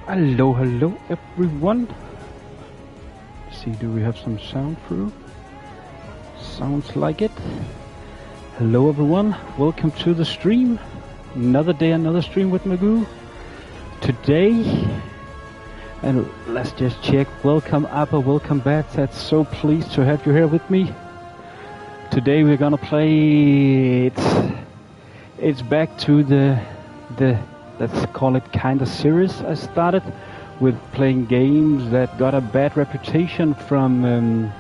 Hello everyone. See, do we have some sound through? Sounds like it. Hello everyone, welcome to the stream. Another day, another stream with Magoo. Today, and let's just check. Welcome Abba, welcome badsad. So pleased to have you here with me. Today we're gonna play. It's back to the let's call it kind of series I started with, playing games that got a bad reputation from the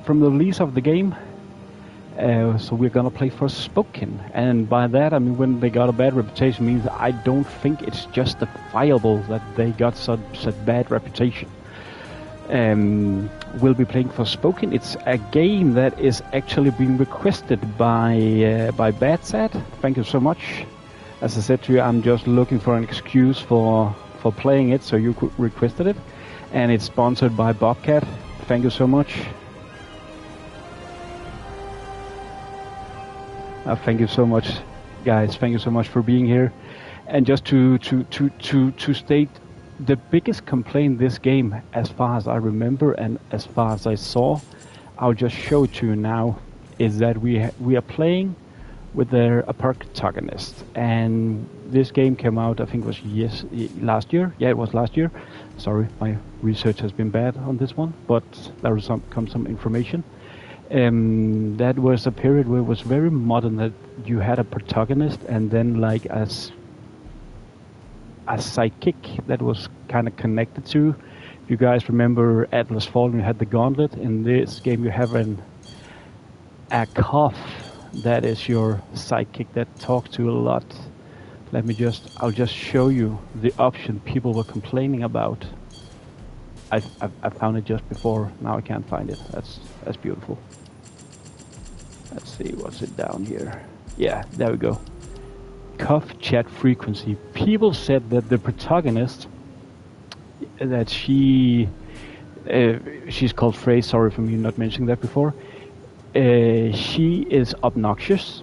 release of the game. So we're gonna play Forspoken, and by that I mean when they got a bad reputation means I don't think it's justifiable that they got such bad reputation. We'll be playing Forspoken. It's a game that is actually being requested by badsad. Thank you so much. As I said to you, I'm just looking for an excuse for playing it, so you requested it, and it's sponsored by Bobcat. Thank you so much. Thank you so much, guys. Thank you so much for being here. And just to state, the biggest complaint this game, as far as I remember and as far as I saw, I'll just show it to you now, is that we are playing with a protagonist, and this game came out, I think it was last year. Yeah, it was last year. Sorry, my research has been bad on this one, but there was some information. That was a period where it was very modern, that you had a protagonist and then like a sidekick that was kind of connected to. If you guys remember Atlas Fallen, you had the gauntlet. In this game you have a cough that is your sidekick that talks to you a lot. I'll just show you the option people were complaining about. I found it just before, now I can't find it. That's beautiful. Let's see, what's it down here? Yeah, there we go. Cough chat frequency. People said that the protagonist, that she's called Frey. Sorry for me not mentioning that before. She is obnoxious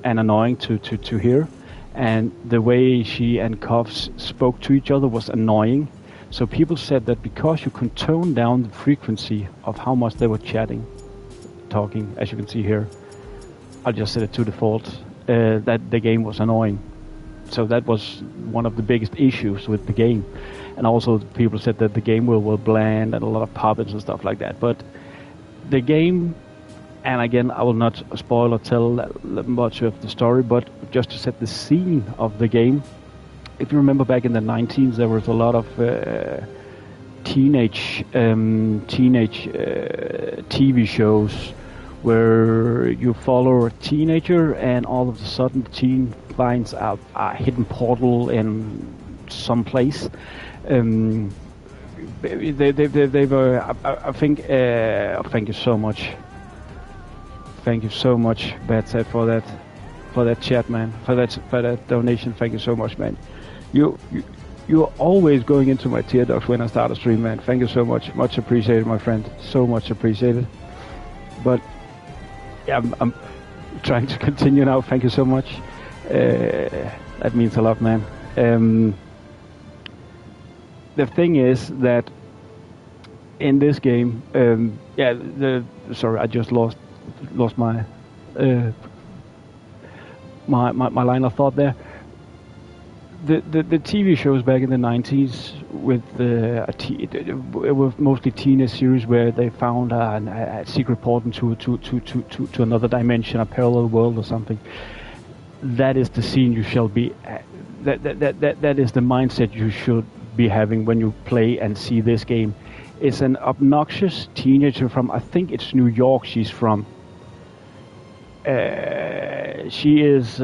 and annoying to hear, and the way she and Cough spoke to each other was annoying. So people said that because you can tone down the frequency of how much they were talking, as you can see here, I'll just set it to default. That the game was annoying. So that was one of the biggest issues with the game. And also people said that the game will bland and a lot of puppets and stuff like that. But the game, and again I will not spoil or tell much of the story, but just to set the scene of the game, if you remember back in the 19s there was a lot of teenage TV shows where you follow a teenager and all of a sudden the teen finds out a hidden portal in some place. They were, I think, thank you so much. Thank you so much, badsad, for that chat, man, for that donation. Thank you so much, man. You're always going into my tear ducts when I start a stream, man. Thank you so much. Much appreciated, my friend. So much appreciated. But yeah, I'm trying to continue now. Thank you so much. That means a lot, man. The thing is that in this game, sorry, I just lost my my line of thought there. The TV shows back in the 90s with it was mostly teenage series where they found a secret portal to another dimension, a parallel world or something. That is the scene you shall be. That is the mindset you should be having when you play and see this game. It's an obnoxious teenager from, I think it's New York she's from. She is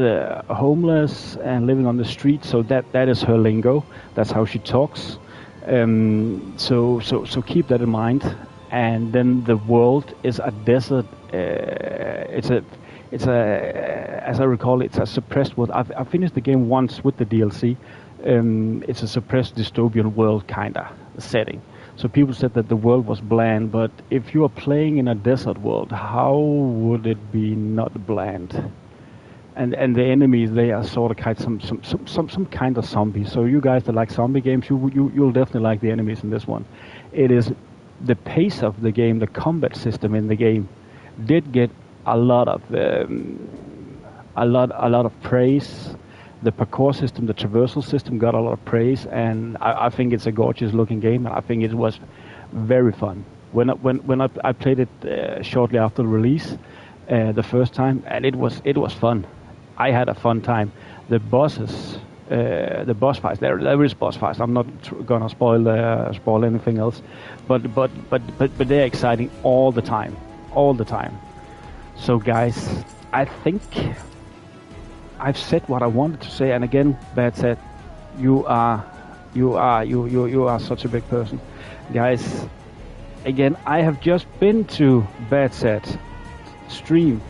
homeless and living on the street, so that is her lingo. That's how she talks. So keep that in mind. And then the world is a desert. It's a as I recall, it's a suppressed world. I finished the game once with the DLC. It's a suppressed dystopian world kinda setting. So people said that the world was bland, but if you are playing in a desert world, how would it be not bland? and the enemies, they are sort of kind some kind of zombies. So you guys that like zombie games, you'll definitely like the enemies in this one. It is the pace of the game, the combat system in the game did get a lot of praise. The parkour system, the traversal system got a lot of praise, and I think it's a gorgeous looking game, and I think it was very fun. When I played it shortly after the release, the first time, and it was fun. I had a fun time. The bosses, the boss fights. There is boss fights. I'm not gonna spoil anything else, but they're exciting all the time. So guys, I think I've said what I wanted to say. And again, badsad, you are such a big person, guys. Again, I have just been to badsad's stream,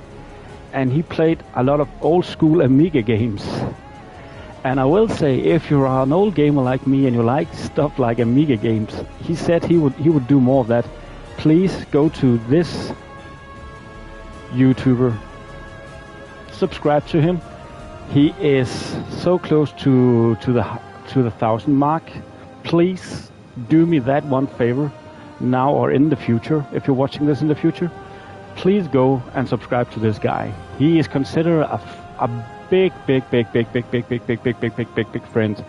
and he played a lot of old school Amiga games. And I will say, if you're an old gamer like me and you like stuff like Amiga games, he said he would do more of that. Please go to this YouTuber, subscribe to him. He is so close to the 1,000 mark. Please do me that one favor, now or in the future. If you're watching this in the future, please go and subscribe to this guy. He is considered a big friend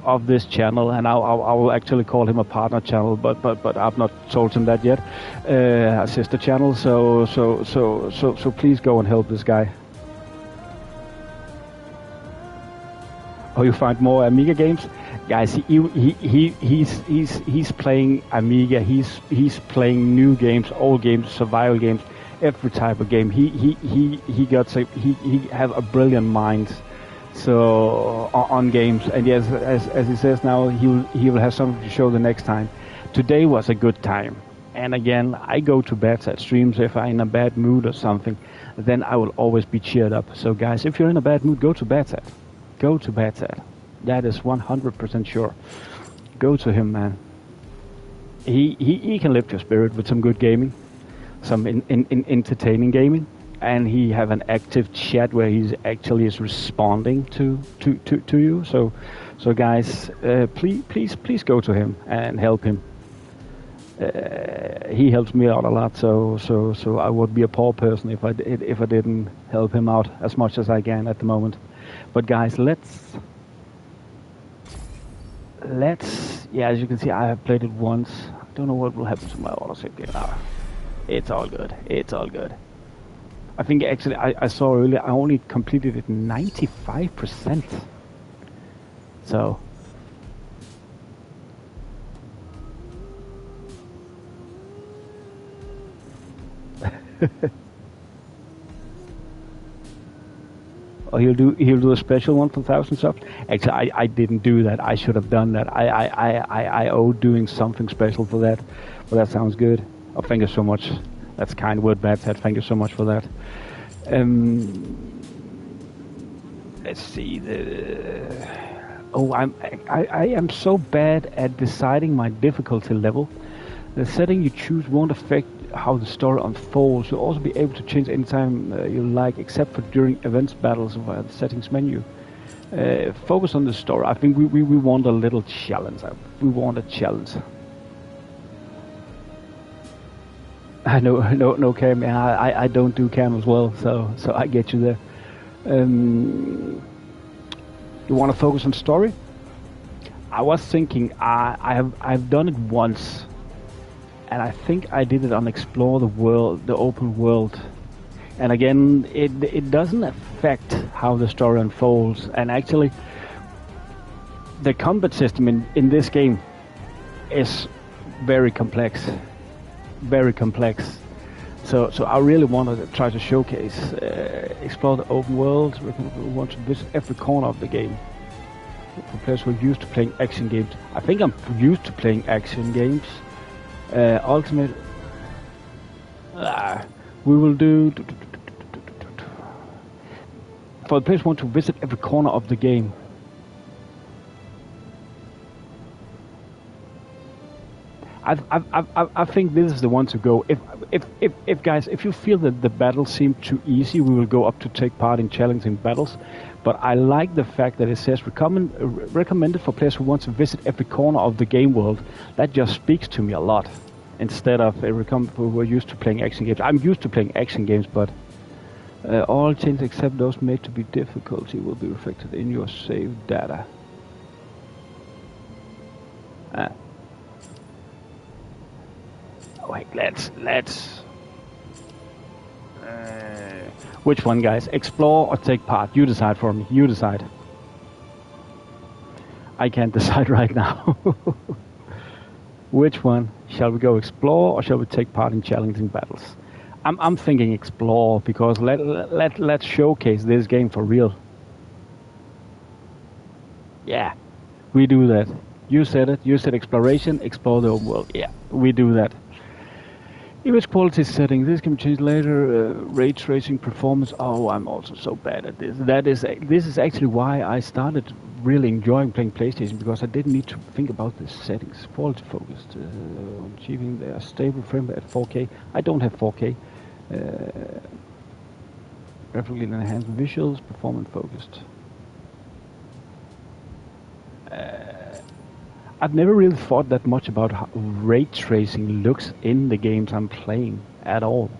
of this channel, and I will actually call him a partner channel, but I've not told him that yet. A sister channel. So please go and help this guy. Oh, you find more Amiga games, guys. He's playing Amiga. He's playing new games, old games, survival games, every type of game. He have a brilliant mind. So on games, and yes, as he says now, he will have something to show the next time. Today was a good time, and again, I go to badsad streams if I'm in a bad mood or something. Then I will always be cheered up. So guys, if you're in a bad mood, go to badsad. Go to badsad. That is 100% sure. Go to him, man. He can lift your spirit with some good gaming, some entertaining gaming, and he have an active chat where he's actually is responding to you. So guys, please go to him and help him. He helps me out a lot. So I would be a poor person if I didn't help him out as much as I can at the moment. But guys, let's yeah, as you can see, I have played it once. I don't know what will happen to my autosave game now. It's all good. I think actually I saw earlier I only completed it 95%. So oh, he'll do a special one for 1,000 subs. Actually, I didn't do that. I should have done that. I owe doing something special for that. Well, that sounds good. Oh, thank you so much. That's a kind word, badsad. Thank you so much for that. Let's see. I am so bad at deciding my difficulty level. The setting you choose won't affect how the story unfolds. You'll also be able to change anytime you like, except for during events battles via the settings menu. Focus on the story. I think we want a little challenge. We want a challenge. I know, no cam. I don't do cam as well, so I get you there. You want to focus on story? I was thinking I've done it once, and I think I did it on Explore the World, the open world. And again, it doesn't affect how the story unfolds. And actually, the combat system in this game is very complex. Very complex. So I really want to try to showcase, explore the open world. We want to visit every corner of the game. For players who are used to playing action games. I think I'm used to playing action games. Ultimate. We will do. For the players who want to visit every corner of the game. I think this is the one to go. If guys, if you feel that the battles seem too easy, we will go up to take part in challenging battles. But I like the fact that it says recommended for players who want to visit every corner of the game world. That just speaks to me a lot. Instead of who are used to playing action games. I'm used to playing action games, but all changes except those made to be difficulty will be reflected in your save data. Wait, let's. Which one, guys? Explore or take part? You decide for me. You decide. I can't decide right now. Which one? Shall we go explore or shall we take part in challenging battles? I'm thinking explore because let's showcase this game for real. Yeah, we do that. You said it. You said exploration, explore the open world. Yeah, we do that. Image quality setting. This can be changed later. Ray tracing performance. Oh, I'm also so bad at this. This is actually why I started really enjoying playing PlayStation, because I didn't need to think about the settings. Quality focused. Achieving their stable frame rate at 4K. I don't have 4K. Graphically enhanced visuals. Performance focused. I've never really thought that much about how ray tracing looks in the games I'm playing at all.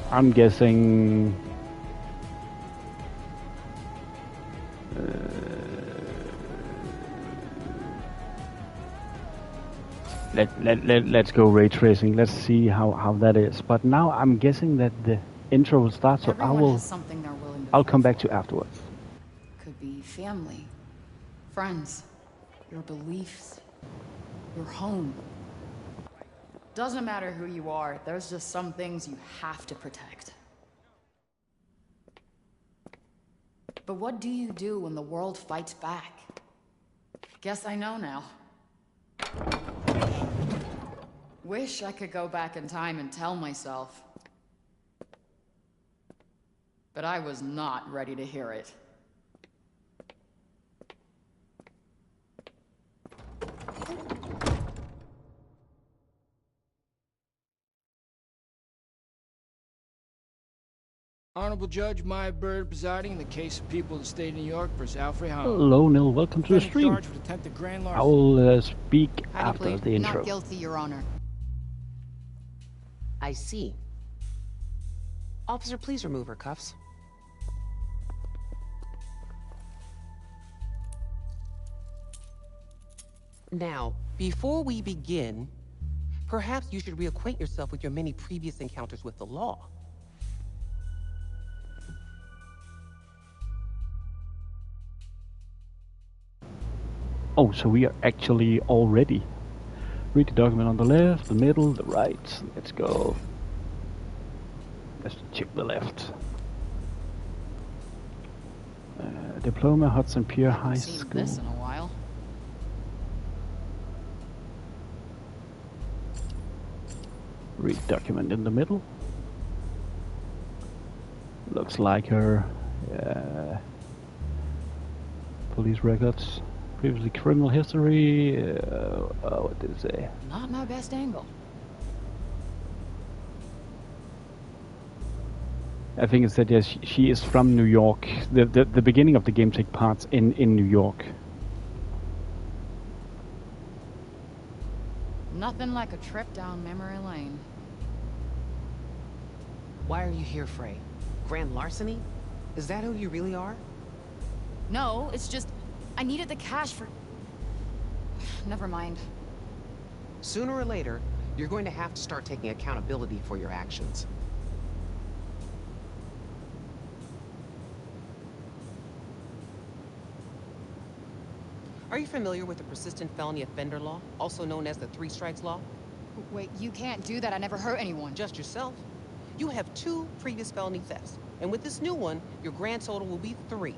I'm guessing let's go ray tracing. Let's see how that is. But now I'm guessing that the intro will start, so I'll come back to afterwards. Could be family, friends, your beliefs, your home. Doesn't matter who you are, there's just some things you have to protect. But what do you do when the world fights back? Guess I know now. Wish I could go back in time and tell myself. But I was not ready to hear it. Honorable Judge Maya Bird presiding in the case of people of the state of New York versus Alfred Hahn. Hello, Neil. Welcome to the stream. I will speak after the intro. Not guilty, Your Honor. I see. Officer, please remove her cuffs. Now, before we begin, perhaps you should reacquaint yourself with your many previous encounters with the law. Oh, so we are actually all ready. Read the document on the left, the middle, the right. Let's go. Let's check the left. Diploma, Hudson Pier High School. This in a while. Read document in the middle. Looks like her police records. Previously criminal history. What did it say? Not my best angle. I think it said yes. She is from New York. The beginning of the game takes part in New York. Nothing like a trip down memory lane. Why are you here, Frey? Grand larceny? Is that who you really are? No, it's just I needed the cash for... Never mind. Sooner or later, you're going to have to start taking accountability for your actions. Are you familiar with the persistent felony offender law, also known as the 3 strikes law? Wait, you can't do that. I never hurt anyone. Just yourself. You have 2 previous felony thefts, and with this new one, your grand total will be 3.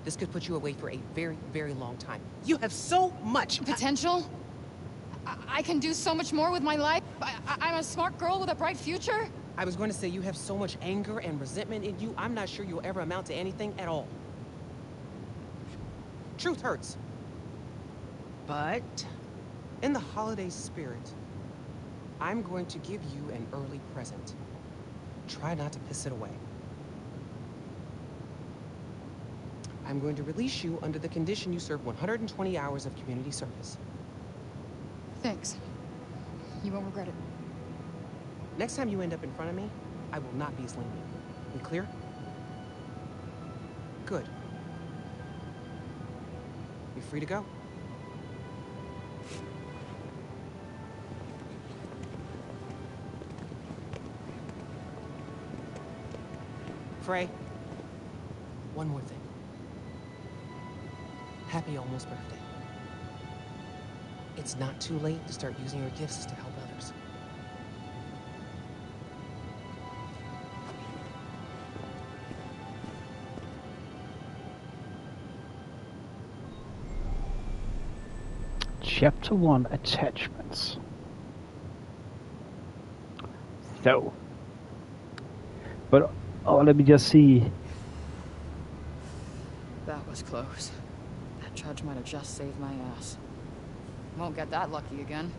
This could put you away for a very, very long time. You have so much potential. I can do so much more with my life. I'm a smart girl with a bright future. I was going to say you have so much anger and resentment in you, I'm not sure you'll ever amount to anything at all. Truth hurts. But in the holiday spirit, I'm going to give you an early present. Try not to piss it away. I'm going to release you under the condition you serve 120 hours of community service. Thanks. You won't regret it. Next time you end up in front of me, I will not be as lenient. We clear? Good. You're free to go. Frey, one more thing. Happy almost birthday. It's not too late to start using your gifts to help others. Chapter 1 Attachments. So, but oh, let me just see. That was close. That judge might have just saved my ass. Won't get that lucky again.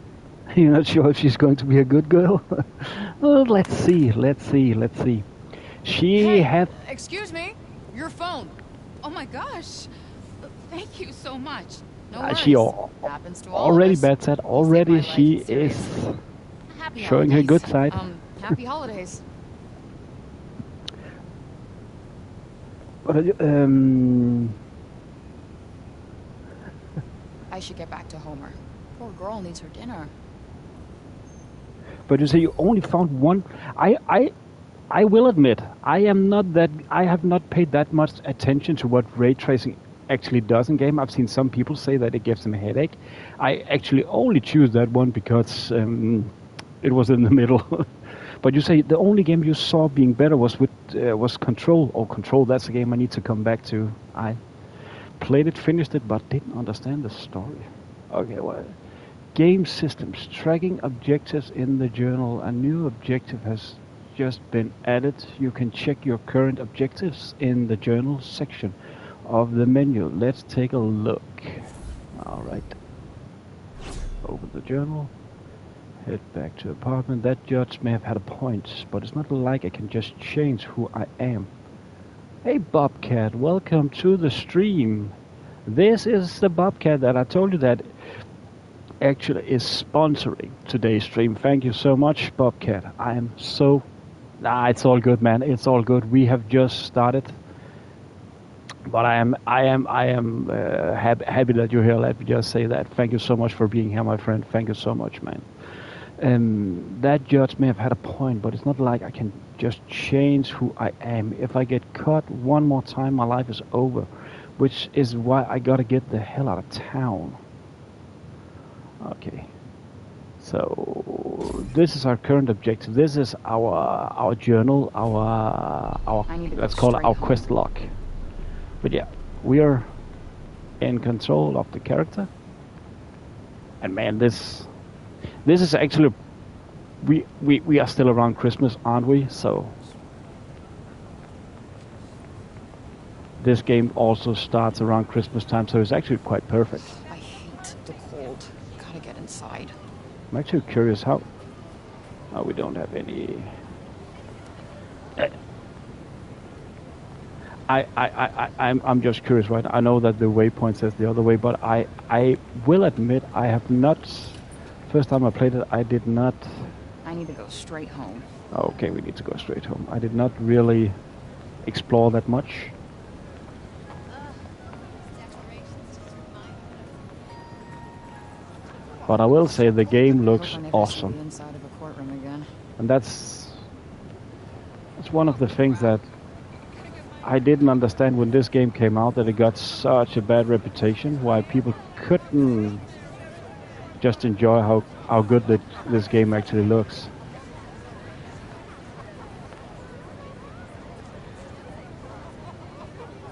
You're not sure if she's going to be a good girl? Well, let's see. She Hey, had... excuse me? Your phone. Oh my gosh. Thank you so much. No worries. She Happens to all already of us. badsad. Already she is Happy showing her holidays. good side. Happy holidays. But I should get back to Homer. Poor girl needs her dinner. But you say you only found one. I will admit, I have not paid that much attention to what ray tracing actually does in game. I've seen some people say that it gives them a headache. I actually only choose that one because it was in the middle. But you say the only game you saw being better was Control. Or Control, that's a game I need to come back to. I played it, finished it, but didn't understand the story. Okay, well. Game systems, tracking objectives in the journal. A new objective has just been added. You can check your current objectives in the journal section of the menu. Let's take a look. Alright. Open the journal. Head back to apartment. That judge may have had a point, but it's not like I can just change who I am. Hey Bobcat, welcome to the stream. This is the Bobcat that I told you that actually is sponsoring today's stream. Thank you so much, Bobcat. I am so... it's all good, man. It's all good. We have just started. But I am happy that you're here. Let me just say that. Thank you so much for being here, my friend. Thank you so much, man. That judge may have had a point, but it's not like I can just change who I am. If I get caught one more time, my life is over. Which is why I gotta get the hell out of town. Okay. So this is our current objective. This is our journal, our let's call it our quest log. But yeah, we are in control of the character. And man, this is actually we are still around Christmas, aren't we? So this game also starts around Christmas time, so it's actually quite perfect. I hate the cold. Gotta get inside. I'm actually curious how... Oh, we don't have any... I'm just curious, right? I know that the waypoint says the other way, but I will admit I have not... First time I played it, I did not... I need to go straight home. Okay, we need to go straight home. I did not really explore that much. But I will say the game looks awesome. Inside of a courtroom again. And that's one of the things that I didn't understand when this game came out, that it got such a bad reputation, why people couldn't just enjoy how good this game actually looks.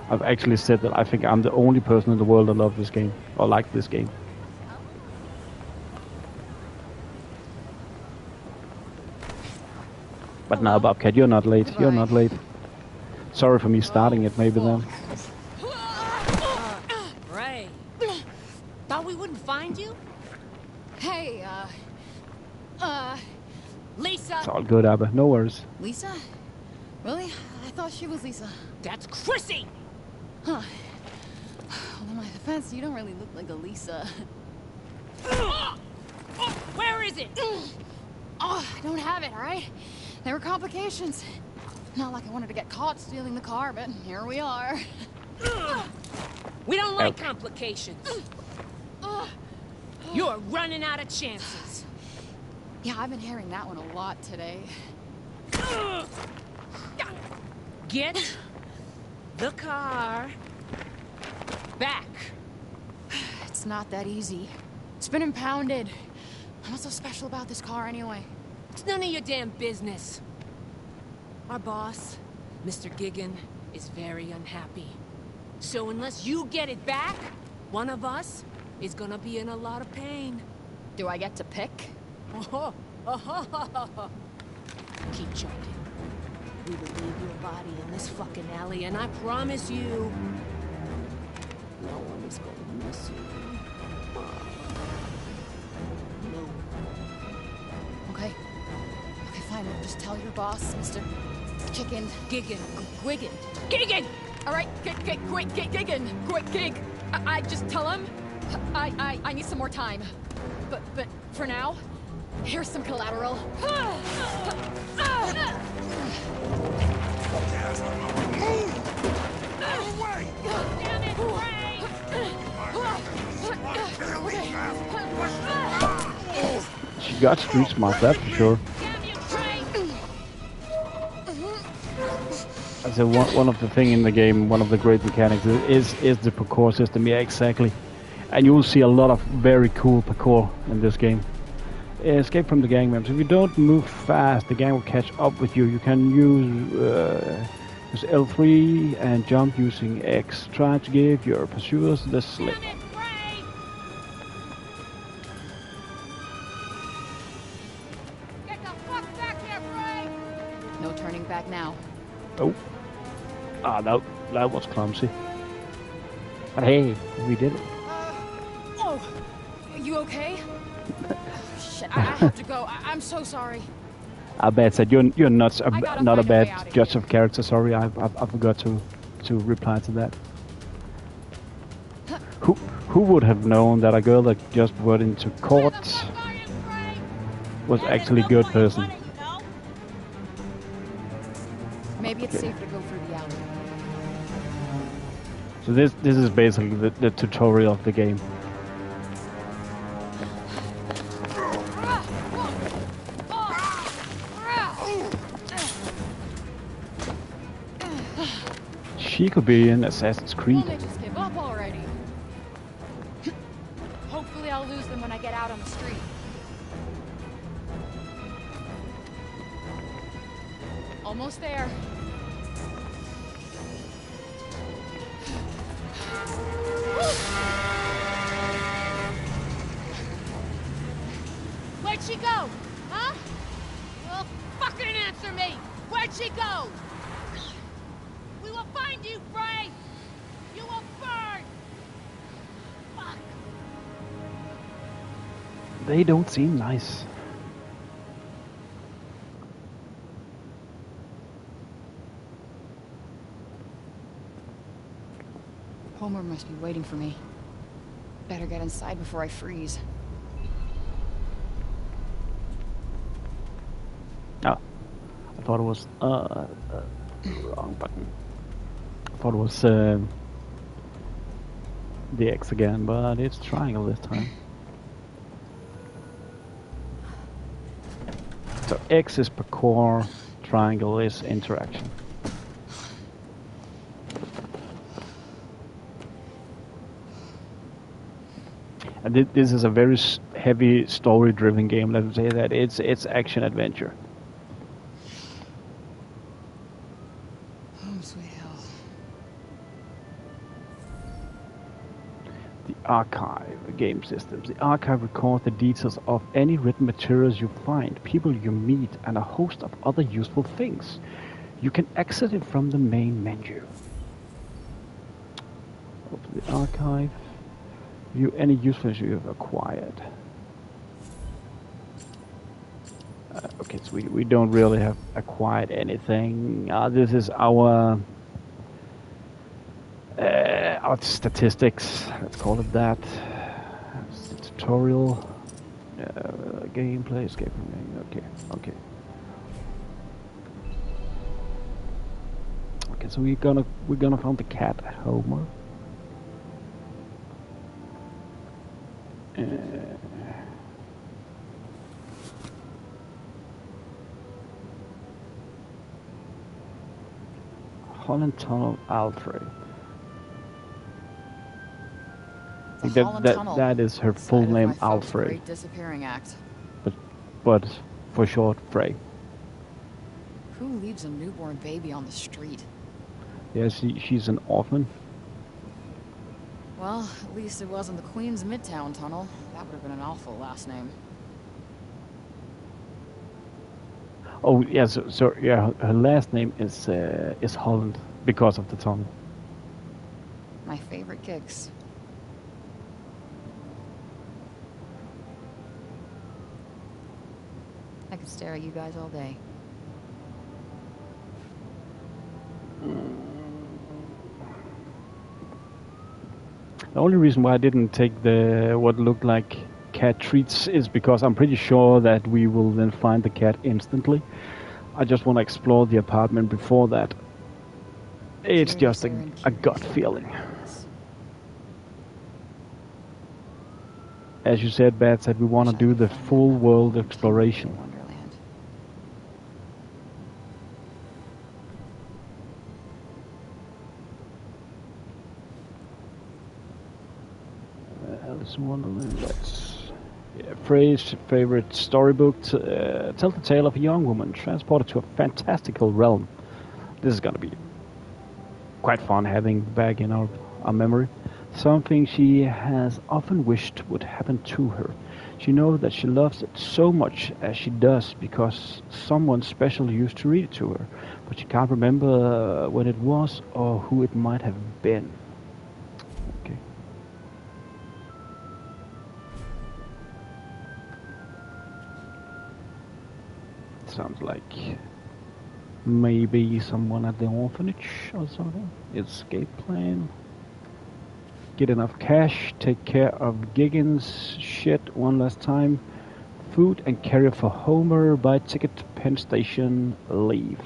I've actually said that I think I'm the only person in the world that loves this game, or like this game. But now, Bobcat, you're not late. Goodbye. You're not late. Sorry for me starting it, maybe then. Right. Thought we wouldn't find you? Hey, Lisa. It's all good, Abba. No worries. Lisa? Really? I thought she was Lisa. That's Chrissy! Huh. Well, in my defense, you don't really look like a Lisa. Where is it? Oh, I don't have it, all right? There were complications. Not like I wanted to get caught stealing the car, but here we are. We don't like complications. You're running out of chances. Yeah, I've been hearing that one a lot today. Get the car back. It's not that easy. It's been impounded. What's so special about this car anyway? It's none of your damn business. Our boss, Mr. Gigan, is very unhappy. So unless you get it back, one of us is gonna be in a lot of pain. Do I get to pick? Keep choking. We will leave your body in this fucking alley, and I promise you, no one is gonna miss you. No. Okay. Okay, fine. We'll just tell your boss, Mr. Chicken. Gigan. Wiggin. Gigan! All right, quick, Giggin. Quick, Gig. I just tell him I need some more time. But for now, here's some collateral. Damn it, Ray! She got street smart, that's for sure. Damn you, Ray! So one of the thing in the game, one of the great mechanics is the parkour system. Yeah, exactly. And you will see a lot of very cool parkour in this game. Escape from the gang members. If you don't move fast, the gang will catch up with you. You can use L3 and jump using X. Try to give your pursuers the slip. Damn it, Ray! Get the fuck back here, Ray! No turning back now. Oh. Ah, that was clumsy. But hey, we did it. Oh, you okay? Shit, I have to go. I'm so sorry. I badsad. You're not gotta not a find a way bad out of judge here. of character. Sorry, I forgot to reply to that. Who would have known that a girl that just went into court was actually a good person? Maybe it's Okay. safer to go through the alley. So this is basically the tutorial of the game. She could be in Assassin's Creed. Won't they just give up already? Hopefully I'll lose them when I get out on the street. Almost there. Where'd she go? Huh? Well, fucking answer me! Where'd she go? We will find you, Ray! You will burn! Fuck! They don't seem nice. Homer must be waiting for me. Better get inside before I freeze. Oh, I thought it was wrong button. I thought it was the X again, but it's triangle this time. So X is parkour, triangle is interaction. And this is a very heavy story-driven game. Let's say that it's action adventure. Home sweet hell. The archive game systems. The archive records the details of any written materials you find, people you meet, and a host of other useful things. You can exit it from the main menu. Open the archive. You any usefulness you have acquired? Okay, so we don't really have acquired anything. This is our statistics. Let's call it that. It's the tutorial. Gameplay, escape from game. Okay. Okay, so we're gonna find the cat Homer. Holland Tunnel Alfred. That is her full name, Alfred. Great disappearing act. But for short, Frey. Who leaves a newborn baby on the street? Yeah, she's an orphan. Well, at least it wasn't the Queens Midtown Tunnel. That would have been an awful last name. Oh yeah, so yeah, her last name is Holland because of the tunnel. My favorite kicks. I could stare at you guys all day. The only reason why I didn't take the what looked like cat treats is because I'm pretty sure that we will then find the cat instantly. I just want to explore the apartment before that. It's just a gut feeling. As you said, badsad, we want to do the full world exploration. Alice in Wonderland. Frey's favorite storybook tells the tale of a young woman transported to a fantastical realm. This is gonna be quite fun having back in our memory. Something she has often wished would happen to her. She knows that she loves it so much as she does because someone special used to read it to her, but she can't remember when it was or who it might have been. Okay. Sounds like maybe someone at the orphanage or something. Escape plan. Get enough cash, take care of Giggins' shit one last time. Food and carrier for Homer, buy ticket to Penn Station, leave.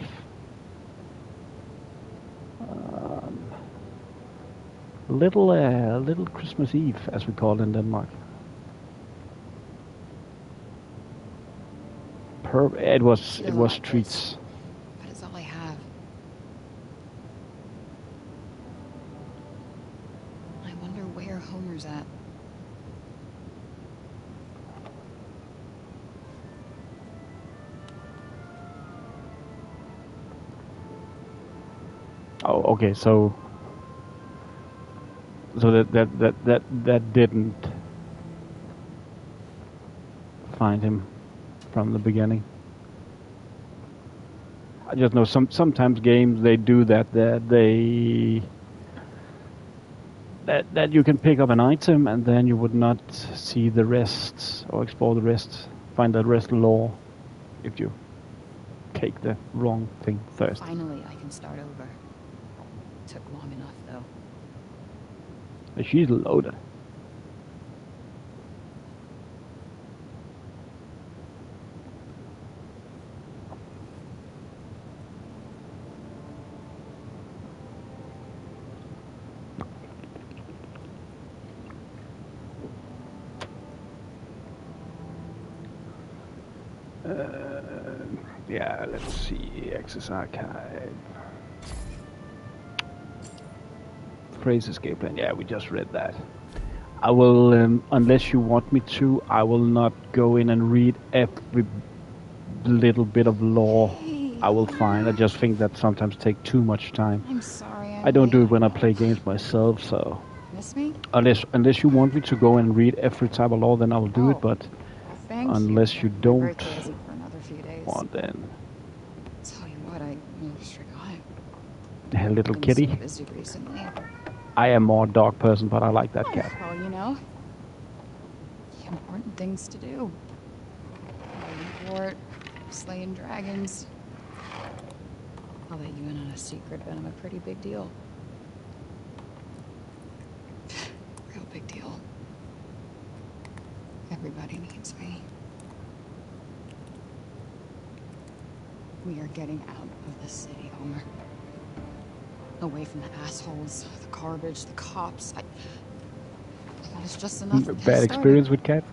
Little Christmas Eve, as we call it in Denmark. It was treats. That is all I have. I wonder where Homer's at. Oh, okay. So that didn't find him from the beginning. I just know sometimes games they do that that you can pick up an item and then you would not see the rest or explore the rest, find the rest lore if you take the wrong thing first. Finally, I can start over. Took long enough, though. But she's loaded. Yeah, let's see. Access archive. Phrase escape plan. Yeah, we just read that. I will, unless you want me to, I will not go in and read every little bit of lore I will find. I just think that sometimes take too much time. I'm sorry. I don't do it when I play games myself, so. Miss me? Unless you want me to go and read every type of lore, then I will do it. But unless you don't want, then. Tell you what, I almost forgot. A little I've been kitty. so busy recently. I am more a dog person, but I like that cat. Well, you know, important things to do. Going to port, slaying dragons. I'll let you in on a secret, but I'm a pretty big deal. Real big deal. Everybody needs me. We are getting out of the city, Homer. Away from the assholes, the garbage, the cops. That is just enough. Bad experience with cats?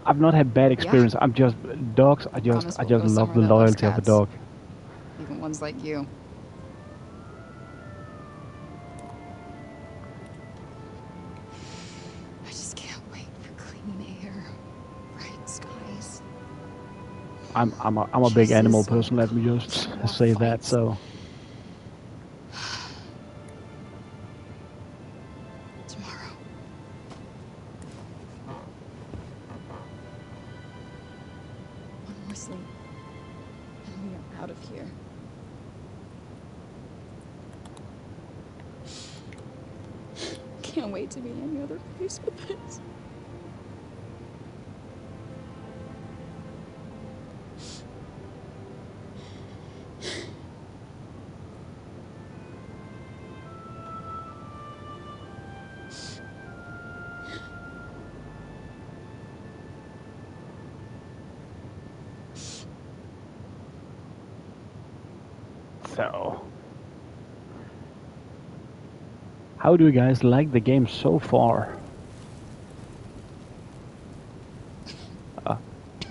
I've not had bad experience. I'm just dogs. I just love the loyalty of a dog. Even ones like you. I just can't wait for clean air, bright skies. I'm a big animal person. Let me just say that. So. Can't wait to be any other place but this. So, how do you guys like the game so far?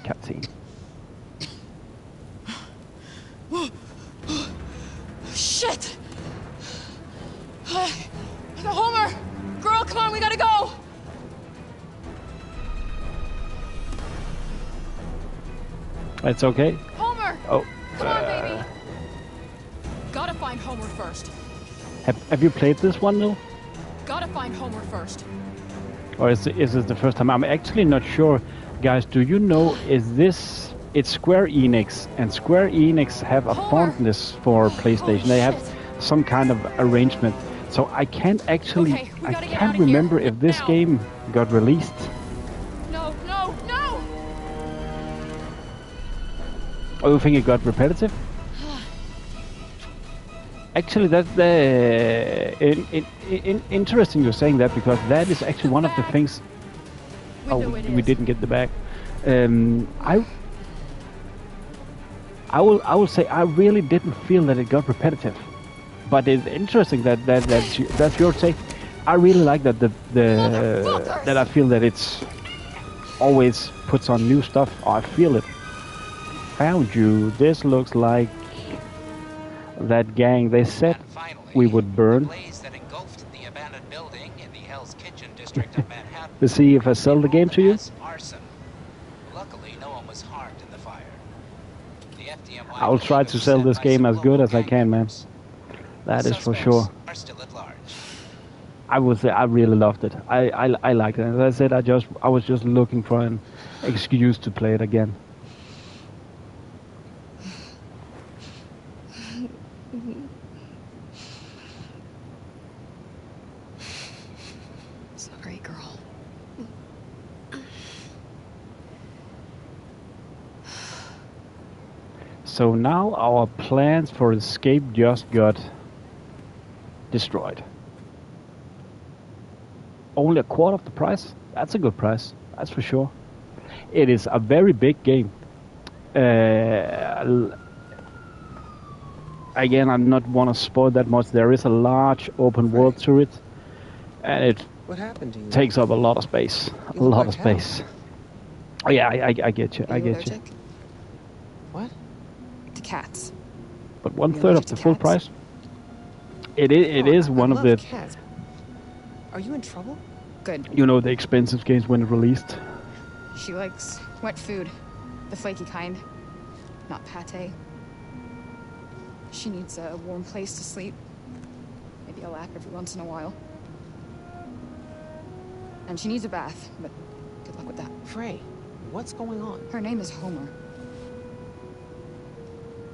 Cutscene. Shit! Homer! Girl, come on, we gotta go! It's okay. Homer! Oh. Come on, baby! Gotta find Homer first. Have you played this one, though? Gotta find Homer first. Or is this the first time? I'm actually not sure. Guys, do you know, it's Square Enix, and Square Enix have a fondness for PlayStation. They have some kind of arrangement. So I can't actually, I can't remember if this game got released. No, no, no! Oh, you think it got repetitive? Actually, that's interesting you're saying that, because that is actually one of the things. Oh, we didn't get the bag. I will say I really didn't feel that it got repetitive, but it's interesting that's your take. I really like that that I feel that it's always puts on new stuff. Oh, I feel it. Found you. This looks like that gang they said finally, we would burn. The blaze that engulfed the abandoned building in the Hell's Kitchen district of Manhattan. To see if I sell the game to you. Arson. Luckily, no one was harmed in the fire. The FDNY I will try to sell this game as good as I can, man. That is for sure. Are still at large. I would say I really loved it. I liked it. As I said, I was just looking for an excuse to play it again. Sorry, girl. So now our plans for escape just got destroyed. Only a quarter of the price? That's a good price, that's for sure. It is a very big game. Again, I not want to spoil that much. There is a large open world to it, and it What happened to you? takes up a lot of space. A lot of space. Oh, yeah, I get you. I get you. What? To cats. But 1/3 of the full price. It is one of the. Cats. Are you in trouble? Good. You know, the expensive games when released. She likes wet food. The flaky kind. Not pate. She needs a warm place to sleep. Maybe a lap every once in a while. And she needs a bath, but good luck with that. Frey, what's going on? Her name is Homer.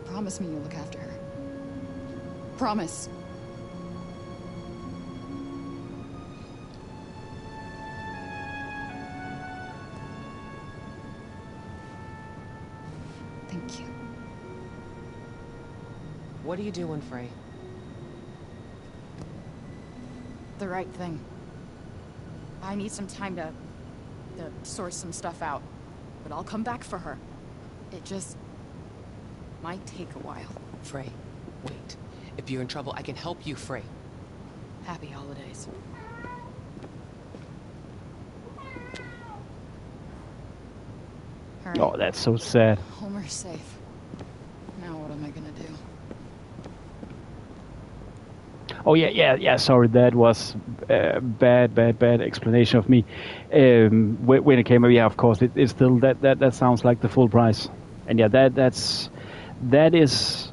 Promise me you'll look after her. Promise. What are you doing, Frey? The right thing. I need some time to sort some stuff out. But I'll come back for her. It just might take a while. Frey, wait. If you're in trouble, I can help you, Frey. Happy holidays. All right. Oh, that's so sad. Homer's safe. Now what am I gonna do? Oh yeah. Sorry, that was bad explanation of me. When it came, yeah, of course, it's still that sounds like the full price, and yeah, that is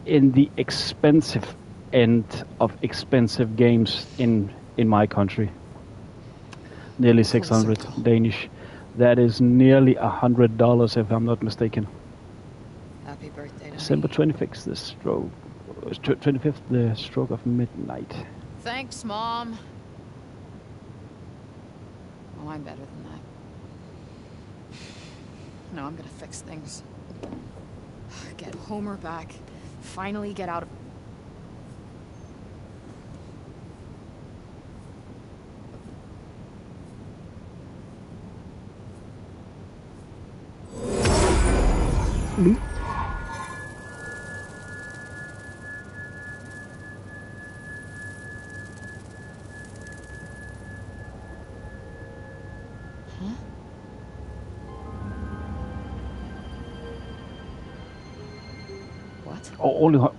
in the expensive end of expensive games in my country. Nearly 600 Danish. That is nearly $100 if I'm not mistaken. Happy birthday to December me. 25th, the stroke. 25th, the stroke of midnight. Thanks, Mom. Oh, I'm better than that. No, I'm gonna fix things. Get Homer back. Finally get out of...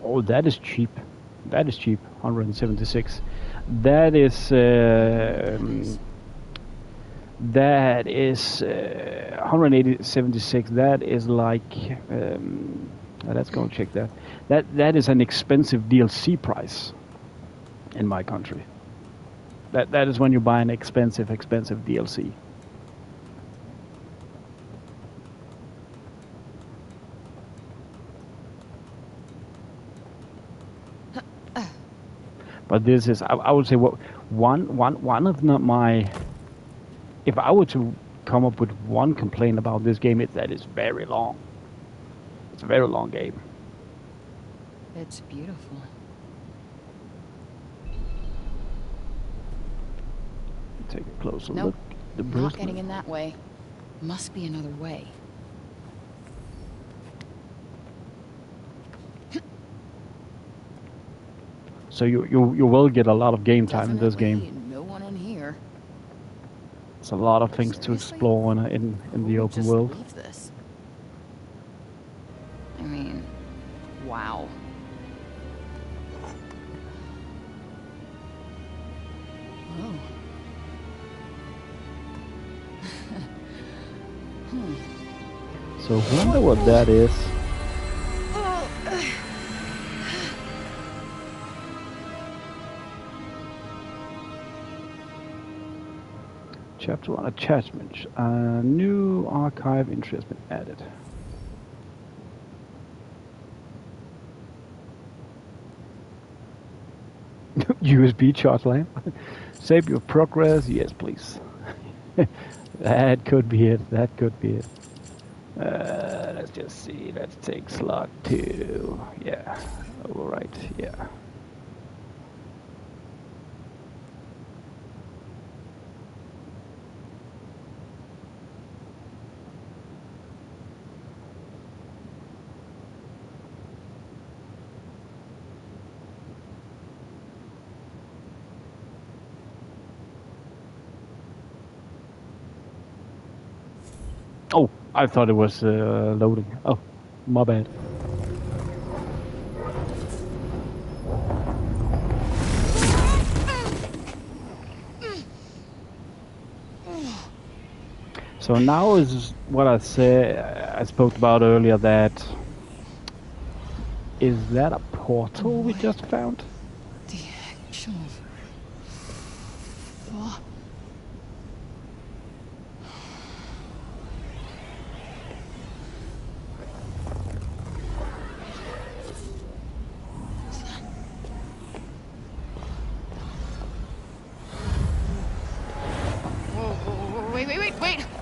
Oh, that is cheap. That is cheap. 176. That is 176. That is like let's go and check that. That is an expensive DLC price in my country. That is when you buy an expensive DLC. But this is, I would say, one of my. If I were to come up with one complaint about this game, it's that it's very long. It's a very long game. It's beautiful. Take a closer Nope, look. The not bracelet. getting in that way. Must be another way. So you will get a lot of game time in this Definitely game. no one in here. It's a lot of things to Seriously? explore in Who the would open just world. leave this? I mean, wow. Oh. So wonder what that is. Chapter 1 attachments. A new archive entry has been added. USB charge lamp. Save your progress. Yes, please. That could be it. That could be it. Let's just see. Let's take slot 2. Yeah. All right. Yeah. Oh, I thought it was loading. Oh, my bad. So now is what I spoke about earlier. That is that a portal we just found? The actual... fuck.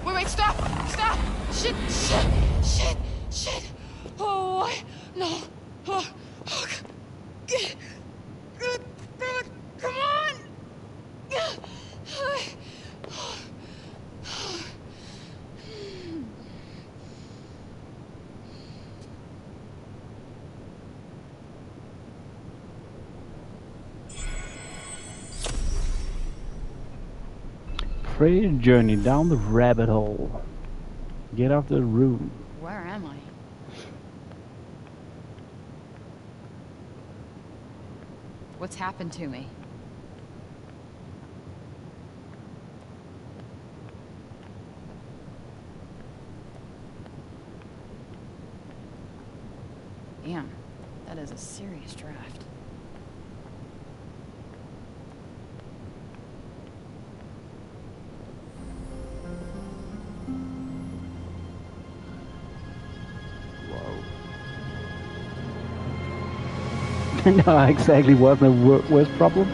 Wait, stop! Shit! Oh, no! Come on! Fray's journey down the rabbit hole. Get out the room. Where am I? What's happened to me? Damn, that is a serious draft. No, exactly wasn't the worst problem.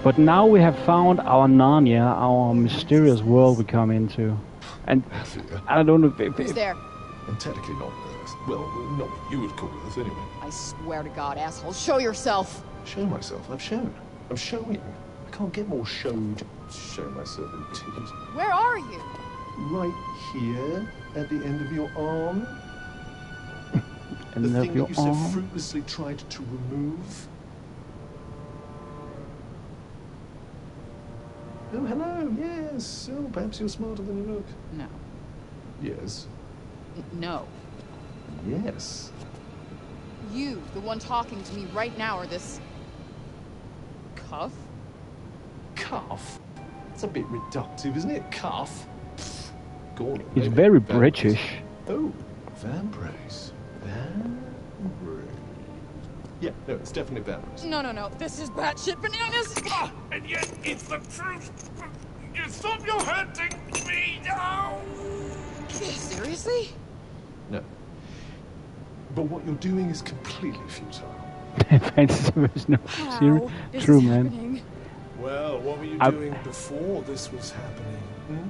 But now we have found our Narnia, our mysterious world we come into. And I don't know if Who's there? I'm technically not Earth. Well, not what you would call Earth, anyway. I swear to God, asshole, show yourself! Show myself? I've shown. I'm showing. I can't get more showed. Show myself indeed. Where are you? Right here, at the end of your arm. And The of thing your that you so arm. fruitlessly tried to remove. Oh, hello, yes. Oh, perhaps you're smarter than you look. No. Yes. No. Yes. You, the one talking to me right now, are this... cuff? Cuff? That's a bit reductive, isn't it? Cuff? Pfft. Go on. He's maybe. very Vambrace. British. Oh, Vambrace. Vambrace. Yeah, no, it's definitely Vambrace. No. This is batshit bananas! And yet it's the truth. You stop your hurting me now. Seriously? No. But what you're doing is completely futile. Fantasy version no How serious. is True, this man. happening? Well, what were you doing before this was happening? Hmm?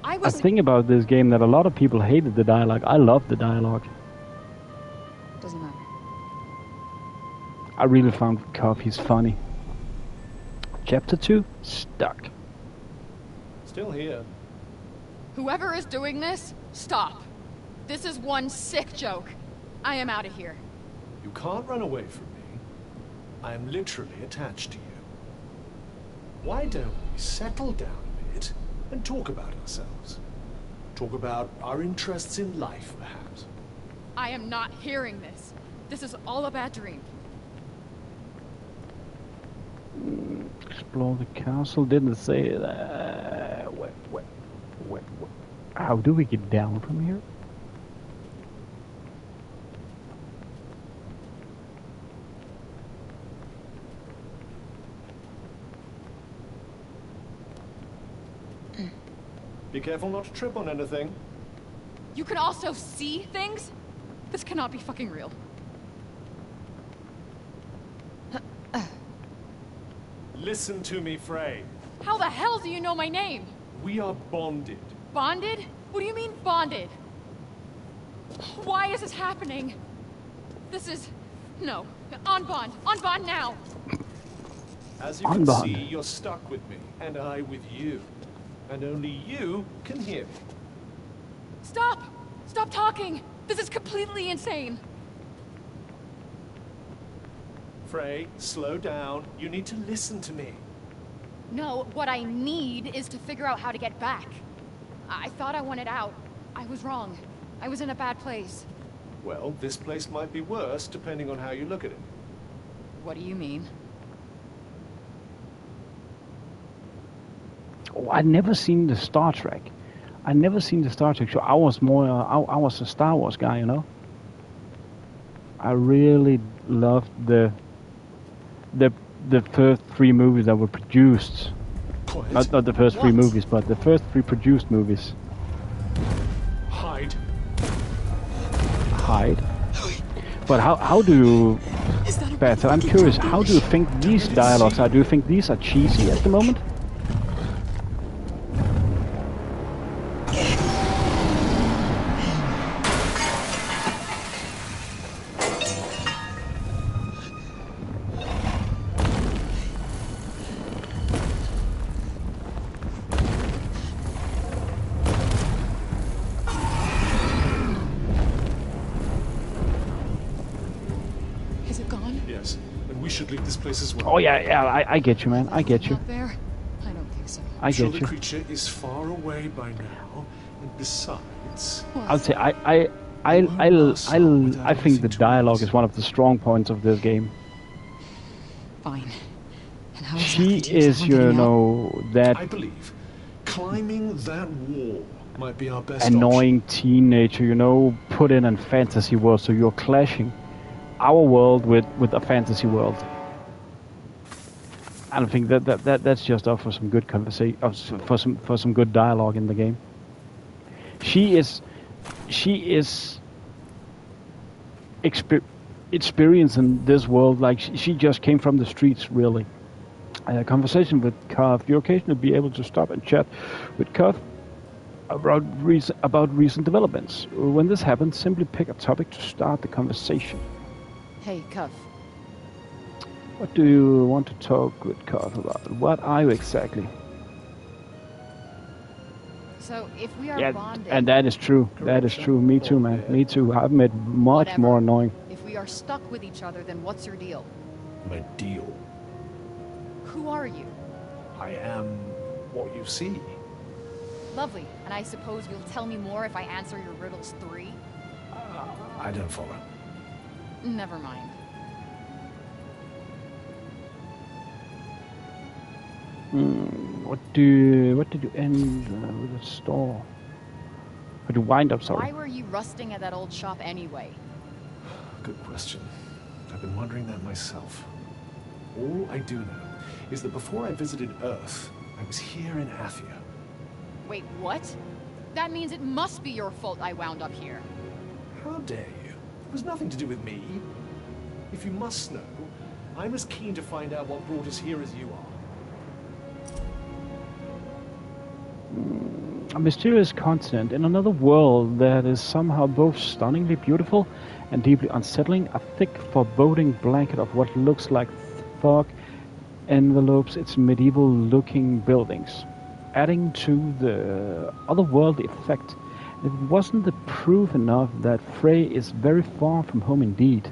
I I was think about this game that a lot of people hated the dialogue. I love the dialogue. Doesn't matter. I really found Cuff, he's funny. Chapter 2, Stuck. Still here. Whoever is doing this, stop. This is one sick joke. I am out of here. You can't run away from me. I am literally attached to you. Why don't we settle down a bit and talk about ourselves? Talk about our interests in life, perhaps. I am not hearing this. This is all a bad dream. Explore the castle, didn't say that. How do we get down from here? Be careful not to trip on anything. You can also see things? This cannot be fucking real. Listen to me, Frey. How the hell do you know my name? We are bonded. Bonded? What do you mean bonded? Why is this happening? This is... no. On bond now. As you On can bond. see, you're stuck with me, and I with you. And only you can hear me. Stop! Stop talking! This is completely insane. Frey, slow down. You need to listen to me. No, what I need is to figure out how to get back. I thought I wanted out. I was wrong. I was in a bad place. Well, this place might be worse, depending on how you look at it. What do you mean? Oh, I'd never seen the Star Trek. I never seen the Star Trek show. I was more, I was a Star Wars guy, you know. I really loved the first 3 movies that were produced. Quiet. Not the first 3 What? movies, but the first 3 produced movies. Hide. Hide. But how do you... Badsad, I'm curious, how do you think these dialogues are? Do you think these are cheesy at the moment? should leave this place as well. Oh yeah, I get you, man. I get you. Out there? I don't think so. I Sure, get the you. creature is far away by now, and besides, I'll say I think the dialogue is one of the strong points of this game. Fine. And how She exactly do you is, plan on you getting out? know, that I believe climbing that wall might be our best annoying teenager, you know, put in a fantasy world, so you're clashing our world with a fantasy world. I don't think that's just up for some good conversation, for some good dialogue in the game. She is experiencing this world like she just came from the streets, really. Conversation with Cuff. You occasionally be able to stop and chat with Cuff about recent developments. When this happens, simply pick a topic to start the conversation. Hey, Cuff. What do you want to talk with Cuff about? What are you exactly? So, if we are bonded... and that is true. That is true. Me too, man. Me too. I've met much Whatever. more annoying. If we are stuck with each other, then what's your deal? My deal. Who are you? I am what you see. Lovely. And I suppose you'll tell me more if I answer your riddles 3? I don't follow. Never mind. What did you end with a store? What did you wind up, sorry? Why were you rusting at that old shop anyway? Good question. I've been wondering that myself. All I do know is that before I visited Earth, I was here in Athia. Wait, what? That means it must be your fault I wound up here. How dare you? It was nothing to do with me. If you must know, I'm as keen to find out what brought us here as you are. A mysterious continent in another world that is somehow both stunningly beautiful and deeply unsettling. A thick, foreboding blanket of what looks like fog envelopes its medieval-looking buildings, adding to the otherworldly effect. It wasn't the proof enough that Frey is very far from home indeed.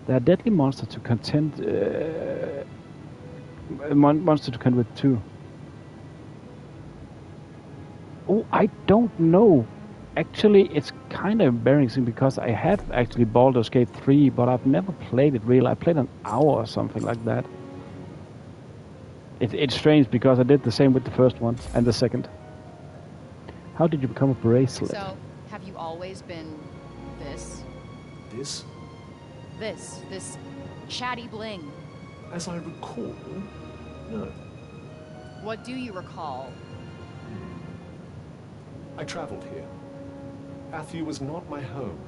There are deadly monsters to contend with too. Oh, I don't know. Actually, it's kind of embarrassing because I have actually Baldur's Gate 3, but I've never played it really. I played an hour or something like that. It's strange because I did the same with the first one and the second. How did you become a bracelet? So, have you always been this? This? This chatty bling. As I recall, no. What do you recall? I traveled here. Athia was not my home.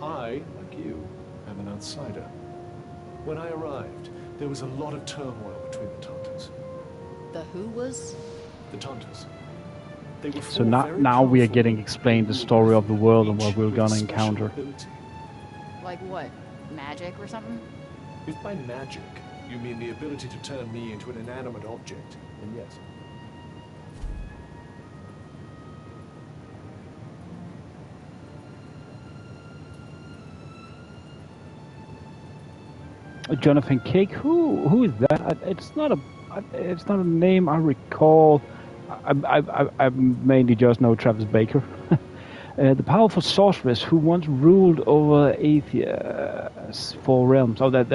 I, like you, am an outsider. When I arrived, there was a lot of turmoil between the Taunters. The who was? The Taunters. They were So now we are getting explained the story of the world and what we're gonna encounter. Ability. Like what? Magic or something? If by magic you mean the ability to turn me into an inanimate object, then yes. Jonathan Cake, who is that? It's not a name I recall. I mainly just know Travis Baker, the powerful sorceress who once ruled over Athia's 4 realms. Oh, that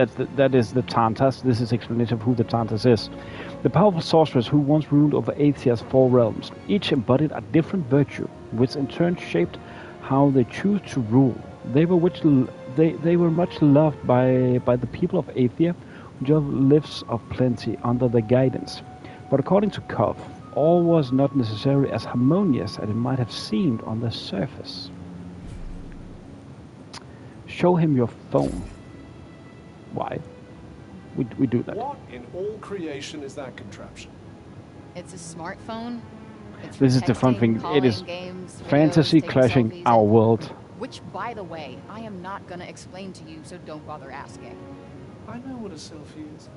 is the Tantas. This is explanation of who the Tantas is. The powerful sorceress who once ruled over Athia's 4 realms. Each embodied a different virtue, which in turn shaped how they choose to rule. They were much loved by the people of Athia, who just lives of plenty under their guidance. But according to Cuff, all was not necessarily as harmonious as it might have seemed on the surface. Show him your phone. Why? We do that. What in all creation is that contraption? It's a smartphone. It's This is for the fun texting, thing. It calling, is games, videos, fantasy taking clashing selfies, our and- world. Which, by the way, I am not gonna explain to you, so don't bother asking. I know what a selfie is.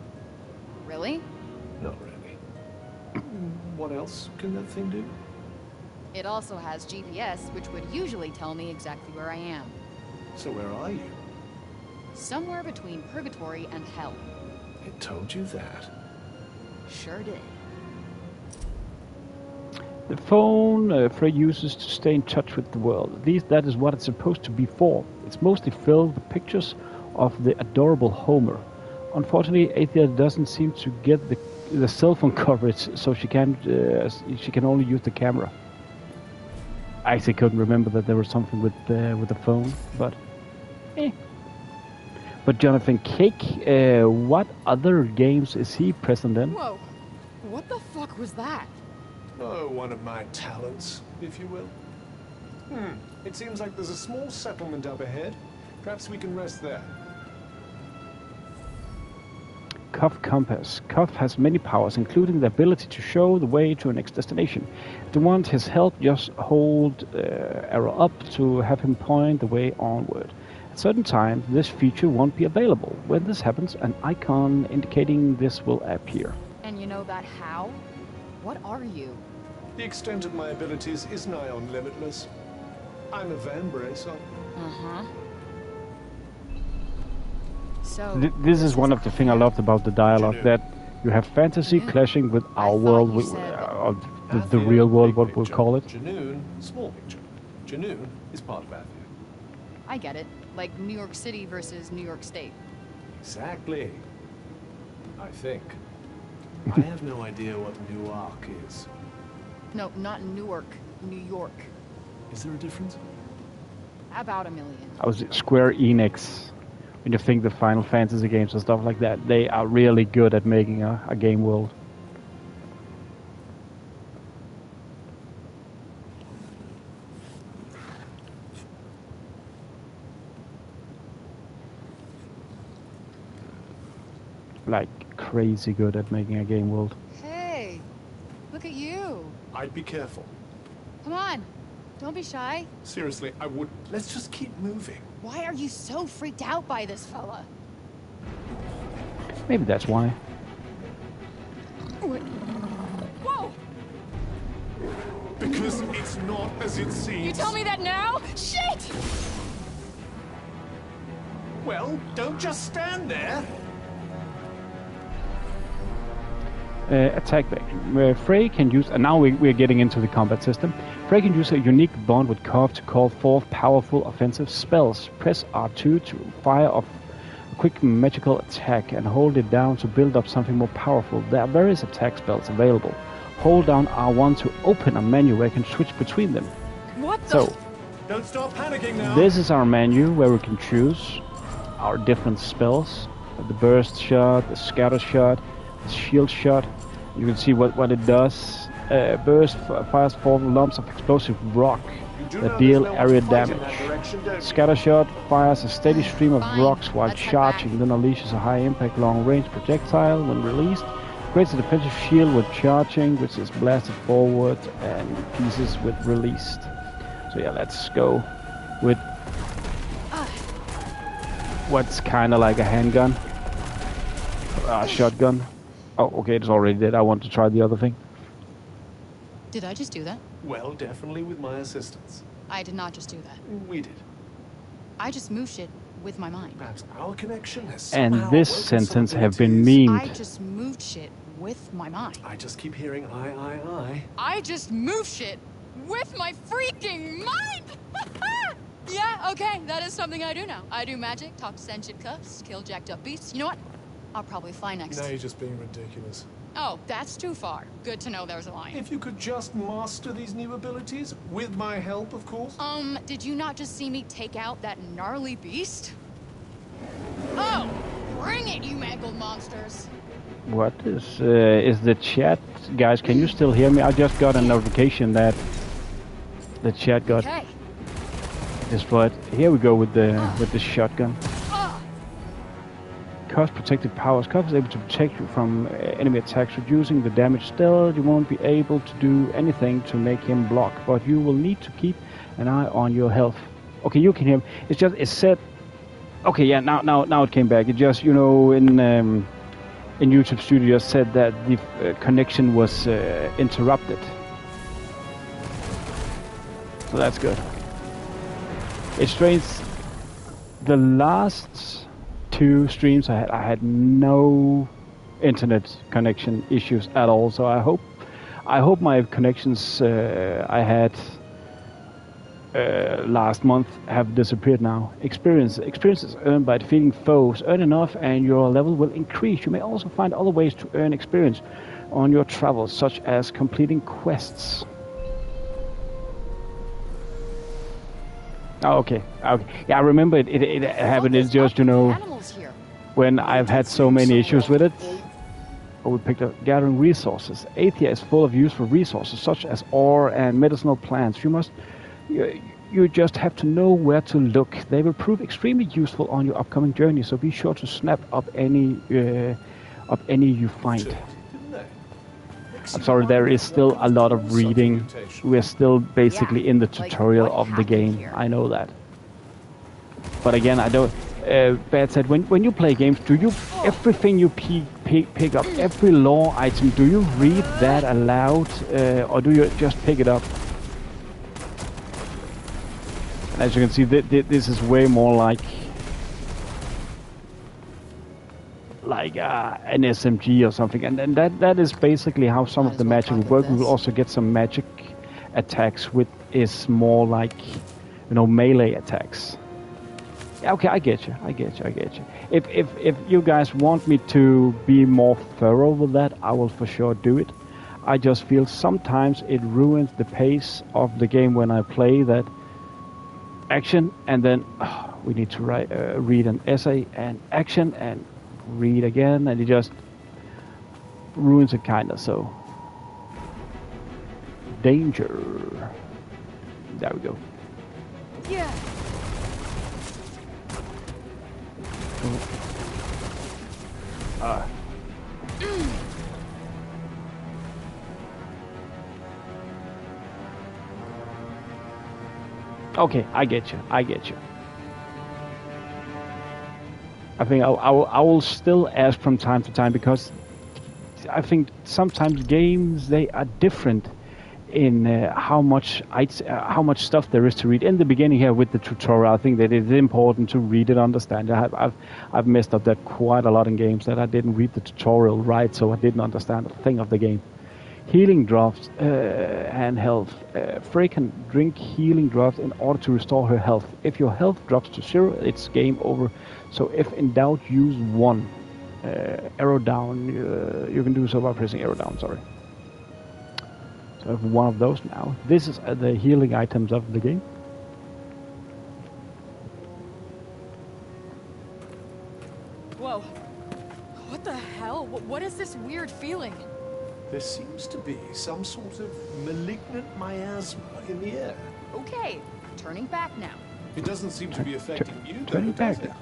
Really? Not really. What else can that thing do? It also has GPS, which would usually tell me exactly where I am. So where are you? Somewhere between purgatory and hell. I told you that. Sure did. The phone Frey uses to stay in touch with the world. That is what it's supposed to be for. It's mostly filled with pictures of the adorable Homer. Unfortunately, Athia doesn't seem to get the cell phone coverage, so she can only use the camera. I actually couldn't remember that there was something with the phone, but But Jonathan Cake, what other games is he present in? Whoa, what the fuck was that? Oh, one of my talents, if you will. It seems like there's a small settlement up ahead. Perhaps we can rest there. Cuff Compass. Cuff has many powers, including the ability to show the way to a next destination. If you want his help, just hold arrow up to have him point the way onward. At certain times, this feature won't be available. When this happens, an icon indicating this will appear. And you know that how? What are you? The extent of my abilities is nigh on limitless. I'm a Vambracer. Uh-huh. So This is one of the things I loved about the dialogue, that you have fantasy clashing with our world, the real world, what we'll call it. Janoon, small picture. Janoon is part of Athia. I get it. Like New York City versus New York State. Exactly. I think. I have no idea what Newark is. No, not Newark, New York. Is there a difference? About a million. I was Square Enix. When you think the Final Fantasy games and stuff like that, they are really good at making a game world. Like crazy good at making a game world. Hey, look at you. I'd be careful. Come on, don't be shy. Seriously, I would. Let's just keep moving. Why are you so freaked out by this fella? Maybe that's why. Whoa! Because it's not as it seems. You tell me that now? Shit! Well, don't just stand there. Attack back. Frey can use, and now we're getting into the combat system. Frey can use a unique bond with Kov to call forth powerful offensive spells. Press R2 to fire off a quick magical attack and hold it down to build up something more powerful. There are various attack spells available. Hold down R1 to open a menu where you can switch between them. What the? So, Don't start panicking now. this is our menu where we can choose our different spells. The burst shot, the scatter shot, the shield shot. You can see what it does. Burst fires 4 lumps of explosive rock that deal area damage. Scatter shot fires a steady stream of rocks while charging, then unleashes a high impact long range projectile when released. Creates a defensive shield when charging, which is blasted forward and pieces with released. So yeah, let's go with what's kind of like a handgun. Shotgun. Oh, okay, it's already dead. I want to try the other thing. Did I just do that? Well, definitely with my assistance. I did not just do that. We did. I just moved shit with my mind. Perhaps our connection has And somehow this broken sentence some have been abilities. memed. I just moved shit with my mind. I just keep hearing I. I just moved shit with my freaking mind! Yeah, okay, that is something I do now. I do magic, talk to sentient cuffs, kill jacked up beasts. You know what? I'll probably fly next. Now you're just being ridiculous. Oh, that's too far. Good to know there's a line. If you could just master these new abilities, with my help, of course. Did you not just see me take out that gnarly beast? Oh, bring it, you mangled monsters. What is the chat? Guys, can you still hear me? I just got a notification that the chat got destroyed. Here we go with the shotgun. Cost protective powers. Cost is able to protect you from enemy attacks, reducing the damage. Still, you won't be able to do anything to make him block, but you will need to keep an eye on your health. Okay, you can hear him. It said. Okay, yeah. Now it came back. It just, you know, in YouTube Studio said that the connection was interrupted. So that's good. It's strange. The last 2 streams I had no internet connection issues at all. So I hope my connections I had last month have disappeared now. Experiences earned by defeating foes. Earn enough and your level will increase. You may also find other ways to earn experience on your travels, such as completing quests. Oh, okay. Yeah, I remember it happened. It's just, you know, when I've had so many issues with it. Oh, we picked up gathering resources. Athia is full of useful resources, such as ore and medicinal plants. You just have to know where to look. They will prove extremely useful on your upcoming journey, so be sure to snap up any you find. I'm sorry, there is still a lot of reading. We're still basically in the tutorial of the game. I know that. But again, I don't... badsad, when you play games, do you... Everything you pick up, every lore item, do you read that aloud? Or do you just pick it up? And as you can see, this is way more like an SMG or something, and that is basically how some of the magic will work. We will also get some magic attacks with is more like, you know, melee attacks. Yeah, okay, I get you. If you guys want me to be more thorough with that, I will for sure do it. I just feel sometimes it ruins the pace of the game when I play that action and then we need to read an essay and action and read again, and it just ruins it kinda. So danger. There we go. Yeah. Okay, I get you. I think I will still ask from time to time, because I think sometimes games, they are different in how much stuff there is to read. In the beginning here with the tutorial, I think that it is important to read it, understand. I've messed up that quite a lot in games, that I didn't read the tutorial right, so I didn't understand a thing of the game. Healing drops and health. Frey can drink healing drops in order to restore her health. If your health drops to 0, it's game over. So if in doubt, use 1. Arrow down. You can do so by pressing arrow down, sorry. So I have one of those now. This is the healing items of the game. Whoa. What the hell? What is this weird feeling? There seems to be some sort of malignant miasma in the air. Okay, turning back now. It doesn't seem to be affecting you, turning though, does back it?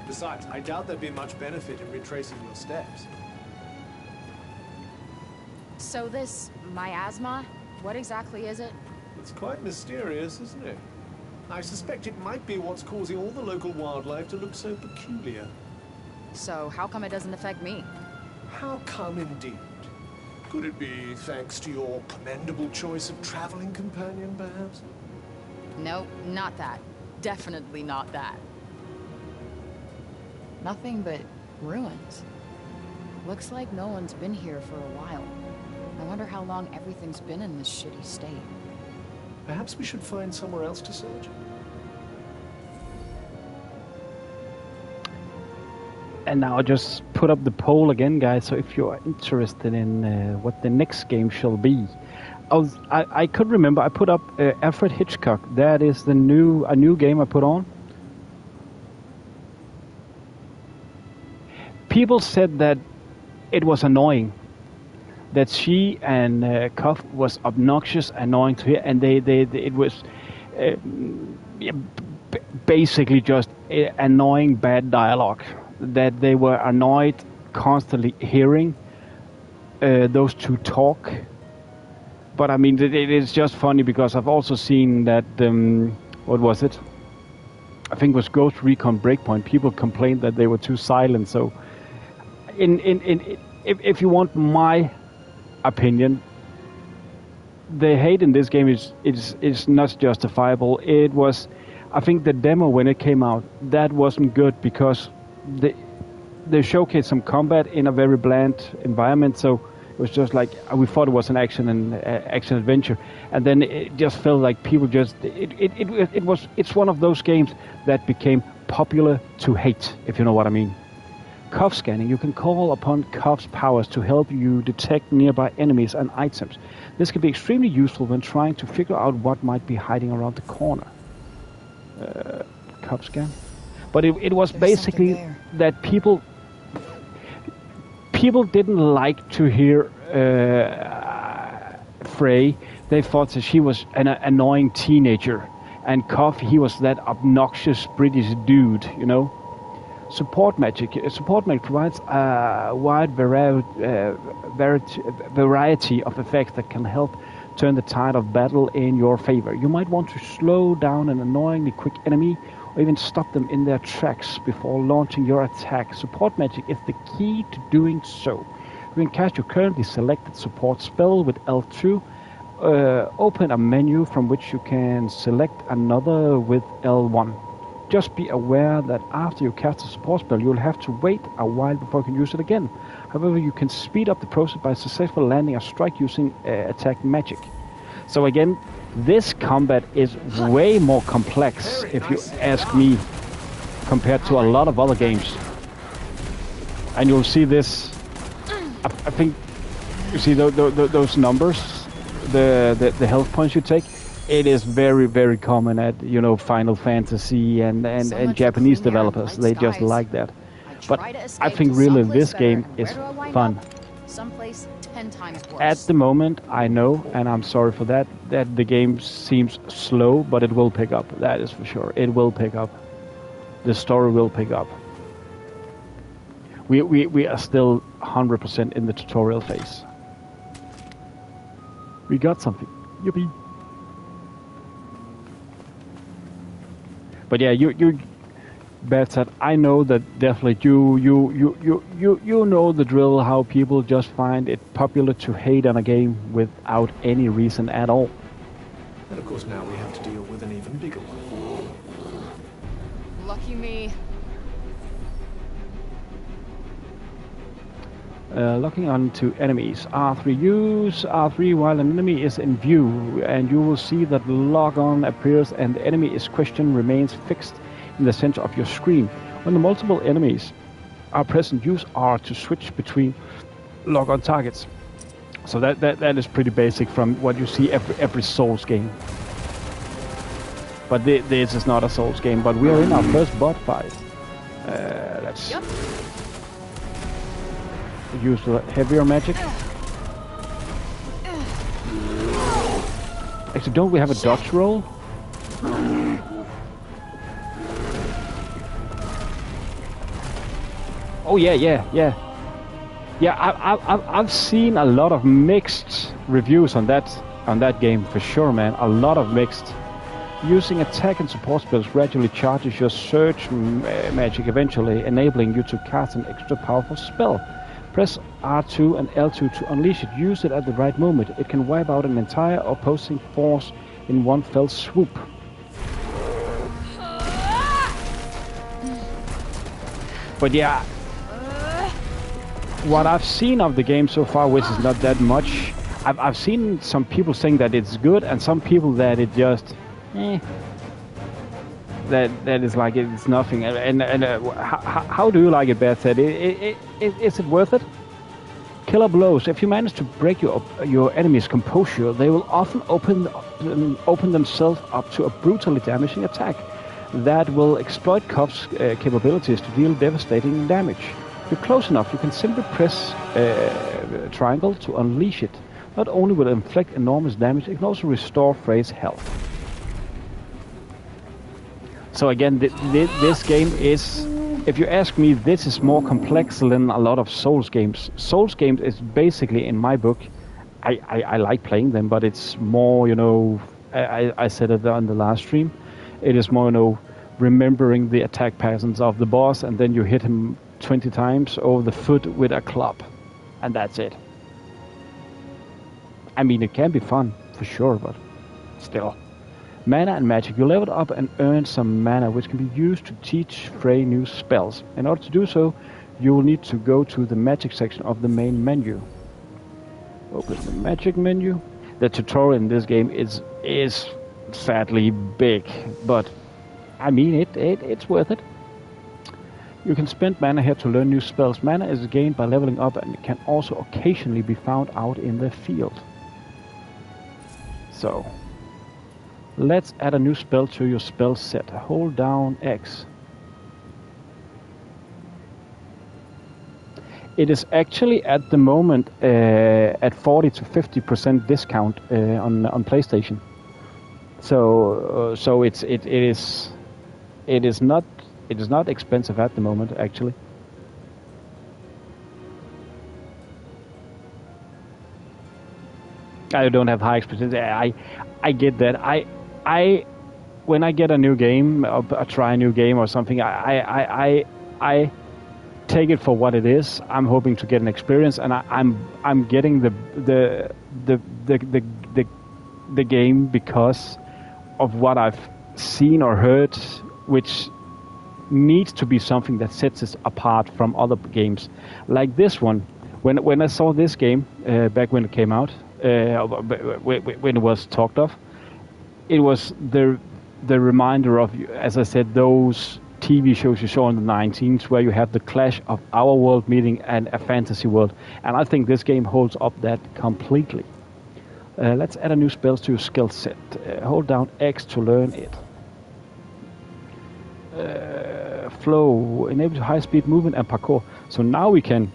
Besides, I doubt there'd be much benefit in retracing your steps. So this miasma, what exactly is it? It's quite mysterious, isn't it? I suspect it might be what's causing all the local wildlife to look so peculiar. So how come it doesn't affect me? How come indeed? Could it be thanks to your commendable choice of traveling companion, perhaps? Nope, not that. Definitely not that. Nothing but ruins. Looks like no one's been here for a while. I wonder how long everything's been in this shitty state. Perhaps we should find somewhere else to search. And now I just put up the poll again, guys. So if you're interested in what the next game shall be, I could remember I put up Alfred Hitchcock. That is a new game I put on. People said that it was annoying, that she and Cuff was obnoxious, annoying to hear, and it was basically just annoying bad dialogue. That they were annoyed constantly hearing those two talk. But I mean, it is just funny because I've also seen that, what was it? I think it was Ghost Recon Breakpoint. People complained that they were too silent. So, if you want my opinion, the hate in this game is not justifiable. It was, I think the demo when it came out, that wasn't good because they showcased some combat in a very bland environment, so it was just like we thought it was an action adventure, and then it just felt like people just it's one of those games that became popular to hate, if you know what I mean. Cuff scanning. You can call upon Cuff's powers to help you detect nearby enemies and items. This can be extremely useful when trying to figure out what might be hiding around the corner. Cuff scan. But it was basically that people didn't like to hear Frey. They thought that she was an annoying teenager, and Cuff, he was that obnoxious British dude, you know. Support magic. Support magic provides a wide variety of effects that can help turn the tide of battle in your favor. You might want to slow down an annoyingly quick enemy, or even stop them in their tracks before launching your attack. Support magic is the key to doing so. You can cast your currently selected support spell with L2. Open a menu from which you can select another with L1. Just be aware that after you cast a support spell, you'll have to wait a while before you can use it again. However, you can speed up the process by successfully landing a strike using attack magic. So again, this combat is way more complex, if you ask me, compared to a lot of other games. And you'll see this, I think, you see those numbers, the health points you take. It is very, very common at, you know, Final Fantasy and Japanese developers. They just like that. But I think really this game is fun. Someplace 10 times worse. At the moment, I know, and I'm sorry for that the game seems slow, but it will pick up. That is for sure. It will pick up. The story will pick up. We are still 100% in the tutorial phase. We got something. Yippee. But yeah, you badsad, I know that definitely you know the drill, how people just find it popular to hate on a game without any reason at all. And of course now we have to deal with an even bigger one. Lucky me. Locking on to enemies. R3. Use R3 while an enemy is in view, and you will see that lock on appears and the enemy is question remains fixed in the center of your screen. When the multiple enemies are present, use R to switch between lock on targets. So that is pretty basic from what you see every Souls game. But this is not a Souls game, but we are in our first bot fight. Let's use the heavier magic. Actually, don't we have a dodge roll? Oh yeah. I've seen a lot of mixed reviews on that game for sure, man. A lot of mixed. Using attack and support spells gradually charges your surge magic, eventually enabling you to cast an extra powerful spell. Press R2 and L2 to unleash it. Use it at the right moment. It can wipe out an entire opposing force in one fell swoop. But yeah, what I've seen of the game so far, which is not that much, I've seen some people saying that it's good, and some people that it just, that is like it's nothing. And how do you like it, badsad? Is it worth it? Killer blows. If you manage to break your enemy's composure, they will often open themselves up to a brutally damaging attack that will exploit Cuff's capabilities to deal devastating damage. If you're close enough, you can simply press triangle to unleash it. Not only will it inflict enormous damage, it can also restore Frey's health. So again, this game is, if you ask me, this is more complex than a lot of Souls games. Souls games is basically, in my book, I like playing them, but it's more, you know, I said it on the last stream, it is more, you know, remembering the attack patterns of the boss, and then you hit him 20 times over the foot with a club, and that's it. I mean, it can be fun, for sure, but still. Mana and magic. You level up and earn some mana, which can be used to teach Frey new spells. In order to do so, you will need to go to the magic section of the main menu. Open the magic menu. The tutorial in this game is sadly big, but I mean it's worth it. You can spend mana here to learn new spells. Mana is gained by leveling up and can also occasionally be found out in the field. So, let's add a new spell to your spell set. Hold down X. It is actually at the moment at 40 to 50% discount on PlayStation. So it is not expensive at the moment actually. I don't have high expectations. I get that. I when I get a new game, or try a new game or something, I take it for what it is. I'm hoping to get an experience, and I'm getting the game because of what I've seen or heard, which needs to be something that sets us apart from other games. Like this one, when I saw this game back when it came out, when it was talked of, it was the reminder of, as I said, those TV shows you saw in the 19s where you have the clash of our world meeting and a fantasy world, and I think this game holds up that completely. Let's add a new spell to your skill set. Hold down X to learn it. Flow enables high speed movement and parkour. So now we can.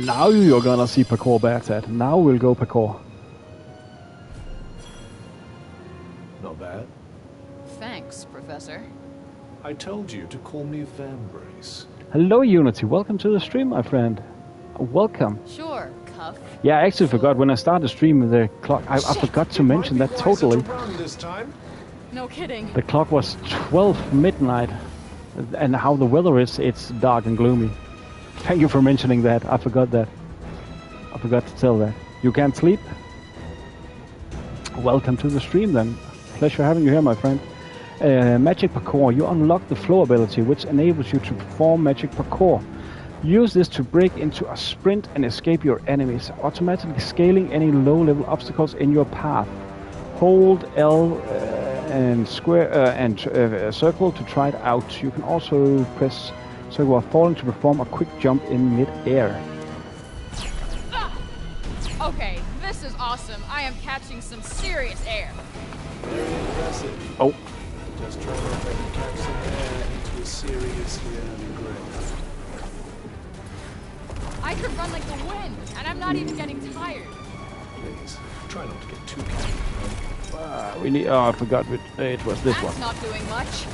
Now you're gonna see parkour, badsad. Now we'll go parkour. Not bad. Thanks, Professor. I told you to call me Vambrace. Hello, Unity. Welcome to the stream, my friend. Welcome. Sure, Cuff. Yeah, I actually forgot when I started the stream with the clock. I forgot to mention that totally. This time. No kidding. The clock was 12 midnight, and how the weather is, it's dark and gloomy. Thank you for mentioning that. I forgot that. I forgot to tell that. You can't sleep? Welcome to the stream then. Pleasure having you here, my friend. Magic parkour. You unlock the flow ability, which enables you to perform magic parkour. Use this to break into a sprint and escape your enemies, automatically scaling any low-level obstacles in your path. Hold L and square and circle to try it out. You can also press circle while falling to perform a quick jump in mid-air. Okay, this is awesome. I am catching some serious air. Very impressive. Oh. Just trying to make you catch some air into a seriously early grave. I could run like the wind, and I'm not even getting tired. Please, try not to get too carried. We need. Oh, I forgot. It was this That's one. not doing much.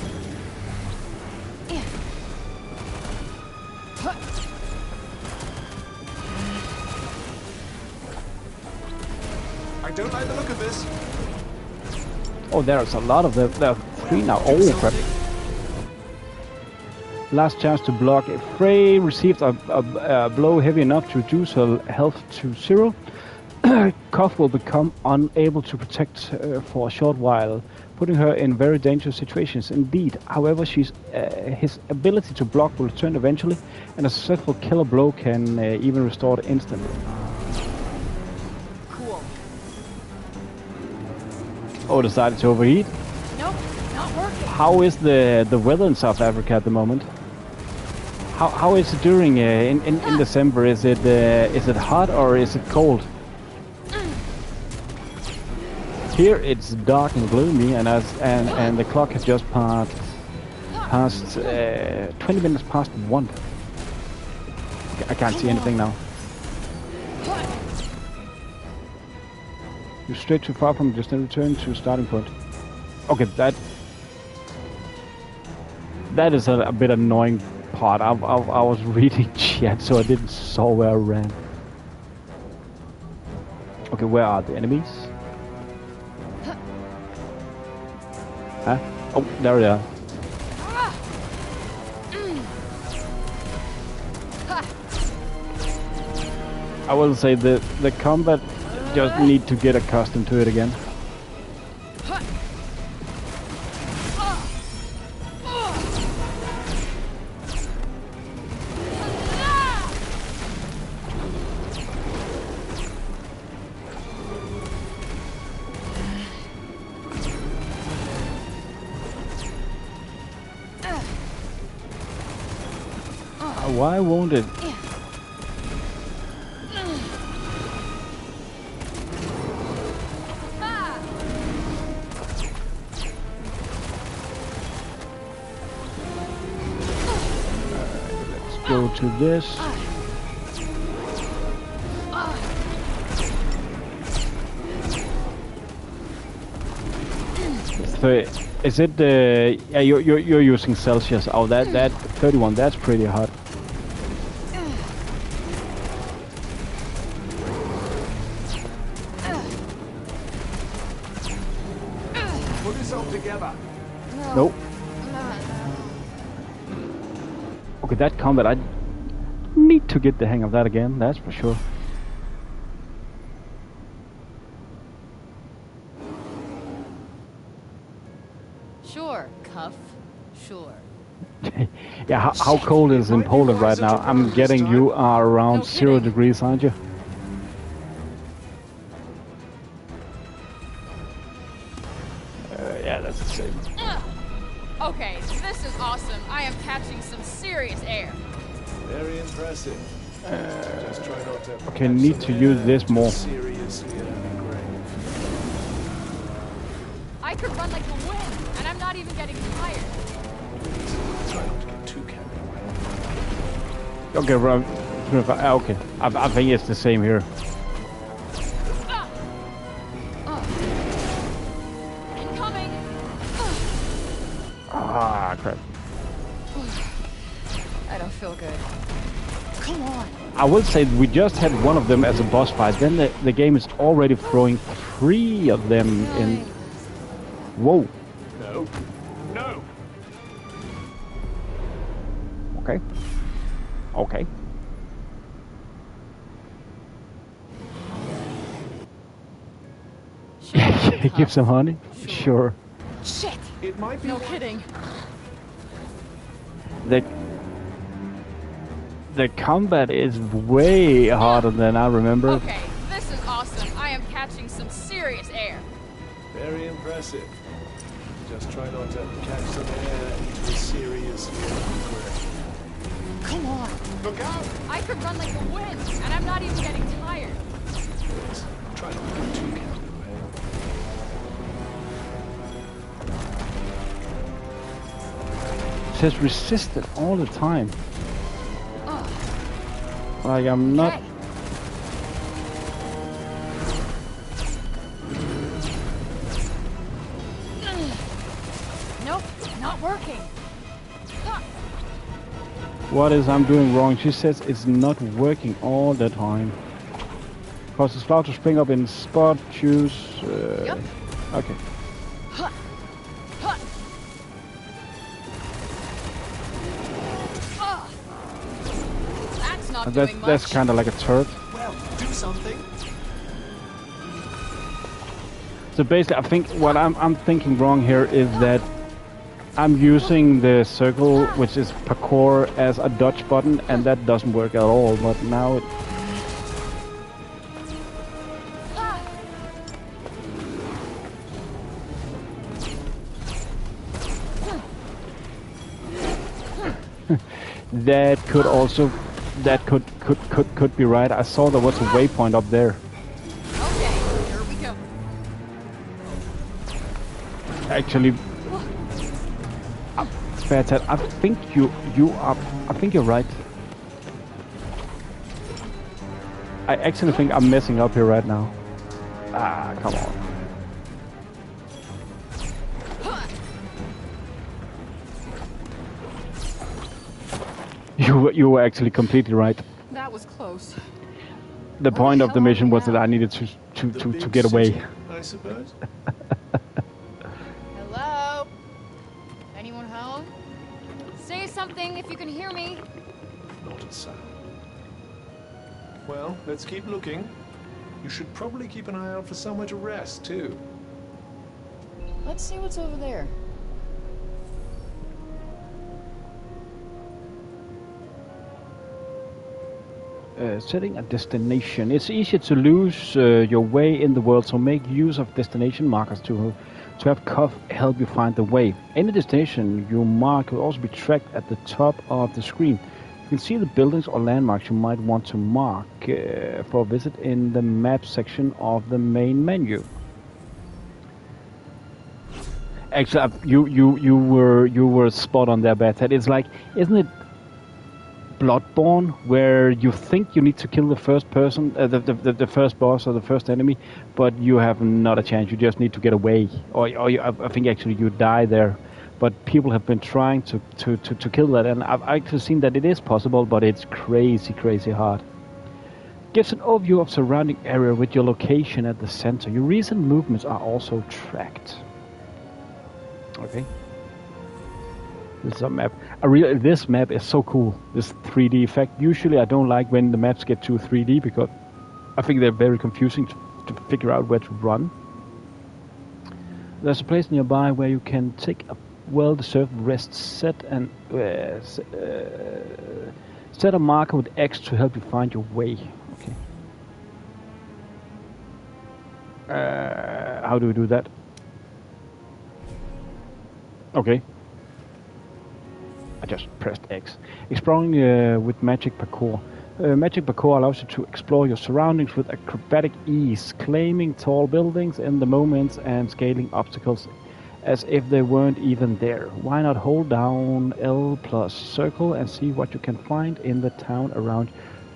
I don't like the look of this. Oh, there's a lot of them. There are 3 now. Oh, crap. Last chance to block. If Frey receives a blow heavy enough to reduce her health to 0, Koth will become unable to protect her for a short while, putting her in very dangerous situations indeed. However, his ability to block will return eventually, and a successful killer blow can even restore it instantly. Cool. Oh, decided to overheat. Nope, not working. How is the weather in South Africa at the moment? How is it during in December? Is it hot or is it cold? Here it's dark and gloomy, and the clock has just passed 20 minutes past 1. I can't see anything now. You're straight too far from just a return to starting point. Okay, that is a bit annoying part. I was reading chat, so I didn't saw where I ran. Okay, where are the enemies? Huh? Oh, there they are. I will say the combat just need to get accustomed to it again. Why won't it? Let's go to this. So is it the? Yeah, you're using Celsius. Oh, that 31. That's pretty hot. Put yourself together. Nope. Okay, that combat, I need to get the hang of that again, that's for sure. Sure, Cuff. Sure. Yeah, how cold is it in Poland right now? I'm getting you are around 0 degrees, aren't you? Yeah, that's the same. Okay, this is awesome. I am catching some serious air. Very impressive. Just try not to. Okay, need to use this more. Seriously, it'd be great. I could run like the wind, and I'm not even getting tired. Try not to get too carried away. Okay, Rob. Okay, I think it's the same here. Incoming. Ah, crap. I don't feel good. Come on. I will say we just had one of them as a boss fight. Then the game is already throwing 3 of them in. Whoa. No. No. Okay. Okay. Give some honey? Sure. Shit. It might be. No kidding. The combat is way harder than I remember. Okay, this is awesome. I am catching some serious air. Very impressive. Just try not to catch some air into a serious grip. Come on. Look out! I could run like the wind, and I'm not even getting tired. Please, try not to get too carried away. It says resisted all the time. Like I'm not. Okay. Nope, not working. What is I'm doing wrong? She says it's not working all the time. Causes flower to spring up in spot, choose. Yep. Okay. That's not doing much. That's kind of like a turret. Well, do something. So basically, I think what I'm thinking wrong here is that I'm using the circle, which is parkour, as a dodge button, and that doesn't work at all. But now it. That could also, that could be right. I saw there was a waypoint up there. Okay, here we go. Actually, badsad, I think I think you're right. I actually think I'm messing up here right now. Ah, come on. You were actually completely right. That was close. The point of the mission was that I needed to get away. I suppose. Hello? Anyone home? Say something if you can hear me. Not a sound. Well, let's keep looking. You should probably keep an eye out for somewhere to rest, too. Let's see what's over there. Setting a destination. It's easier to lose your way in the world, so make use of destination markers to have Cuff help you find the way. Any destination you mark will also be tracked at the top of the screen. You can see the buildings or landmarks you might want to mark for a visit in the map section of the main menu. Actually, you were spot on there, badsad. It's like, isn't it Bloodborne, where you think you need to kill the first person, the first boss or the first enemy, but you have not a chance. You just need to get away, or I think actually you die there. But people have been trying to kill that, and I've actually seen that it is possible, but it's crazy hard. Gives an overview of surrounding area with your location at the center. Your recent movements are also tracked. Okay. This is a map. This map is so cool. This 3D effect. Usually I don't like when the maps get too 3D because I think they're very confusing to figure out where to run. There's a place nearby where you can take a well-deserved rest. Set a marker with X to help you find your way. Okay. How do we do that? Okay. I just pressed X. Exploring with magic parkour. Magic parkour allows you to explore your surroundings with acrobatic ease, climbing tall buildings in the moments and scaling obstacles as if they weren't even there. Why not hold down L plus circle and see what you can find in the town around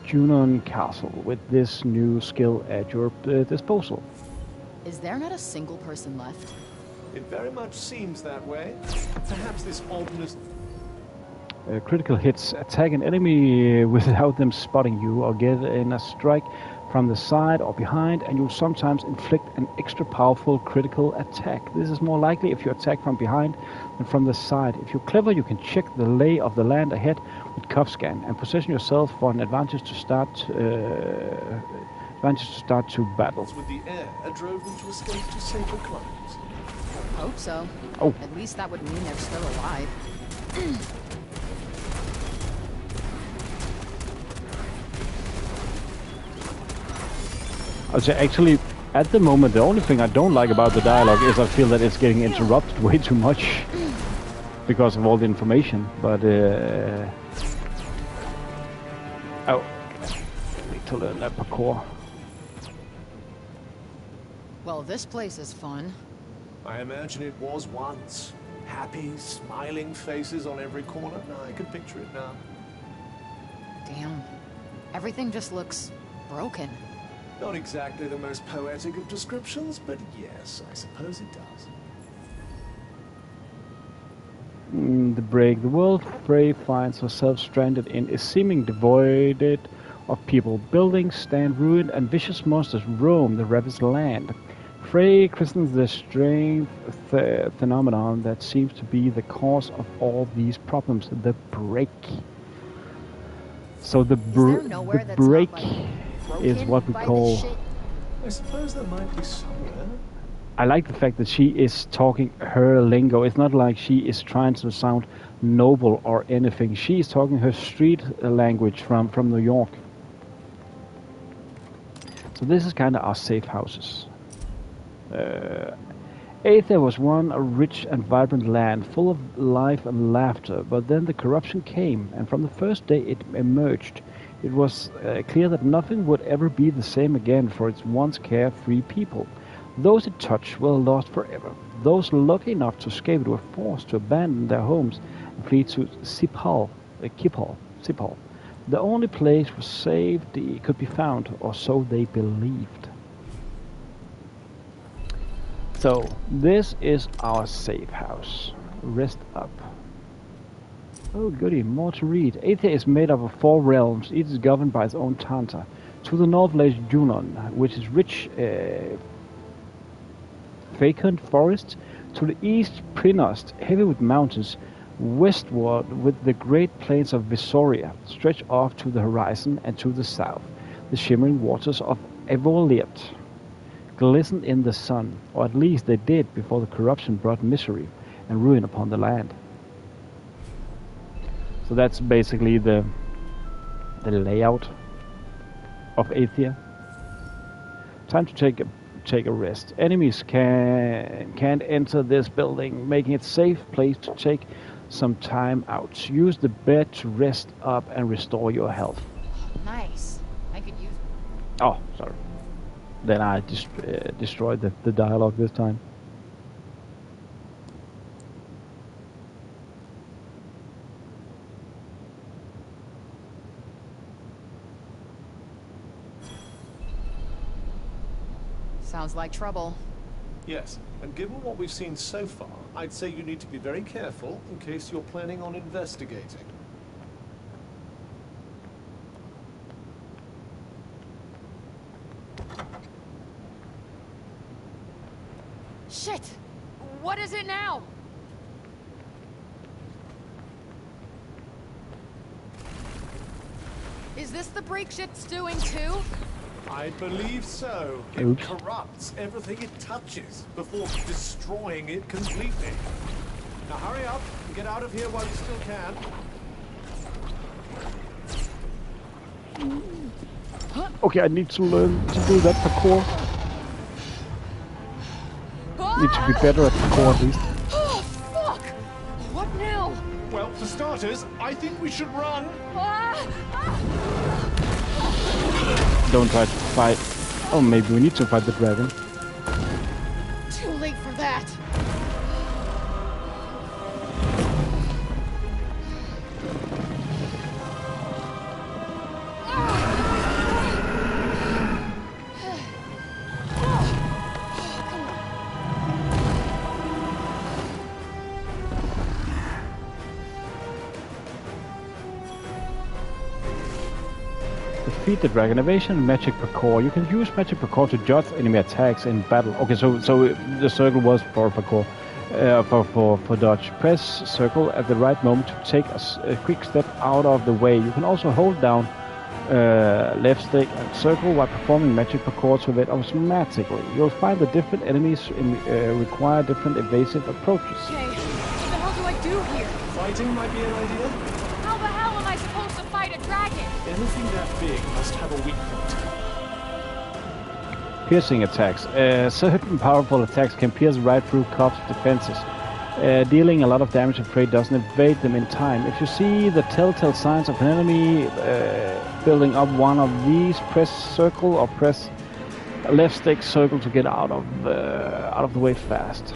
Junon Castle with this new skill at your disposal. Is there not a single person left? It very much seems that way. Perhaps this oddness... Critical hits. Attack an enemy without them spotting you, or get in a strike from the side or behind, and you'll sometimes inflict an extra powerful critical attack. This is more likely if you attack from behind than from the side. If you're clever, you can check the lay of the land ahead with cuff scan and position yourself for an advantage to start to battles. With the air drove them to escape to safer climes. Hope so. Oh. At least that would mean they're still alive. I'd say actually, at the moment, the only thing I don't like about the dialogue is I feel that it's getting interrupted way too much because of all the information. But oh, I need to learn that parkour. Well, this place is fun. I imagine it was once. Happy, smiling faces on every corner. No, I can picture it now. Damn. Everything just looks broken. Not exactly the most poetic of descriptions, but yes, I suppose it does. The break. The world Frey finds herself stranded in is seeming devoid of people. Buildings stand ruined and vicious monsters roam the ravaged land. Frey christens the strange phenomenon that seems to be the cause of all these problems, the break. So the break is what we call... I suppose there might be somewhere. I like the fact that she is talking her lingo. It's not like she is trying to sound noble or anything. She is talking her street language from New York. So this is kind of our safe houses. Aether was one a rich and vibrant land, full of life and laughter, but then the corruption came, and from the first day it emerged. It was clear that nothing would ever be the same again for its once carefree people. Those it touched were lost forever. Those lucky enough to escape it were forced to abandon their homes and flee to Sipal. The only place where safety could be found, or so they believed. So, this is our safe house. Rest up. Oh goody, more to read. Aether is made up of 4 realms, each is governed by its own Tanta. To the north lays Junon, which is rich vacant forest. To the east, Prinost, heavy with mountains. Westward with the great plains of Visoria, stretch off to the horizon, and to the south, the shimmering waters of Evoliet glistened in the sun, or at least they did before the corruption brought misery and ruin upon the land. So that's basically the layout of Aether. Time to take a rest. Enemies can't enter this building, making it a safe place to take some time out. Use the bed to rest up and restore your health. Nice. I could use. Oh, sorry. Then I destroyed the dialogue this time. Sounds like trouble. Yes, and given what we've seen so far, I'd say you need to be very careful in case you're planning on investigating. Shit! What is it now? Is this the break shit's doing too? I believe so. It Oops. corrupts everything it touches before destroying it completely. Now hurry up and get out of here while you still can. Okay, I need to learn to do that parkour. Need to be better at parkour at least. Oh, fuck! What now? Well, for starters, I think we should run. Don't try to fight. Oh, maybe we need to fight the dragon. Too late for that. Defeat the dragon. Evasion, magic parkour. You can use magic parkour to judge enemy attacks in battle. Okay, so the circle was for parkour, for dodge. Press circle at the right moment to take a quick step out of the way. You can also hold down left stick and circle while performing magic parkour to evade automatically. You'll find the different enemies require different evasive approaches. Okay, what the hell do I do here? Fighting might be an idea. How the hell am I supposed to fight a dragon? Anything that big must have a weak point. Piercing attacks. Certain powerful attacks can pierce right through Cobb's defenses, dealing a lot of damage if prey doesn't evade them in time. If you see the telltale signs of an enemy building up one of these, press circle or press left stick circle to get out of the way fast.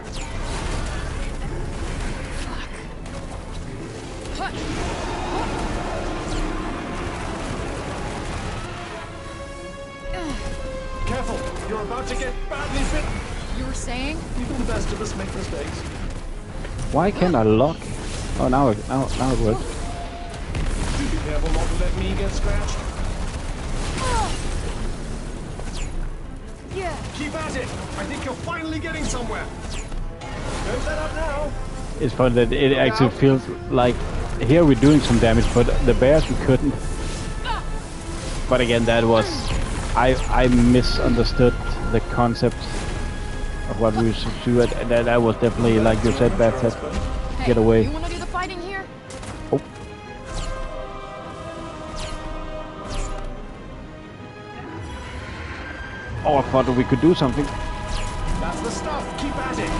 Careful, you're about to get badly bitten. You were saying? Even the best of us make mistakes. Why can't I lock? Oh, now it works. Do be careful not to let me get scratched. Yeah. Keep at it. I think you're finally getting somewhere. Don't let up now. It's fun that it actually feels like here we're doing some damage, but the bears we couldn't. But again, that was I misunderstood the concept of what we should do. And that was definitely, like you said, badsad. Hey, Get away. You want to do the fighting here? Oh. Oh, I thought we could do something. That's the stuff. Keep at it.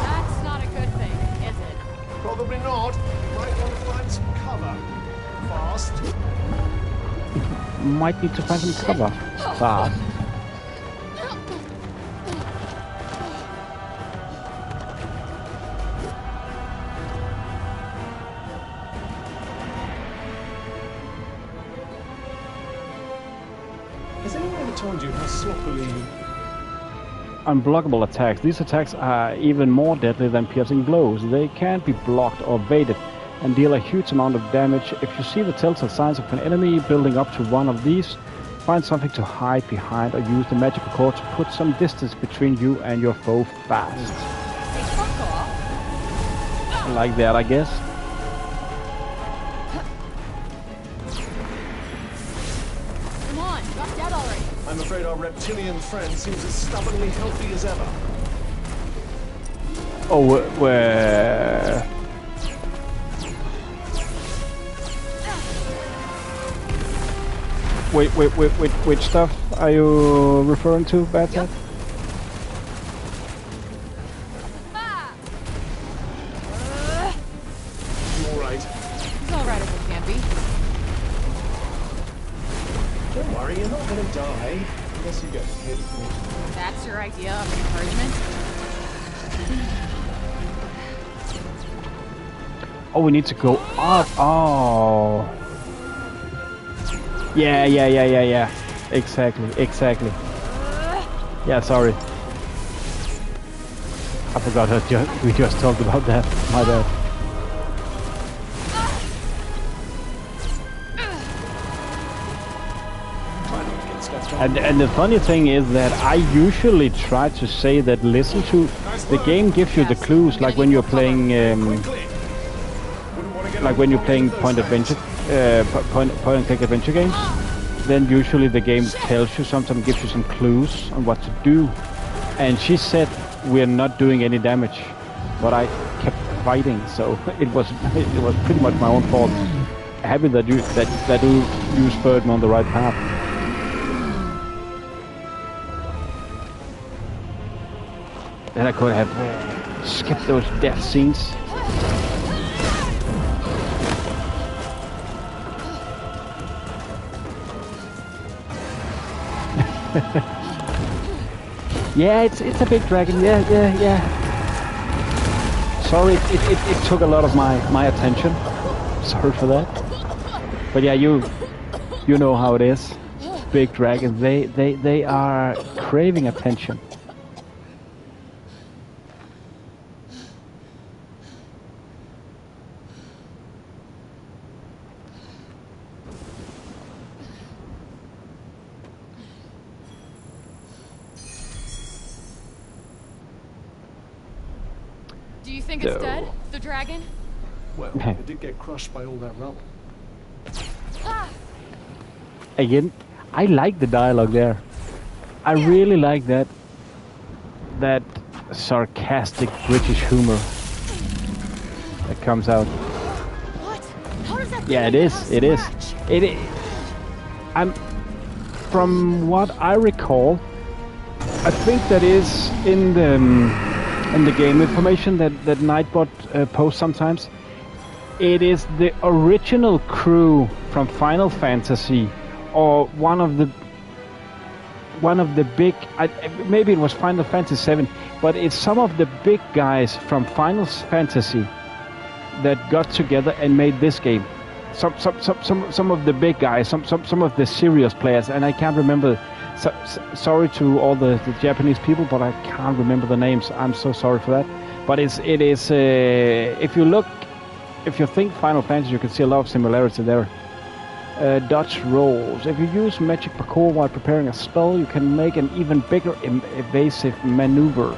That's not a good thing, is it? Probably not. Might want to find some cover. Fast. Might need to find some cover. Fast. Has anyone ever told you how sloppily... Unblockable attacks. These attacks are even more deadly than piercing blows. They can't be blocked or evaded and deal a huge amount of damage. If you see the telltale signs of an enemy building up to one of these, find something to hide behind or use the magic cord to put some distance between you and your foe fast. Hey, fuck off. Like that, I guess. Come on, not dead already. I'm afraid our reptilian friend seems as stubbornly healthy as ever. Oh, where? Wait, which stuff are you referring to, badsad? Unless you get hit. That's your idea of encouragement? Oh, we need to go up. Oh. Yeah. Exactly. Yeah, sorry. I forgot that we just talked about that. My bad. And the funny thing is that I usually try to say that listen to the game gives you the clues, like when you're playing point and click adventure games. Then usually the game tells you something, gives you some clues on what to do. And she said we're not doing any damage, but I kept fighting, so it was pretty much my own fault. Happy that you spurred me on the right path. Then I could have skipped those death scenes. Yeah, it's a big dragon. Yeah. Sorry, it took a lot of my attention. Sorry for that. But yeah, you know how it is. Big dragons, they are craving attention. Do you think it's dead? The dragon? Well, it did get crushed by all that rubble. Again, I like the dialogue there. I really like that sarcastic British humor that comes out. What? How does that Yeah, it is. I'm from what I recall, I think that is in the game information that Nightbot posts sometimes. It is the original crew from Final Fantasy, or one of the big. Maybe it was Final Fantasy VII, but it's some of the big guys from Final Fantasy that got together and made this game. Some of the big guys, some of the serious players, and I can't remember. Sorry to all the Japanese people, but I can't remember the names. I'm so sorry for that. But it is if you think Final Fantasy, you can see a lot of similarity there. Dodge rolls. If you use magic parkour while preparing a spell, you can make an even bigger evasive maneuver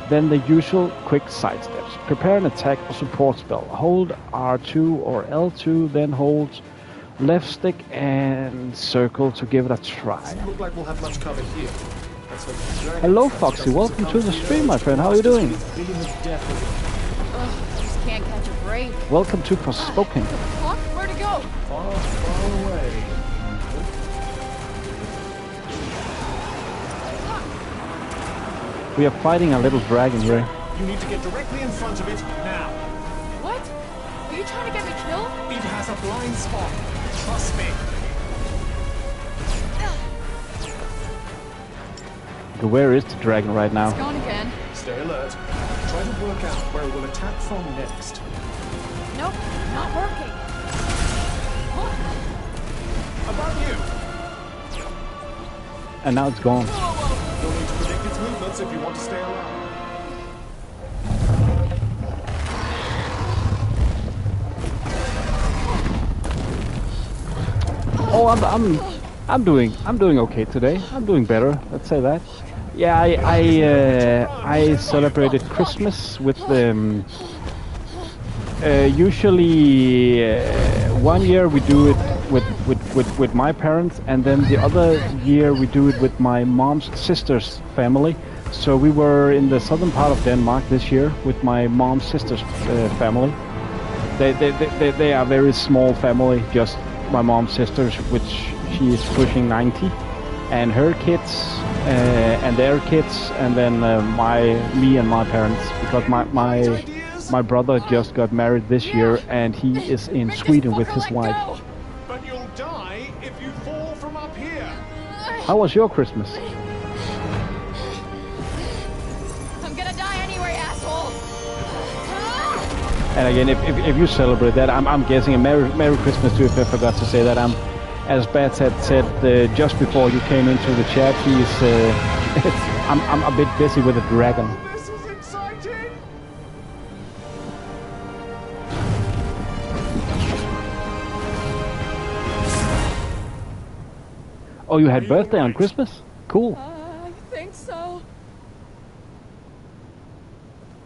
than the usual quick side steps. Prepare an attack or support spell. Hold R2 or L2, then hold left stick and circle to give it a try. Doesn't look like we'll have much cover here. Hello Foxy, welcome to the stream, my friend. How are you doing? Ugh, just can't catch a break. Welcome to Forspoken. Fuck, where to go? Far away. We are fighting a little dragon here. You need to get directly in front of it now. What? Are you trying to get me killed? It has a blind spot. Trust me. Where is the dragon right now? It's gone again. Stay alert. Try to work out where it will attack from next. Nope, not working. About you. And now it's gone. You'll need to predict its movements if you want to stay alive. Oh, I'm doing okay today. I'm doing better. Let's say that. Yeah, I celebrated Christmas with usually 1 year we do it with my parents, and then the other year we do it with my mom's sister's family. So we were in the southern part of Denmark this year with my mom's sister's family. They are a very small family, just my mom's sisters, which she is pushing 90, and her kids and their kids, and then me and my parents, because my brother just got married this year and he is in Sweden with his wife. But you'll die if you fall from up here. How was your Christmas? I'm gonna die anyway, asshole! And again, if you celebrate that, I'm guessing a Merry Christmas too. If I forgot to say that, as badsad said just before you came into the chat, I'm a bit busy with a dragon. This is exciting! Oh, you had birthday on Christmas? Cool. I think so.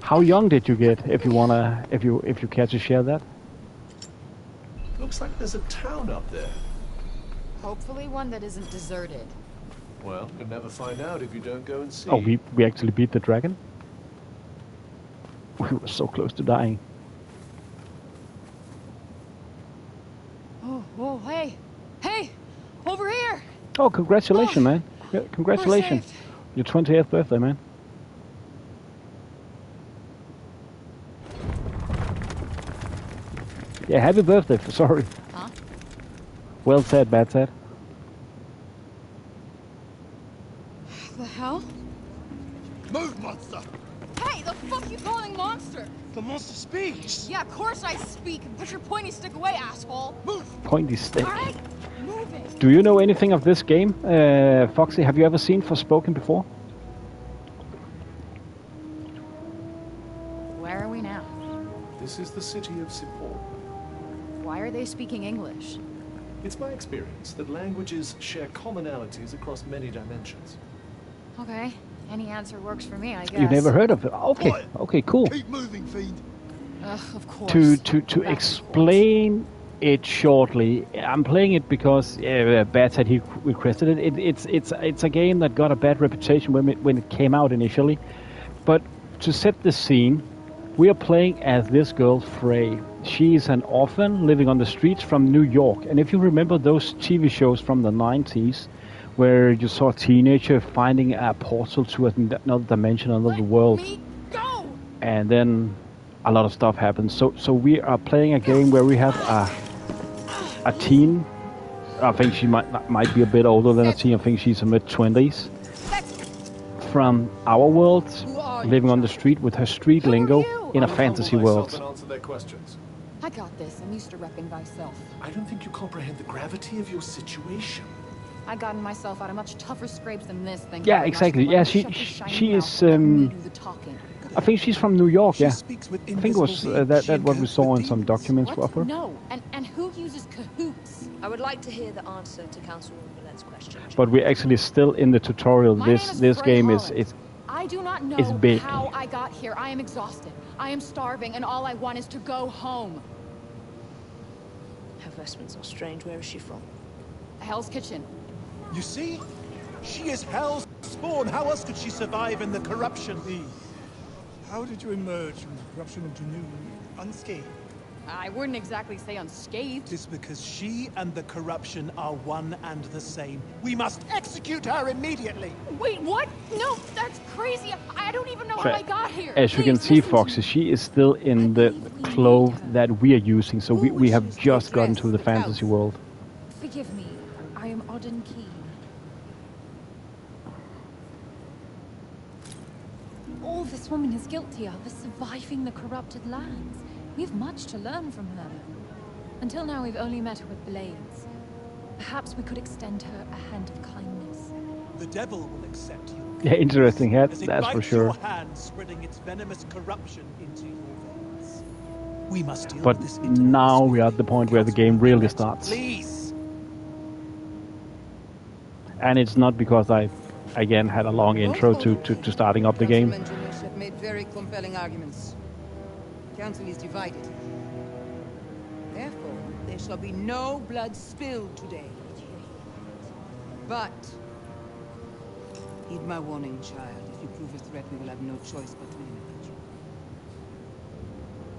How young did you get? If you care to share that. Looks like there's a town up there. Hopefully one that isn't deserted. Well, you'll never find out if you don't go and see. Oh, we actually beat the dragon. We were so close to dying. Oh, whoa, hey! Hey! Over here! Oh, congratulations, man! Congratulations, We're your 20th birthday, man. Yeah, happy birthday. Sorry. Huh? Well said, badsad. The hell? Move, monster! Hey, the fuck you calling monster? The monster speaks! Yeah, of course I speak. Put your pointy stick away, asshole. Move! Pointy stick. All right, move it. Do you know anything of this game, Foxy? Have you ever seen Forspoken before? Where are we now? This is the city of Sipor. Why are they speaking English? It's my experience that languages share commonalities across many dimensions. Okay, any answer works for me, I guess. You've never heard of it? Okay, Quiet. okay, cool. Keep moving, fiend! Of course. To explain it shortly, I'm playing it because badsad he requested it. It's a game that got a bad reputation when it came out initially, but to set the scene, we are playing as this girl Frey. She's an orphan living on the streets from New York, and if you remember those TV shows from the 90s, where you saw a teenager finding a portal to another dimension, another world, Let me go! and then a lot of stuff happens. So we are playing a game where we have a teen. I think she might be a bit older than a teen. I think she's in mid-20s. From our world, living on the street with her street lingo in a fantasy world. And answer their questions. I got this. I'm used to repping myself. I don't think you comprehend the gravity of your situation. I gotten myself out of much tougher scrapes than this thing. Yeah, exactly. Yeah, she is. I think she's from New York. Yeah, I think it was that what we saw in some documents of her. No, and who uses cahoots? I would like to hear the answer to Councilwoman Villette's question. But we're actually still in the tutorial. This game is I do not know big. how I got here. I am exhausted. I am starving, and all I want is to go home. Her vestments are strange. Where is she from? Hell's Kitchen. You see? She is Hell's spawn. How else could she survive in the corruption? How did you emerge from the corruption of Janu unscathed? I wouldn't exactly say unscathed. It is because she and the corruption are one and the same. We must execute her immediately. Wait, what? No, that's crazy. I don't even know how I got here. As you can see, Foxy, she is still in the clothes that we are using. So we have just gotten to the fantasy world. Forgive me. I am odd and keen. All this woman is guilty of is surviving the corrupted lands. We have much to learn from her. Until now, we've only met her with blades. Perhaps we could extend her a hand of kindness. The devil will accept you. Yeah, interesting hat, as it that's for bites sure. your hand, spreading its venomous corruption into your veins. We must deal But with this now we are at the point where the game really starts. Please. And it's not because I, again, had a long intro to starting up the game. Councilman Junius have made very compelling arguments. The council is divided. Therefore, there shall be no blood spilled today. But heed my warning, child. If you prove a threat, we will have no choice but to eliminate you.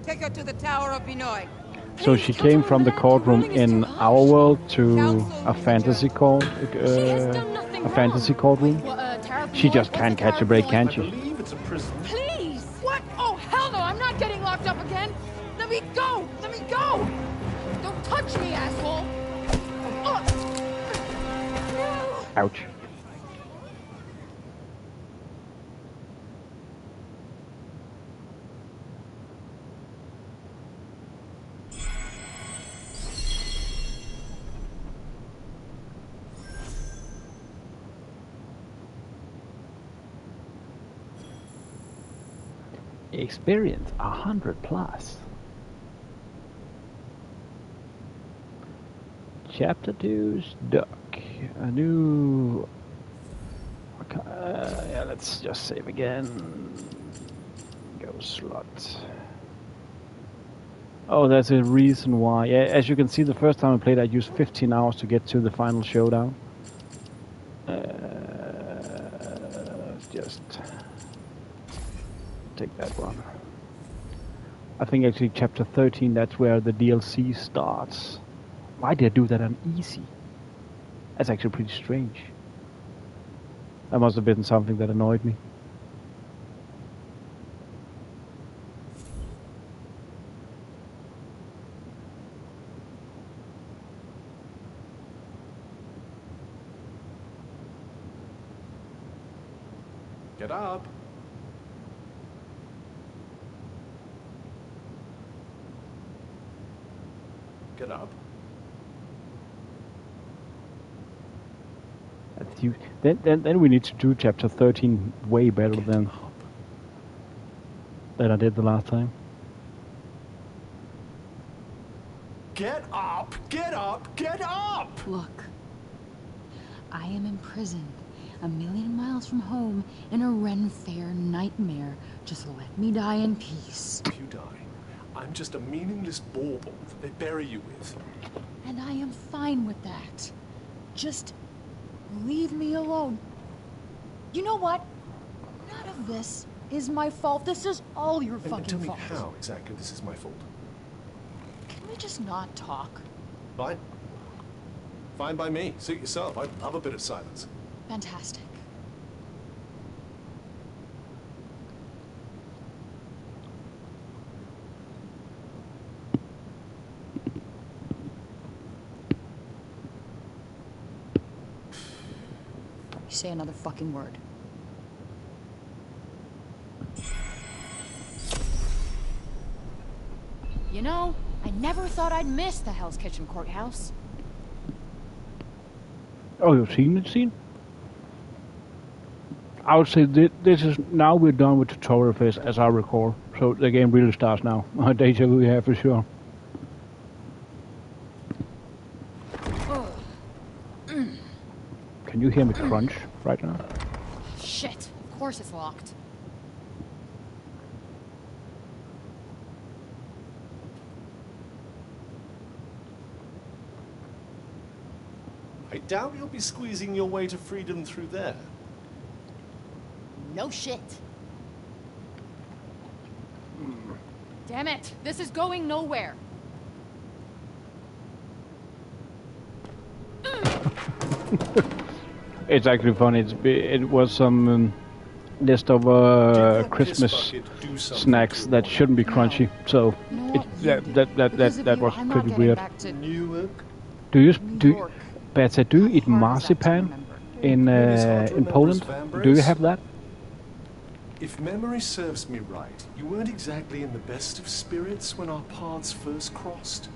Take her to the Tower of Binoy. So she came from the courtroom in our world to a fantasy court, a fantasy courtroom. She just can't catch a break, can't she? Please! What? Oh, hell no! I'm not getting locked up again! Let me go! Let me go! Don't touch me, asshole! Ouch. Experience 100 plus. Chapter 2's Duck. A new... yeah, let's just save again. Go slot. Oh, there's a reason why. Yeah, as you can see, the first time I played, I used 15 hours to get to the final showdown. Just take that one. I think actually chapter 13, that's where the DLC starts. Why did I do that on easy? That's actually pretty strange. That must have been something that annoyed me. Get up. Get up. Then we need to do chapter 13 way better than I did the last time. Get up! Get up! Get up! Look, I am imprisoned 1,000,000 miles from home in a Ren Fair nightmare. Just let me die in peace. If you die, I'm just a meaningless bauble that they bury you with. And I am fine with that. Just leave me alone. You know what? None of this is my fault. This is all your fucking tell me fault. how exactly this is my fault. Can we just not talk? Fine. Fine by me. Suit yourself. I love a bit of silence. Fantastic. You say another fucking word. You know, I never thought I'd miss the Hell's Kitchen courthouse. Oh, you've seen it, scene? I would say this is now we're done with tutorial phase, as I recall. So the game really starts now. Deja vu, yeah, for sure. Can you hear me crunch right now? Shit, of course it's locked. I doubt you'll be squeezing your way to freedom through there. No shit. Damn it, this is going nowhere. It's actually funny. It was some list of Christmas snacks that shouldn't be crunchy. So that was pretty weird. Badsad, do you eat marzipan in Poland? Do you have that? If memory serves me right, you weren't exactly in the best of spirits when our paths first crossed.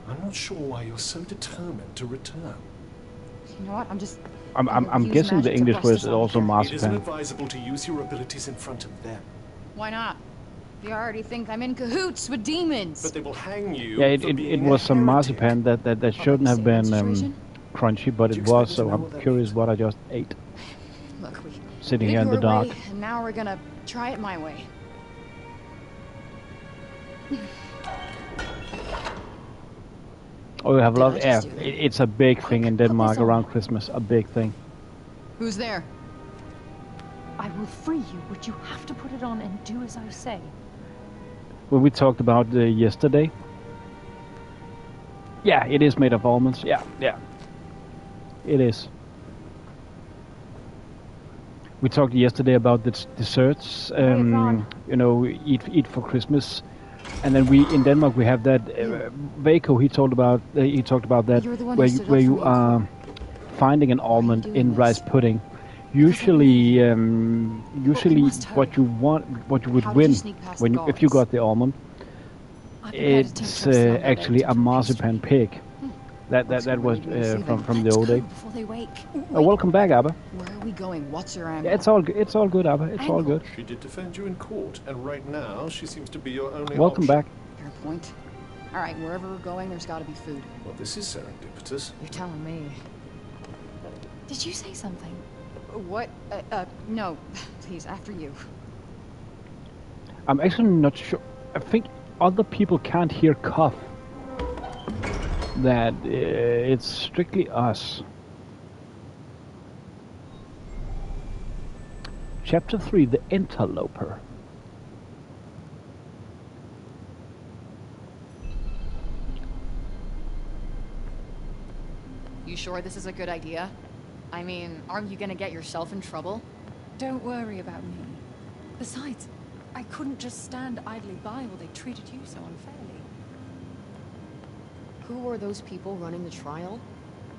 I'm not sure why you're so determined to return. You know what? I'm guessing the English word is also marzipan. It isn't advisable to use your abilities in front of them. Why not? They already think I'm in cahoots with demons. But they will hang you. Yeah, it was some marzipan that shouldn't have been crunchy, but it was. So I'm curious what I just ate. Look, sitting here in the dark. And now we're gonna try it my way. Oh, you have a lot of air. It's a big thing in Denmark around Christmas. A big thing. Who's there? I will free you, but you have to put it on and do as I say. When we talked about yesterday. Yeah, it is made of almonds. Yeah. It is. We talked yesterday about the desserts. You know, eat for Christmas. And then in Denmark we have that Vaco. He talked about that where you are finding an almond in rice pudding. Usually what you would win if you got the almond, it's actually a marzipan pig. That was from the Let's old go days. before they wake. Welcome back, Abba. Where are we going? What's your angle? Yeah, it's all good, Abba. It's all good. She did defend you in court, and right now she seems to be your only Welcome option. back. Fair point. All right, wherever we're going, there's got to be food. Well, this is serendipitous. You're telling me. Did you say something? What? No. Please, after you. I'm actually not sure. I think other people can't hear cough. That it's strictly us. Chapter 3, The Interloper. You sure this is a good idea? I mean, aren't you gonna get yourself in trouble? Don't worry about me. Besides, I couldn't just stand idly by while they treated you so unfairly. Who are those people running the trial?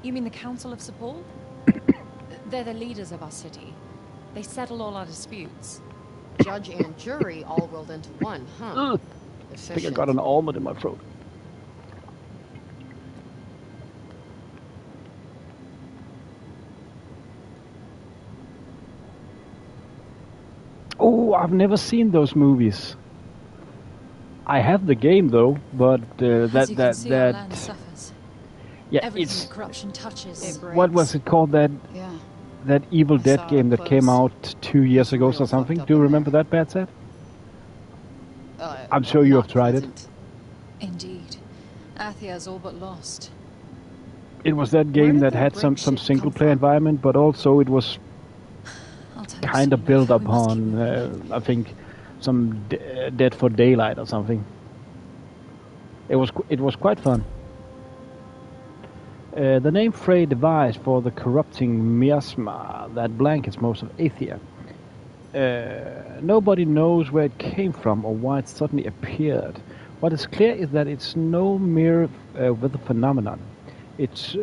You mean the Council of Support? They're the leaders of our city. They settle all our disputes. Judge and jury all rolled into one, huh? I think I got an almond in my throat. Oh, I've never seen those movies. I have the game though, but Our land suffers. yeah, Everything it's that corruption touches. what was it called, that Evil Dead game that came out 2 years ago or something? Do you remember that, badsad? I'm sure you have tried it. Indeed. Athia's all but lost. It was that game that had some single player environment, but also it was kind of built upon, I think, some Dead for Daylight or something. It was quite fun. The name Frey devised for the corrupting miasma that blankets most of Athia. Nobody knows where it came from or why it suddenly appeared. What is clear is that it's no mere weather phenomenon. It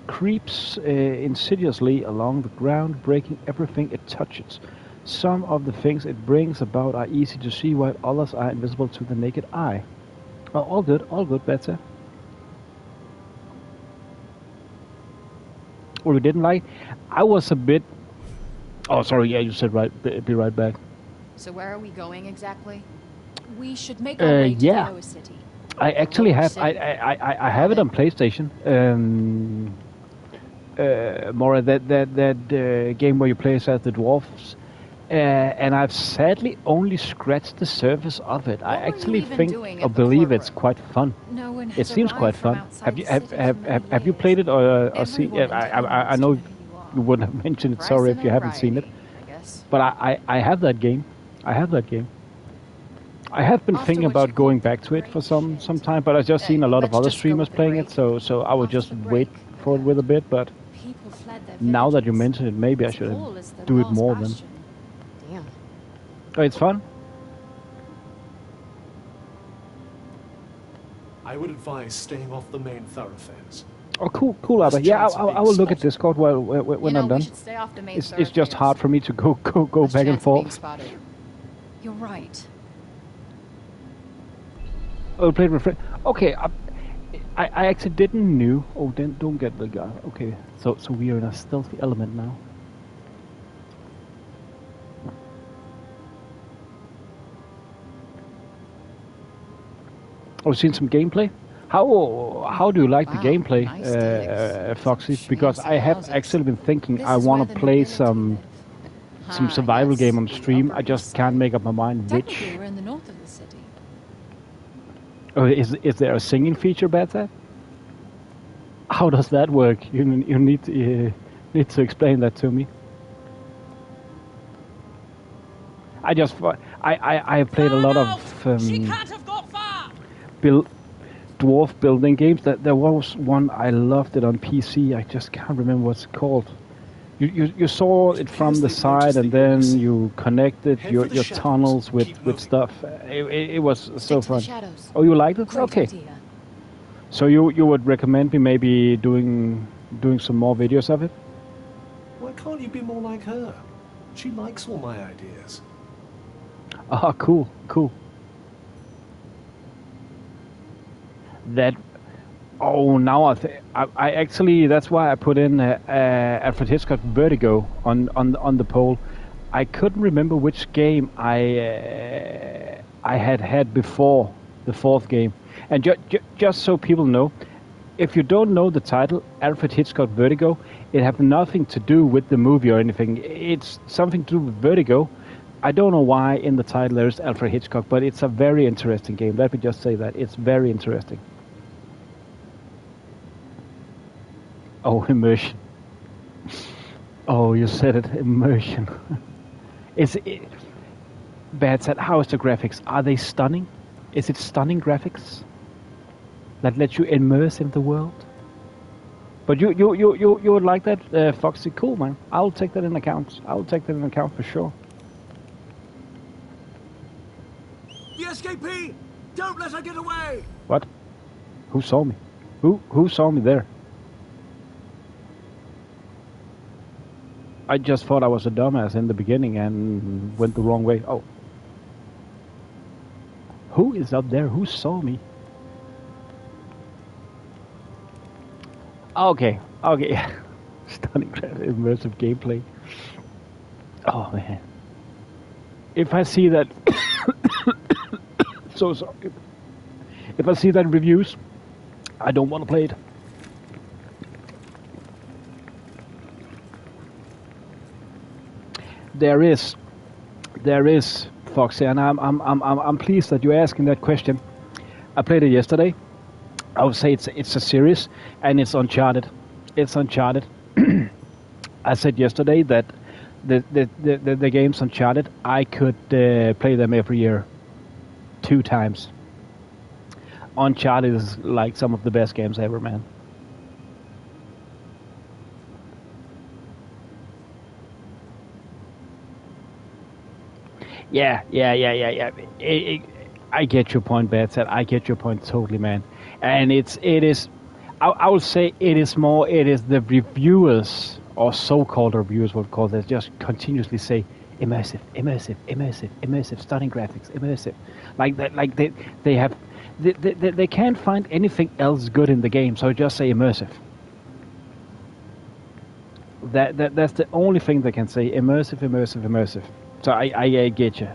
creeps insidiously along the ground, breaking everything it touches. Some of the things it brings about are easy to see, while others are invisible to the naked eye. Oh, all good, better. What we didn't like, I was a bit. Oh, sorry. Yeah, you said right. Be right back. So where are we going exactly? We should make our way to the lower city. I actually have. I have it on PlayStation. More that game where you play as the dwarfs, and I've sadly only scratched the surface of it. I actually think or believe it's quite fun. No one It has seems quite arrived from fun. outside Have you the city for have you played it or seen? Yeah, I know you wouldn't have mentioned it. Sorry if you haven't seen it. But I have that game. I have that game. I have been thinking about going back to it for some time, but I've just seen a lot of other streamers playing it, so I would just wait for it with a bit. But now that you mention it, maybe I should do it more then. Damn. Oh, it's fun. I would advise staying off the main thoroughfares. Oh, cool, Abba. Yeah, I will look at Discord when I'm done. Stay off the main It's just hard for me to go back and forth. You're right. Oh, played with friends. Okay, I actually didn't knew. Oh, then don't get the guy. Okay, so we are in a stealthy element now. Oh, seen some gameplay. How do you like the gameplay, Foxy? Because I have actually been thinking I want to play some survival game on stream. I just can't make up my mind which. Technically, we're in the north of the city. Oh, is there a singing feature, badsad? How does that work? You need to explain that to me. I have played a lot of dwarf building games. There was one I loved it on PC. I just can't remember what's it called. You saw it from the side, and then you connected your tunnels with stuff. It was so fun. Oh, you liked it? Okay. So you would recommend me maybe doing some more videos of it? Why can't you be more like her? She likes all my ideas. Ah, cool. Oh, now I actually, that's why I put in Alfred Hitchcock Vertigo on the poll. I couldn't remember which game I had before the fourth game. And just so people know, if you don't know the title, Alfred Hitchcock Vertigo, it has nothing to do with the movie or anything. It's something to do with Vertigo. I don't know why in the title there's Alfred Hitchcock, but it's a very interesting game. Let me just say that. It's very interesting. Oh, immersion. Oh, you said it, immersion. Badsad, how is the graphics? Are they stunning? Is it stunning graphics that let you immerse in the world? But you would like that, Foxy? Cool, man. I'll take that in account. I'll take that in account for sure. The escapee! Don't let her get away! What? Who saw me? Who saw me there? I just thought I was a dumbass in the beginning and went the wrong way. Oh. Who is up there? Who saw me? Okay. Stunning immersive gameplay. Oh man. If I see that so sorry. If I see that in reviews, I don't want to play it. There is, Foxy, and I'm pleased that you're asking that question. I played it yesterday. I would say it's a series, and it's Uncharted. It's Uncharted. I said yesterday that the games Uncharted, I could play them every year, 2 times. Uncharted is like some of the best games ever, man. Yeah. I get your point, Badsad. I get your point totally, man. And it is. I would say it is the reviewers or so-called reviewers, what we call that, just continuously say immersive, stunning graphics, immersive. Like that, like they have, they can't find anything else good in the game, so just say immersive. That's the only thing they can say. Immersive. So I get you,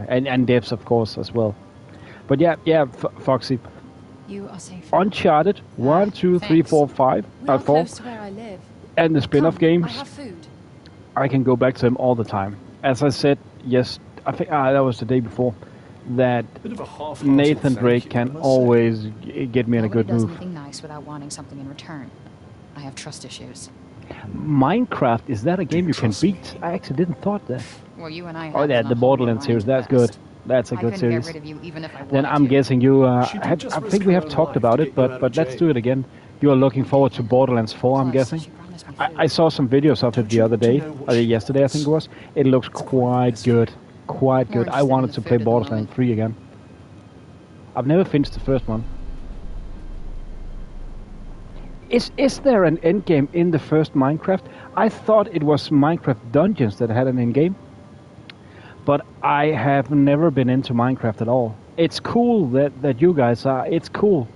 and devs of course as well. But yeah, Foxy. You are safe. Uncharted 1, 2, 3, 4, 5, We are 4, close to where I live. and the spin-off games. I have food. I can go back to them all the time. As I said, yes, I think that was the day before. That Nathan Drake can always get me in a good Nobody does mood. anything nice without wanting something in return. I have trust issues. Minecraft, is that a game you can beat? I actually didn't thought that. Well, you and I. Oh yeah, the Borderlands series. That's good. That's a good series. Get rid of you even if I Then I'm guessing you. I think we have talked about it, but let's do it again. You are looking forward to Borderlands 4, I'm guessing. I saw some videos of it the other day, yesterday I think it was. It looks quite good. Quite good. I wanted to play Borderlands 3 again. I've never finished the first one. Is there an endgame in the first Minecraft? I thought it was Minecraft Dungeons that had an endgame. But I have never been into Minecraft at all. It's cool that you guys are. It's cool.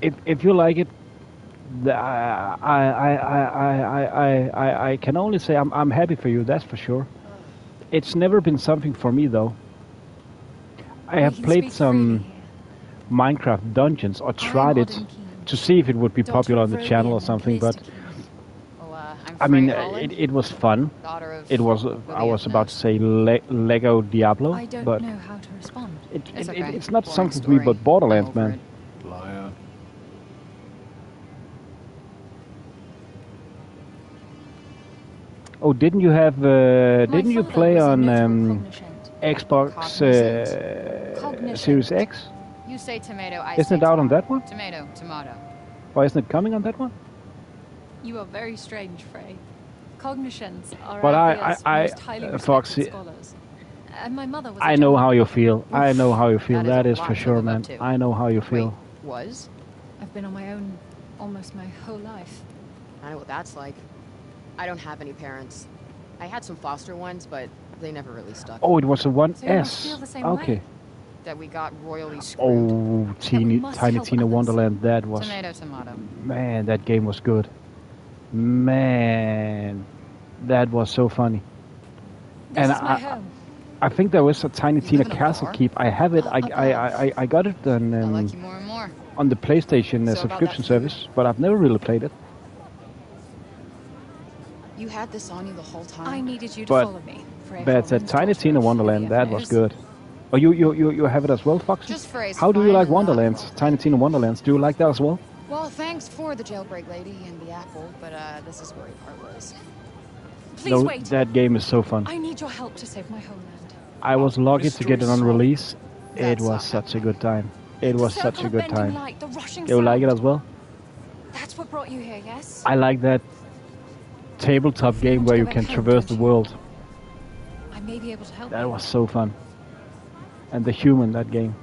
If you like it, I can only say I'm happy for you. That's for sure. It's never been something for me though. I have played some Minecraft Dungeons or tried it to see if it would be popular on the channel or something, but I mean, it was fun. It was. I was about to say Lego Diablo, I don't but know how to respond. it's not something for me. But Borderlands, man. Liar. Oh, didn't you have? Didn't you play on Xbox Series X? You say tomato, I Isn't say it out on that one? Tomato, tomato. Or isn't it coming on that one? You are very strange, Frey. Cognitions are But most highly respected Foxy, scholars. And my mother was I know how you feel. I know how you feel. That is for sure, man. I know how you feel. Was? I've been on my own almost my whole life. I know what that's like. I don't have any parents. I had some foster ones, but they never really stuck. Oh, it was a 1S. So you must feel the same Okay. way. that we got royally screwed. Oh, Tiny Tina Wonderland, that was... Tomato, tomato. Man, that game was good. Man, that was so funny. This is my home. I think there was a Tiny Tina Castle Keep. I have it. I got it on, I like you more and more. on the PlayStation So subscription about that service, but I've never really played it. You had this on you the whole time? I needed you to But follow me. that's a Tiny Tina Wonderland. That was good. Oh, you have it as well, Foxy? Just phrase How do you fine like and Wonderlands? Tiny Tina Wonderlands. Do you like that as well? Well, thanks for the jailbreak lady and the apple, but this is where part was. Please No, wait. that game is so fun. I need your help to save my homeland. I was lucky to get it on release. It That's was not such a good time. It was such a Circle of good bending time. light, the rushing You like it sound. as well? That's what brought you here, yes? I like that tabletop game where you can traverse the world. I may be able to help That you. was so fun. And the human, that game.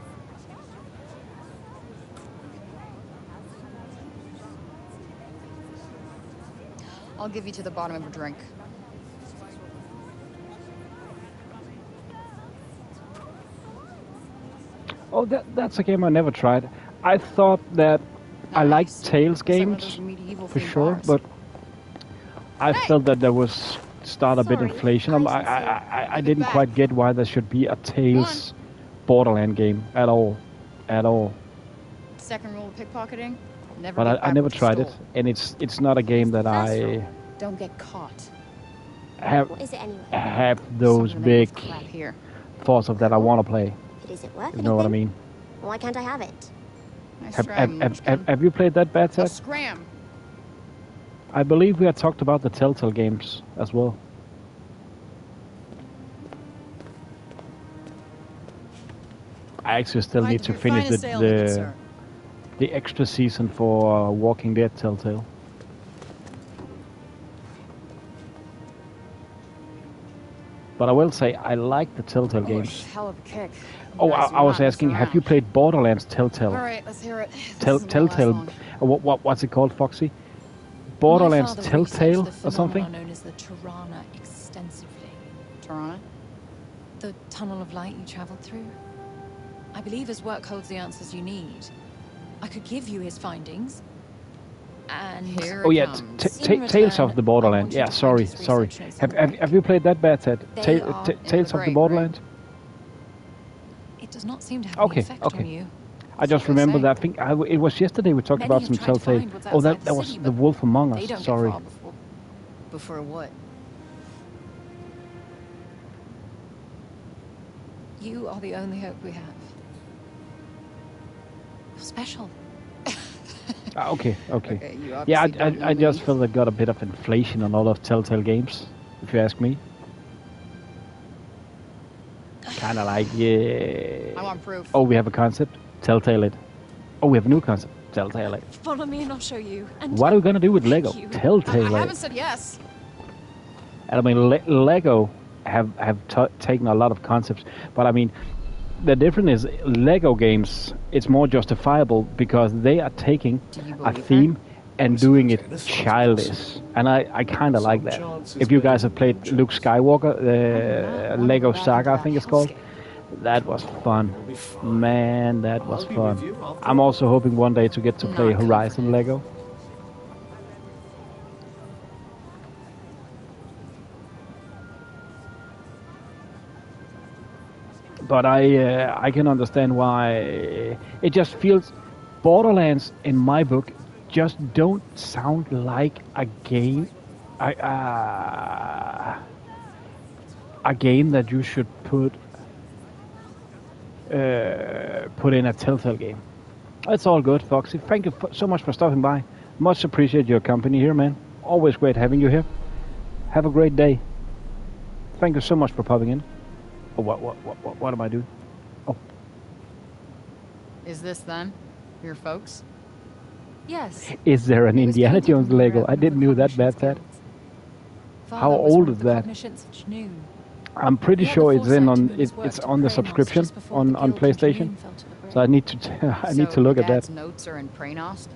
I'll give you to the bottom of a drink. Oh, that's a game I never tried. I thought that I liked Tales games, for sure, but I felt that there was start a bit inflation. I didn't quite get why there should be a Tales Borderland game at all. Second rule of pickpocketing: never. But get I never back tried what it, you and it's not a game that I Don't get caught. have What is it anyway? have those Some of the names big crap here. thoughts of that I want to play. It isn't worth You know what I mean? Why can't I have it? Nice Have, try, have, Munchkin. have you played that bad A set? scram. I believe we had talked about the Telltale games as well. I actually still need to finish the extra season for Walking Dead Telltale. But I will say I like the Telltale games. Hell of a kick. Oh, You guys I was do not mess asking, have around. you played Borderlands Telltale? All right, let's hear it. This isn't gonna last Telltale. long. What's it called, Foxy? Borderlands My father researched Telltale the or something? phenomenon known as the Tirana extensively. Tirana? The tunnel of light you traveled through. I believe his work holds the answers you need. I could give you his findings. And Here Oh it yeah, comes. Tales of the Borderland. Yeah, sorry. Have you played that bad set? They are Tales of the break, Borderland? it does not seem to have Okay, any effect okay. on you. I just what they remember say. that. I think it was yesterday we talked Many about have some tried to Telltale. find what's Oh, that outside the was city, the but Wolf Among They Us. don't get Sorry. far before. Before what? You are the only hope we have. You're special. Okay. Okay, you Yeah, obviously don't know I just me. feel that got a bit of inflation on all of Telltale games, if you ask me. Kind of like, yeah. I want proof. Oh, we have a concept? Telltale it. Oh, we have a new concept? Telltale it. Follow me and I'll show you. And What are we gonna do with Lego? you. Telltale I it. haven't said yes. And I mean, Lego have taken a lot of concepts, but I mean, the difference is Lego games. It's more justifiable because they are taking a theme and doing it childish, and I kind of like that. If you guys have played Luke Skywalker, the Lego Saga, I think it's called, that was fun. Man, that was fun. I'm also hoping one day to get to play Horizon Lego. But I can understand why it just feels Borderlands in my book just don't sound like a game. A game that you should put in a Telltale game. It's all good, Foxy. Thank you so much for stopping by. Much appreciate your company here, man. Always great having you here. Have a great day. Thank you so much for popping in. Oh, what am I doing? Oh. Is this them? Your folks? Yes. Is there an Indiana Jones Lego? I didn't know that bad set. How old is that? I'm pretty sure it's in on it's on the subscription on PlayStation. So I need to I need to look at Dad's that. notes are in Praenost?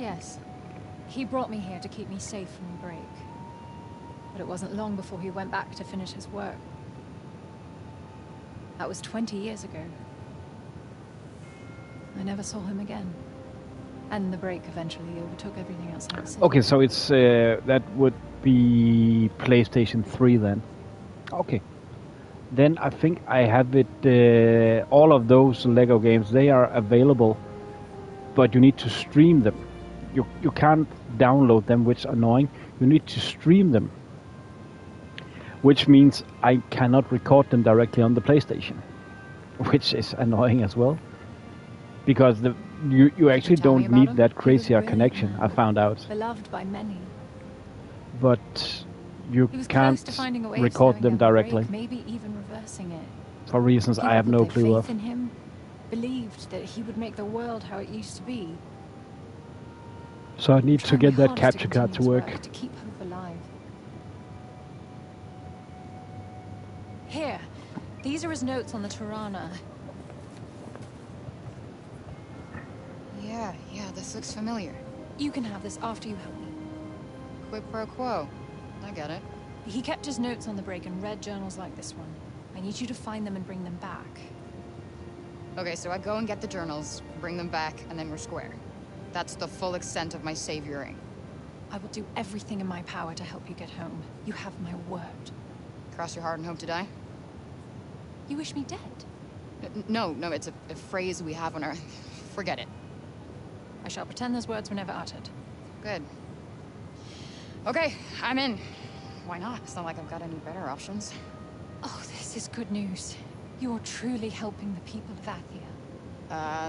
Yes. He brought me here to keep me safe from the break. But it wasn't long before he went back to finish his work. That was 20 years ago. I never saw him again. And the break eventually overtook everything else in the city. Okay, so it's that would be PlayStation 3 then. Okay. Then I think I have it. All of those Lego games, they are available, but you need to stream them. You can't download them, which is annoying. You need to stream them, which means I cannot record them directly on the PlayStation, which is annoying as well, because you actually don't need that crazier connection. I found out, Beloved by many. but you He was can't close to finding a way of record slowing them down the break, directly maybe even reversing it. for reasons I have no People put their clue faith of. in him, believed that he would make the world how it used to be. So I need to Trying get my that hardest capture card to continue his work. To keep hope alive. Here, these are his notes on the Tirana. Yeah, this looks familiar. You can have this after you help me. Quid pro quo. I get it. He kept his notes on the break and read journals like this one. I need you to find them and bring them back. Okay, so I go and get the journals, bring them back, and then we're square. That's the full extent of my savioring. I will do everything in my power to help you get home. You have my word. Cross your heart and hope to die? You wish me dead? No, it's a phrase we have on our... Forget it. I shall pretend those words were never uttered. Good. Okay, I'm in. Why not? It's not like I've got any better options. Oh, this is good news. You're truly helping the people of Athia.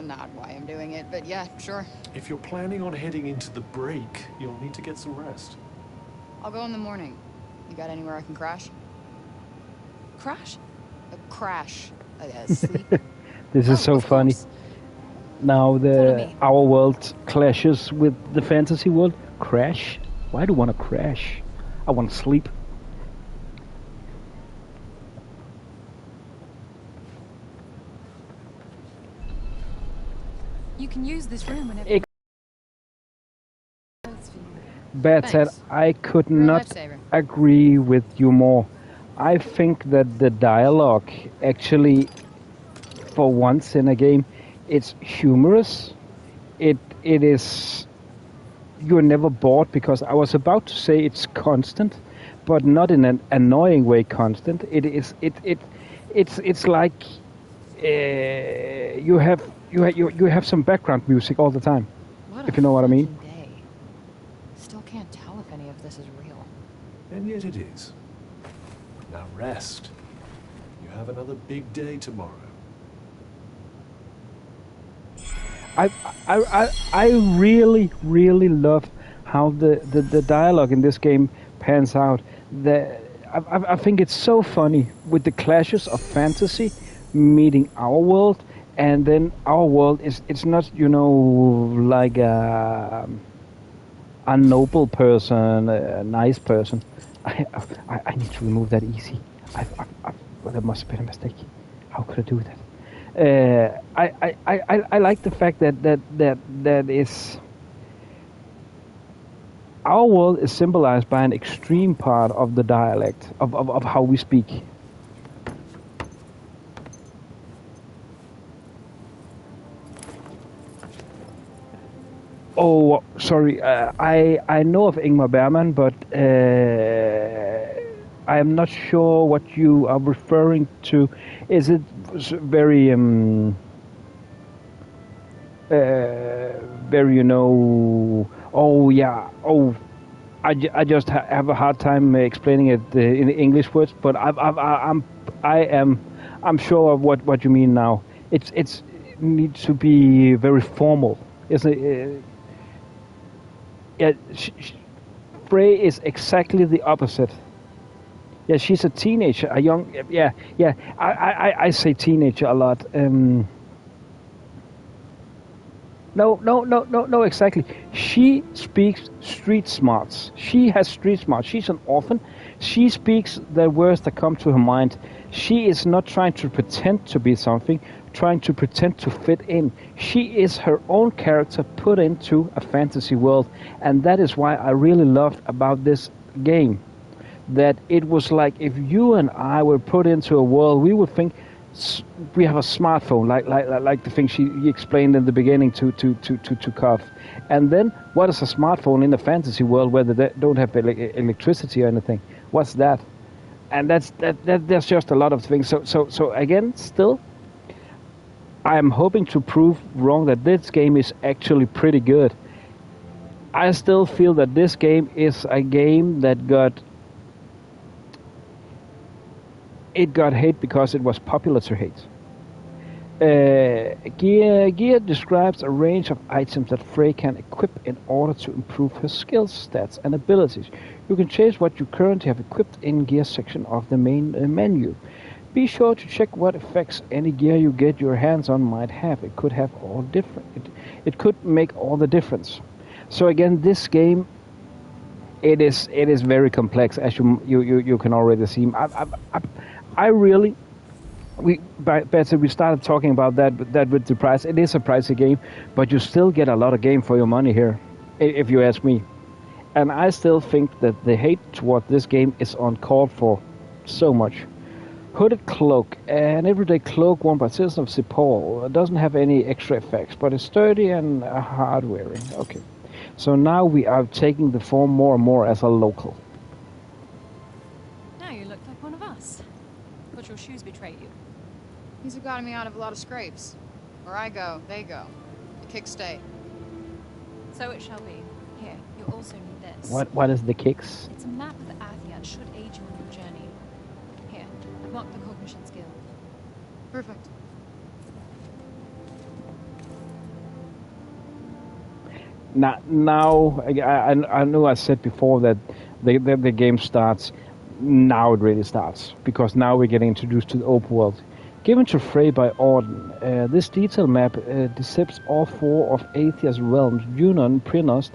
Not why I'm doing it, but yeah, sure. If you're planning on heading into the break, you'll need to get some rest. I'll go in the morning. You got anywhere I can crash? Crash? Crash. Sleep. This is so of funny. course. Now Follow me. our world clashes with the fantasy world. Crash? Why do I want to crash? I want to sleep. You can use this room whenever. Badsad, Thanks. I could You're a not lifesaver. agree with you more. I think that the dialogue actually, for once in a game, it's humorous. It is. You're never bored, because I was about to say it's constant, but not in an annoying way. Constant. It is. It's like you have some background music all the time. What If you know what I mean. fucking day. Still can't tell if any of this is real. And yet it is. Now rest. You have another big day tomorrow. I really love how the dialogue in this game pans out. I think it's so funny with the clashes of fantasy meeting our world, and then our world it's not like a noble person, a nice person. I need to remove that easy. Well, that must have been a mistake. How could I do that? I like the fact that is our world is symbolized by an extreme part of the dialect of how we speak. Oh, sorry. I know of Ingmar Bergman, but I am not sure what you are referring to. Is it very very Oh yeah. Oh, I just have a hard time explaining it in English words, but I'm sure of what you mean now. It needs to be very formal, isn't it? Yeah, Frey is exactly the opposite. Yeah, she's a teenager, a young. Yeah. I say teenager a lot. No, exactly. She speaks street smarts. She has street smarts. She's an orphan. She speaks the words that come to her mind. She is not trying to pretend to be something, trying to pretend to fit in. She is her own character put into a fantasy world, and that is why I really loved about this game. That it was like if you and I were put into a world, we would think we have a smartphone, like the thing she explained in the beginning to Cuff. And then, what is a smartphone in a fantasy world where they don't have electricity or anything? What's that? And there's just a lot of things. So again, still, I am hoping to prove wrong that this game is actually pretty good. I still feel that this game is a game that got hate because it was popular to hate. Gear describes a range of items that Frey can equip in order to improve her skills, stats, and abilities. You can change what you currently have equipped in Gear section of the main menu. Be sure to check what effects any gear you get your hands on might have. It could have all different. It could make all the difference. So again, this game, it is very complex, as you can already see. I really, we started talking about that with the price. It is a pricey game, but you still get a lot of game for your money here, if you ask me. And I still think that the hate toward this game is uncalled for so much. Hooded cloak, an everyday cloak worn by citizens of Cipoll. It doesn't have any extra effects, but it's sturdy and hard wearing. Okay, so now we are taking the form more and more as a local. Now you look like one of us. But your shoes betray you. These have gotten me out of a lot of scrapes. Where I go, they go. The kicks stay. So it shall be. Here, you also need this. What is the kicks? It's a map of the Athia. It should aid you on your journey. Here, I've marked the cognition skill. Perfect. Now I know I said before that the game starts. Now it really starts, because now we're getting introduced to the open world. Given to Frey by Orden, this detail map depicts all four of Athia's realms: Junon, Prinost,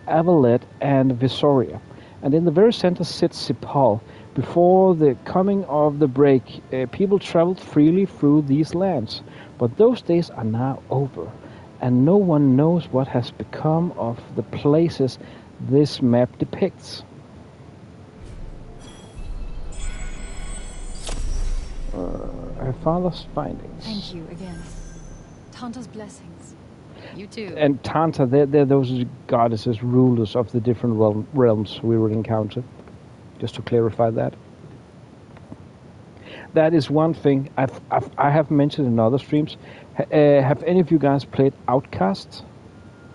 Avalet, and Visoria. And in the very center sits Cipoll. Before the coming of the break, people traveled freely through these lands. But those days are now over, and no one knows what has become of the places this map depicts. Her father's findings. Thank you again. Tanta's blessings. You too. And Tanta, they're those goddesses, rulers of the different realms we will encounter. Just to clarify that. That is one thing I have mentioned in other streams. Have any of you guys played Outcast?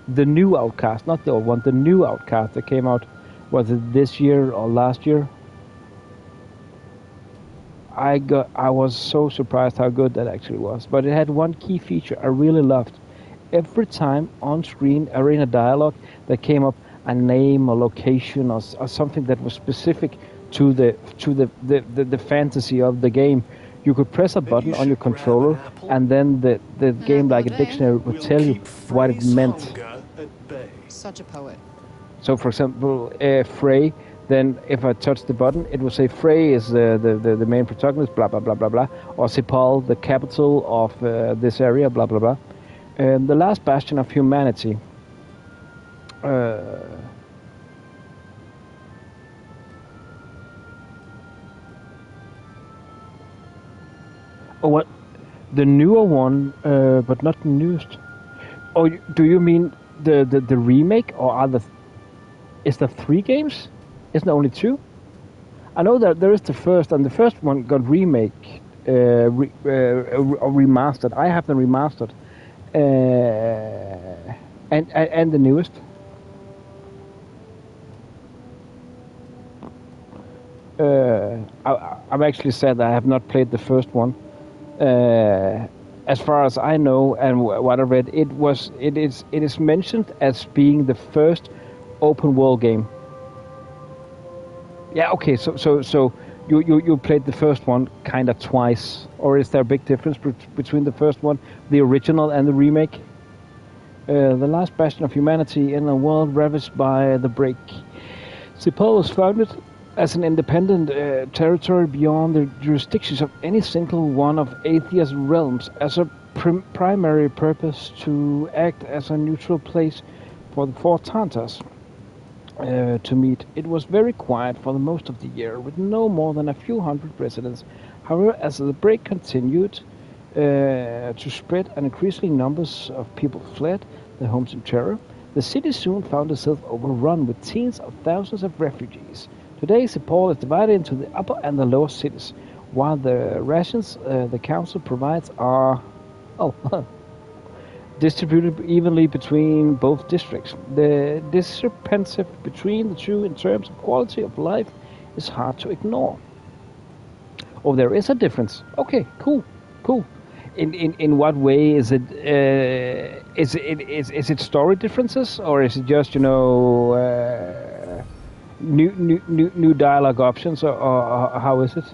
The new Outcast, not the old one, the new Outcast that came out, was it this year or last year? I was so surprised how good that actually was. But it had one key feature I really loved. Every time on screen or in a dialogue that came up a name or location or something that was specific to the fantasy of the game, you could press a button on your controller, and then the game, like a dictionary, would tell you what it meant. Such a poet. So, for example, Frey. Then, if I touch the button, it will say Frey is the main protagonist, blah blah blah blah blah, or Cipoll, the capital of this area, blah blah blah. The last bastion of humanity. What? The newer one, but not the newest. Oh, do you mean the remake, or are is there 3 games? Isn't there only 2? I know that there is the first, and the first one got remastered. I have them remastered, and the newest. I've actually said that I have not played the first one. As far as I know, and what I read, it is mentioned as being the first open world game. Yeah, okay, so you played the first one kind of twice, or is there a big difference between the first one, the original, and the remake? The last bastion of humanity in a world ravaged by the break. Cipoll was founded as an independent territory beyond the jurisdictions of any single one of Athia's realms, as a primary purpose to act as a neutral place for the 4 Tantas to meet. It was very quiet for the most of the year, with no more than a few hundred residents. However, as the break continued, to spread, and increasingly numbers of people fled their homes in terror. The city soon found itself overrun with tens of thousands of refugees. Today, St. Paul is divided into the upper and the lower cities, while the rations the council provides are distributed evenly between both districts. The discrepancy between the two in terms of quality of life is hard to ignore. Oh, there is a difference. Okay, cool. In what way is it? Is it story differences, or is it just new dialogue options, or how is it?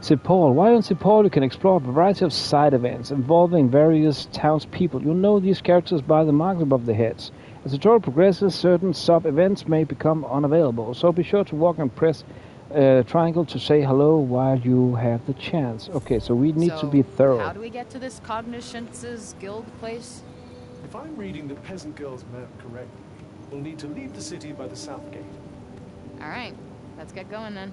St. Paul. While in St. Paul you can explore a variety of side events involving various townspeople. You'll know these characters by the marks above their heads. As the story progresses, certain sub-events may become unavailable, so be sure to walk and press triangle to say hello while you have the chance. Okay, so we need to be thorough. How do we get to this Cognoscence's guild place? If I'm reading the peasant girl's map correctly, we'll need to leave the city by the south gate. Alright, let's get going then.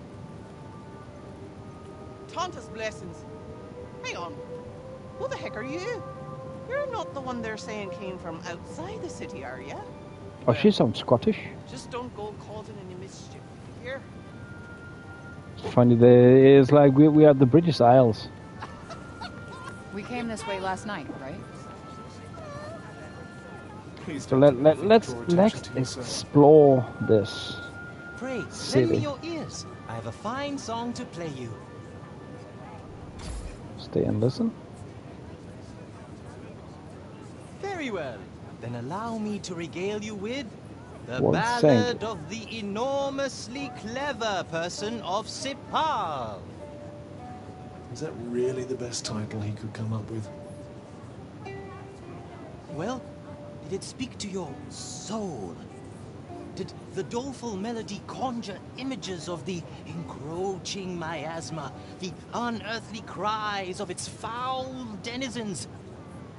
Tanta's blessings. Hang on. Who the heck are you? You're not the one they're saying came from outside the city, are you? Oh, she sounds Scottish. Just don't go causing any mischief. Here. It's funny, it's like we are at the British Isles. We came this way last night, right? Please so let's explore this Pray, city. lend me your ears. I have a fine song to play you. Stay and listen. Very well. Then allow me to regale you with the Well, ballad of the enormously clever person of Sipal. Is that really the best title he could come up with? Well, did it speak to your soul? Did the doleful melody conjure images of the encroaching miasma, the unearthly cries of its foul denizens,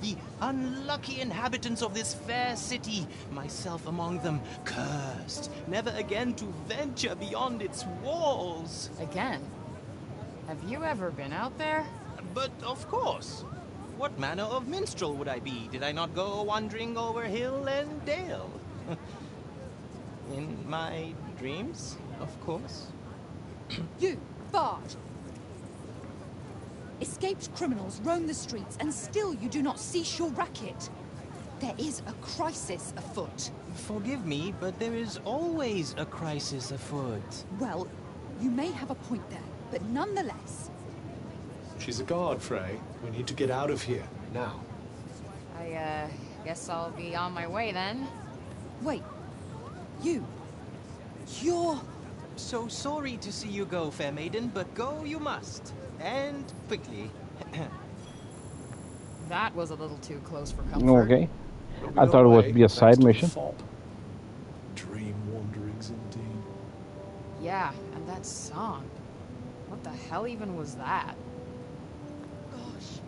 the unlucky inhabitants of this fair city, myself among them, cursed, never again to venture beyond its walls? Again? Have you ever been out there? But of course. What manner of minstrel would I be, did I not go wandering over hill and dale? In my dreams, of course. You, Bard! Escaped criminals roam the streets, and still you do not cease your racket. There is a crisis afoot. Forgive me, but there is always a crisis afoot. Well, you may have a point there, but nonetheless... She's a guard, Frey. We need to get out of here, now. I, guess I'll be on my way then. Wait. You're... So sorry to see you go, fair maiden, but go you must. And quickly. That was a little too close for comfort. Okay. I thought it would be a side mission. Dream wanderings indeed. Yeah, and that song. What the hell even was that? Gosh.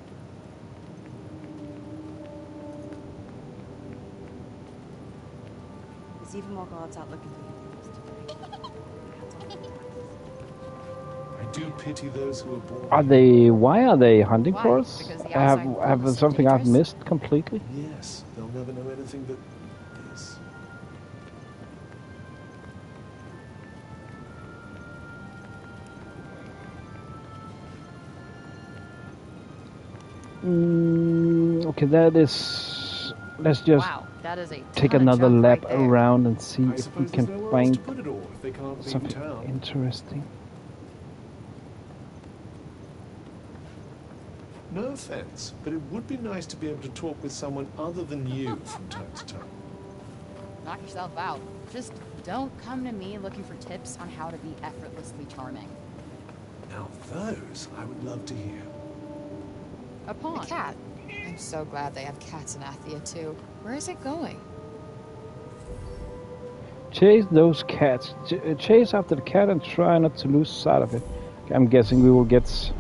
There's even more guards out looking for you. I do pity those who are born. Are they? Why are they hunting Why? for us? Because the Have outside world is something I've dangerous? missed completely? Yes, they'll never know anything but this. Okay, that is. Let's just Wow, that is a take ton of another junk lap right there. around and see I if we suppose can there's nowhere else find to put it all if they can't leave something town. interesting. No offense, but it would be nice to be able to talk with someone other than you from time to time. Knock yourself out. Just don't come to me looking for tips on how to be effortlessly charming. Now those I would love to hear. A pawn. A cat. I'm so glad they have cats in Athia too. Where is it going? Chase those cats. Chase after the cat and try not to lose sight of it. I'm guessing we will get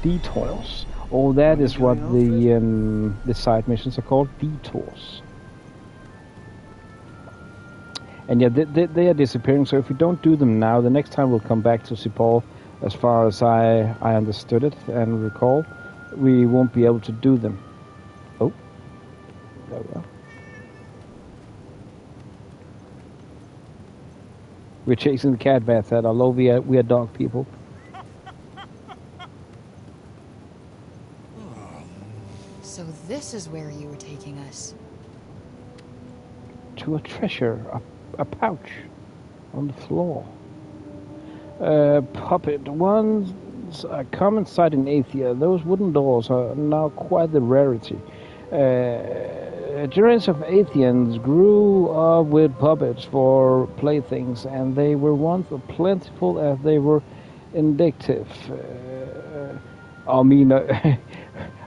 detours. Oh, that is what the side missions are called, detours. And yeah, they are disappearing. So if we don't do them now, the next time we'll come back to Sipal, as far as I understood it and recall. we won't be able to do them. Oh, there we are. We're chasing the cat, badsad, although we are dog people. So this is where you were taking us. To a treasure, a pouch on the floor. Puppet. Once a common sight in Athia, those wooden dolls are now quite the rarity. Generations of Athians grew up with puppets for playthings, and they were once as plentiful as they were indicative. I mean,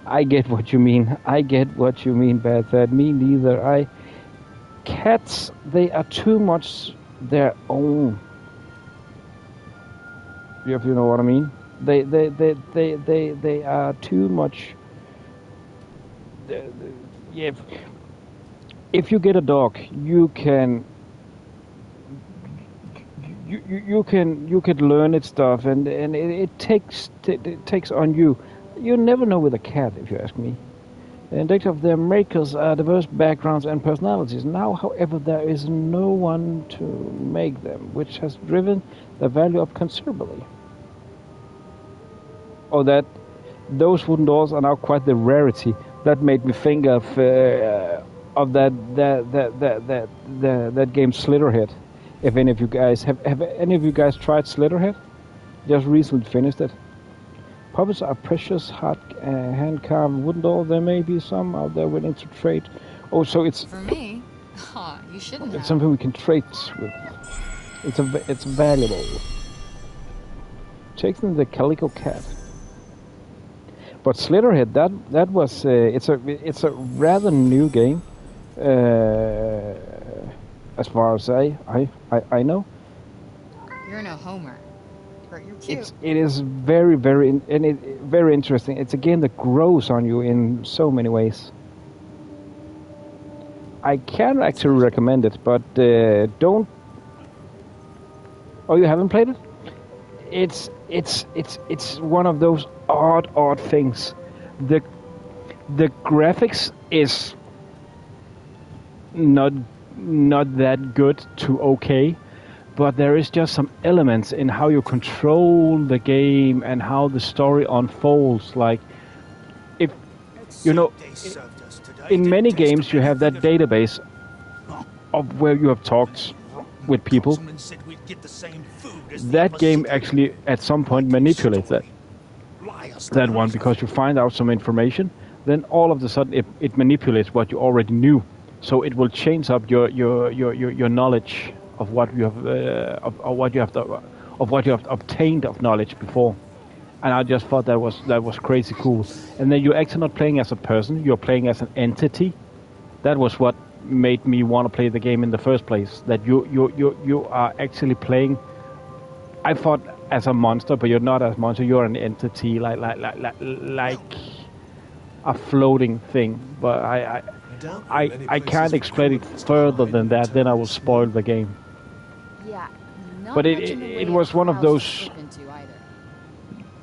I get what you mean. I get what you mean, badsad. Me neither. Cats, they are too much their own. If you know what I mean. They are too much. If you get a dog, you can learn its stuff, and it takes on you. You never know with a cat, if you ask me. The index of their makers are diverse backgrounds and personalities. Now, however, there is no one to make them, which has driven the value up considerably. Oh, that those wooden dolls are now quite the rarity. That made me think of that game Slitterhead. If any of you guys have any of you guys tried Slitterhead? Just recently finished it. Puppets are precious, hand-carved wooden dolls. There may be some out there willing to trade. Oh, so it's for me. You shouldn't. It's something we can trade with. It's valuable. Chasing the Calico Cat. But Slitterhead, that was it's a rather new game, as far as I know. You're no homer, but you're cute. It is very very interesting. It's a game that grows on you in so many ways. I can actually recommend it, but don't. Oh, you haven't played it? It's one of those odd things. The graphics is not that good to okay, but there is just some elements in how you control the game and how the story unfolds. Like, if you know, in many games you have that database of where you have talked with people. That game actually at some point manipulates that one, because you find out some information, then all of a sudden it manipulates what you already knew, so it will change up your knowledge of what you have of what you have obtained of knowledge before. And I just thought that was crazy cool. And then you're actually not playing as a person, you're playing as an entity. That was what made me want to play the game in the first place. That you are actually playing. I thought as a monster, but you're not as a monster. You're an entity, like a floating thing. But I can't explain it further than that. Then I will spoil the game. Yeah. But it was one of those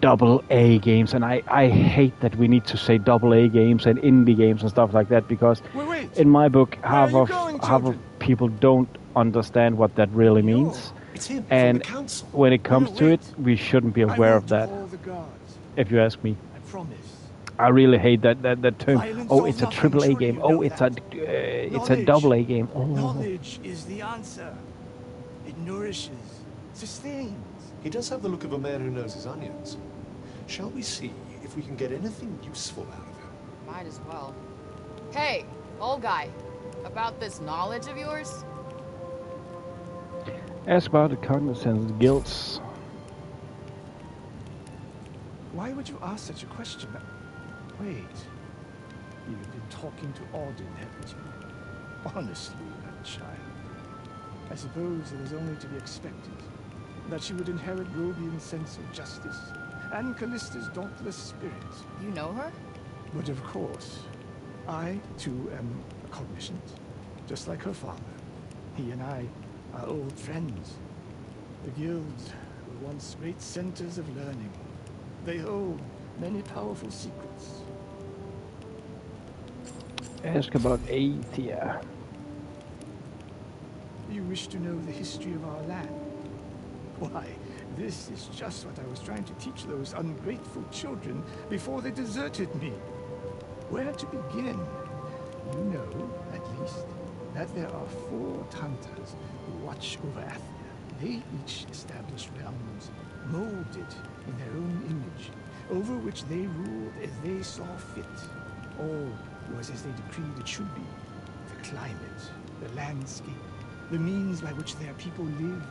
AA games, and I hate that we need to say AA games and indie games and stuff like that, because in my book half of people don't understand what that really means. And when it comes to it, we shouldn't be aware of that, if you ask me. I really hate that term. Oh, it's a AAA game. Oh, it's a AA game. Oh. Knowledge is the answer. It nourishes, sustains. He does have the look of a man who knows his onions. Shall we see if we can get anything useful out of him? Might as well. Hey, old guy, about this knowledge of yours? Ask about the cognizance guilds. Why would you ask such a question? Wait. You've been talking to Auden, haven't you? Honestly, that child. I suppose it was only to be expected that she would inherit Robian's sense of justice and Callista's dauntless spirit. You know her? But of course, I too am cognizant, just like her father. He and I are old friends. The guilds were once great centers of learning. They hold many powerful secrets. Ask about Athia. You wish to know the history of our land? Why, this is just what I was trying to teach those ungrateful children before they deserted me. Where to begin? You know, at least, that there are 4 Tantas who watch over Athia. They each established realms, molded in their own image, over which they ruled as they saw fit. All was as they decreed it should be. The climate, the landscape, the means by which their people lived.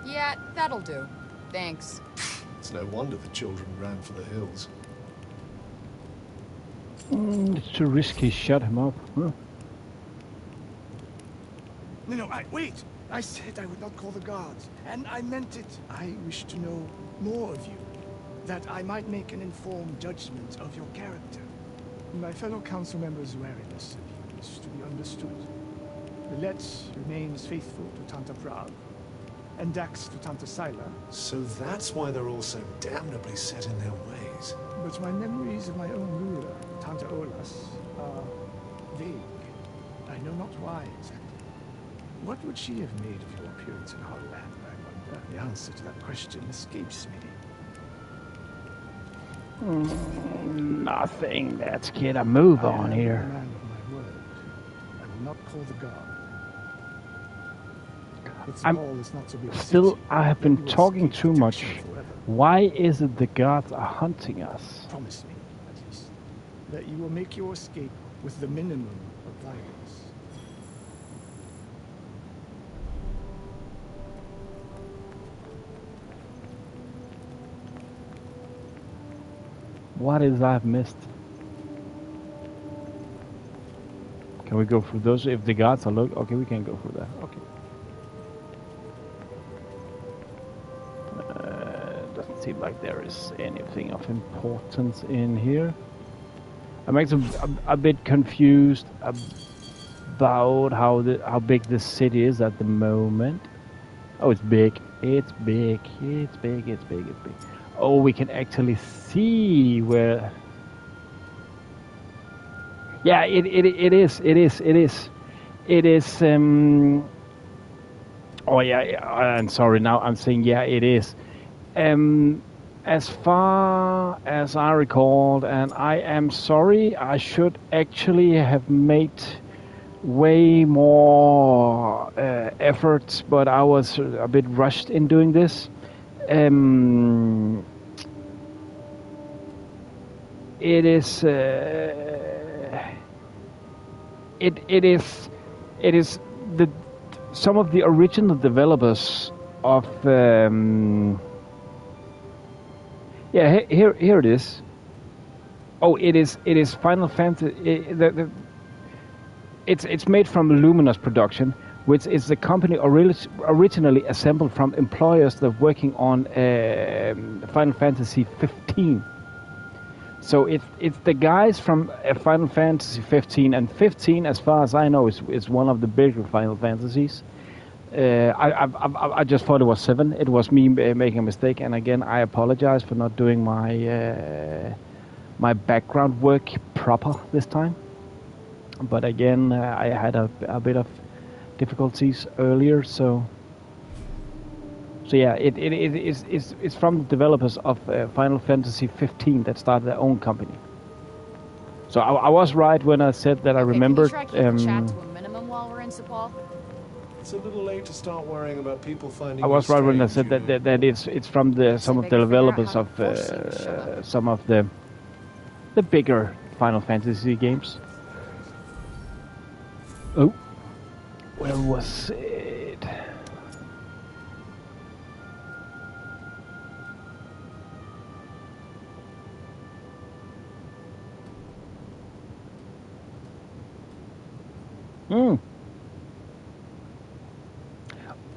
Yeah, that'll do. Thanks. It's no wonder the children ran for the hills. It's too risky. Shut him up. Huh? No, wait! I said I would not call the guards, and I meant it. I wish to know more of you, that I might make an informed judgment of your character. My fellow council members' wariness of you is to be understood. Let's remains faithful to Tanta Prague, and Dax to Tanta Sila. So that's why they're all so damnably set in their ways. But my memories of my own ruler, Tanta Olas, are vague. I know not why exactly. What would she have made of your appearance in our land, I wonder? The answer to that question escapes me. Nothing. Let's get a move on here. I am a man of my word. I will not call the guard. Still, I have been talking too much. Why is it the guards are hunting us? Promise me, at least, that you will make your escape with the minimum of violence. What is I've missed? Can we go through those? If the guards are look, okay, we can go through that. Okay. Doesn't seem like there is anything of importance in here. I'm actually a bit confused about how big this city is at the moment. Oh, it's big. It's big. It's big. It's big. It's big. Oh, we can actually see where. Yeah, it is. Oh yeah, I'm sorry. Now I'm saying yeah, it is. As far as I recalled, and I am sorry, I should actually have made way more efforts, but I was a bit rushed in doing this. It is some of the original developers of yeah, here it is. Oh, it is Final Fantasy. It's made from Luminous Production, which is the company originally assembled from employers that are working on Final Fantasy 15. So it's the guys from Final Fantasy 15, and 15, as far as I know, is one of the bigger Final Fantasies. I just thought it was 7. It was me making a mistake, and again, I apologize for not doing my my background work proper this time. But again, I had a bit of difficulties earlier, so yeah, it's from the developers of Final Fantasy 15 that started their own company. So I was right when I said that I remembered. Can you try keeping chat to a minimum while we're in Sepal? It's a little late to start worrying about people finding. I was right when I said that it's from some of the developers of some of the bigger Final Fantasy games. Oh, where was it?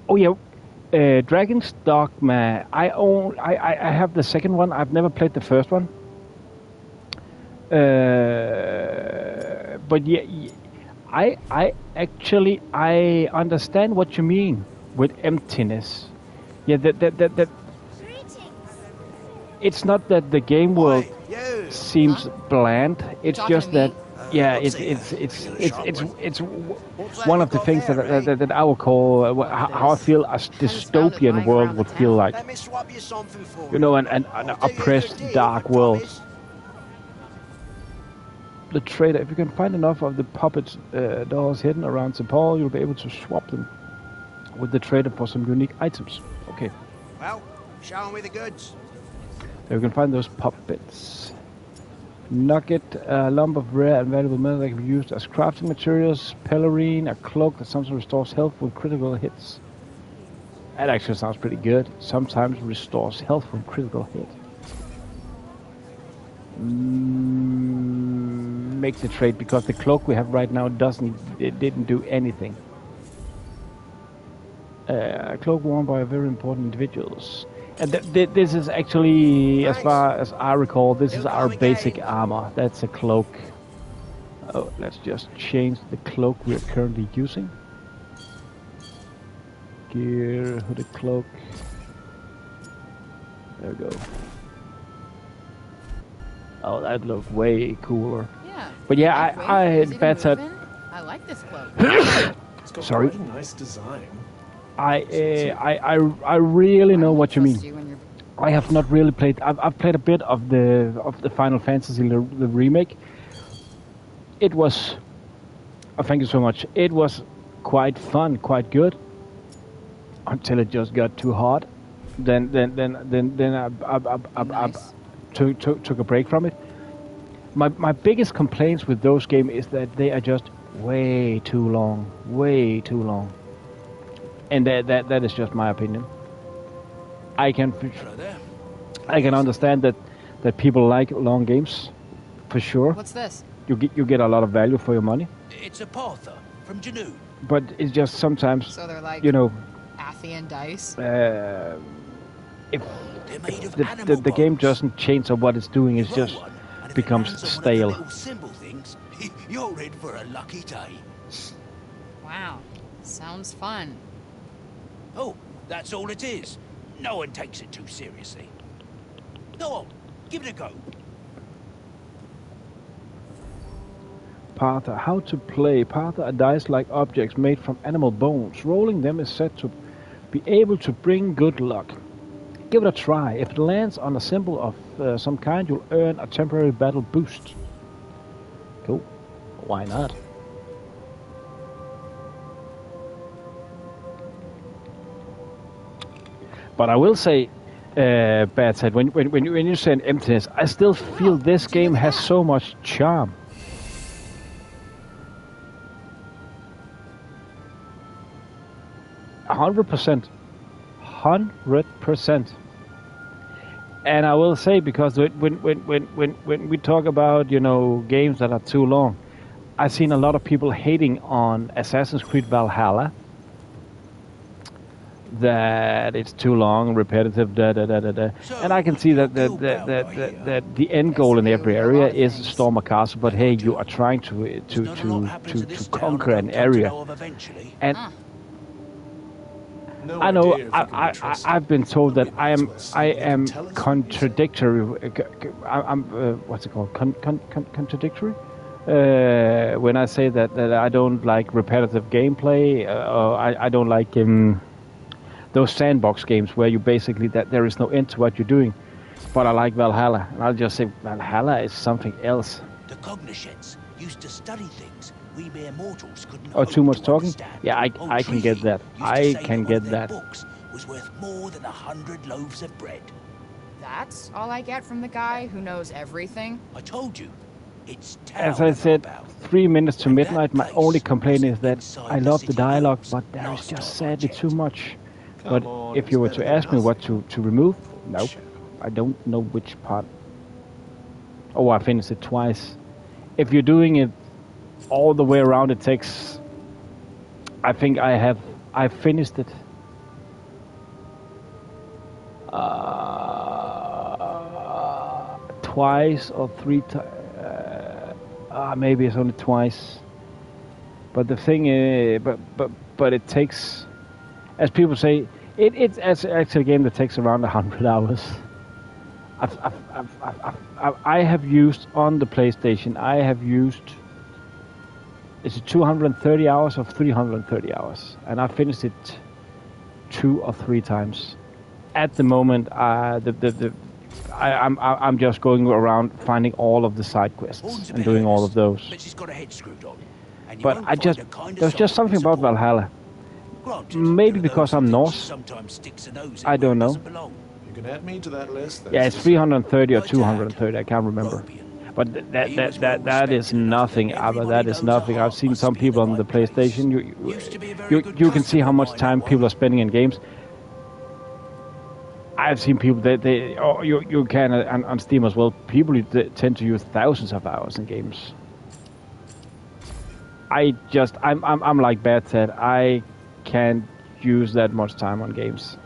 Oh yeah, Dragon's Dogma. I have the second one. I've never played the first one. But yeah, I actually understand what you mean with emptiness. Yeah, that it's not that the game world. You, seems bland. It's talking just to me? that, yeah, it's one of the things that I would call how I feel a dystopian world would feel like. Let me swap you something for You know, an oppressed, dark world. The trader, if you can find enough of the puppet dolls hidden around St. Paul, you'll be able to swap them with the trader for some unique items. Okay. Well, show me the goods. There you can find those puppets. Nugget, a lump of rare and valuable metal that can be used as crafting materials. Pelerine, a cloak that sometimes restores health with critical hits. That actually sounds pretty good. Sometimes restores health from critical hit. Make the trade, because the cloak we have right now didn't do anything. A cloak worn by very important individuals. And this is actually, as far as I recall, this is our basic armor. That's a cloak. Oh, let's just change the cloak we are currently using. Gear, hooded cloak. There we go. Oh, that looked way cooler. Yeah. But yeah, I badsad. I like this cloak. It's got Sorry. quite a nice design. I really know what you mean. I have not really played. I've played a bit of the Final Fantasy the remake. It was. Oh, thank you so much. It was quite fun, quite good, until it just got too hard. Then I took a break from it. My biggest complaints with those games is that they are just way too long, and that is just my opinion. I can understand that people like long games, for sure. What's this? You get a lot of value for your money. It's a Partha from Janu. But it's just sometimes, So they're like, you know, Athian dice. If the game doesn't change of what it's doing, it just becomes stale. Little symbol things. You're in for a lucky day. Wow, sounds fun. Oh, that's all it is. No one takes it too seriously. Go on, give it a go. Partha, how to play. Partha are dice-like objects made from animal bones. Rolling them is said to be able to bring good luck. Give it a try. If it lands on a symbol of some kind, you'll earn a temporary battle boost. Cool. Why not? But I will say, badsad, when you say an emptiness, I still feel this game has so much charm. 100%. 100%. And I will say, because when we talk about, you know, games that are too long, I've seen a lot of people hating on Assassin's Creed Valhalla, that it's too long, repetitive, and I can see that the end goal in every area is storm a castle. But hey, you are trying to conquer an area, and I know I've been told that I am contradictory. I'm what's it called? Contradictory. When I say that I don't like repetitive gameplay, or I don't like those sandbox games where you basically that there is no end to what you're doing. But I like Valhalla, and I'll just say Valhalla is something else. The cognoscents used to study things we mere mortals couldn't. Oh, too much talking? Yeah, I can get that. I can get that. Books was worth more than 100 loaves of bread. That's all I get from the guy who knows everything? I told you. It's as I said, 3 minutes to midnight, my only complaint is that I love the dialogue, but there is just sadly too much. But if you were to ask me what to remove, no, I don't know which part. Oh, I finished it twice. If you're doing it all the way around, it takes, I think I finished it twice or 3 times. Maybe it's only twice. But the thing is, but it takes, as people say, it's actually a game that takes around 100 hours. I have used on the PlayStation. I have used. Is it 230 hours or 330 hours? And I finished it 2 or 3 times. At the moment, I'm just going around finding all of the side quests and doing all of those. But she's got her head screwed on. And you But won't I find just a kinder there's just soul something to about support. Valhalla. Granted, Maybe there are because those I'm who Norse. sometimes sticks a nose in I where don't it know. doesn't belong. You can add me to that list. Yeah, it's 330 or 230. I can't remember. But that is nothing. That is nothing. I've seen some people on the PlayStation. You can see how much time people are spending in games. I've seen people you can on Steam as well. People tend to use thousands of hours in games. I'm like badsad. I can't use that much time on games.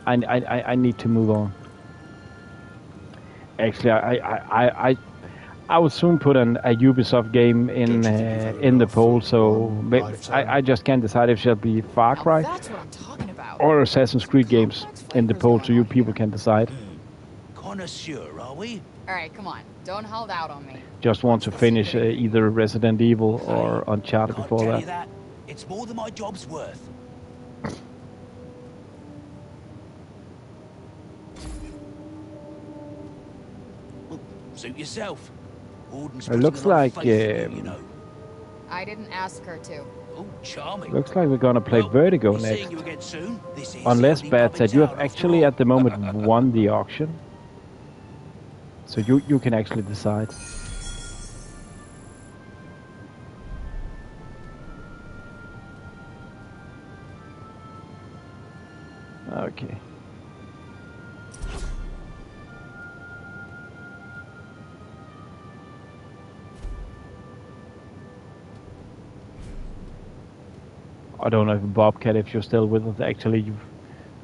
I need to move on. Actually, I would soon put a Ubisoft game in the poll. So I just can't decide if it shall be Far Cry or Assassin's Creed games in the poll, so you people can decide. Connoisseur, are we? All right, come on. Don't hold out on me. Just want to finish either Resident Evil or Uncharted before Tell that. you that. It's more than my job's worth. Well, suit yourself. Warden's It looks putting a lot of like faith in you, you know. I didn't ask her to. Oh, charming. Looks like we're gonna play Vertigo Be next. seeing you again soon. This is Unless the only Bad pub in said you have town, after actually all. at the moment won the auction. So you can actually decide. Okay. I don't know if Bobcat, if you're still with us. Actually,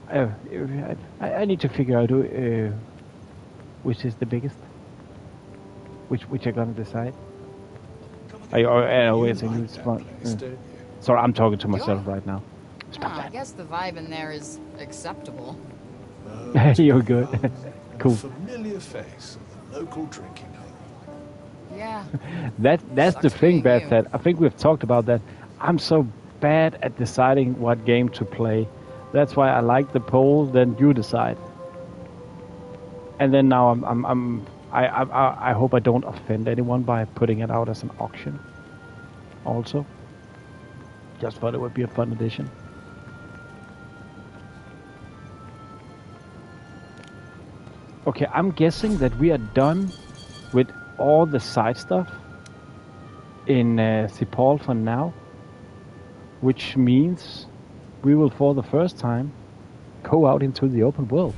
I need to figure out which is the biggest. Which are gonna decide. I always think it's fun. Sorry, I'm talking to myself right now. I guess the vibe in there is acceptable. You're good. Cool. Familiar face of the local drinking hole. Yeah. That's the thing, Beth. That I think we've talked about that. I'm so bad at deciding what game to play. That's why I like the poll. Then you decide. And then now I hope I don't offend anyone by putting it out as an auction. Also, just thought it would be a fun addition. Okay, I'm guessing that we are done with all the side stuff in Cipal for now, which means we will, for the first time, go out into the open world.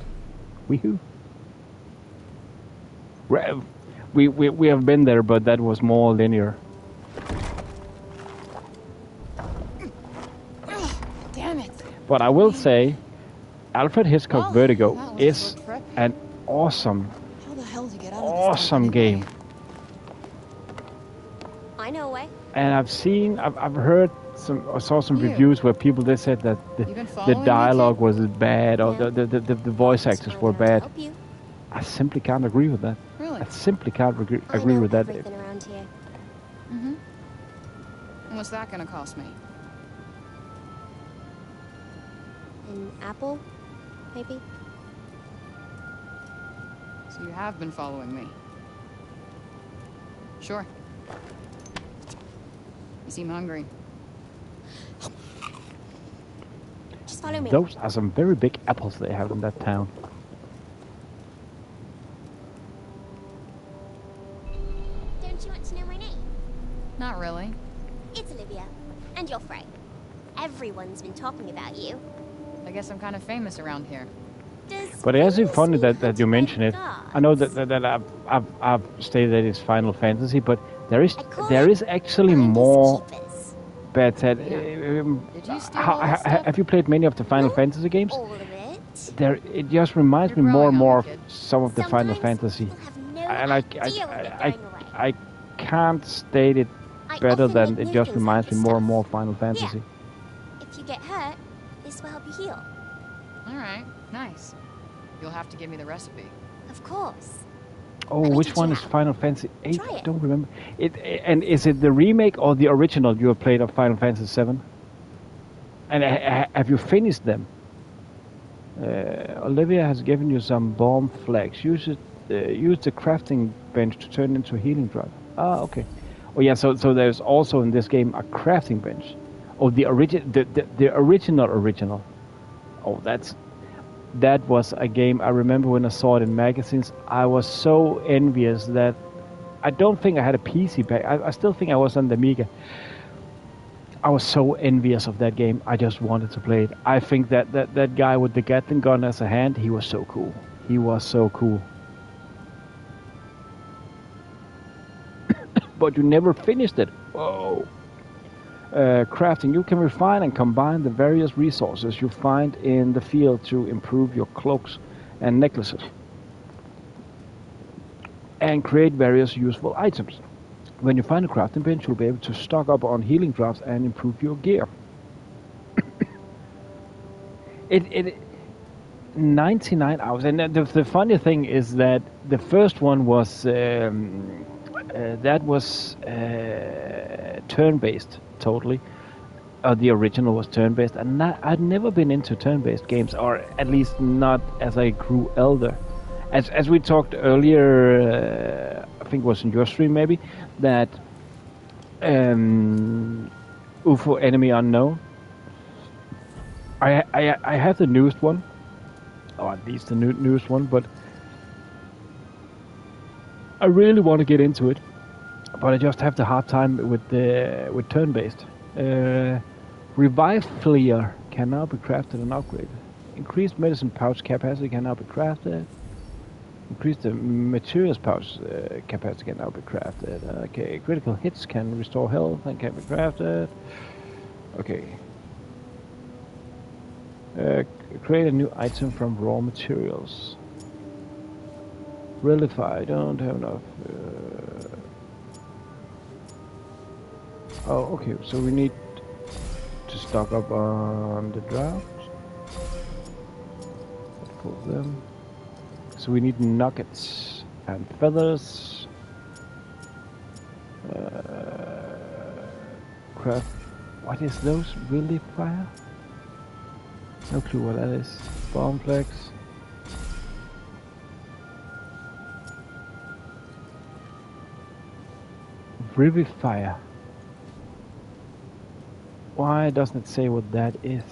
Woohoo! We have been there, but that was more linear. Damn it! But I will say, Alfred Hitchcock Vertigo is an awesome game. I know a way. And I've heard I saw some reviews where people they said that the dialogue was bad or the voice actors were bad. I simply can't agree with that. Really? I simply can't agree with that. Everything around here. Mm-hmm. And what's that gonna cost me? An apple, maybe? So you have been following me. Sure. You seem hungry. Just follow me. Those are some very big apples they have in that town. Don't you want to know my name? Not really. It's Olivia. And you're Frey. Everyone's been talking about you. I guess I'm kind of famous around here. But it's actually funny that you mention it. I know that I've stated that it's Final Fantasy, but there is actually more. Bad said. Have you played many of the Final Fantasy games? It just reminds me more and more of some of the Final Fantasy, and I can't state it better than it just reminds me more and more of Final Fantasy. If you get hurt, this will help you heal. All right, nice. You'll have to give me the recipe. Of course. Oh, which one is Final Fantasy 8? Try I it. don't remember. And is it the remake or the original you have played of Final Fantasy 7? And have you finished them? Olivia has given you some bomb flags. Use the crafting bench to turn into a healing drive. Ah, okay. Oh yeah, so there's also in this game a crafting bench. Oh, the original. Oh, that was a game I remember when I saw it in magazines. I was so envious that I don't think I had a PC back. I still think I was on the Amiga. I was so envious of that game. I just wanted to play it. I think that guy with the Gatling gun as a hand, he was so cool. He was so cool. But you never finished it. Whoa. Crafting. You can refine and combine the various resources you find in the field to improve your cloaks and necklaces. And create various useful items. When you find a crafting bench, you'll be able to stock up on healing drafts and improve your gear. 99 hours. And the funny thing is that the first one was turn-based totally. The original was turn-based, and I'd never been into turn-based games, or at least not as I grew older. As we talked earlier, I think it was in your stream maybe, that UFO Enemy Unknown. I have the newest one, or at least the newest one, but I really want to get into it. But I just have the hard time with turn-based. Revive Flair can now be crafted and upgraded. Increased medicine pouch capacity can now be crafted. Increased the materials pouch capacity can now be crafted. Okay, critical hits can restore health and can be crafted. Okay. Create a new item from raw materials. Relify, I don't have enough. Oh, okay, so we need to stock up on the draft. For them. So we need nuggets and feathers. Craft. What is those? Really fire? No clue what that is. Bomb flags. Revifire. Why doesn't it say what that is?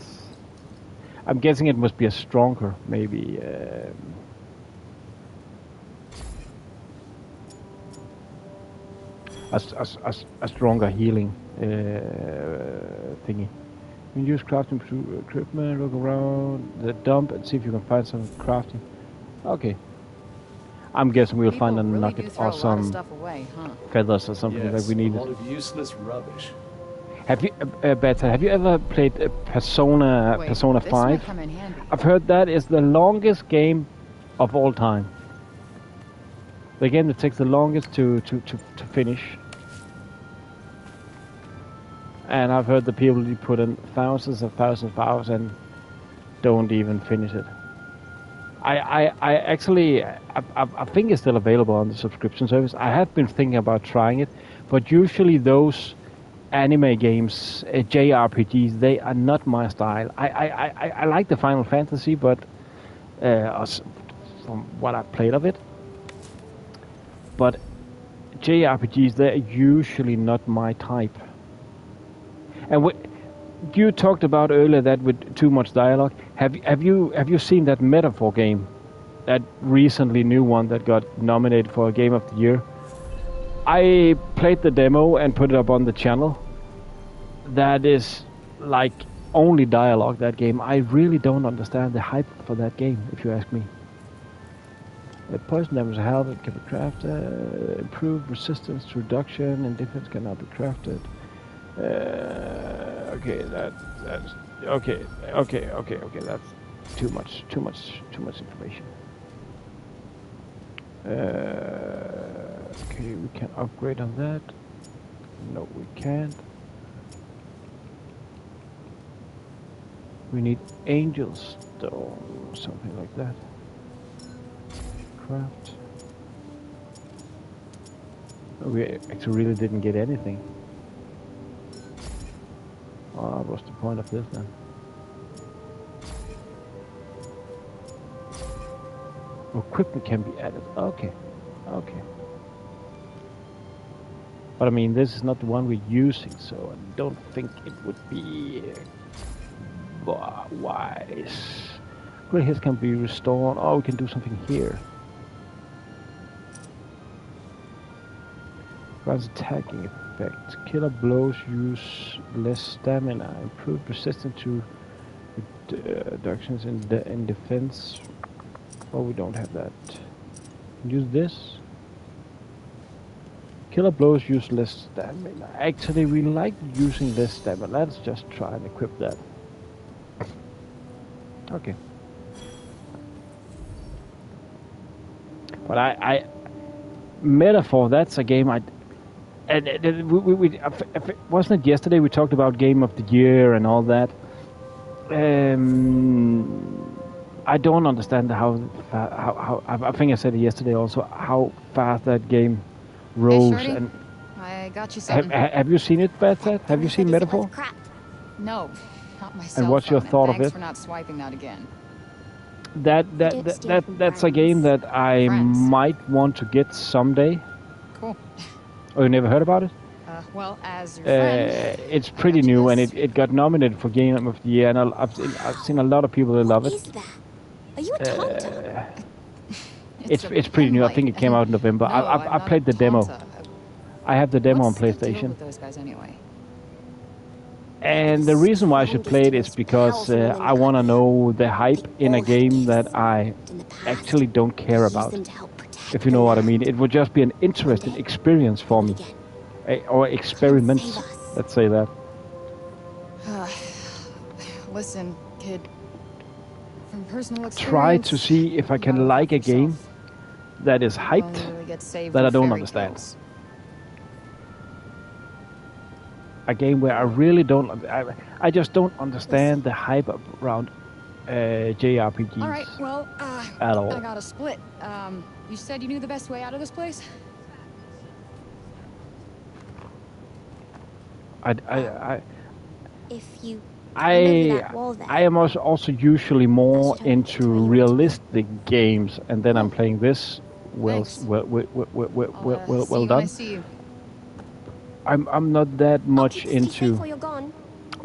I'm guessing it must be a stronger, maybe. A stronger healing thingy. You can use crafting equipment, look around the dump and see if you can find some crafting. Okay. I'm guessing we'll find a nugget or some feathers or something that we need. A lot of useless rubbish. Have you, badsad, have you ever played Persona 5? I've heard that is the longest game of all time. The game that takes the longest to finish. And I've heard the people who put in thousands of hours and don't even finish it. I actually think it's still available on the subscription service. I have been thinking about trying it, but usually those anime games, JRPGs, they are not my style. I like the Final Fantasy, but from what I've played of it, but JRPGs, they're usually not my type. And what you talked about earlier, that with too much dialogue, have you seen that Metaphor game, that recently new one that got nominated for a Game of the Year? I played the demo and put it up on the channel. That is like only dialogue, that game. I really don't understand the hype for that game, if you ask me. Poison damage helmet can be crafted. Improved resistance to reduction and defense cannot be crafted. Okay, that's okay. That's too much information. Okay, we can upgrade on that. No, we can't. We need angel stone, something like that. craft. We actually really didn't get anything. Oh, what's the point of this then? Equipment can be added. Okay. Okay. But I mean, this is not the one we're using, so I don't think it would be wise. Gray hairs can be restored. Oh, we can do something here. Grants attacking effect. Killer blows use less stamina. Improved resistance to reductions in defense. Oh, we don't have that. Use this. Killer blows use less stamina. Actually, we like using less stamina. Let's just try and equip that. Okay. But I Metaphor, that's a game wasn't it yesterday we talked about Game of the Year and all that? I don't understand how I think I said it yesterday also, how fast that game rolls. Hey, and I got you something. Have you seen it, Badsad? Have you seen Metaphor? No, not myself. And what's your thought of it? Thanks for not swiping that again. That's a game that I might want to get someday. Cool. Oh, you never heard about it? Well, as your friend, it's pretty new, and it got nominated for Game of the Year, and I've seen a lot of people that love it. What is that? Are you a taunter? It's pretty new. I think it came out in November. No, I played the demo. I have the demo on PlayStation. with those guys anyway? And the reason why I should play it is because I want to know the hype in a game that I actually don't care about. If you know what I mean. It would just be an interesting experience for me. Or experiments, let's say that. Listen, kid. From personal experience, Try to see if I can like a game that is hyped, that I don't understand. A game where I really don't... I just don't understand the hype around JRPGs. All right, well, at all. I got a split. You said you knew the best way out of this place? If you I am also usually more into realistic games, and then I'm playing this. Well done. I see you. I'm not that much into.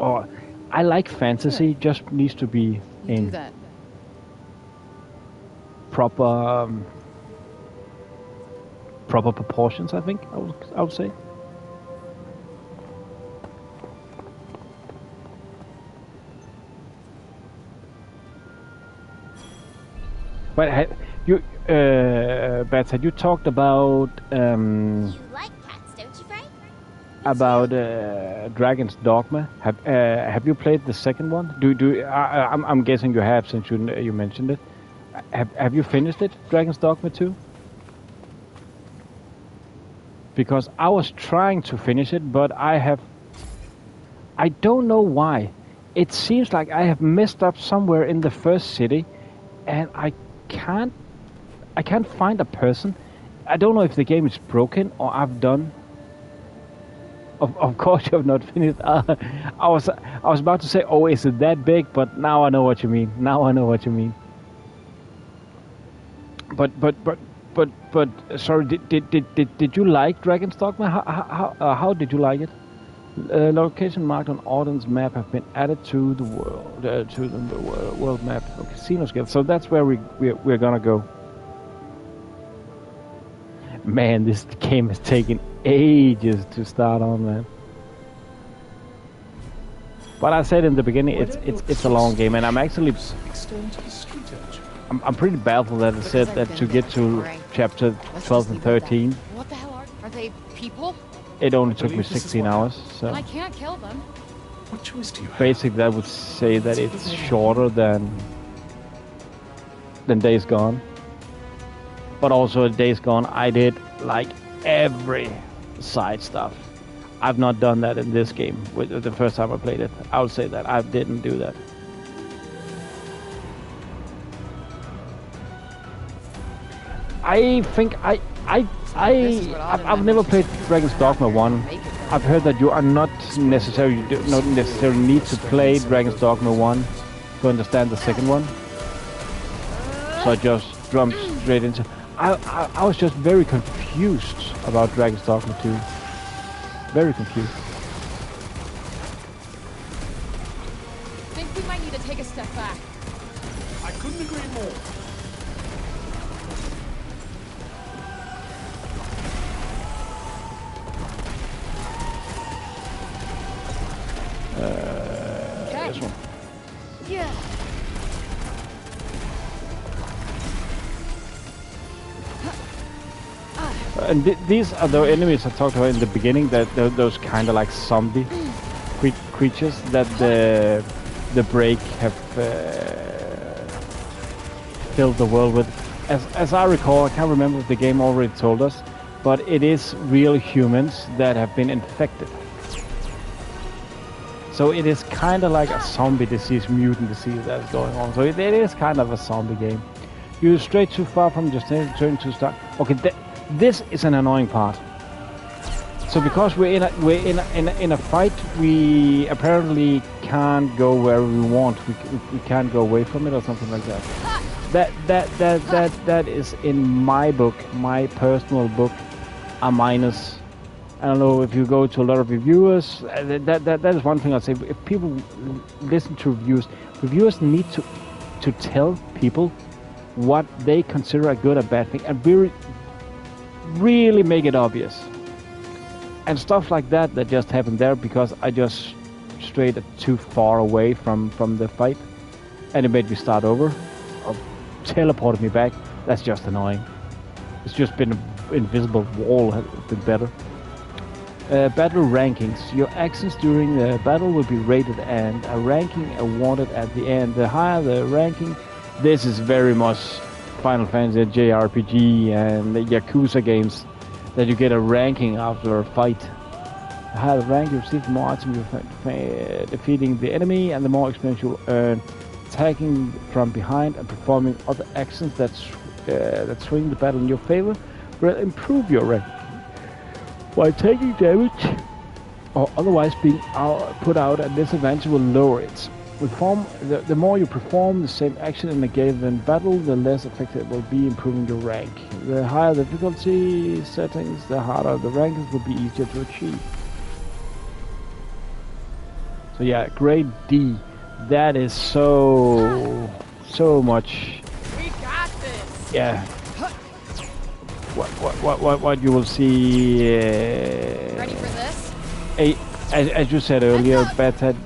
Or I like fantasy. Just needs to be in proper proportions. I think I would say. But you, Badsad, you talked about You like cats, don't you, Frank? about Dragon's Dogma. Have you played the second one? I'm guessing you have, since you mentioned it. Have you finished it, Dragon's Dogma 2? Because I was trying to finish it, but I don't know why. It seems like I have messed up somewhere in the first city, and I can't find a person. I don't know if the game is broken or I've done. Of course, you have not finished. I was about to say, oh, is it that big? But now I know what you mean. But sorry, did you like Dragon's Dogma? How did you like it? Location marked on Auden's map have been added to the world map. Okay, Casino Skill. So that's where we're gonna go. Man, this game has taken ages to start on, man. But I said in the beginning, it's a long game, and I'm actually I'm pretty baffled that it said that to get to chapter 12 and 13. What the hell are they? People? It only took me 16 hours, so... And I can't kill them. What choice do you have? Basically, that would say that it's shorter than Days Gone. But also, Days Gone, I did, like, every side stuff. I've not done that in this game, with the first time I played it. I would say that I didn't do that. I think I've never played Dragon's Dogma 1. I've heard that you are not necessarily need to play Dragon's Dogma 1 to understand the second one. So I just jumped straight into. I was just very confused about Dragon's Dogma 2. Very confused. I think we might need to take a step back. I couldn't agree more. This one. Yeah. And these are the enemies I talked about in the beginning. That those kind of like zombie creatures that the break have filled the world with. As I recall, I can't remember if the game already told us, but it is real humans that have been infected. So it is kind of like a zombie disease, mutant disease that's going on. So it is kind of a zombie game. You stray too far from your destination to start. Okay, this is an annoying part. So because we're in a fight, we apparently can't go where we want. We can't go away from it or something like that. That is in my book, my personal book, a minus. I don't know if you go to a lot of reviewers. That is one thing I'd say. If people listen to reviewers need to tell people what they consider a good or bad thing, and really make it obvious. And stuff like that just happened there because I just strayed too far away from the fight, and it made me start over, or teleported me back. That's just annoying. It's just been an invisible wall has been better. Battle rankings. Your actions during the battle will be rated and a ranking awarded at the end. The higher the ranking, this is very much Final Fantasy, JRPG, and the Yakuza games, that you get a ranking after a fight. The higher the rank, you receive more items defeating the enemy, and the more experience you'll earn. Attacking from behind and performing other actions that swing the battle in your favor will improve your rank. While taking damage or otherwise being put out at disadvantage will lower it. The more you perform the same action in a given battle, the less effective it will be improving your rank. The higher the difficulty settings, the harder the rankings will be easier to achieve. So yeah, grade D. That is so much. We got this. Yeah. What you will see. Ready for this? As you said earlier, badsad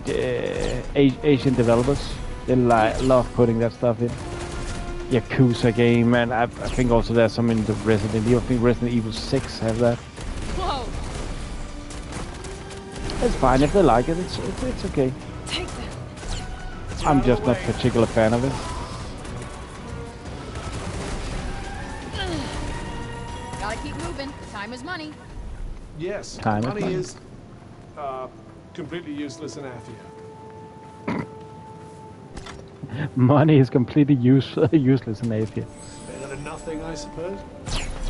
Asian developers, they love putting that stuff in. Yakuza game, and I think also there's some in the Resident Evil. I think Resident Evil 6 have that. Whoa. It's fine if they like it. It's okay. Take them. I'm just not a particular fan of it. Gotta keep moving. Time is money. Yes, money is completely useless in Athia. Money is completely useless in Athia. Better than nothing, I suppose.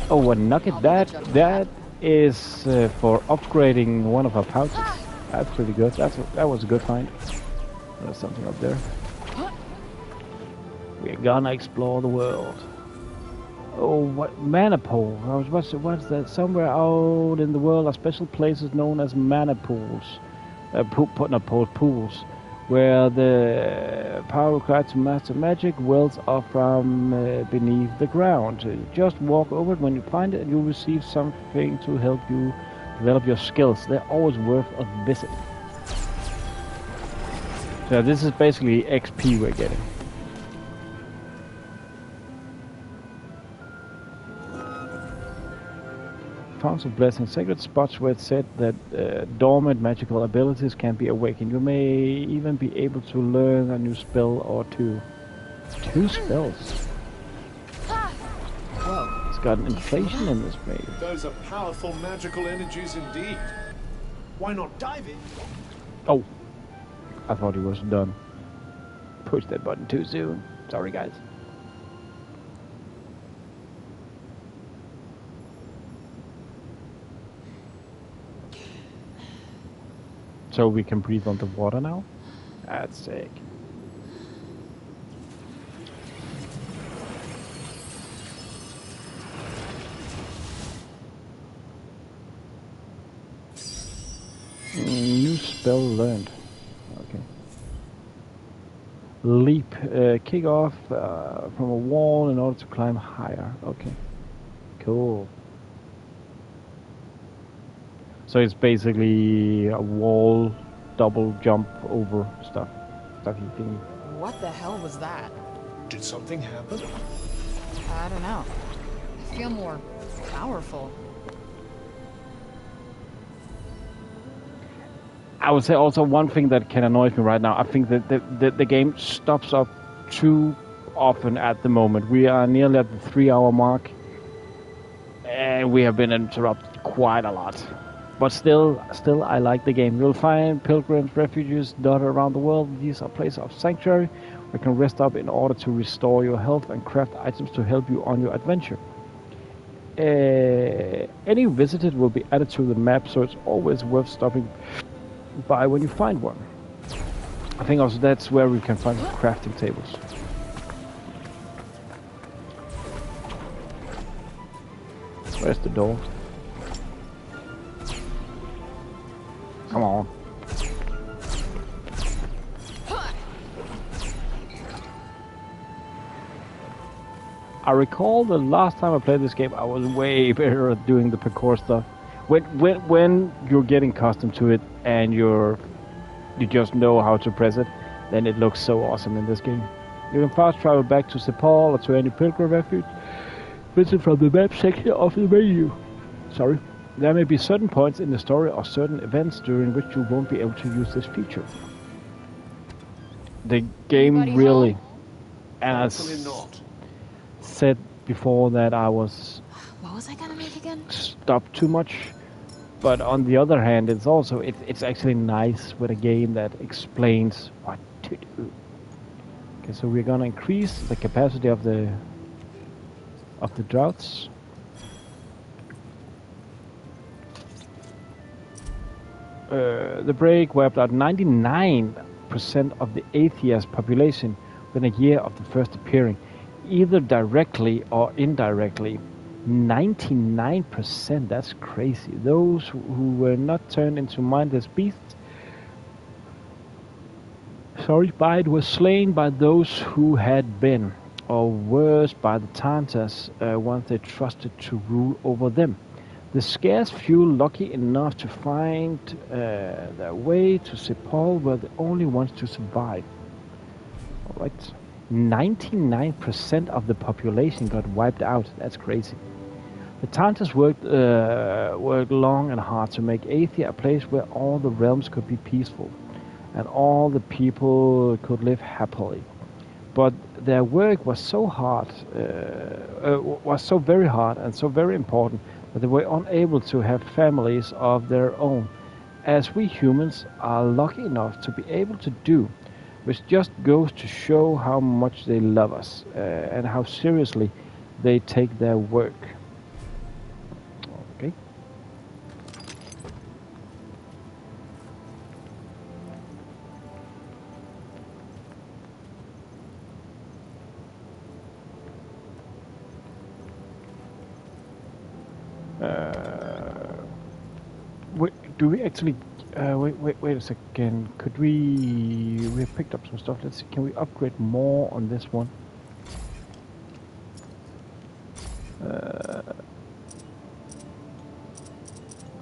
Oh, well, nugget, that is for upgrading one of our pouches. That's pretty good. That was a good find. There's something up there. We're gonna explore the world. Oh, what mana pool? What's that? Somewhere out in the world are special places known as mana pools. Pools, where the power required to master magic wells up from beneath the ground. Just walk over it when you find it, and you'll receive something to help you develop your skills. They're always worth a visit. So this is basically XP we're getting. Fountains of Blessing, sacred spots where it's said that dormant magical abilities can be awakened. You may even be able to learn a new spell or two. 2 spells? Wow, it's got an inflation in this maybe. Those are powerful magical energies indeed. Why not dive in? Oh, I thought he was done. Pushed that button too soon. Sorry, guys. So we can breathe underwater now? That's sick. New spell learned. Okay. Leap. Kick off from a wall in order to climb higher. Okay. Cool. So it's basically a wall double jump over stuffy thingy. What the hell was that? Did something happen? I don't know. I feel more powerful. I would say also one thing that can annoy me right now, I think that the game stops up too often at the moment. We are nearly at the 3-hour mark, and we have been interrupted quite a lot. But still, I like the game. You'll find pilgrims, refugees dotted around the world. These are places of sanctuary where you can rest up in order to restore your health and craft items to help you on your adventure. Any visited will be added to the map, so it's always worth stopping by when you find one. I think also that's where we can find crafting tables. Where's the door? Come on. I recall the last time I played this game, I was way better at doing the parkour stuff. When you're getting accustomed to it and you just know how to press it, then it looks so awesome in this game. You can fast travel back to Sepal or to any pilgrim refuge. Visit from the map section of the menu. Sorry. There may be certain points in the story or certain events during which you won't be able to use this feature. The game really, and I said before that I was What was I gonna make again? stopped too much. But on the other hand, it's actually nice with a game that explains what to do. Okay, so we're gonna increase the capacity of the droughts. The break wiped out 99% of the atheist population within a year of the first appearing, either directly or indirectly. 99%, that's crazy. Those who were not turned into mindless beasts, were slain by those who had been, or worse, by the Tantas once they trusted to rule over them. The scarce few lucky enough to find their way to Sepal were the only ones to survive. Alright. 99% of the population got wiped out. That's crazy. The Tantas worked long and hard to make Athia a place where all the realms could be peaceful and all the people could live happily. But their work was so very hard and so very important that they were unable to have families of their own, as we humans are lucky enough to be able to do, which just goes to show how much they love us and how seriously they take their work. Okay. Do we actually wait a second? Could we have picked up some stuff? Let's see. Can we upgrade more on this one?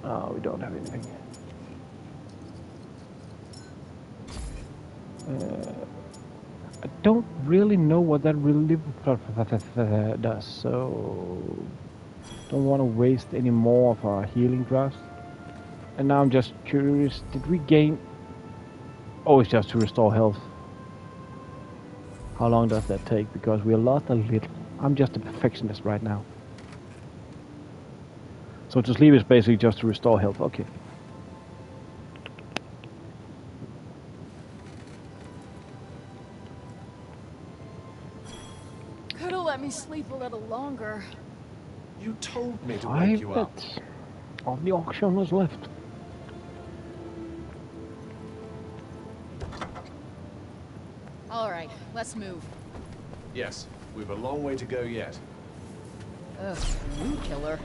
Oh, we don't have anything. I don't really know what that relief does, so don't want to waste any more of our healing drafts. And now I'm just curious, did we gain... Oh, it's just to restore health. How long does that take? Because we lost a little. I'm just a perfectionist right now. So to sleep is basically just to restore health. Okay. Could've let me sleep a little longer. You told me to wake you up. Of the auction was left. right, let's move. Yes, we've a long way to go yet. Ugh, mood killer.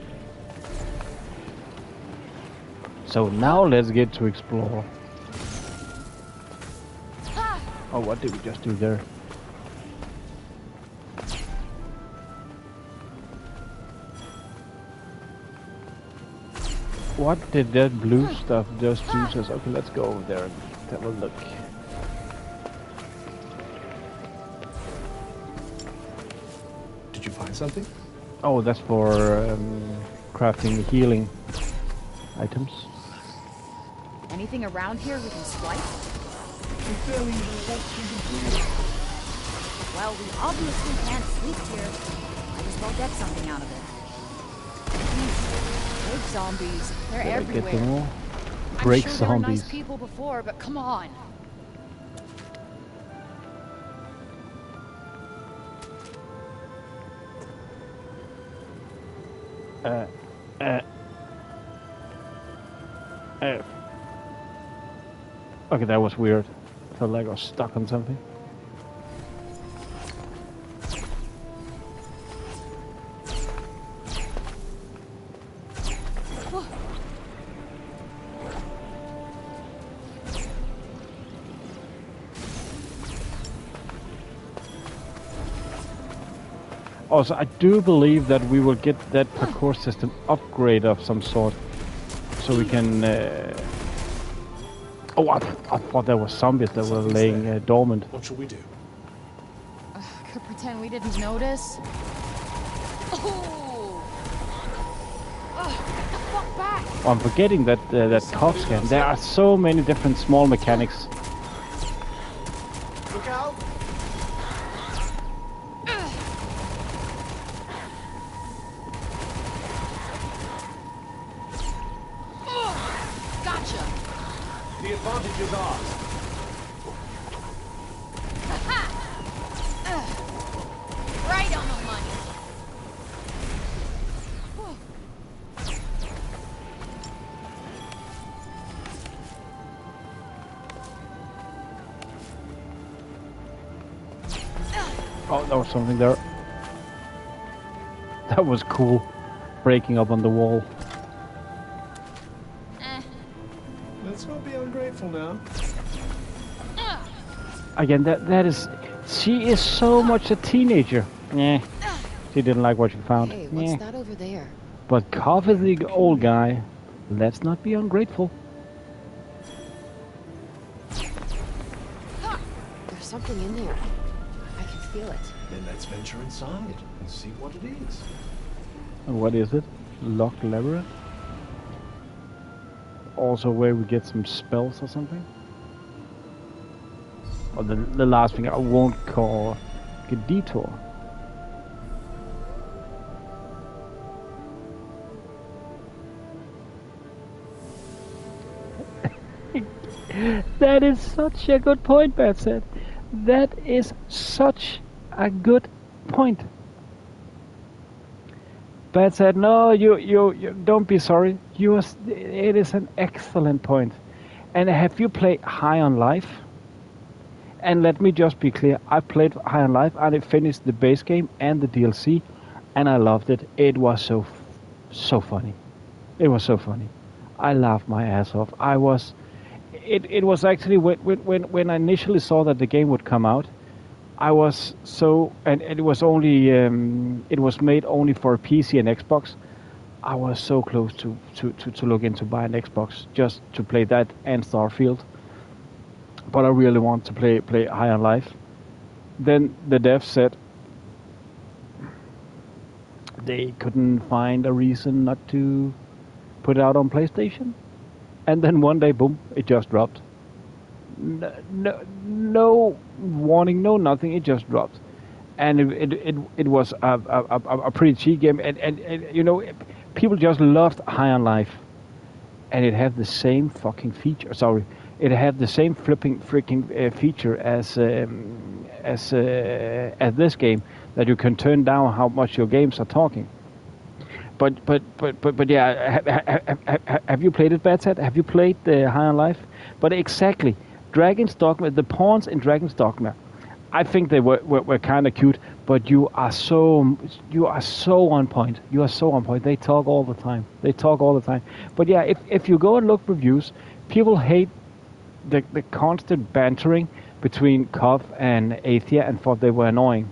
So now let's get to explore. Oh, what did we just do there? What did that blue stuff just do to us? Okay, let's go over there and have a look. Did you find something? Oh, that's for crafting healing items. Anything around here we can splice? Well, we obviously can't sleep here. Might as well get something out of it. Big zombies. They're everywhere. Get them all? I'm Break sure there were zombies. nice people before, but come on. Okay, that was weird. I felt like I was stuck on something. Also, I do believe that we will get that parkour system upgrade of some sort, so we can. Oh, I thought there were zombies that were laying dormant. What shall we do? Could pretend we didn't notice. Get the fuck back! Oh, I'm forgetting that that cough scan. There are so many different small mechanics. Look out! Gotcha! The advantage is ours. Right on the money. Oh, there was something there. That was cool. Breaking up on the wall. Let's not be ungrateful now. Again, that is... She is so much a teenager. Yeah. She didn't like what she found. Hey, what's that over there? But Koff is the old guy. Let's not be ungrateful. There's something in there. I can feel it. Then let's venture inside and see what it is. And what is it? Locked labyrinth? Also where we get some spells or something? Or the last thing I won't call a detour. That is such a good point, badsad. That is such a good point. Badsad, no, you don't be sorry. It is an excellent point. And have you played High on Life? And let me just be clear, I played High on Life and I finished the base game and the DLC, and I loved it. It was so funny. It was so funny. I laughed my ass off. It was actually when I initially saw that the game would come out, I was so, and it was only it was made only for PC and Xbox. I was so close to look into buying an Xbox just to play that and Starfield. But I really want to play High on Life. Then the devs said they couldn't find a reason not to put it out on PlayStation. And then one day, boom, it just dropped. No warning, no nothing. It just dropped, and it was a pretty cheap game. And you know, people just loved High on Life, and it had the same fucking feature. Sorry, it had the same freaking feature as this game, that you can turn down how much your games are talking. But yeah, have you played it, badsad? Have you played the High on Life? But exactly, Dragon's Dogma, the pawns in Dragon's Dogma I think they were kind of cute, but you are so on point. You are so on point. They talk all the time. But yeah, if you go and look reviews, people hate the constant bantering between Kov and Athia and thought they were annoying.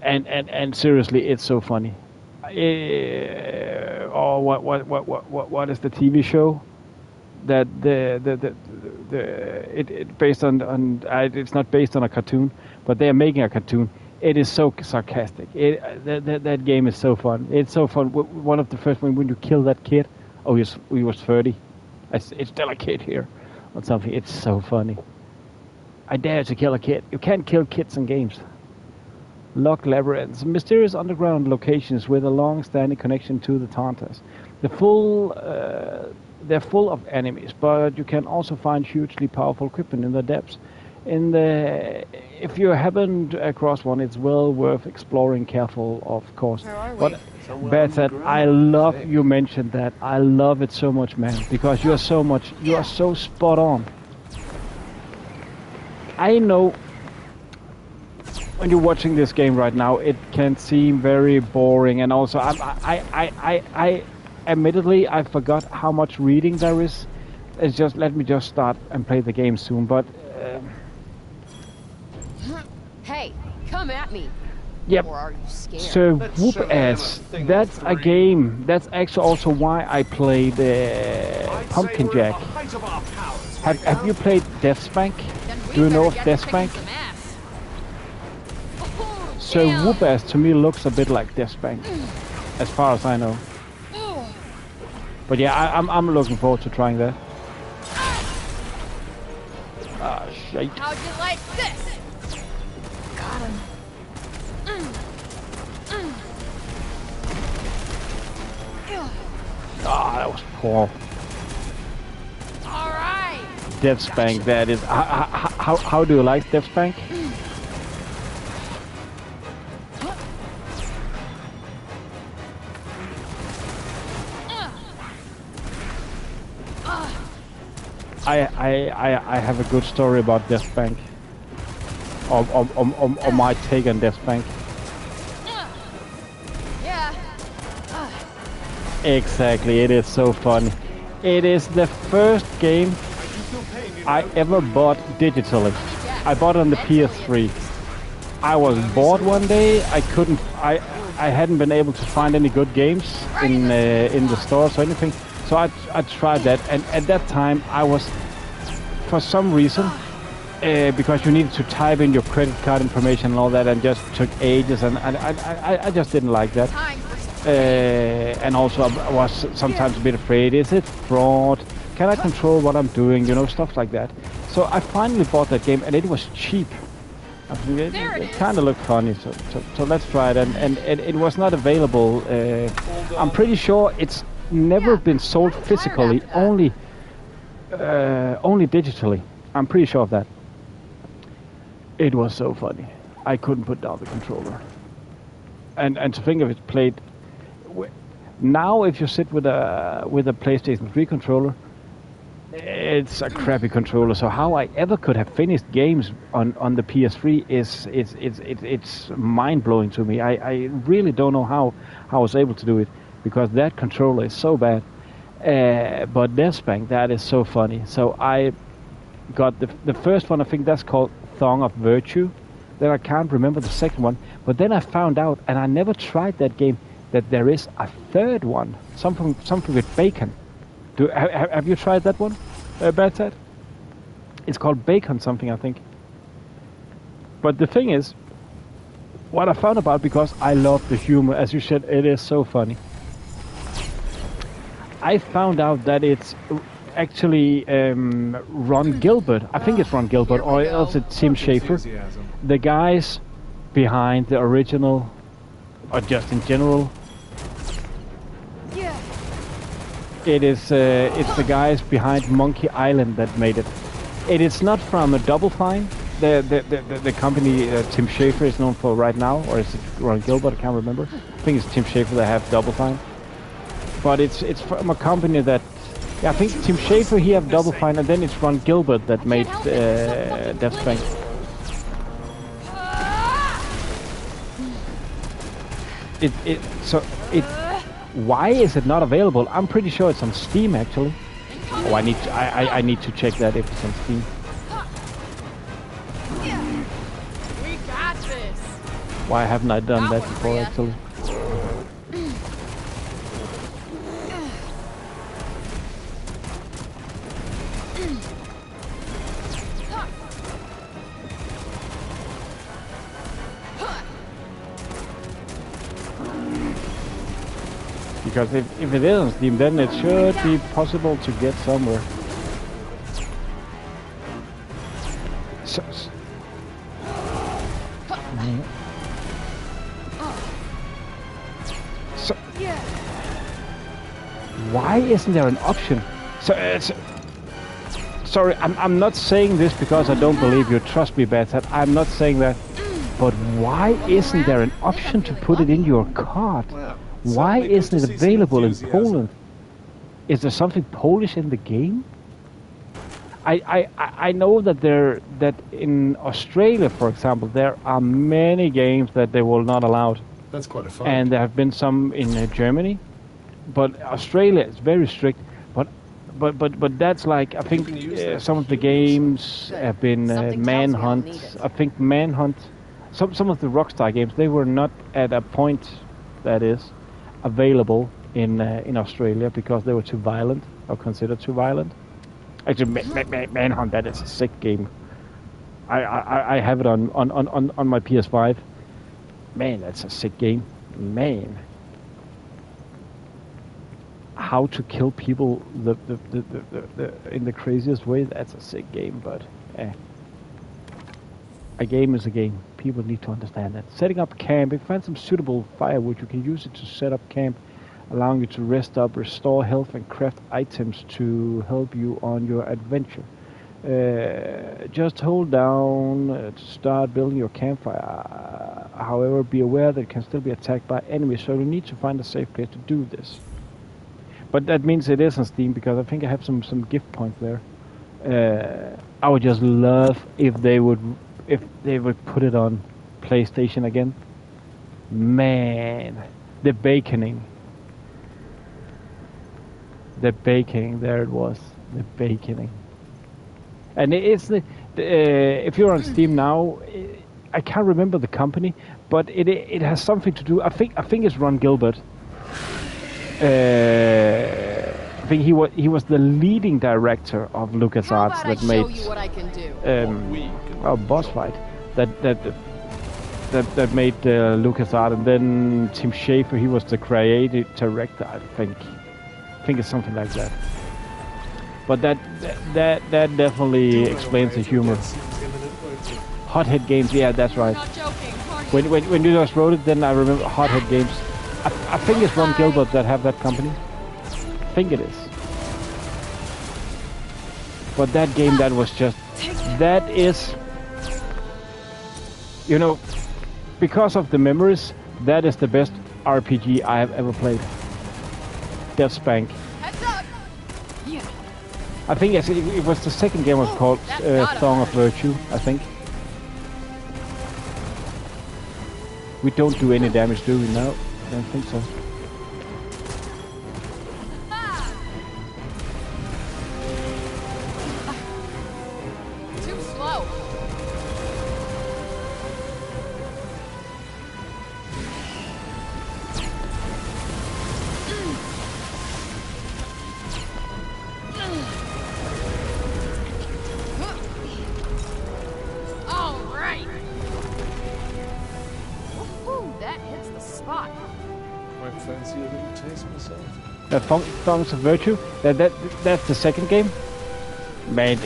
And seriously, it's so funny. What is the TV show that it based on it's not based on a cartoon, but they are making a cartoon. It is so sarcastic. That game is so fun. It's so fun. One of the first when you kill that kid, he was 30. It's still a kid here, or something. It's so funny. I dare to kill a kid. You can't kill kids in games. Locked labyrinths, mysterious underground locations with a long-standing connection to the Tantas. They're full of enemies, but you can also find hugely powerful equipment in the depths. If you haven't across one, it's well worth exploring. Careful, of course. But badsad, I love you mentioned that. I love it so much, man, because you are so spot on. I know. When you're watching this game right now, it can seem very boring, and also I admittedly I forgot how much reading there is. It's just let me just start and play the game soon. But hey, come at me. Yep. Or are you scared? So whoop ass. That's a game. That's actually also why I played Pumpkin Jack. Have you played Deathspank? Do you know of Deathspank? So Whoop-Ass to me looks a bit like Deathspank, as far as I know. But yeah, I'm looking forward to trying that. Ah, shit. How'd you like this? Got him. Ah, that was poor. All right. Deathspank, that is. How do you like Deathspank? I have a good story about Deathspank. Or my take on Deathspank. Yeah. Exactly, it is so fun. It is the first game I ever bought digitally. I bought it on the PS3. I was bored one day. I hadn't been able to find any good games in the stores or anything. So I tried that, and at that time I was, for some reason, because you needed to type in your credit card information and all that, and just took ages, and I just didn't like that. And also I was sometimes a bit afraid, is it fraud? Can I control what I'm doing? You know, stuff like that. So I finally bought that game, and it was cheap. I mean, it kind of looked funny, so let's try it, and it was not available. I'm pretty sure it's never been sold physically, only digitally. I'm pretty sure of that. It was so funny. I couldn't put down the controller. And to think of it, played now if you sit with a PlayStation 3 controller, it's a crappy controller. So how I ever could have finished games on the PS3 it's mind blowing to me. I really don't know how I was able to do it, because that controller is so bad. But Deathspank, that is so funny. So I got the first one, I think that's called Thong of Virtue. Then I can't remember the second one. But then I found out, and I never tried that game, that there is a third one. Something with bacon. Have you tried that one, badsad? It's called Bacon something, I think. But the thing is, what I found about, because I love the humor, as you said, it is so funny. I found out that it's actually Ron Gilbert. I think it's Ron Gilbert, or else it's Tim Schafer. The guys behind the original, or just in general. Yeah. It's the guys behind Monkey Island that made it. It is not from Double Fine, the company Tim Schafer is known for right now, or is it Ron Gilbert? I can't remember. I think it's Tim Schafer that have Double Fine. But it's from a company that Yeah, I think Tim Schafer, he have Double Fine, and then it's Ron Gilbert that made Death Spank. Why is it not available? I'm pretty sure it's on Steam actually. Oh, I need to check that if it's on Steam. We got this. Why haven't I done that before actually? Because if it is on Steam, then it should be possible to get somewhere. So, why isn't there an option? Sorry, I'm not saying this because I don't believe you. Trust me, badsad. I'm not saying that. But why isn't there an option to put it in your cart? Why isn't it available in Poland? Is there something Polish in the game? I know that in Australia, for example, there are many games that they will not allow. That's quite a fun. And there have been some in Germany, but Australia is very strict. But that's like, I think some of the games have been Manhunt. I think Manhunt. Some of the Rockstar games, they were not at a point that is available in Australia because they were too violent or considered too violent. Actually, Manhunt, that is a sick game. I have it on my PS5. Man, that's a sick game. Man, how to kill people the in the craziest way? That's a sick game, but a game is a game. People need to understand that. Setting up camp. If you find some suitable firewood, you can use it to set up camp, allowing you to rest up, restore health, and craft items to help you on your adventure. Just hold down to start building your campfire. However, be aware that it can still be attacked by enemies, so you need to find a safe place to do this. But that means it is on Steam, because I think I have some gift points there. I would just love if they would put it on PlayStation again. Man, the baconing, there it was, the baconing. And it's if you're on Steam now, I can't remember the company, but it has something to do. I think it's Ron Gilbert. I think he was the leading director of LucasArts that made Boss Fight that made LucasArts, and then Tim Schafer, he was the creative director. I think it's something like that. But that definitely explains the humor. Hothead Games, yeah, that's right. When you just wrote it, then I remember Hothead Games. I think it's Ron Gilbert that have that company. I think it is. But that game, that is, you know, because of the memories, that is the best RPG I have ever played. Death Spank. I think it was the second game was called Song of Virtue, I think. We don't do any damage, do we now? I don't think so. Too slow. All right. Woohoo, that hits the spot. Might fancy a little taste myself. Songs of Virtue. That's the second game. Man,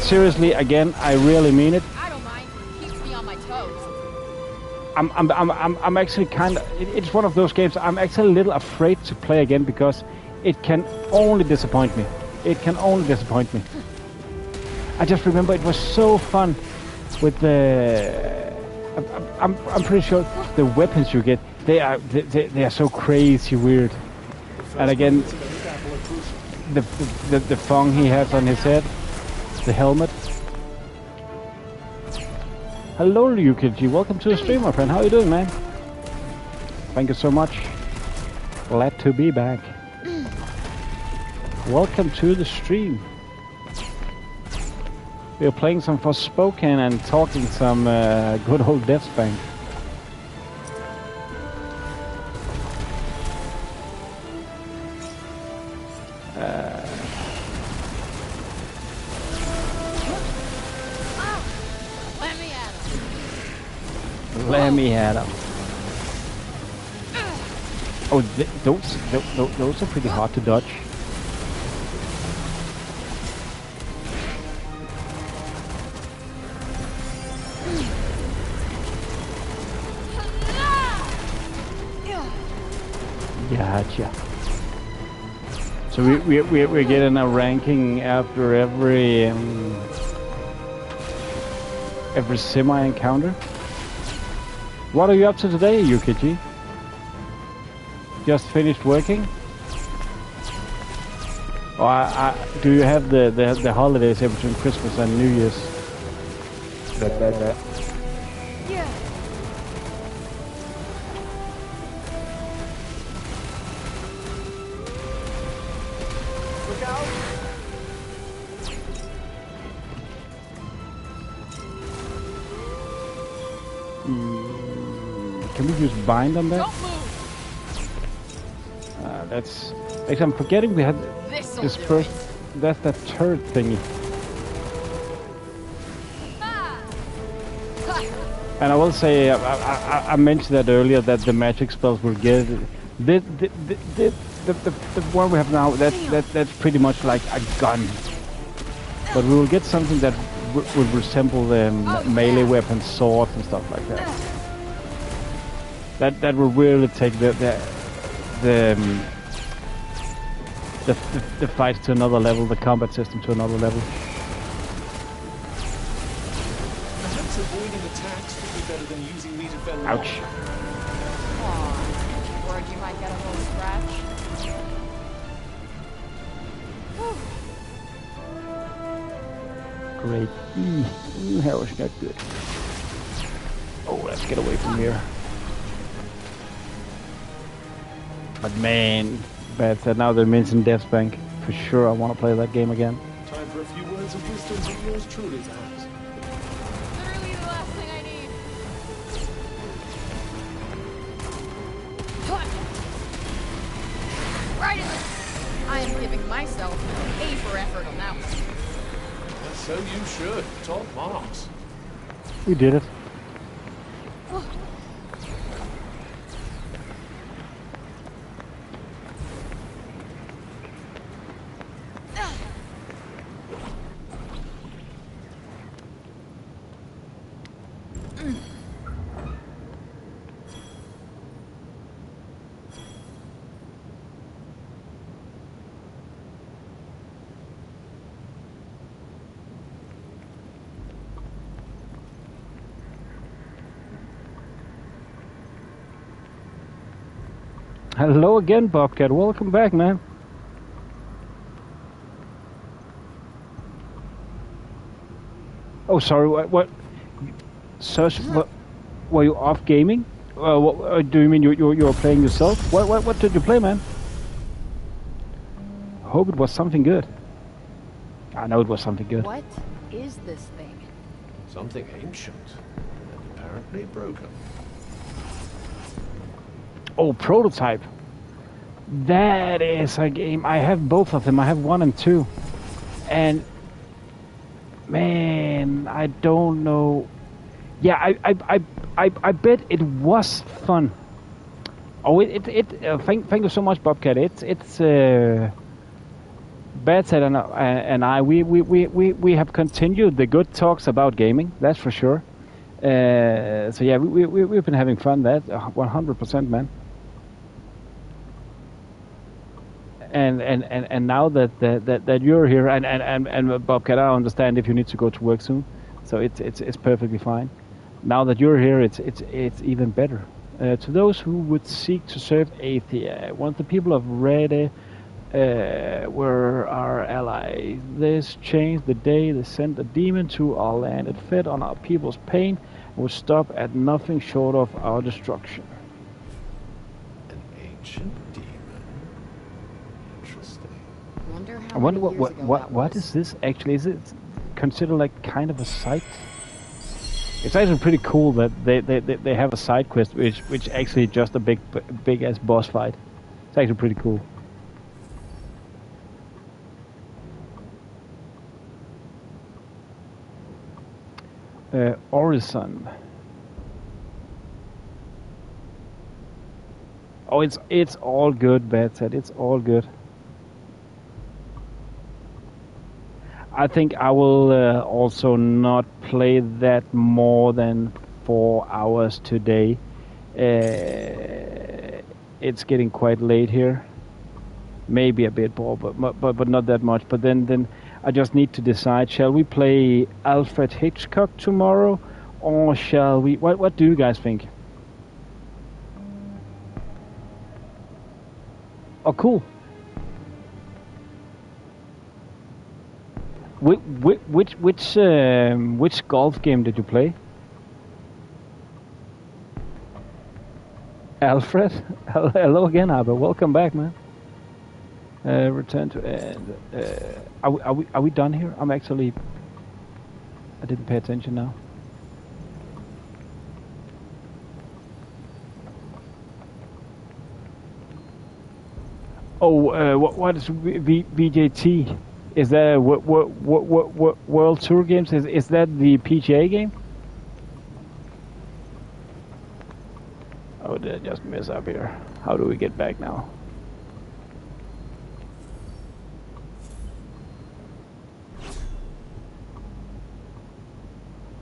seriously, again, I really mean it. I don't mind. Keeps me on my toes. I'm actually kind of. It's one of those games I'm actually a little afraid to play again because it can only disappoint me. It can only disappoint me. I just remember it was so fun with the. I'm pretty sure the weapons you get, they are so crazy weird. And again, the thong he has on his head, the helmet. Hello, UKG. Welcome to the stream, my friend. How are you doing, man? Thank you so much. Glad to be back. Welcome to the stream. We're playing some Forspoken and talking some good old Deathspank. Let me at him. Oh, those are pretty hard to dodge. Gotcha. So we're getting a ranking after every semi encounter. What are you up to today, UKG? Just finished working? Or do you have the holidays here between Christmas and New Year's? Yeah. Look out! Can we use bind on that? That's... Actually, I'm forgetting we had this first... That's that turret thingy. And I will say, I mentioned that earlier, that the magic spells will get... The one we have now, that's pretty much like a gun. But we will get something that would resemble the melee weapons, swords and stuff like that. That will really take the fight to another level, the combat system to another level. Perhaps avoiding attacks would be better than using me to defend. Ouch. Aw, worried you might get a little scratch. Great. That was not good. Oh, let's get away from here. But man, badsad, now they're mentioning Deathspank. For sure, I want to play that game again. Time for a few words of wisdom from yours truly, perhaps. Literally the last thing I need. Right in the... I am giving myself A for effort on that one. So you should. Top marks. We did it. Hello again, Bobcat. Welcome back, man. Oh, sorry. What? Search. What? Were you off gaming? What do you mean you were playing yourself? What did you play, man? Hope it was something good. I know it was something good. What is this thing? Something ancient and apparently broken. Oh, Prototype. That is a game. I have both of them. I have 1 and 2. And man, I don't know. Yeah, I bet it was fun. Oh, thank you so much, Bobcat. It's badsad and I we have continued the good talks about gaming. That's for sure. So yeah, we've been having fun. That 100%, man. And now that you're here, and Bobcat, I understand if you need to go to work soon, so it's perfectly fine. Now that you're here, it's even better. To those who would seek to serve Athea, once the people of Rede Where our allies? This changed the day they sent a demon to our land. It fed on our people's pain and would stop at nothing short of our destruction. An ancient demon. Interesting. I wonder what is this actually? Is it considered like kind of a side? It's actually pretty cool that they have a side quest which actually just a big ass boss fight. It's actually pretty cool. Orison. Oh, it's all good, badsad. It's all good. I think I will also not play that more than 4 hours today. It's getting quite late here. Maybe a bit more, but not that much. But then I just need to decide: shall we play Alfred Hitchcock tomorrow, or shall we? What do you guys think? Oh, cool. Which golf game did you play? Alfred? Hello again, Albert. Welcome back, man. Return to end. Are we done here? I didn't pay attention now. Oh, what is VJT? Is that World Tour Games? Is that the PGA game? Oh, did I just mess up here? How do we get back now?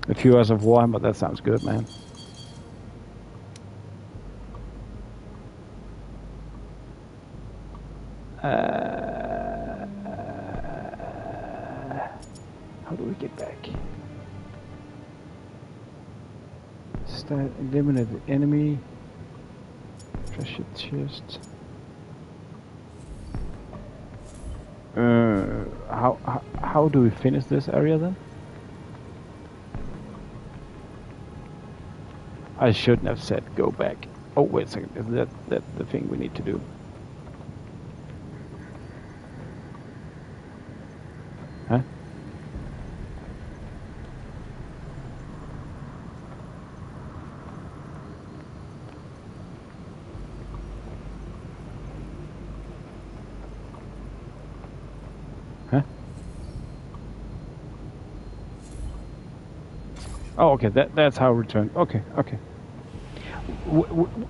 A few hours of Warhammer, that sounds good, man. How do we get back? Start eliminate the enemy. Treasure chest. How do we finish this area then? I shouldn't have said go back. Oh, wait a second. Is that the thing we need to do? Huh? Huh? Oh, okay. That's how return. Okay, okay.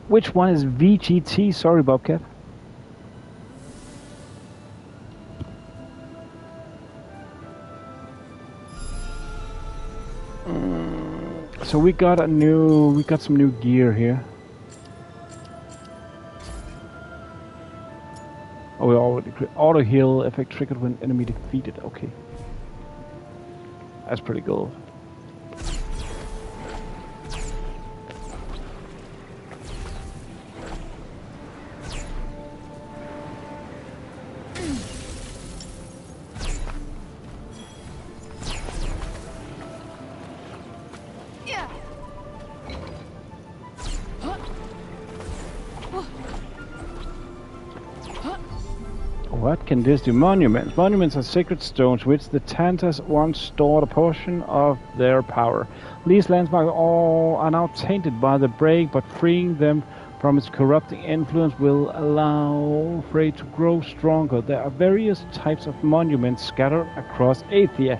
Which one is VGT? Sorry, Bobcat. So we got some new gear here. Oh, we already auto heal effect triggered when enemy defeated. Okay, that's pretty cool. What can this do? Monuments. Monuments are sacred stones which the Tantas once stored a portion of their power. These landmarks all are now tainted by the break, but freeing them from its corrupting influence will allow Frey to grow stronger. There are various types of monuments scattered across Athia.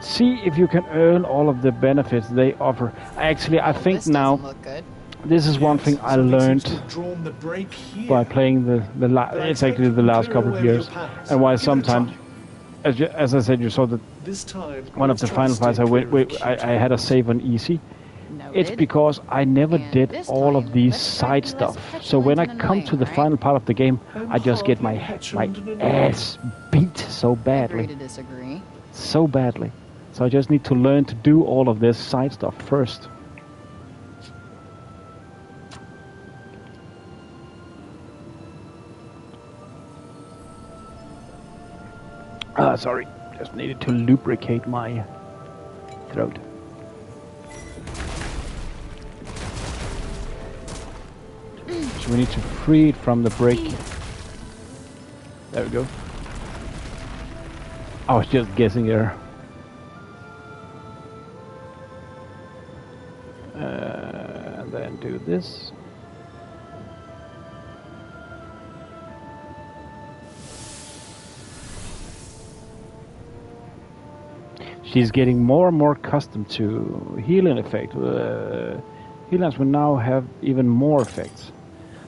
See if you can earn all of the benefits they offer. Actually, I think now this is one thing I learned by playing it's actually the last couple of years, and why sometimes, as I said, you saw that one of the final fights I had a save on easy. It's because I never did all of these side stuff. So when I come to the final part of the game, I just get my ass beat so badly. Agree to disagree. So badly. So I just need to learn to do all of this side stuff first. Sorry, just needed to lubricate my throat. So we need to free it from the break. There we go. I was just guessing there. And then do this. She's getting more and more accustomed to healing effect. Healers will now have even more effects.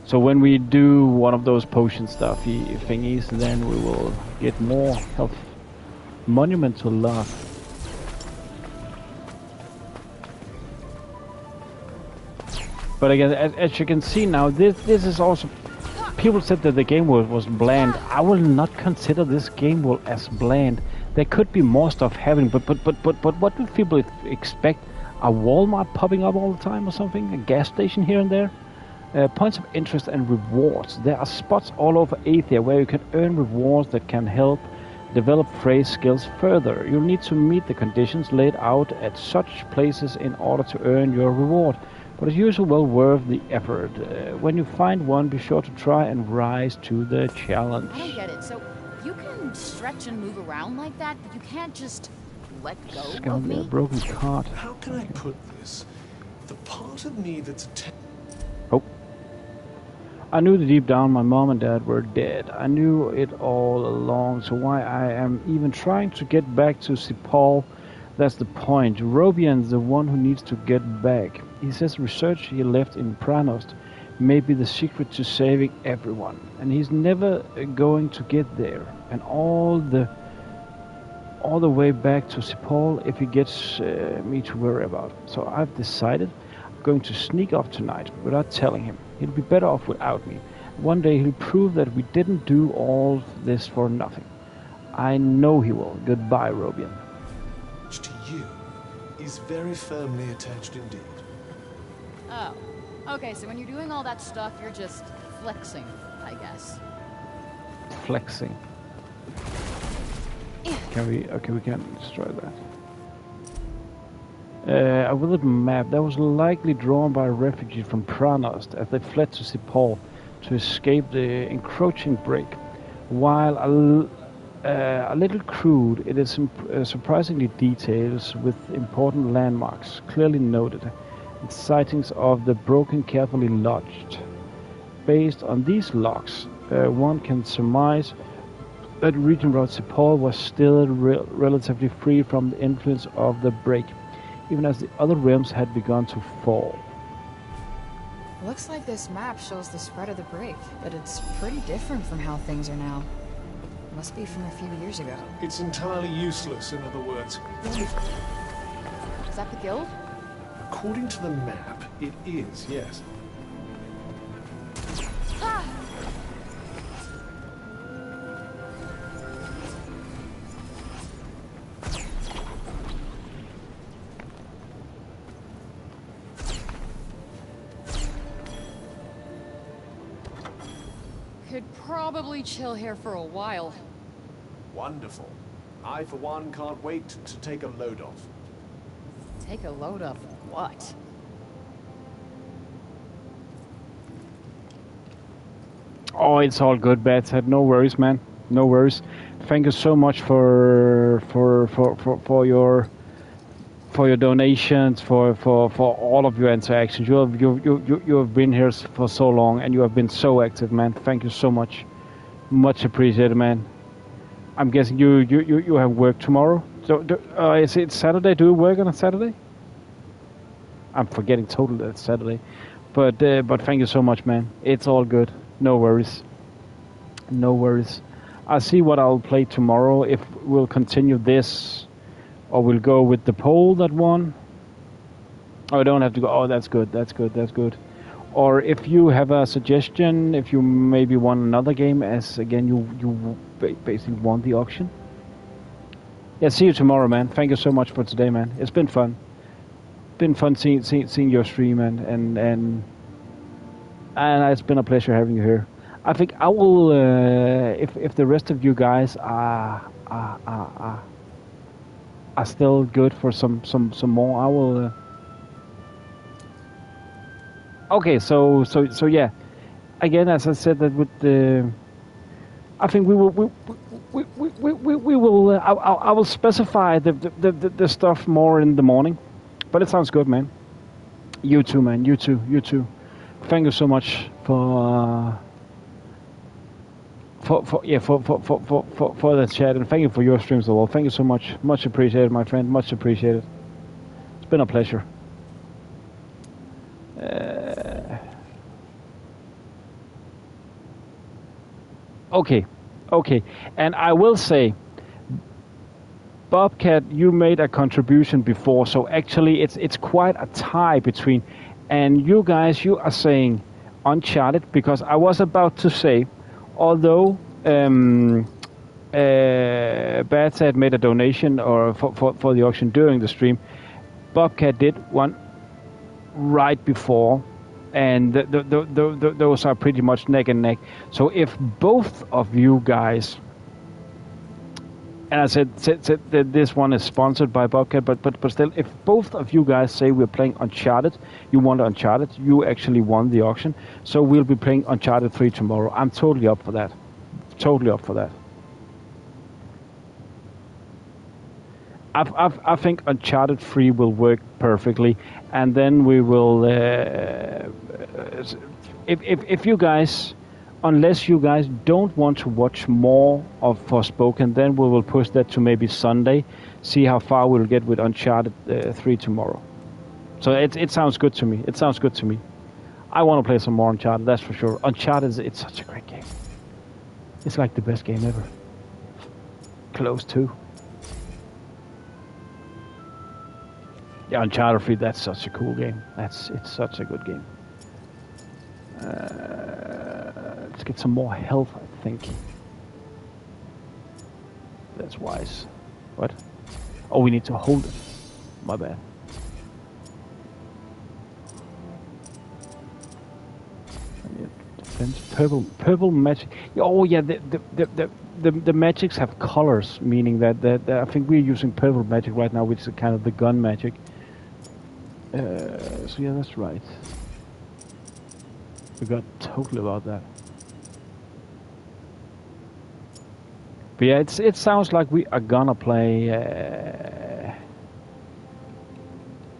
So when we do one of those potion stuffy thingies, then we will get more health. Monumental love. But again, as you can see now, this is also... People said that the game was bland. I will not consider this game as bland. There could be more stuff happening, but what do people expect? A Walmart popping up all the time or something? A gas station here and there? Points of interest and rewards. There are spots all over Athia where you can earn rewards that can help develop phrase skills further. You'll need to meet the conditions laid out at such places in order to earn your reward. But as usual, well worth the effort. When you find one, be sure to try and rise to the challenge. I don't get it. So you can stretch and move around like that, but you can't just let go of me? A broken cart. How can I put this? The part of me that's Oh. I knew that deep down my mom and dad were dead. I knew it all along, so why I am even trying to get back to Sepal, that's the point. Robian's the one who needs to get back. He says research he left in Pranost may be the secret to saving everyone, and he's never going to get there. And all the way back to Sepal if he gets me to worry about. So I've decided I'm going to sneak off tonight without telling him. He'll be better off without me. One day he'll prove that we didn't do all this for nothing. I know he will. Goodbye, Robian. to you is very firmly attached indeed. Oh. Okay, so when you're doing all that stuff, you're just flexing, I guess. Flexing. Can we... Okay, we can destroy that. A withered map that was likely drawn by a refugee from Pranost as they fled to Sepal to escape the encroaching break. While a little crude, it is surprisingly detailed with important landmarks clearly noted and sightings of the broken carefully lodged. Based on these logs, one can surmise that the region around Sepal was still relatively free from the influence of the break, even as the other realms had begun to fall. Looks like this map shows the spread of the break, but it's pretty different from how things are now. Must be from a few years ago. It's entirely useless, in other words. Is that the guild? According to the map, it is, yes. Could probably chill here for a while. Wonderful. I, for one, can't wait to take a load off. Take a load of what? Oh, it's all good, badsad. No worries, man. No worries. Thank you so much for your donations, for all of your interactions. You have been here for so long, and you have been so active, man. Thank you so much. Much appreciated, man. I'm guessing you have work tomorrow. So is it Saturday? Do you work on a Saturday? I'm forgetting totally that it's Saturday, but thank you so much, man. It's all good. No worries. No worries. I'll see what I'll play tomorrow. If we'll continue this, or we'll go with the poll that won. Oh, I don't have to go. Oh, that's good. That's good. That's good. Or if you have a suggestion, if you maybe want another game, as again you basically won the auction. Yeah, see you tomorrow, man. Thank you so much for today, man. It's been fun. Been fun seeing your stream and it's been a pleasure having you here. I think I will. If the rest of you guys are still good for some more, I will. Okay, so yeah. Again, as I said, that with the, I think we will. We will. I will specify the stuff more in the morning, but it sounds good, man. You too, man. You too. You too. Thank you so much for the chat, and thank you for your streams as well. Thank you so much. Much appreciated, my friend. Much appreciated. It's been a pleasure. Okay, and I will say, Bobcat, you made a contribution before, so actually it's quite a tie between, and you guys, you are saying Uncharted, because I was about to say, although badsad made a donation or for the auction during the stream, Bobcat did one right before, and those are pretty much neck and neck. So if both of you guys, and I said that this one is sponsored by Bobcat, but still, if both of you guys say we're playing Uncharted, you want Uncharted, you actually won the auction. So we'll be playing Uncharted 3 tomorrow. I'm totally up for that. Totally up for that. I think Uncharted 3 will work perfectly, and then we will. If you guys, unless you guys don't want to watch more of Forspoken, then we will push that to maybe Sunday. See how far we'll get with Uncharted 3 tomorrow. So it sounds good to me. It sounds good to me. I want to play some more Uncharted, that's for sure. Uncharted, it's such a great game. It's like the best game ever. Close to. Yeah, Uncharted 3, that's such a cool game. It's such a good game. Let's get some more health, I think. That's wise. What? Oh, we need to hold it. My bad. Defense, purple magic. Oh yeah, the magics have colors, meaning that I think we're using purple magic right now, which is kind of the gun magic. So yeah, that's right. Forgot totally about that. But yeah, it sounds like we are gonna play.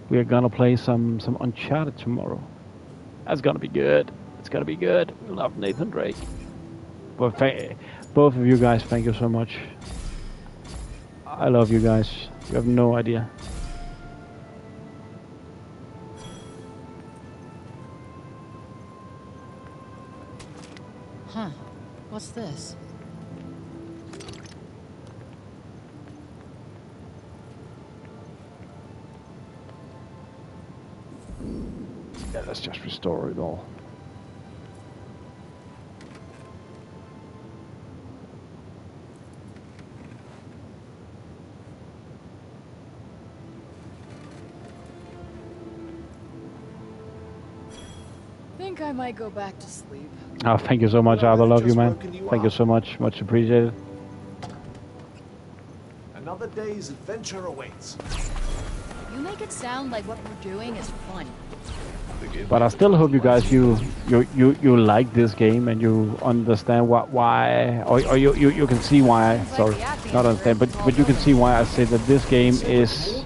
We are gonna play some Uncharted tomorrow. That's gonna be good. It's gonna be good. We love Nathan Drake. But both of you guys, thank you so much. I love you guys. You have no idea. Huh. What's this? Yeah, let's just restore it all. I think I might go back to sleep. Oh, thank you so much. I love you, man. Thank you so much. Much appreciated. Another day's adventure awaits. You make it sound like what we're doing is fun. But I still hope you guys you like this game and you understand why or you can see why. Sorry, not understand, but you can see why I say that this game is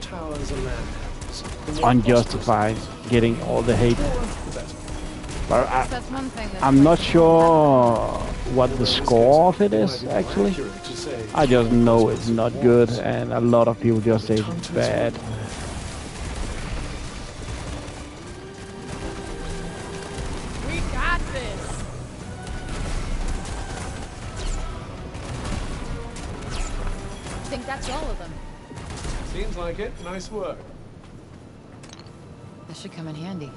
unjustified, getting all the hate. But I'm not sure what the score of it is actually. I just know it's not good, and a lot of people just say it's bad. Seems like it. Nice work. That should come in handy.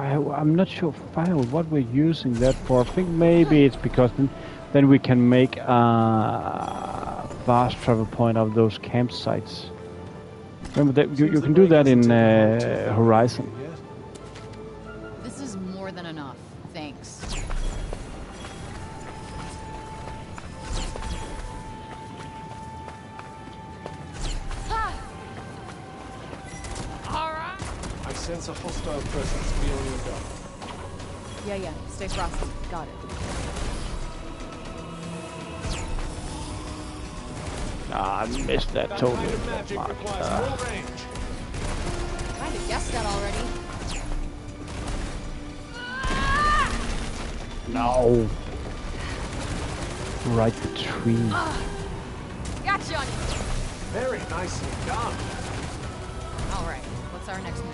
I'm not sure firewood, what we're using that for. I think maybe it's because then we can make a fast travel point of those campsites. Remember that you can do that in Horizon. This is more than enough. Thanks. I sense a hostile presence beyond your guard. Yeah. Stay frosty. Got it. I missed that totally. Kind of magic requires more range. Kind of guessed that already. No. Right between. Gotcha on you. Very nicely done. All right. What's our next move?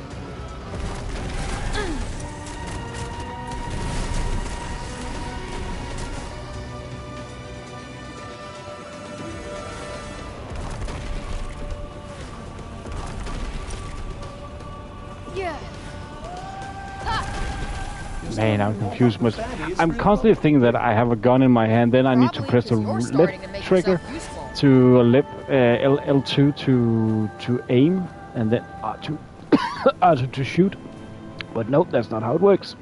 Man, I'm confused. I'm constantly thinking that I have a gun in my hand, then I need to press the left trigger to L2 to aim, and then R2 R2 to shoot. But nope, that's not how it works.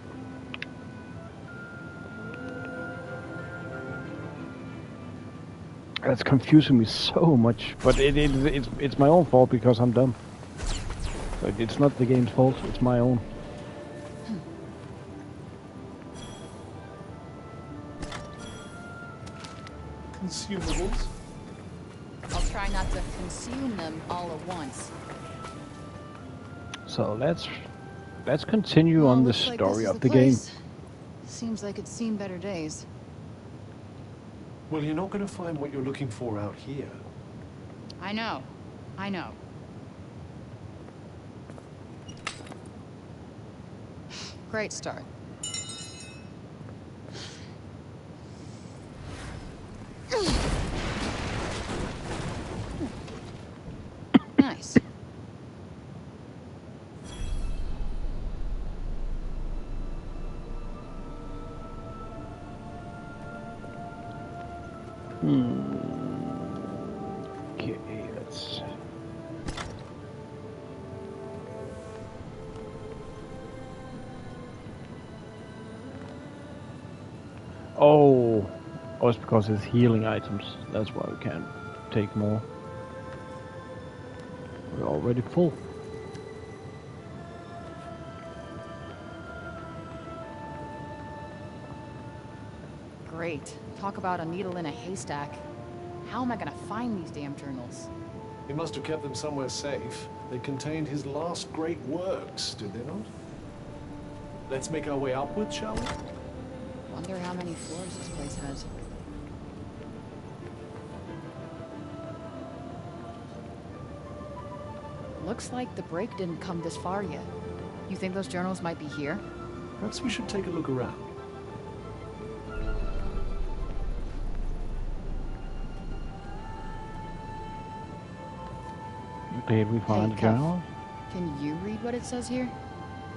That's confusing me so much, but it's my own fault because I'm dumb. So it's not the game's fault, it's my own. Consumables? I'll try not to consume them all at once. So let's continue on the story of the game. Seems like it's seen better days. Well, you're not going to find what you're looking for out here. I know. Great start. Nice. Okay, let's... Oh, it's because it's healing items. That's why we can't take more. We're already full. Great. Talk about a needle in a haystack. How am I gonna find these damn journals? He must have kept them somewhere safe. They contained his last great works, did they not? Let's make our way upwards, shall we? Wonder how many floors this place has. Looks like the break didn't come this far yet. You think those journals might be here? Perhaps we should take a look around. Did we find a journal? Can you read what it says here?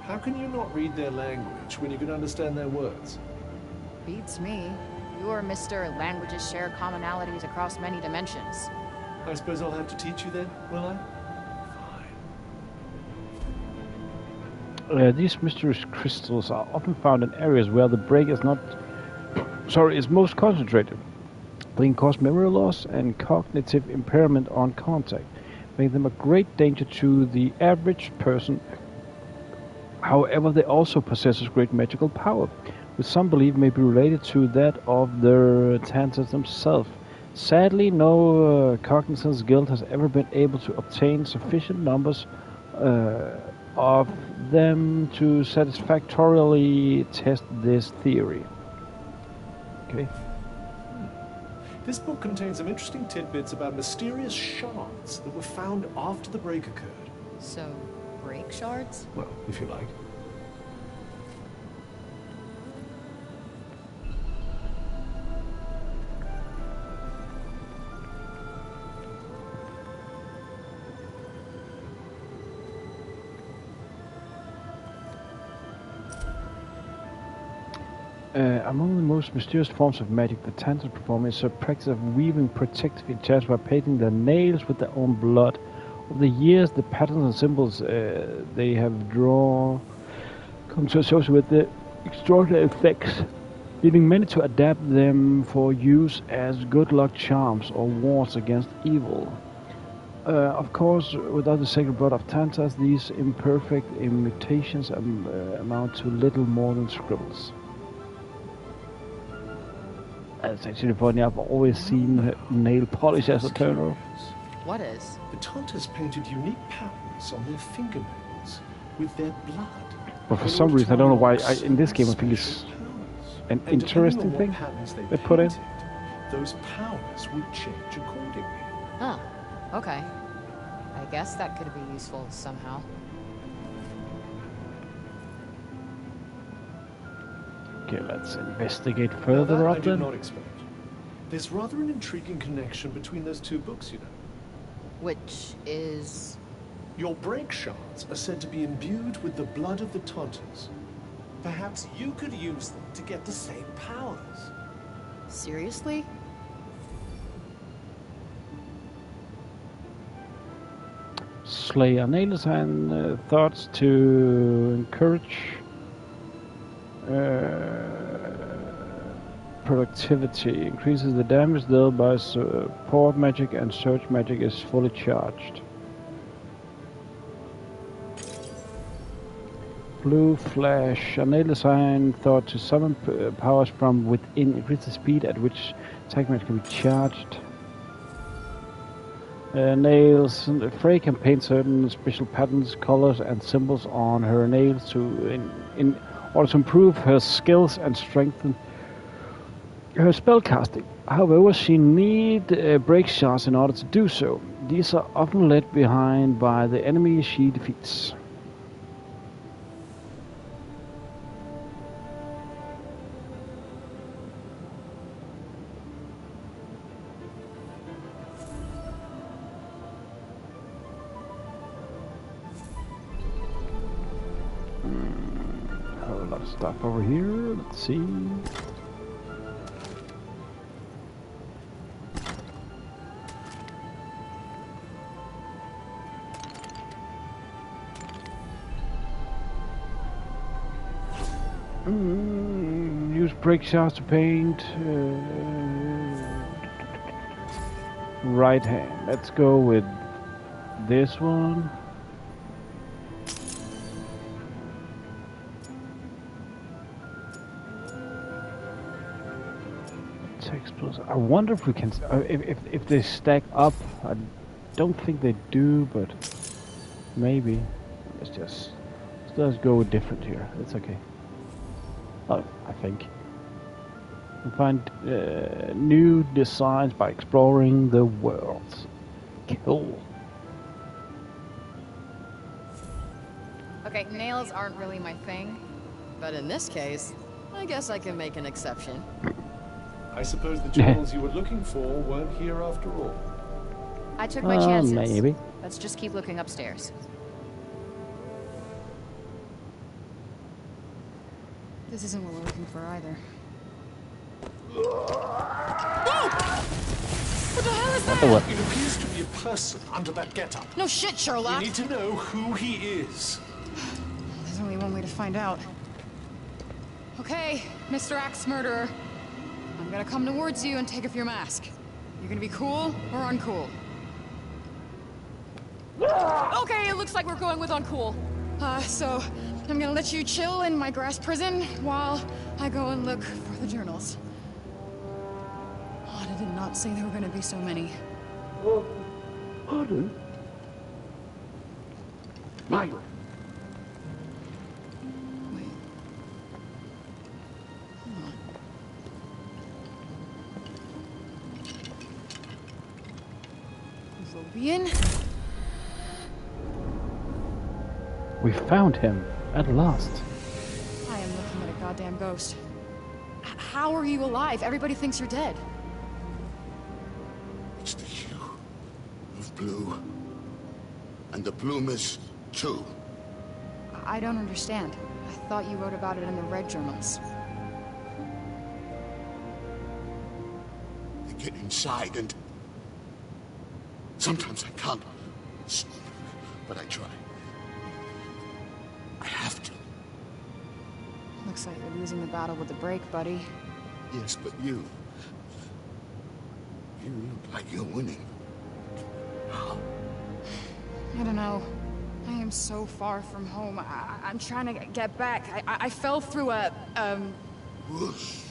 How can you not read their language when you can understand their words? Beats me. You're Mr. Languages share commonalities across many dimensions. I suppose I'll have to teach you then, will I? These mysterious crystals are often found in areas where the break is most concentrated. They can cause memory loss and cognitive impairment on contact, making them a great danger to the average person. However, they also possess great magical power, which some believe may be related to that of the Tantas themselves. Sadly, no Cognizance Guild has ever been able to obtain sufficient numbers of them to satisfactorily test this theory. Okay. This book contains some interesting tidbits about mysterious shards that were found after the break occurred. So, break shards? Well, if you like. Among the most mysterious forms of magic the Tantas perform is a practice of weaving protective enchantments by painting their nails with their own blood. Over the years, the patterns and symbols they have drawn come to associate with the extraordinary effects, leading many to adapt them for use as good luck charms or wards against evil. Of course, without the sacred blood of Tantas, these imperfect imitations amount to little more than scribbles. That's actually funny. I've always seen nail polish as a turn-off. What is? The Tantas painted unique patterns on their fingernails with their blood. But for some reason, I don't know why, in this game I think it's an interesting thing they put in. Those powers would change accordingly. Huh. Okay. I guess that could be useful somehow. Okay, let's investigate further up I then. did not expect. There's rather an intriguing connection between those two books, you know. Which is... Your break shards are said to be imbued with the blood of the Tantas. Perhaps you could use them to get the same powers. Seriously? Slayer nails and thoughts to encourage productivity. Increases the damage dealt by support magic and surge magic is fully charged. Blue flash. A nail design thought to summon powers from within. Increase the speed at which attack magic can be charged. Nails. Frey can paint certain special patterns, colors, and symbols on her nails in order to improve her skills and strengthen her spellcasting. However, she needs break shards in order to do so. These are often left behind by the enemy she defeats. A lot of stuff over here. Let's see. Use break shards to paint. Right hand. Let's go with this one. I wonder if we can, if they stack up. I don't think they do, but maybe. Let's go with different here. It's okay. Oh, I think. We find new designs by exploring the world. Cool. Okay, nails aren't really my thing, but in this case, I guess I can make an exception. I suppose the jewels you were looking for weren't here after all. I took my chances. Maybe. Let's just keep looking upstairs. This isn't what we're looking for either. Whoa! What the hell is that? It appears to be a person under that getup. No shit, Sherlock! We need to know who he is. There's only one way to find out. Okay, Mr. Axe Murderer. I'm gonna come towards you and take off your mask. You're gonna be cool or uncool? Okay, it looks like we're going with uncool. So I'm gonna let you chill in my grass prison while I go and look for the journals. Oh, I did not say there were gonna be so many. Pardon? Right. Ian? We found him at last. I am looking at a goddamn ghost. How are you alive? Everybody thinks you're dead. It's the hue of blue. And the bloomers, too. I don't understand. I thought you wrote about it in the red journals. get inside, and sometimes I can't. But I try. I have to. Looks like you're losing the battle with the brake, buddy. Yes, but you look like you're winning. How? I don't know. I am so far from home. I'm trying to get back. I fell through a, Whoosh.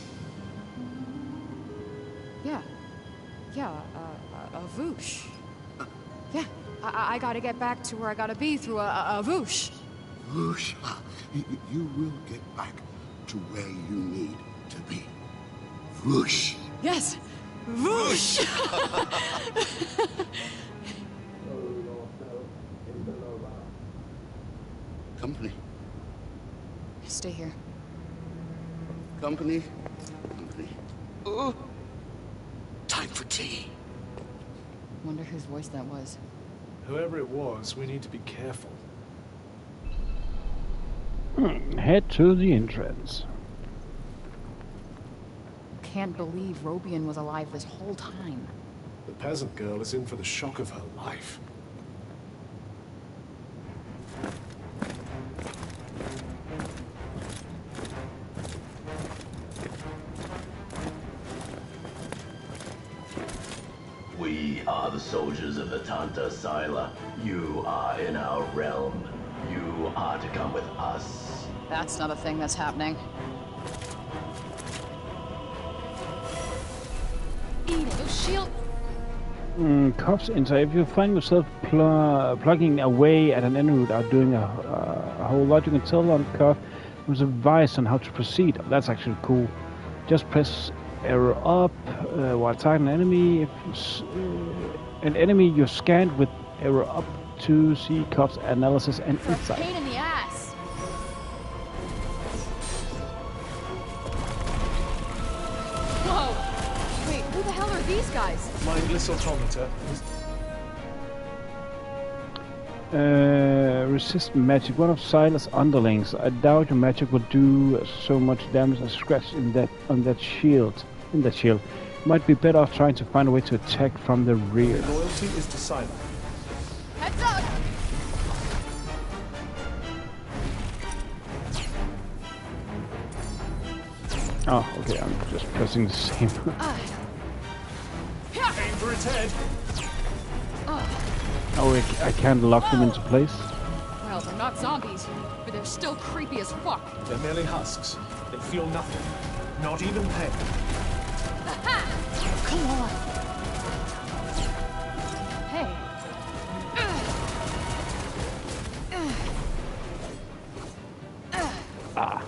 Yeah. Yeah, a whoosh. Yeah, I gotta get back to where I gotta be through a whoosh. Whoosh. You will get back to where you need to be. Whoosh. Yes! Whoosh! Company. Stay here. Company. Company. Oh. Time for tea. Wonder whose voice that was. Whoever it was, we need to be careful. Head to the entrance. Can't believe Robian was alive this whole time. The peasant girl is in for the shock of her life. We are the soldiers of the Tanta Sila. You are in our realm. You are to come with us. That's not a thing that's happening. Those shield... Cops enter. If you find yourself plugging away at an enemy without doing a whole lot, you can tell on Cuff with advice on how to proceed. That's actually cool. Just press arrow up while targeting an enemy. If an enemy you scanned with arrow up to see Cuff's analysis and insight. Pain in the ass. Whoa! Wait, who the hell are these guys? Mindless automator. Resist magic. One of Silas' underlings. I doubt your magic will do so much damage as scratch in that shield. Might be better off trying to find a way to attack from the rear. Loyalty is to Silas. Heads up! Oh, okay. I'm just pressing the same. Aim for its head. Oh, I can't lock them into place. Well, they're not zombies, but they're still creepy as fuck. They're merely husks. They feel nothing. Not even pain. Come on. Hey. Ah.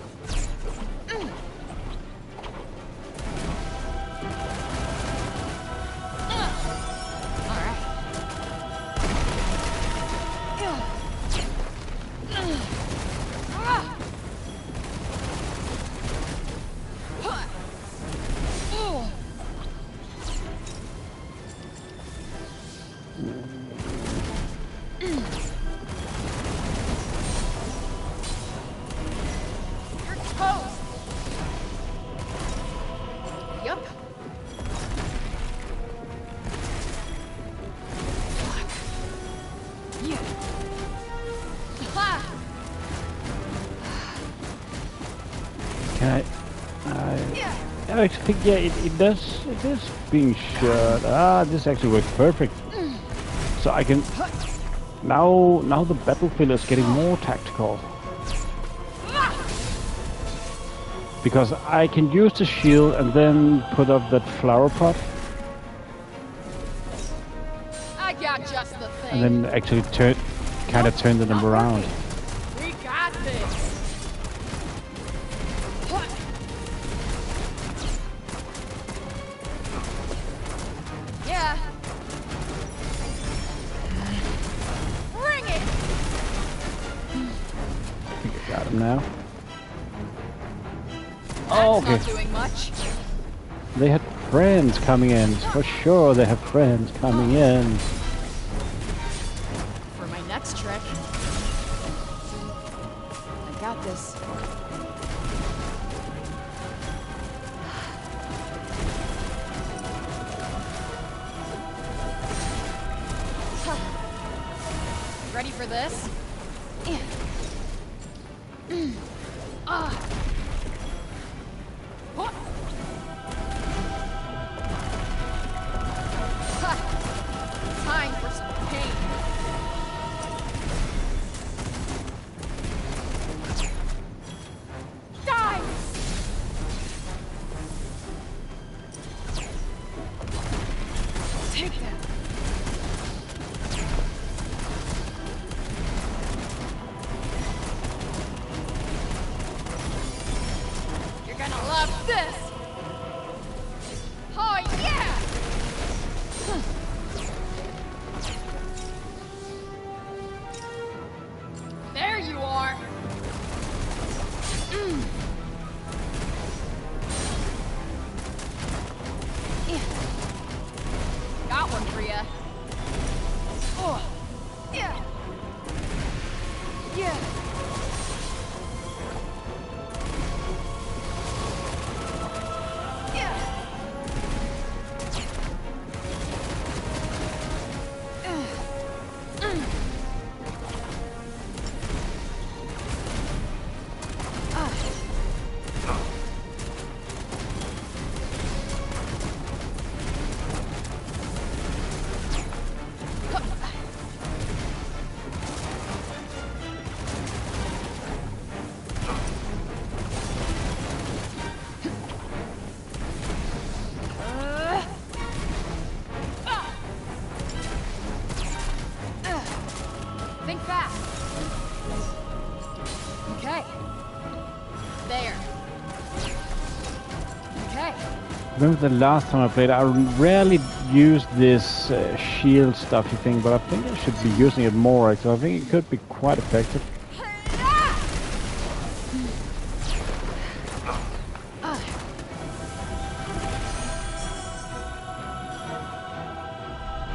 I think it does. It is being shot. Ah, this actually works perfect. So I can now the battlefield is getting more tactical because I can use the shield and then put up that flower pot. I got just the thing. And then actually kind of turn them around. We got this. Yeah. Bring it. I think I got him now. Oh, okay. Not doing much. They had friends coming in. For sure they have friends coming in. For my next trick. I got this. Ready for this? Time for some pain. Die! Take that. You're gonna love this! Oh yeah! There you are! Got one for ya. Oh. Yeah. Yeah. Think fast. Okay. There. Okay. Remember the last time I played, I rarely used this shield stuffy thing, but I think I should be using it more, because I think it could be quite effective.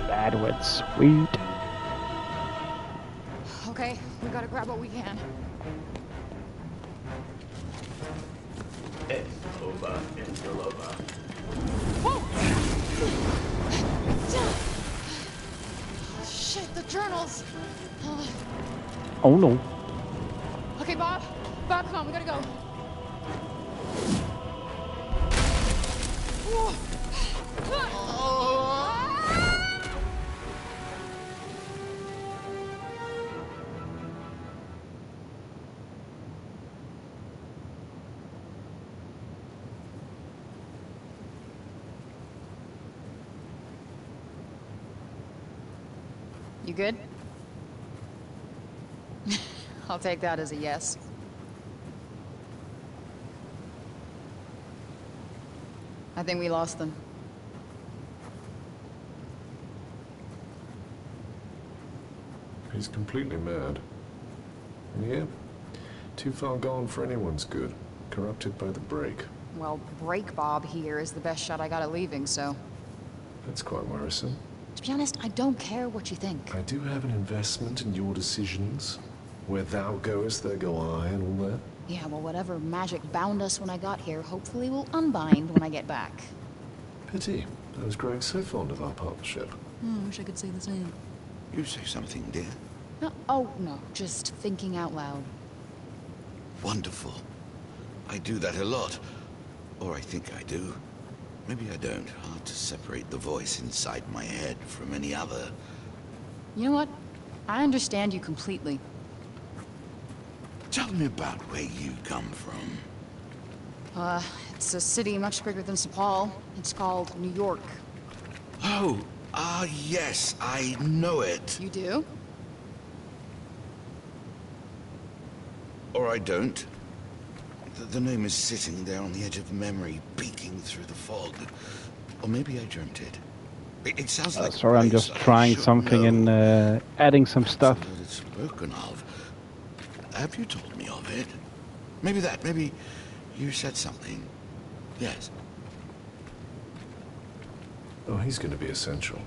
That went sweet. Okay, we gotta grab what we can. It's over, it's over. Shit, the journals! Oh no. Okay, Bob. Bob, come on, we gotta go. You good? I'll take that as a yes. I think we lost them. He's completely mad. And yeah, too far gone for anyone's good. Corrupted by the break. Well, Break Bob here is the best shot I got at leaving, so... That's quite worrisome. To be honest, I don't care what you think. I do have an investment in your decisions. Where thou goest, there go I, and all that. Yeah, well, whatever magic bound us when I got here, hopefully will unbind when I get back. Pity. I was growing so fond of our partnership. I wish I could say the same. You say something, dear. No, oh, no, just thinking out loud. Wonderful. I do that a lot. Or I think I do. Maybe I don't. Hard to separate the voice inside my head from any other. You know what? I understand you completely. Tell me about where you come from. It's a city much bigger than Sepal. It's called New York. Oh, yes, I know it. You do? Or I don't. The name is sitting there on the edge of memory, peeking through the fog. Or maybe I dreamt it. It sounds like... Sorry, I'm just trying something and adding some stuff. It's spoken of. Have you told me of it? Maybe that, maybe you said something. Yes. Oh, he's going to be essential.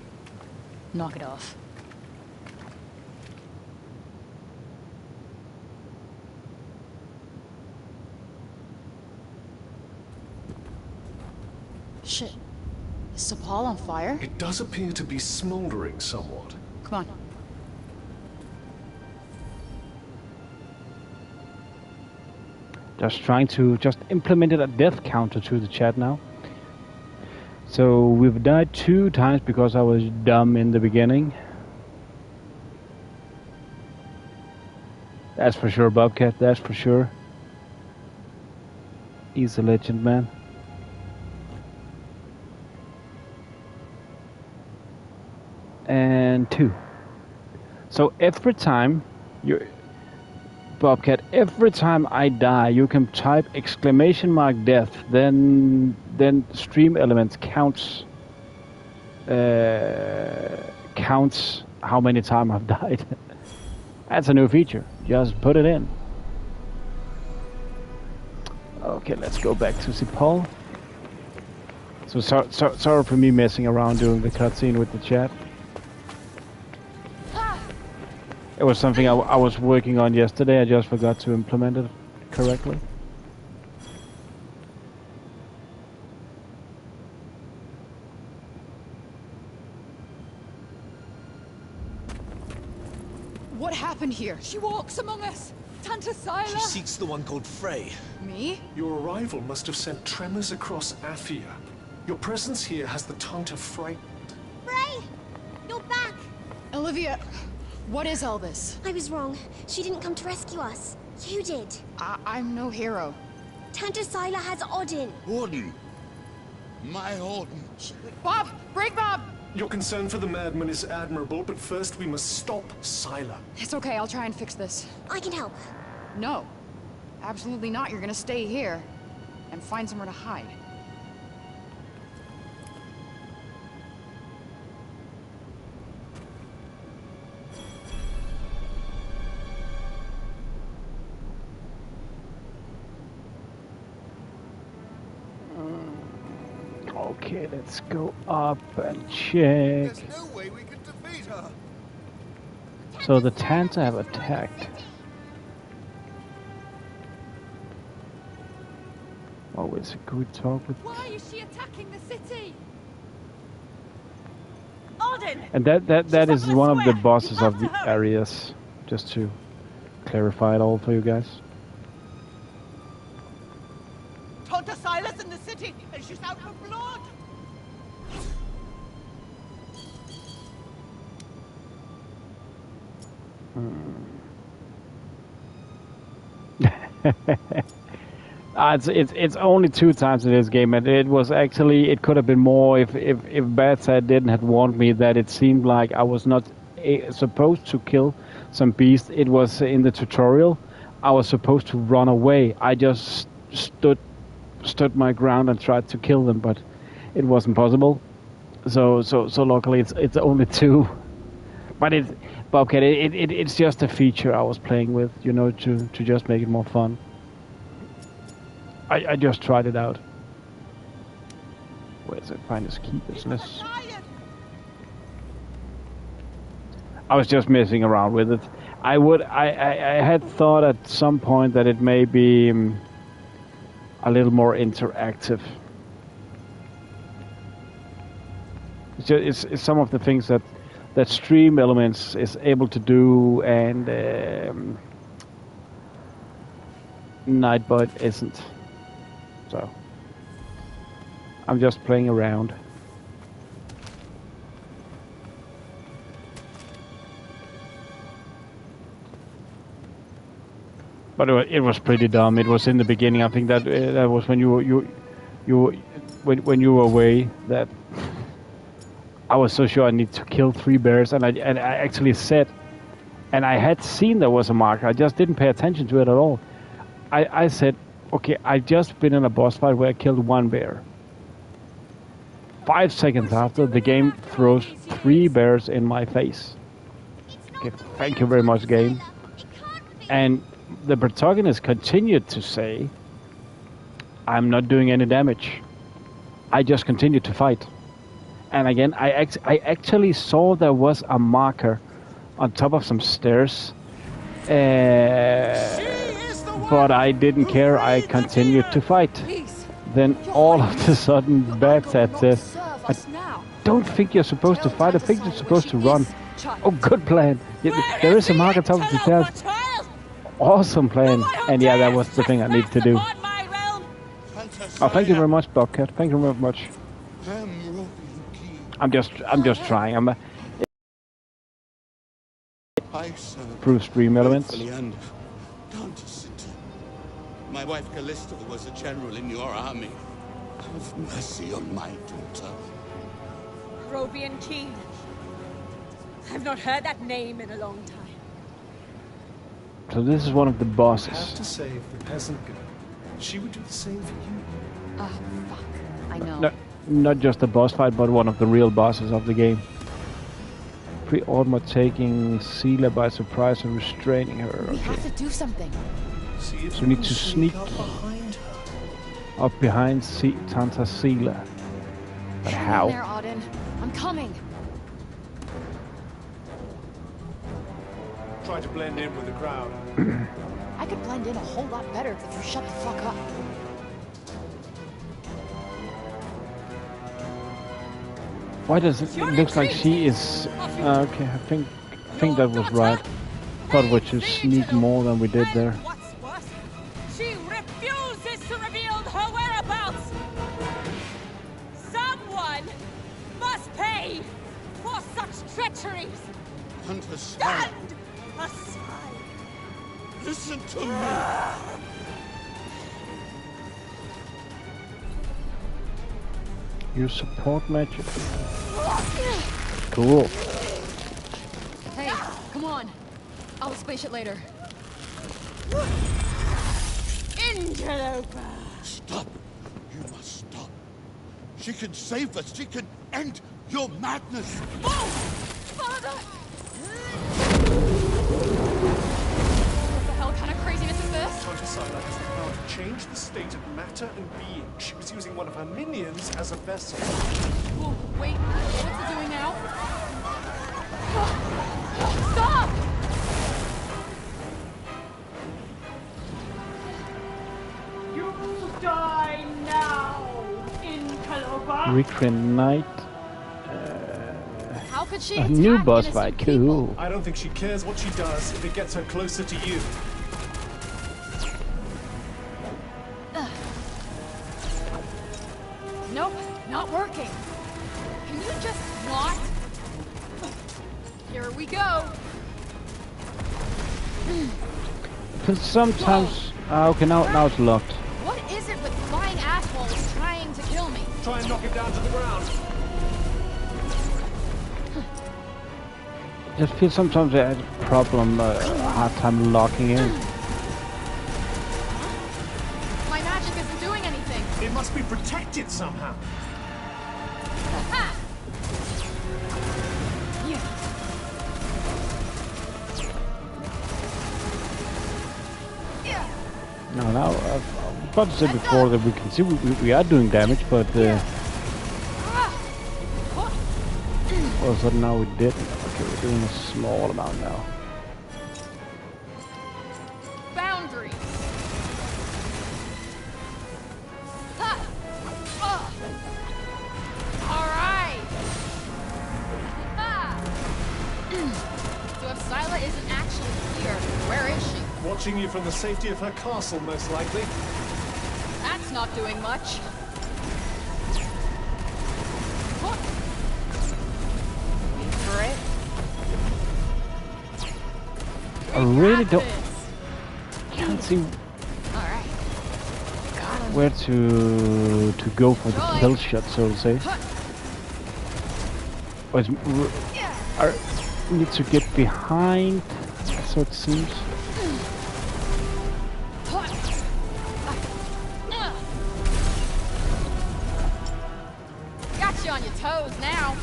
Knock it off. Shit. Is Sepal on fire? It does appear to be smoldering somewhat. Come on. Just trying to implement a death counter to the chat now. So we've died 2 times because I was dumb in the beginning. That's for sure, Bobcat, that's for sure. He's a legend, man. And 2. So every time you, Bobcat, every time I die, you can type !death. Then Stream Elements counts how many times I've died. That's a new feature. Just put it in. Okay, let's go back to see Paul. So sorry for me messing around doing the cutscene with the chat. It was something I was working on yesterday. I just forgot to implement it correctly. What happened here? She walks among us. Tanta Sila. She seeks the one called Frey. Me? Your arrival must have sent tremors across Athia. Your presence here has the Tanta frightened. Frey! You're back! Olivia, what is all this? I was wrong. She didn't come to rescue us. You did. I'm no hero. Tanta Sila has Odin. Odin? My Odin. Bob! Break Bob! Your concern for the madman is admirable, but first we must stop Sila. It's okay, I'll try and fix this. I can help. No. Absolutely not. You're gonna stay here and find somewhere to hide. Okay, let's go up and check. There's no way we can defeat her. So the Tanta have attacked. Always a good talk with. Why is she attacking the city? Odin! And that is one of the bosses of the areas. Just to clarify it all for you guys. Tanta Silas in the city, and she's out for blood. It's only 2 times in this game, and it was actually, it could have been more if badsad didn't have warned me that it seemed like I was not supposed to kill some beast. It was in the tutorial. I was supposed to run away. I just stood my ground and tried to kill them, but it wasn't possible. So luckily it's only 2. But Bobcat, it's just a feature I was playing with, you know, to just make it more fun. I just tried it out. Where's the finest key business? I was just messing around with it. I had thought at some point that it may be a little more interactive. It's some of the things that Stream Elements is able to do, and Nightbot isn't. So I'm just playing around. But it was pretty dumb. It was in the beginning. I think that was when you were away. That I was so sure I need to kill 3 bears, and I actually said, and I had seen there was a marker. I just didn't pay attention to it at all. I said, okay, I've just been in a boss fight where I killed 1 bear. 5 seconds after, the game throws 3 bears in my face. Okay, thank you very much, game. And the protagonist continued to say, I'm not doing any damage. I just continued to fight. And again, I actually saw there was a marker on top of some stairs. But I didn't care. I continued to fight. Then all of a sudden, badsad says, I don't think you're supposed to fight. I think you're supposed to run. Oh, good plan. Yeah, there is a marker on top of the stairs. awesome plan. And yeah, that was the thing I needed to do. Oh, thank you very much, Bobcat. Thank you very much. I'm just trying. I'm proof stream elements. My wife Callista was a general in your army. Have mercy on my daughter. Robian Keen. I've not heard that name in a long time. So this is one of the bosses. You have to save the peasant girl. She would do the same for you. Oh, fuck. I know. No, not just a boss fight, but one of the real bosses of the game. Pre-Orma taking Sela by surprise and restraining her. Okay. We have to do something. So we need to sneak up behind Tanta Sela. But how? There, Auden. I'm coming. Try to blend in with the crowd. I could blend in a whole lot better if you shut the fuck up. Why does it looks like she is? Okay, I think that was right. Thought we should sneak more than we did there. What's worse, she refuses to reveal her whereabouts. Someone must pay for such treacheries. Understand? Stand aside. Listen to me. You support magic. Cool. Hey, come on. I'll explain shit later. Interloper. Stop. You must stop. She can save us. She can end your madness. Father! What the hell kind of craziness is this? Tanta Sila has the power to change the state of matter and being. She was using one of her minions as a vessel. Whoa, wait, what's it doing now? Stop! You die now, interloper. Recreant Knight. How could she A new attack boss innocent fight. people? Cool. I don't think she cares what she does if it gets her closer to you. Nope, not working. Can you just not? Here we go. Because sometimes. Okay, now it's locked. What is it with flying assholes trying to kill me? Try and knock it down to the ground. Just feel sometimes I had a problem, hard time locking in. My magic isn't doing anything. It must be protected somehow. No, now I was about to say before that we can see we are doing damage, but all of a sudden now we didn't. Okay, we're doing a small amount now. Boundaries. All right. So if Sila isn't actually here, where is she? Watching you from the safety of her castle, most likely. That's not doing much. Wait for it. I really can't see Alright. where to go for the kill shot, so to say. Oh, I need to get behind, so it seems. Got you on your toes now.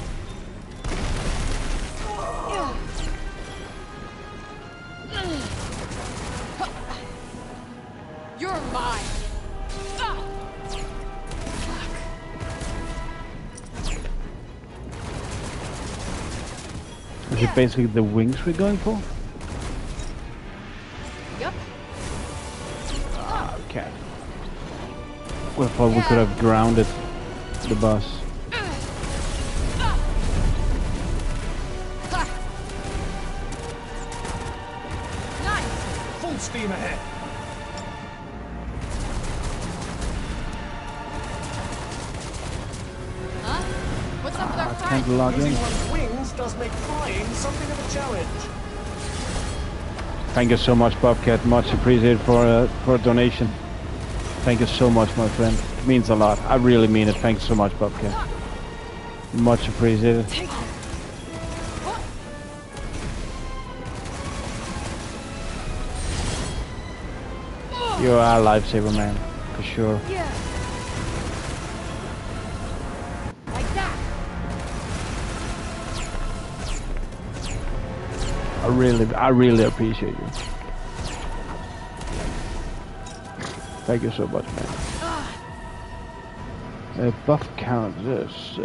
You're mine. Is it basically the wings we're going for? Yep. Okay. We thought we could have grounded the boss. Nice. Full steam ahead. Huh? What's up with our Can't friend? log in. Losing one's wings does make flying something of a challenge. Thank you so much, Bobcat. Much appreciated for a donation. Thank you so much, my friend. It means a lot. I really mean it. Thank you so much, Bobcat. Much appreciated. You are a lifesaver, man, for sure. Yeah. Like that. I really appreciate you. Thank you so much, man. Buff count this.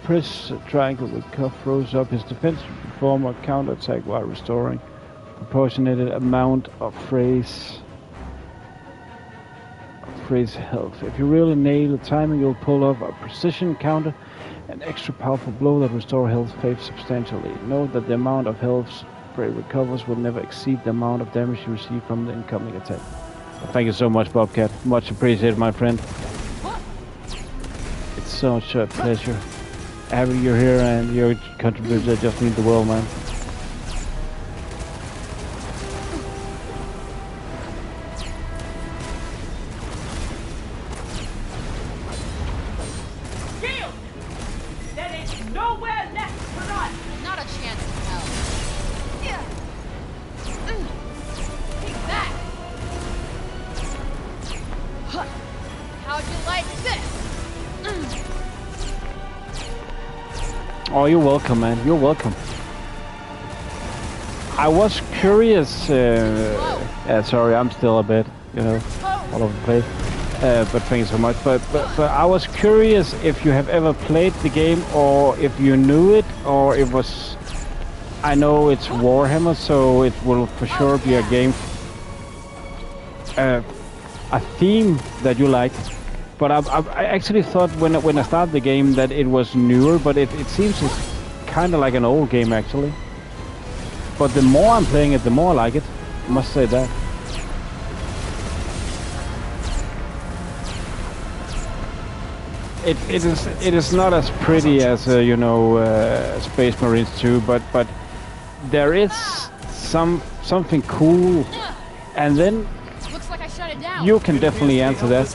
Press triangle with cuff rose up his defense to perform a counter attack while restoring proportionate amount of phrase health. If you really nail the timing, you'll pull off a precision counter, an extra powerful blow that restores health faith substantially. Note that the amount of health Spray recovers will never exceed the amount of damage you receive from the incoming attack. Thank you so much, Bobcat. Much appreciated, my friend. It's such a pleasure having you here, and your contributions just mean the world, man. Oh, you're welcome, man. You're welcome. I was curious. Sorry, I'm still a bit, all over the place. But thank you so much. But I was curious if you have ever played the game, or if you knew it, or it was. I know it's Warhammer, so it will for sure be a game, a theme that you like. But I actually thought when I started the game that it was newer, but it seems it's kind of like an old game actually. But the more I'm playing it, the more I like it. I must say that. It is not as pretty as Space Marines 2, but there is something cool, and then Looks like I shut it down. you can definitely answer that.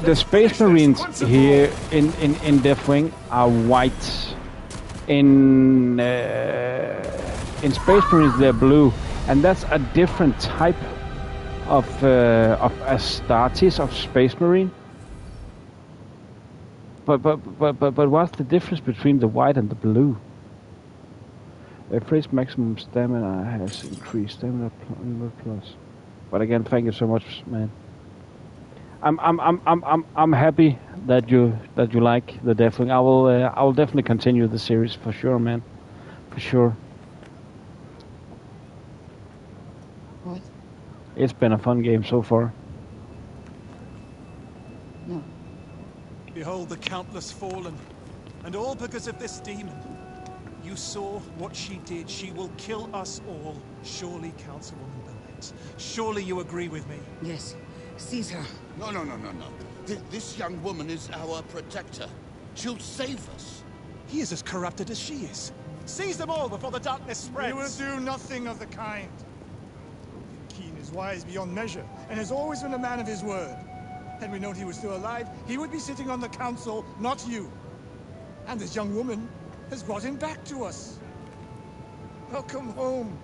The Space Marines here in Deathwing are white. In Space Marines they're blue, and that's a different type of Astartes of Space Marine. But what's the difference between the white and the blue? Phrase maximum stamina has increased stamina plus. But again, thank you so much, man. I'm happy that you like the Deathwing. I will definitely continue the series for sure, man. For sure. What? It's been a fun game so far. No. Behold the countless fallen, and all because of this demon. You saw what she did. She will kill us all. Surely, Councilwoman Burnett. Surely you agree with me. Yes. Seize her. No. This young woman is our protector. She'll save us. He is as corrupted as she is. Seize them all before the darkness spreads. We will do nothing of the kind. Keen is wise beyond measure, and has always been a man of his word. Had we known he was still alive, he would be sitting on the council, not you. And this young woman has brought him back to us. Welcome home,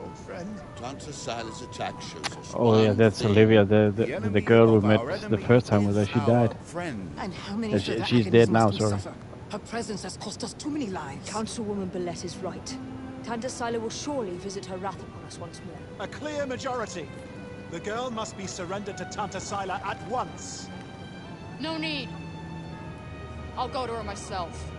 old friend. Tanta Sila's attack shows us. Oh yeah, that's Olivia, the girl we met the first time with her. She died. And how many She's dead now, sorry. Suffer? Her presence has cost us too many lives. Councilwoman Billette is right. Tanta Sila will surely visit her wrath upon us once more. A clear majority. The girl must be surrendered to Tanta Sila at once. No need. I'll go to her myself.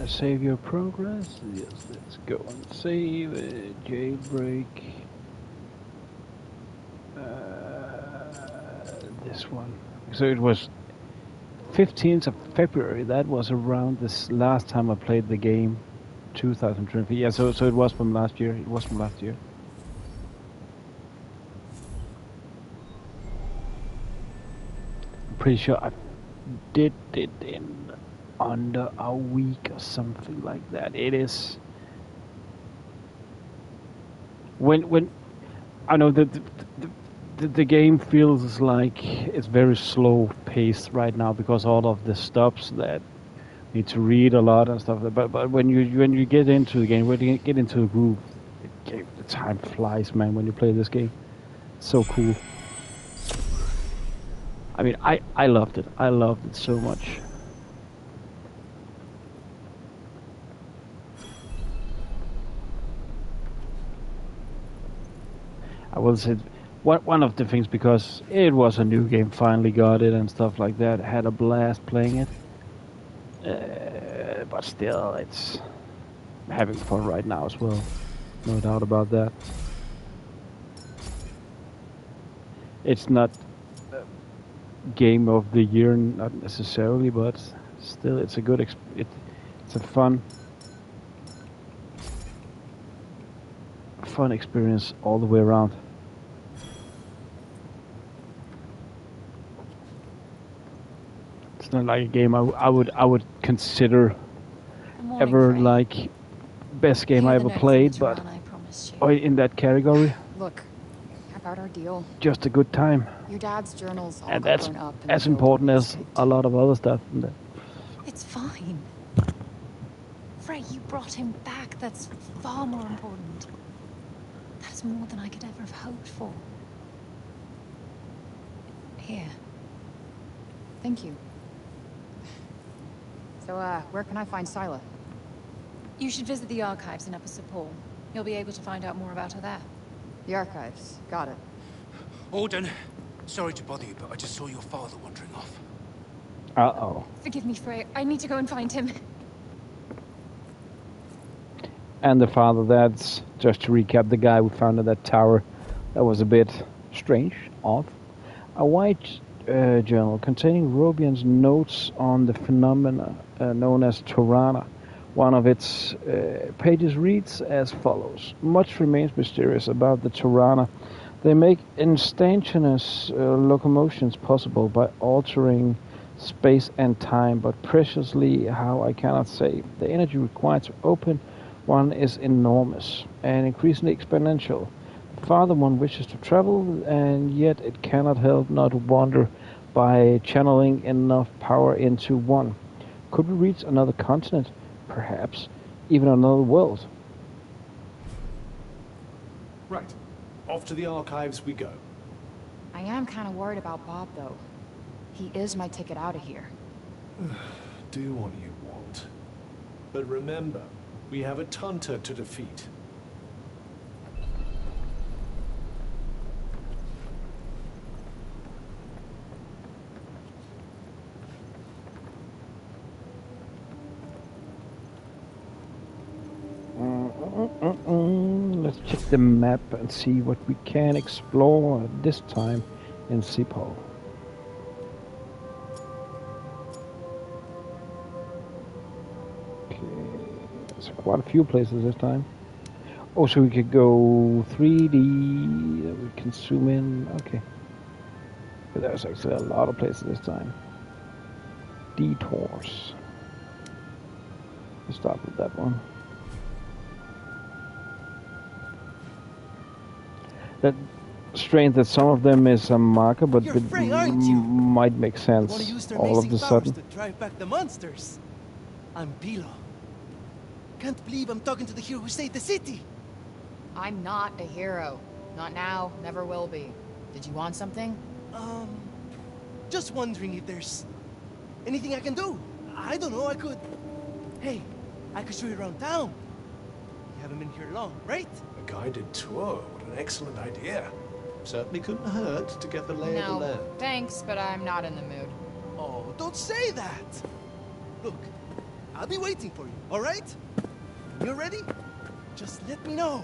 Save your progress. Yes, let's go and save. Jailbreak. This one. So it was 15th of February. That was around this last time I played the game. 2020. Yeah, so it was from last year. It was from last year. I'm pretty sure I did it in under a week or something like that. It is when I know that the game feels like it's very slow paced right now because all of the stops that need to read a lot and stuff. But when you get into the game, when you get into the groove, the time flies, man. When you play this game, it's so cool. I mean, I loved it. I loved it so much. I will say one of the things, because it was a new game, finally got it and stuff like that. Had a blast playing it. But still, it's having fun right now as well. No doubt about that. It's not game of the year, not necessarily, but still, it's a good. It's a fun experience all the way around. It's not like a game I would consider ever like best game I ever played, but in that category. Look, about our deal. Just a good time. Your dad's journals all and got that's burned up. as important as a lot of other stuff. It's fine. Frey, you brought him back. That's far more important. That's more than I could ever have hoped for. Here. Thank you. So, where can I find Sila? You should visit the archives in Upper Sepul. You'll be able to find out more about her there. The archives. Got it. Auden, sorry to bother you, but I just saw your father wandering off. Uh-oh. Forgive me, Frey. I need to go and find him. And the father, that's, just to recap, the guy we found in that tower. That was a bit strange, odd. A white journal containing Robian's notes on the phenomena known as Tirana. One of its pages reads as follows. Much remains mysterious about the Tirana. They make instantaneous locomotions possible by altering space and time, but preciously how I cannot say. The energy required to open one is enormous and increasingly exponential. The farther one wishes to travel, and yet it cannot help not wander by channeling enough power into one. Could we reach another continent? Perhaps even another world. Right. Off to the archives we go. I am kind of worried about Bob, though. He is my ticket out of here. Do what you want. But remember, we have a Tunta to defeat. Let's check the map and see what we can explore this time in Sepul. Okay, there's quite a few places this time. Also, we could go 3D. We can zoom in. Okay, but there's actually a lot of places this time. Detours. Let's start with that one. That strange that some of them is a marker, but it might make sense all of a sudden. To drive back the monsters. I'm Pilo. Can't believe I'm talking to the hero who saved the city. I'm not a hero. Not now, never will be. Did you want something? Just wondering if there's anything I can do. I don't know, I could... Hey, I could show you around town. You haven't been here long, right? A guided tour. What an excellent idea. Certainly couldn't hurt to get the lay of the land. Thanks, but I'm not in the mood. Oh, don't say that. Look, I'll be waiting for you, all right? When you're ready, just let me know.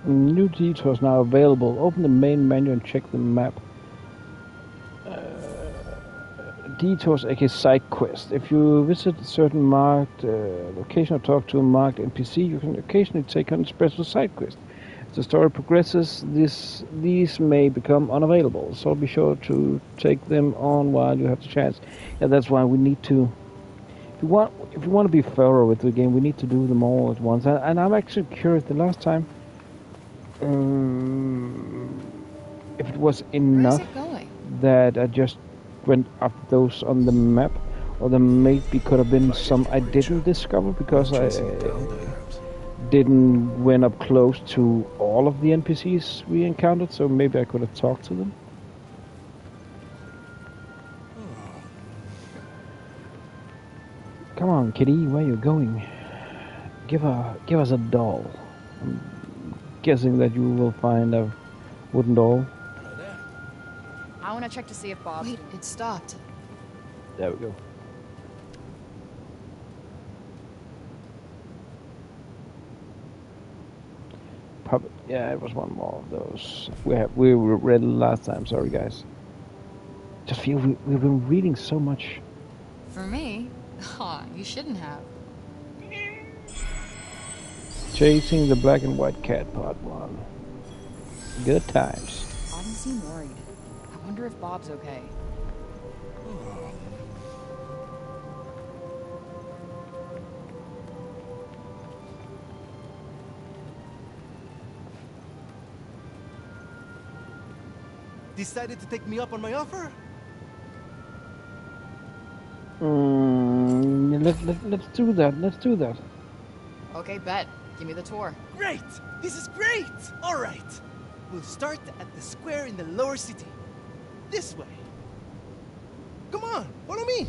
New detours now available. Open the main menu and check the map. Detours, aka side quest. If you visit a certain marked location or talk to a marked NPC, you can occasionally take on a special side quest. As the story progresses, these may become unavailable, so be sure to take them on while you have the chance. And that's why we need to. If you want to be thorough with the game, we need to do them all at once. And I'm actually curious. The last time, if it was enough that I just went up those on the map, or there maybe could have been some I didn't discover because I didn't went up close to all of the NPCs we encountered, so maybe I could have talked to them. Come on, kitty, where you going? Give us a doll. I'm guessing that you will find a wooden doll. I want to check to see if Bob... Wait, it stopped. There we go. Yeah, it was one more of those. We read it last time. Sorry, guys. Just feel we've been reading so much. For me? You shouldn't have. Chasing the Black and White Cat, Part 1. Good times. Autumn seemed worried. I wonder if Bob's okay. Decided to take me up on my offer? Let's do that. Let's do that. Okay, bet. Give me the tour. Great! This is great! All right. We'll start at the square in the lower city. This way. Come on, follow me.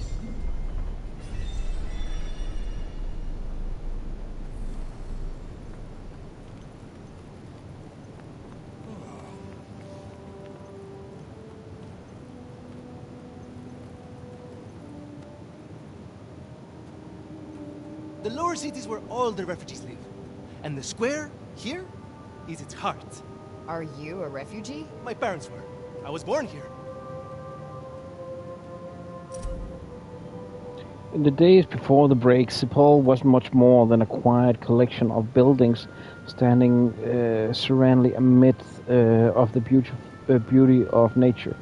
The lower city is where all the refugees live. And the square, here, is its heart. Are you a refugee? My parents were. I was born here. In the days before the break, Sepul was much more than a quiet collection of buildings standing serenely amidst of the beauty of nature.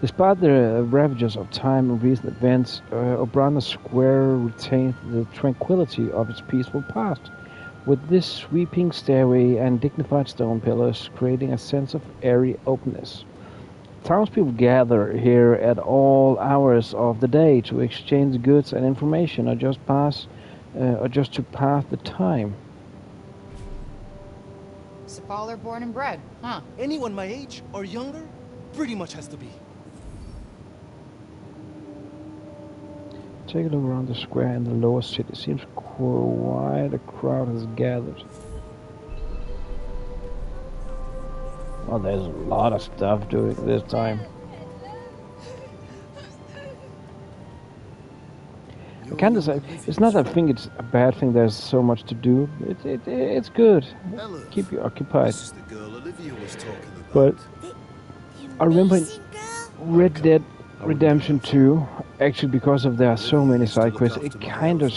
Despite the ravages of time and recent events, Obrana Square retained the tranquility of its peaceful past, with this sweeping stairway and dignified stone pillars creating a sense of airy openness. Townspeople gather here at all hours of the day to exchange goods and information, or just to pass the time. Sepul are born and bred, huh? Anyone my age or younger pretty much has to be. Take a look around the square in the lower city. Seems quite a crowd has gathered. Well, there's a lot of stuff doing this time. I can't say it's not that I think it's a bad thing. There's so much to do. It's good. Keep you occupied. This is the girl Olivia was talking about. But I remember in Red Dead Redemption 2, actually because of there are so many side quests, it kind of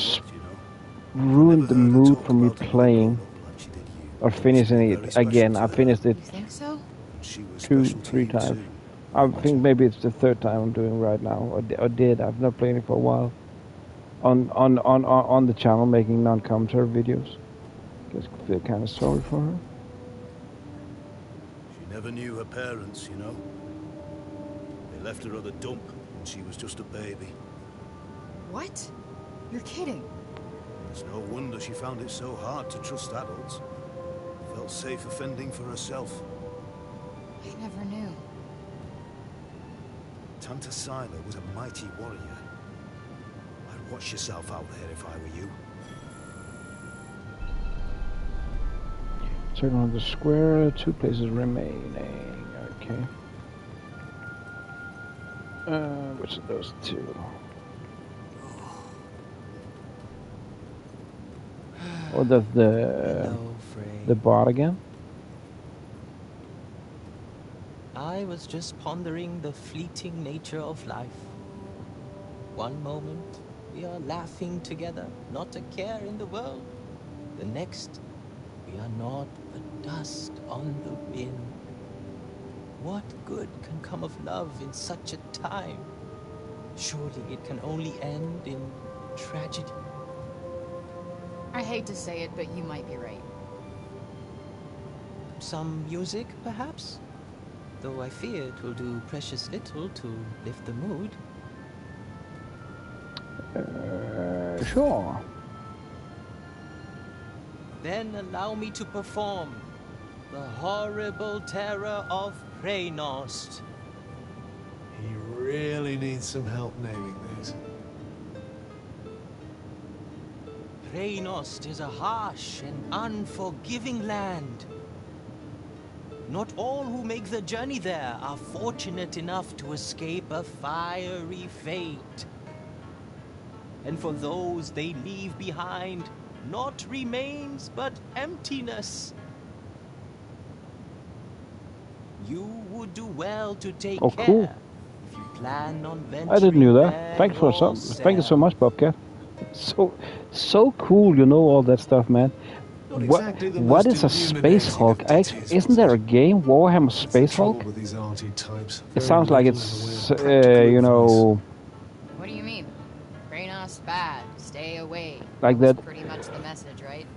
ruined the mood for me playing or finishing it again. I finished it 2-3 times. I think maybe it's the third time I'm doing right now, or did. I've not played it for a while. On the channel, making non-commentary videos. Just feel kind of sorry for her. She never knew her parents, you know. They left her at the dump when she was just a baby. What? You're kidding. It's no wonder she found it so hard to trust adults. Felt safer fending for herself. I never knew. Tanta Sila was a mighty warrior. I'd watch yourself out there if I were you. Turn on the square, 2 places remaining. Okay. Which of those two? Or does the bot again? I was just pondering the fleeting nature of life. One moment, we are laughing together, not a care in the world. The next, we are not but dust on the wind. What good can come of love in such a time? Surely it can only end in tragedy. I hate to say it, but you might be right. Some music, perhaps? Though I fear it will do precious little to lift the mood. Sure. Then allow me to perform the horrible terror of Preynost. He really needs some help naming these. Preynost is a harsh and unforgiving land. Not all who make the journey there are fortunate enough to escape a fiery fate. And for those they leave behind, not remains but emptiness. You would do well to take care. Cool. If you plan on venturing I didn't know that. there Thank you so much, Bobcat. So cool, you know all that stuff, man. What is a Space Hulk? Isn't there a game, Warhammer Space Hulk? With these arty types. It sounds like it's, you know... What do you mean? Preynost bad. Stay away. Like That's that. pretty much the message, right?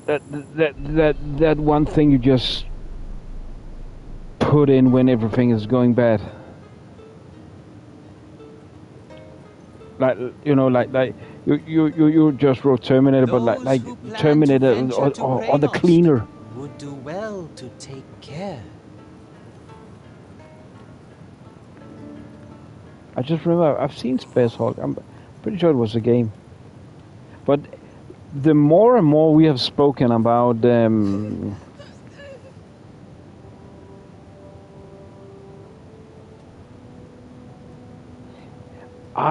That one thing you just put in when everything is going bad. Like, you know, like you just wrote Terminator, but like Terminator or the Cleaner. Would do well to take care. I just remember I've seen Space Hulk. I'm pretty sure it was a game. But the more and more we have spoken about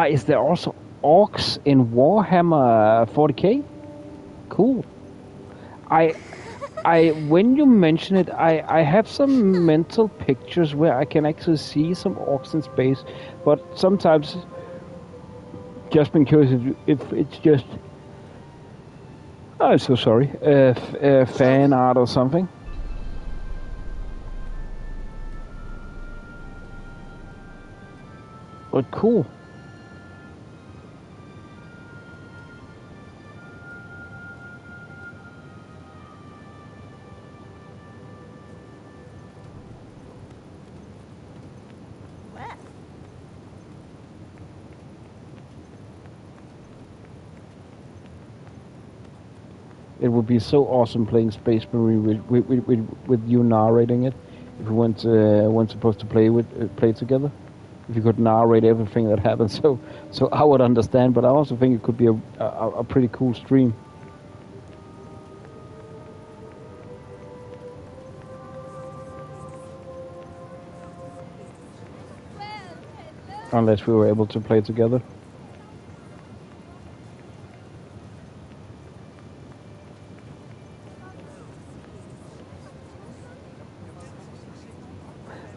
is there also orcs in Warhammer 40k? Cool. When you mention it, I have some mental pictures where I can actually see some orcs in space, but sometimes just been curious if it's just I'm so sorry, fan art or something. But cool. It would be so awesome playing Space Marine with you narrating it. If we weren't supposed to play together, if you could narrate everything that happens, so I would understand. But I also think it could be a pretty cool stream. Unless we were able to play together.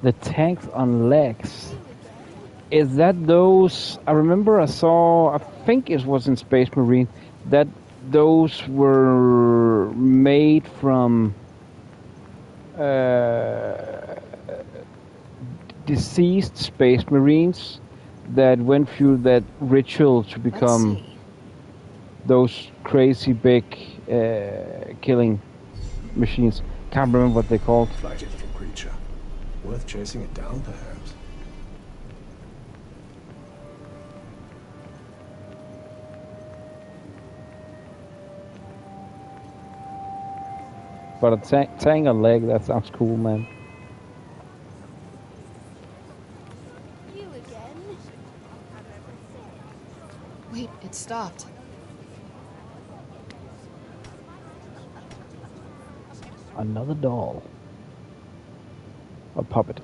The tanks on legs. Is that those? I remember I think it was in Space Marine, that those were made from deceased Space Marines that went through that ritual to become those crazy big killing machines. Can't remember what they're called. Flighty little creature. Worth chasing it down, perhaps. But a tank on leg, that sounds cool, man. You again? Wait, it stopped. Another doll. A puppet.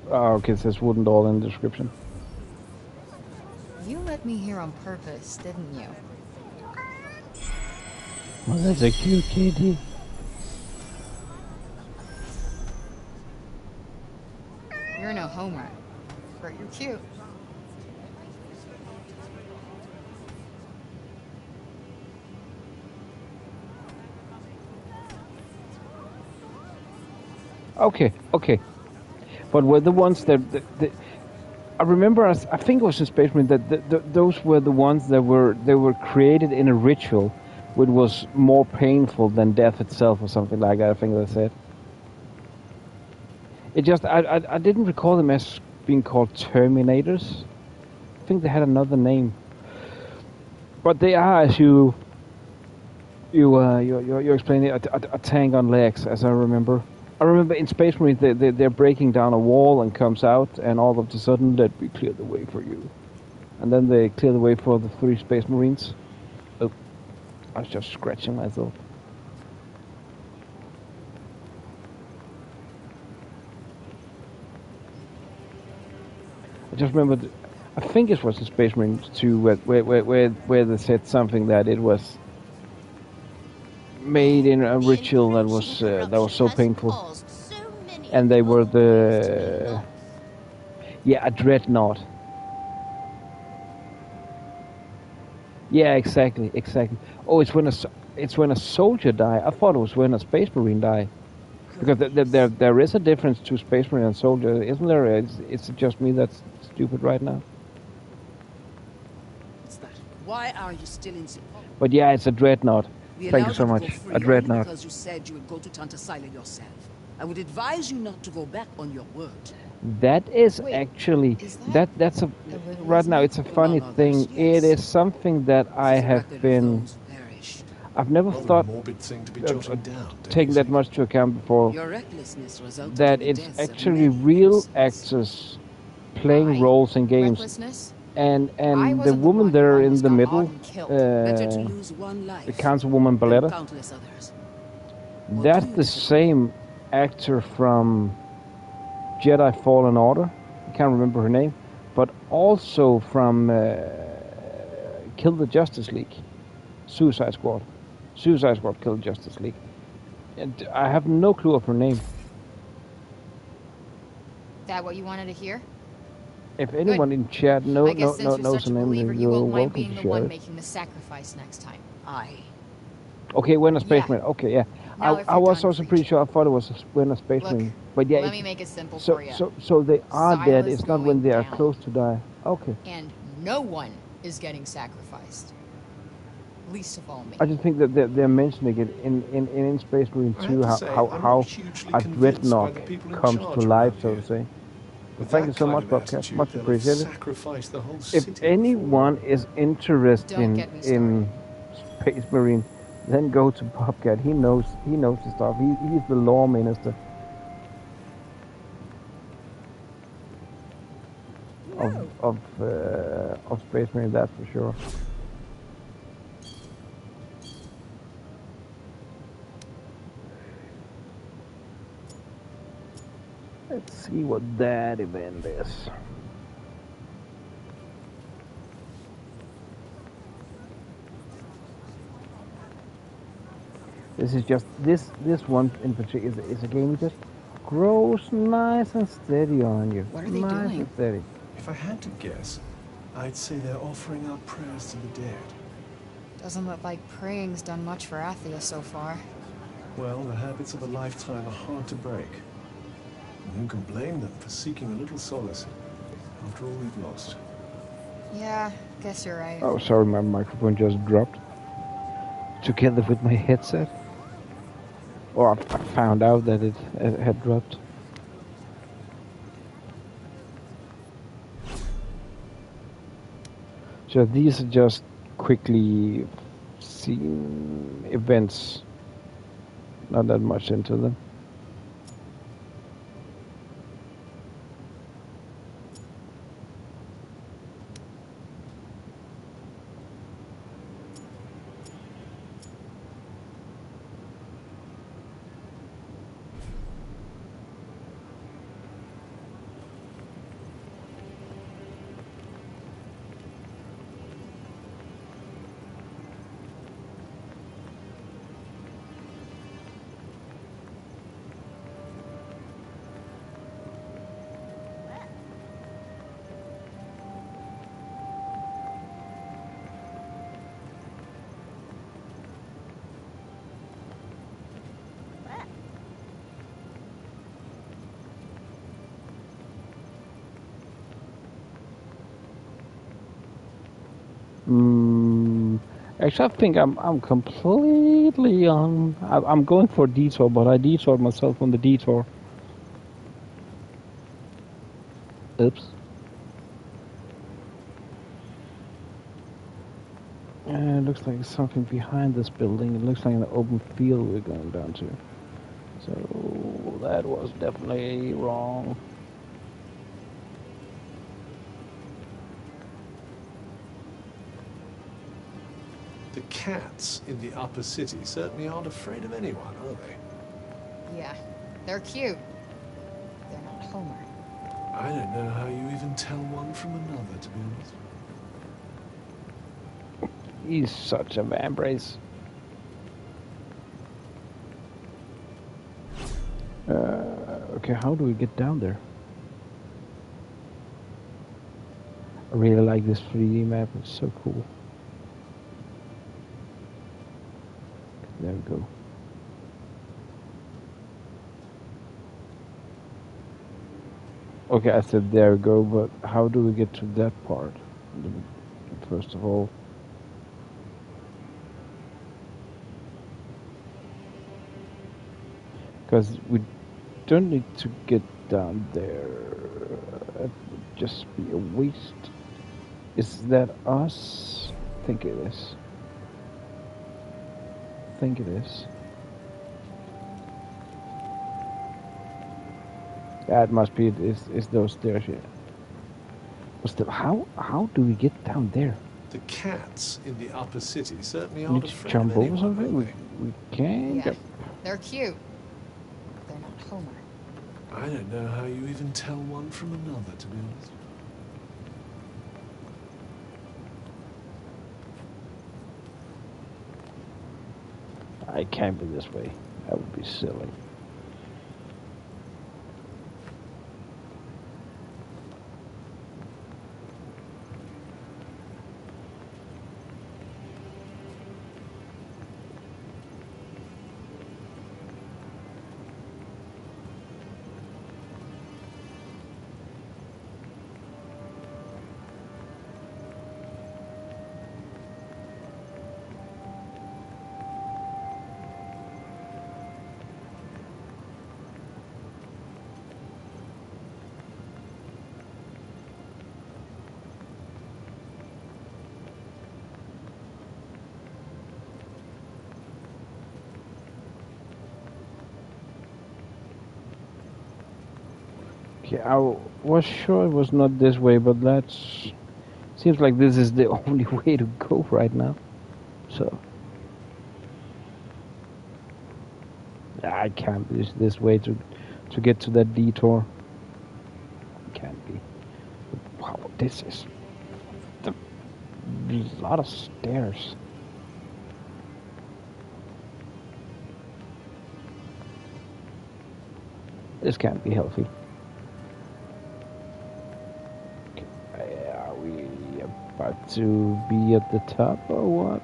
Okay, it says wooden doll in the description. You let me here on purpose, didn't you? Well, that's a cute kitty. You're no homer, but you're cute. Okay. But were the ones that I remember? I think it was in Space Marine that those were the ones that were created in a ritual, which was more painful than death itself, or something like that. I think they said. It just I didn't recall them as being called Terminators. I think they had another name. But they are, as you're explaining, a tank on legs, as I remember. I remember in Space Marines they're breaking down a wall and comes out, and all of a sudden, let me clear the way for you. And then they clear the way for the 3 Space Marines. Oh, I was just scratching myself. I just remembered, I think it was in Space Marines 2 where they said something that it was made in a ritual that was so painful, and they were a dreadnought. Yeah, exactly. Oh, it's when a soldier die. I thought it was when a Space Marine die, because there is a difference to Space Marine and soldier, isn't there? It's just me that's stupid right now. What's that? Why are you still in? But yeah, it's a dreadnought. Thank you so much. A dreadnought. Because you said you would go to Tanta Sila yourself. I would advise you not to go back on your word. That is actually that's a right now. It's a funny thing. It is something that I have been. I've never thought taking that much to account before. That it's actually real actors playing roles in games. And the woman there in the middle, the councilwoman Balletta, that's the same actor from Jedi Fallen Order. I can't remember her name, but also from Kill the Justice League, Suicide Squad. Suicide Squad Kill the Justice League. And I have no clue of her name. That what you wanted to hear? If anyone in chat knows her name, then you won't mind welcome being to the share one it. making the sacrifice next time. Aye. Okay, when a Space Marine. Okay, yeah. I was also pretty sure. I thought it was when a Space Marine. But yeah, let me make it simple so, for you. So they are dead. Sila's It's not when they are going close to die. Okay. And no one is getting sacrificed. Least of all me. I just think that they're mentioning it in Space Marine 2 how a dreadnought comes to life, so to say. Thank you so much, Bobcat. Much appreciated. If anyone is interested in Space Marine, then go to Bobcat. He knows the stuff. He's the law minister of Space Marine. That's for sure. Let's see what that event is. This is just this one in particular is a game that just grows nice and steady on you. What are they nice doing? And steady. If I had to guess, I'd say they're offering up prayers to the dead. Doesn't look like praying's done much for Athia so far. Well, the habits of a lifetime are hard to break. And who can blame them for seeking a little solace after all we've lost? Yeah, guess you're right. Oh, sorry, my microphone just dropped. Together with my headset. Or I found out that it had dropped. So these are just quickly seen events. Not that much into them. Actually, I think I'm completely on. I'm going for a detour, but I detoured myself on the detour. Oops. It looks like something behind this building. It looks like an open field we're going down to. So that was definitely wrong. The cats in the upper city certainly aren't afraid of anyone, are they? Yeah, they're cute. They're not Homer. I don't know how you even tell one from another, to be honest. He's such a vambrace. Okay, how do we get down there? I really like this 3D map, it's so cool. There we go. Okay, I said there we go, but how do we get to that part? First of all. Because we don't need to get down there. It would just be a waste. Is that us? I think it is. I think it is. Yeah, it must be. It's those stairs here. But still, how do we get down there? The cats in the upper city certainly We aren't need to afraid jump of over anyone, something? are they? We can't Yeah, jump. they're cute. They're not Homer. I don't know how you even tell one from another, to be honest. I can't be this way. That would be silly. Okay, I was sure it was not this way, but that's... Seems like this is the only way to go right now. So... I can't be this way to get to that detour. Can't be. Wow, this is... a lot of stairs. This can't be healthy. Are we about to be at the top or what?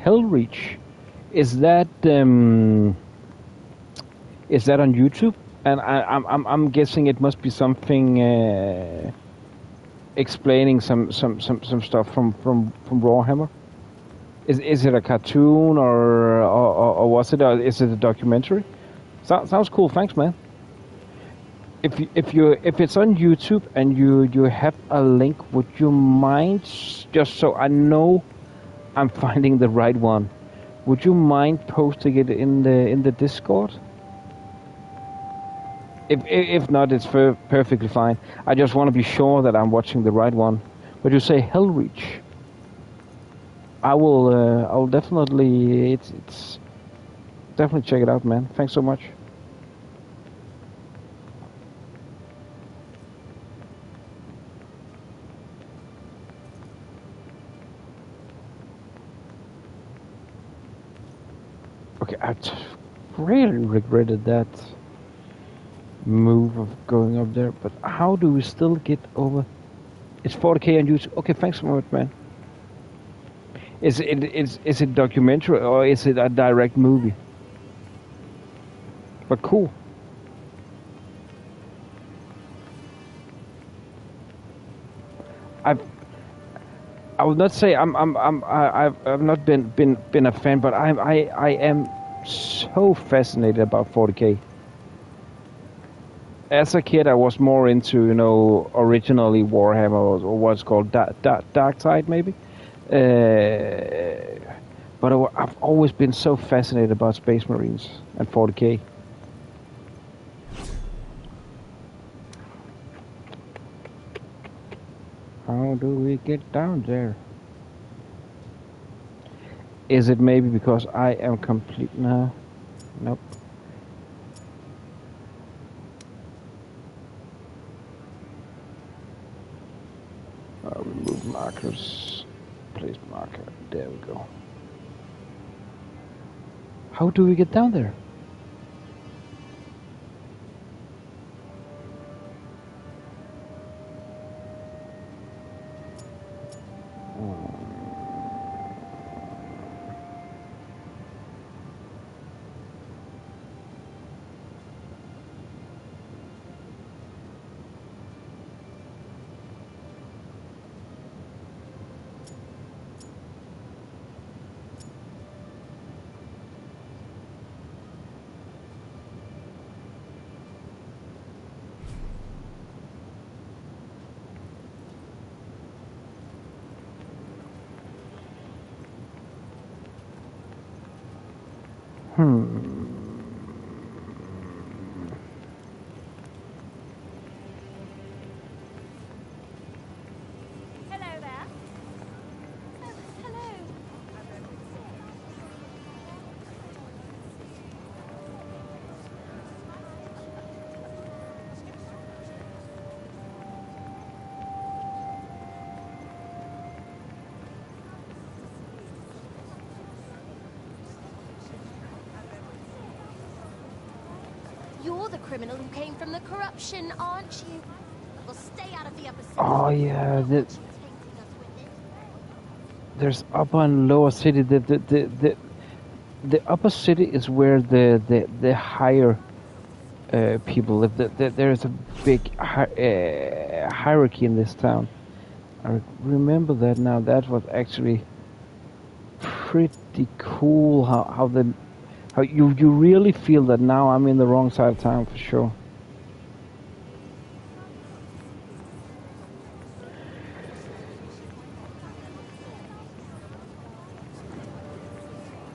Hellreach, is that on YouTube? And I'm guessing it must be something explaining some stuff from Warhammer. Is it a cartoon or was it? Or is it a documentary? Sounds cool. Thanks, man. If it's on YouTube and you have a link, would you mind, just so I know I'm finding the right one, would you mind posting it in the Discord? If not, it's perfectly fine. I just want to be sure that I'm watching the right one. But you say Hellreach. I will definitely it's definitely check it out, man. Thanks so much. Okay, I really regretted that move of going up there, but how do we still get over It's 40K on YouTube. Okay, thanks so much, man. Is it documentary or is it a direct movie? But cool. I would not say I've not been a fan, but I am so fascinated about 40K. As a kid, I was more into, originally Warhammer or what's called Dark Side, maybe. But I've always been so fascinated about Space Marines and 40K. How do we get down there? Is it maybe because I am complete now? Nope. Remove markers. Place marker. There we go. How do we get down there? Hello there. Oh, hello. You're the criminal who came from the corruption, aren't you? Well, stay out of the upper city. Oh yeah, there's upper and lower city. The upper city is where the higher people live. There's a big hierarchy in this town. I remember that now. That was actually pretty cool. How you really feel that now I'm in the wrong side of town for sure.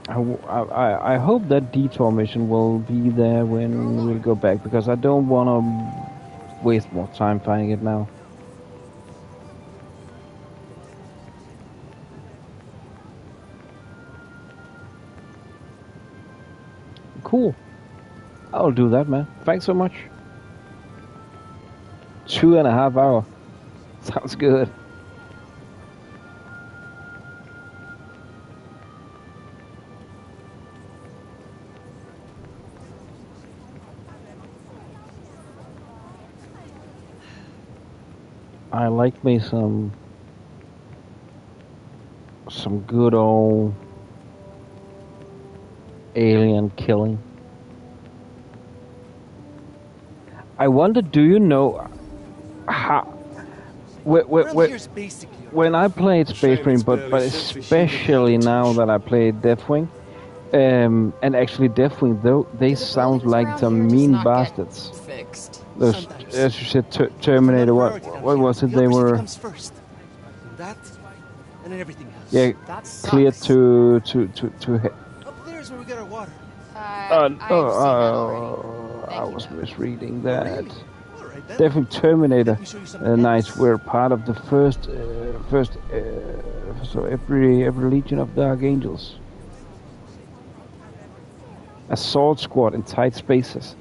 I hope that detour mission will be there when we'll go back, because I don't want to waste more time finding it now. Cool. I'll do that, man. Thanks so much. 2.5 hours. Sounds good. I like me some good old alien killing. I wonder, do you know how when I played Space Marine, but especially now that I played Deathwing, and actually Deathwing, though they sound like some mean bastards. Those, as you said, Terminator. What was it? They were. That, and then everything else. Yeah, clear to. Up there's where we get our water. I was misreading that. Definitely Terminator Knights were part of the first, so every Legion of Dark Angels. Assault squad in tight spaces.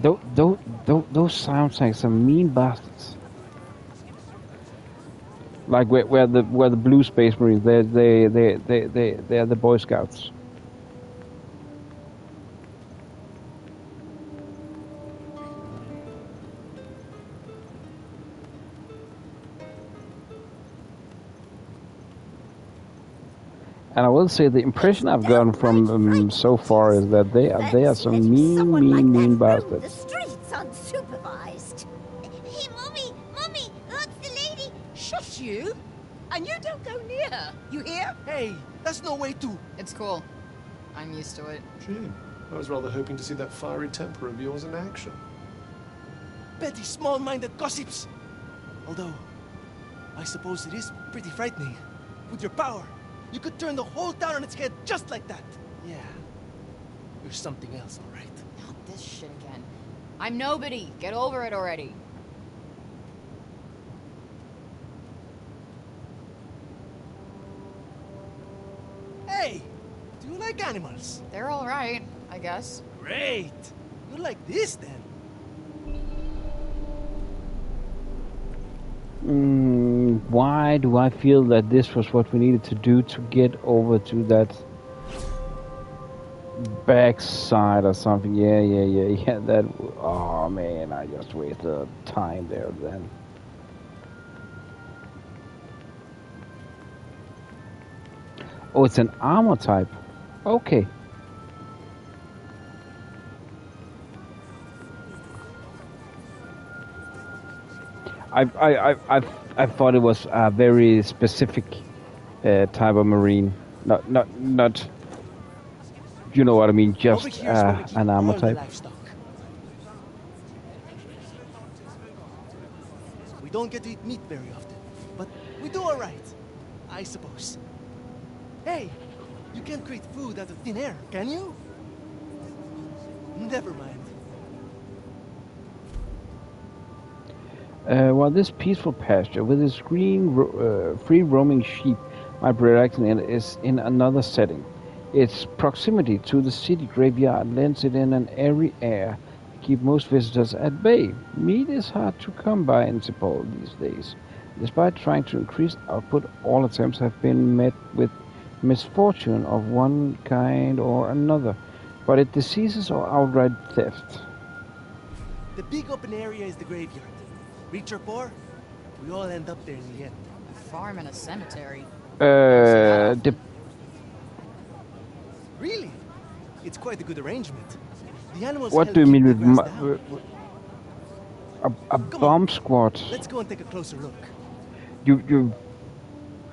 Those sounds like some mean bastards. Like where the blue Space Marines, they're the Boy Scouts. And I will say the impression I've gotten from them so far is that they are some mean The bastards. streets unsupervised. Hey, Mummy! Mummy! Look, the lady! Shush you! And you don't go near her, you hear? Hey, that's no way to... It's cool. I'm used to it. Jim, I was rather hoping to see that fiery temper of yours in action. Petty, small-minded gossips. Although, I suppose it is pretty frightening. With your power, you could turn the whole town on its head just like that. Yeah, you're something else, all right. Not this shit again. I'm nobody. Get over it already. Hey, do you like animals? They're all right, I guess. Great. You like this, then? Why do I feel that this was what we needed to do to get over to that backside or something? Yeah. That. Oh man, I just wasted time there then. Oh, it's an armor type. Okay. I thought it was a very specific type of marine. Not. You know what I mean? Just an armor type. We don't get to eat meat very often, but we do all right, I suppose. Hey, you can't create food out of thin air, can you? Never mind. While this peaceful pasture with its green, free-roaming sheep might be relaxing, it is in another setting. Its proximity to the city graveyard lends it in an airy air to keep most visitors at bay. Meat is hard to come by in Sepul these days. Despite trying to increase output, all attempts have been met with misfortune of one kind or another, but it diseases or outright theft. The big open area is the graveyard. Rich or poor, we all end up there in the end. A farm and a cemetery. Really? It's quite a good arrangement. The animals. What do you mean with a bomb squad? Let's go and take a closer look. You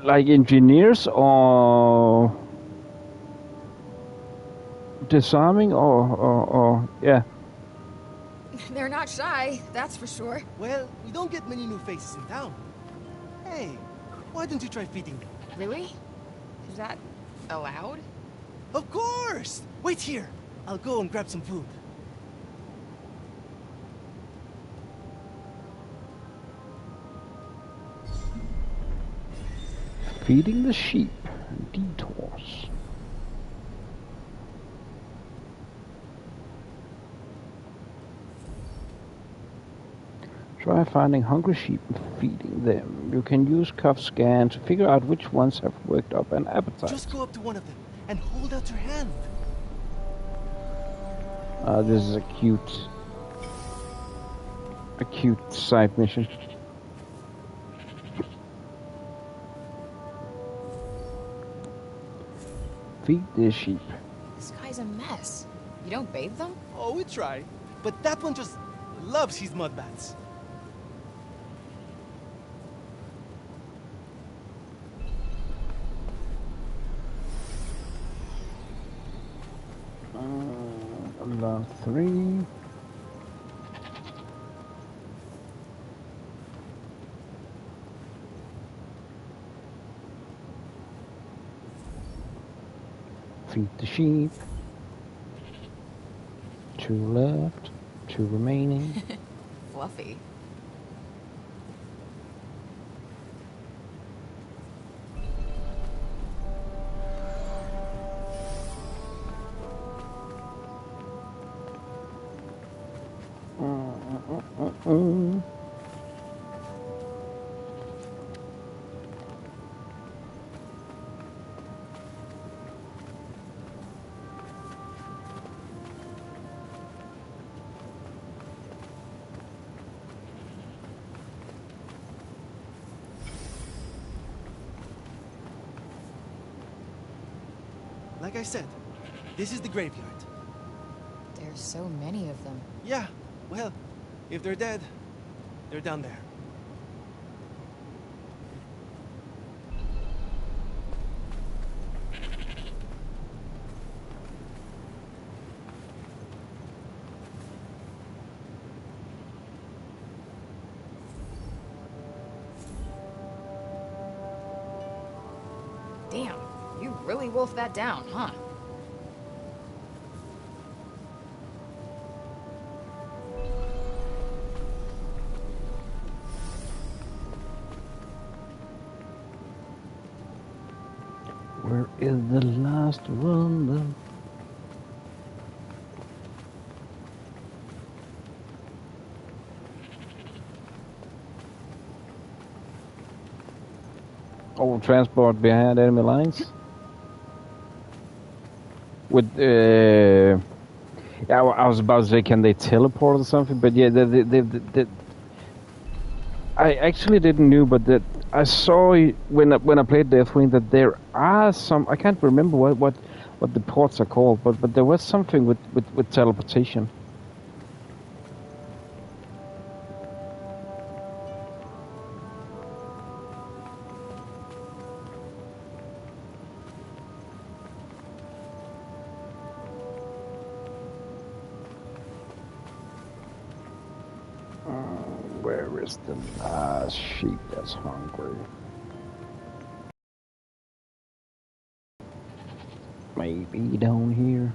like engineers or disarming or yeah. They're not shy, that's for sure. Well, we don't get many new faces in town. Hey, why don't you try feeding them? Really? Is that allowed? Of course! Wait here. I'll go and grab some food. Feeding the sheep. Detours. Try finding hungry sheep and feeding them. You can use cuff scan to figure out which ones have worked up an appetite. Just go up to one of them and hold out your hand. This is a cute side mission. Feed the sheep. This guy's a mess. You don't bathe them? Oh, we try. But that one just loves his mud baths. Last 3. Feed the sheep. 2 left. 2 remaining. Fluffy. like I said, this is the graveyard. There's so many of them. Yeah, well, if they're dead, they're down there. Damn, you really wolfed that down, huh? Where is the last one then? Oh, transport behind enemy lines. With yeah, I was about to say, can they teleport or something? But yeah, I actually didn't know, but that I saw when I played Deathwing that there are some. I can't remember what the ports are called, but there was something with teleportation. Where is the last sheep that's hungry? Maybe down here.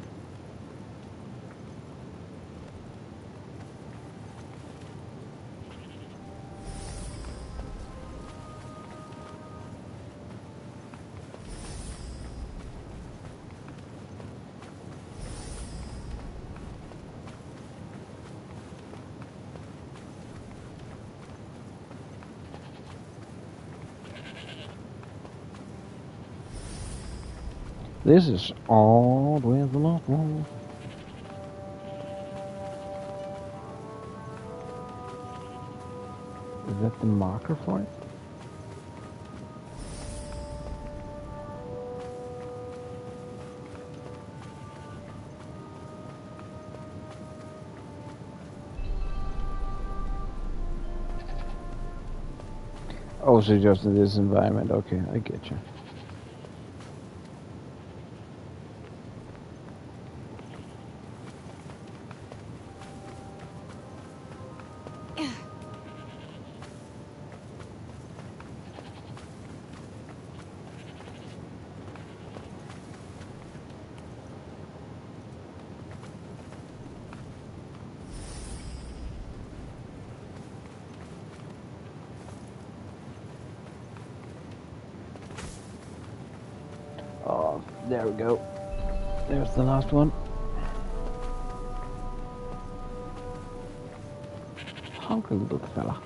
This is all the way to the last one. Is that the marker for it? Oh, so just in this environment. Okay, I get you. Oh, there we go. There's the last one. Hungry little fella.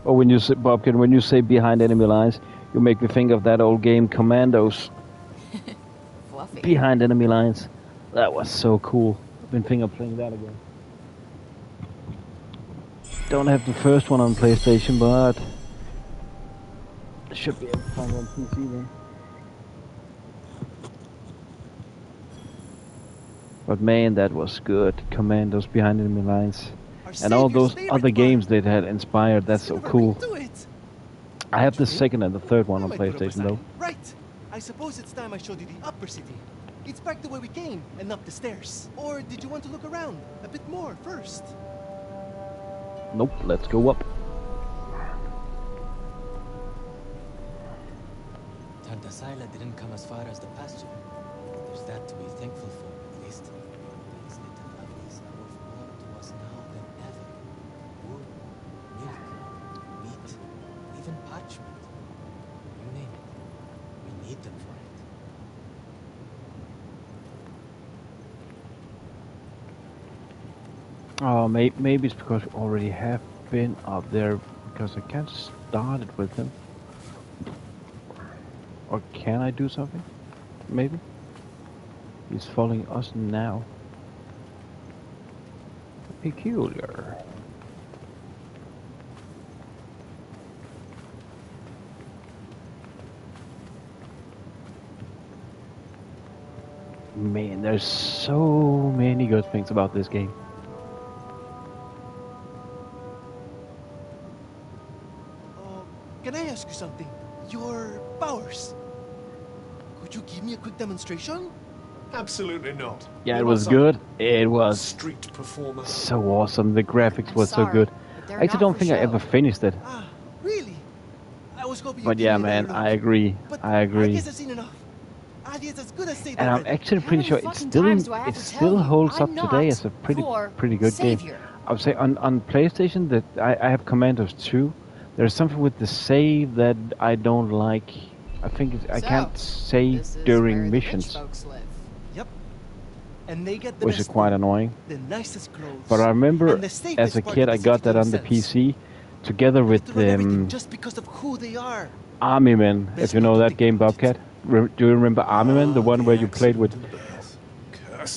Oh, when you say, Bobkin, when you say behind enemy lines, you make me think of that old game Commandos. Fluffy. Behind enemy lines. That was so cool. I've been thinking of playing that again. Don't have the first one on PlayStation, but should be able to find it on PC then. But man, that was good. Commandos behind enemy lines. And all those other games that had inspired, that's so cool. I have the second and the third one on PlayStation though. Right! I suppose it's time I showed you the upper city. It's back the way we came, and up the stairs. Or did you want to look around a bit more first? Nope, let's go up. Tanta Sila didn't come as far as the pasture. There's that to be thankful for, at least. These little lovelies are worth more to us now than ever. Wool, milk, meat, even parchment. You name it. We need them for it. Oh, maybe it's because we already have been up there, because I can't start it with him. Or can I do something? Maybe? He's following us now. Peculiar. Man, there's so many good things about this game. Can I ask you something? Your powers. Could you give me a quick demonstration? Absolutely not. Yeah, it You're was not some good. It was street performer. so awesome. The graphics were so sorry, good. but they're I actually not don't for think I show. ever finished it. Really? I was hoping But you'd yeah, give me another man, look. I agree. But I I agree. guess I've seen enough. Ali's as good as saved And I'm already. actually pretty sure it fucking still times do I have to tell you? holds I'm up today not as a pretty your good game. savior. I would say on PlayStation that I have Commandos 2. There's something with the save that I don't like. I think I can't save this is during where the rich missions, folks live. Yep. And they get the which is best quite food, annoying. the nicest clothes. But I remember and the safest as a part kid of I the got city that to on the themselves. PC together with To run everything just because of who they are. Army Men. If you know that game, Bobcat. Do you remember Army Men, the one where you played with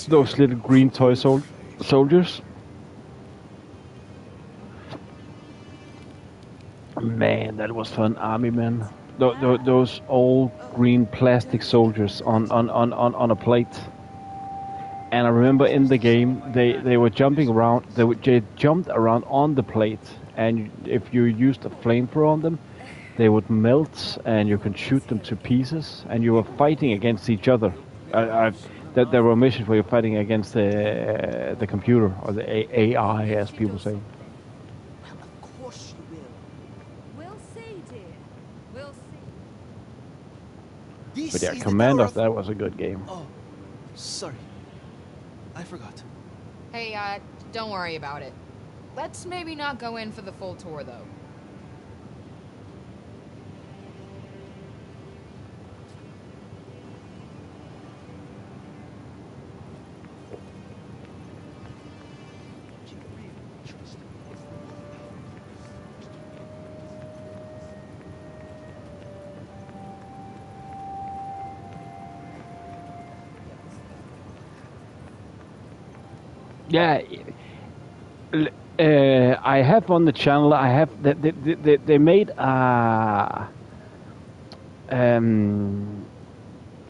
those little green toy soldiers? Man, that was fun, Army Men. Those old green plastic soldiers on a plate. And I remember in the game they were jumping around. They jumped around on the plate, and if you used a flamethrower on them, they would melt, and you can shoot them to pieces. And you were fighting against each other. There were missions where you're fighting against the computer or the AI, as people say. We'll see, dear. We'll see. This But yeah, is the Commandos, Tower that was a good game. Oh, sorry. I forgot. Hey, don't worry about it. Let's maybe not go in for the full tour, though. Yeah, I have on the channel. I have they made an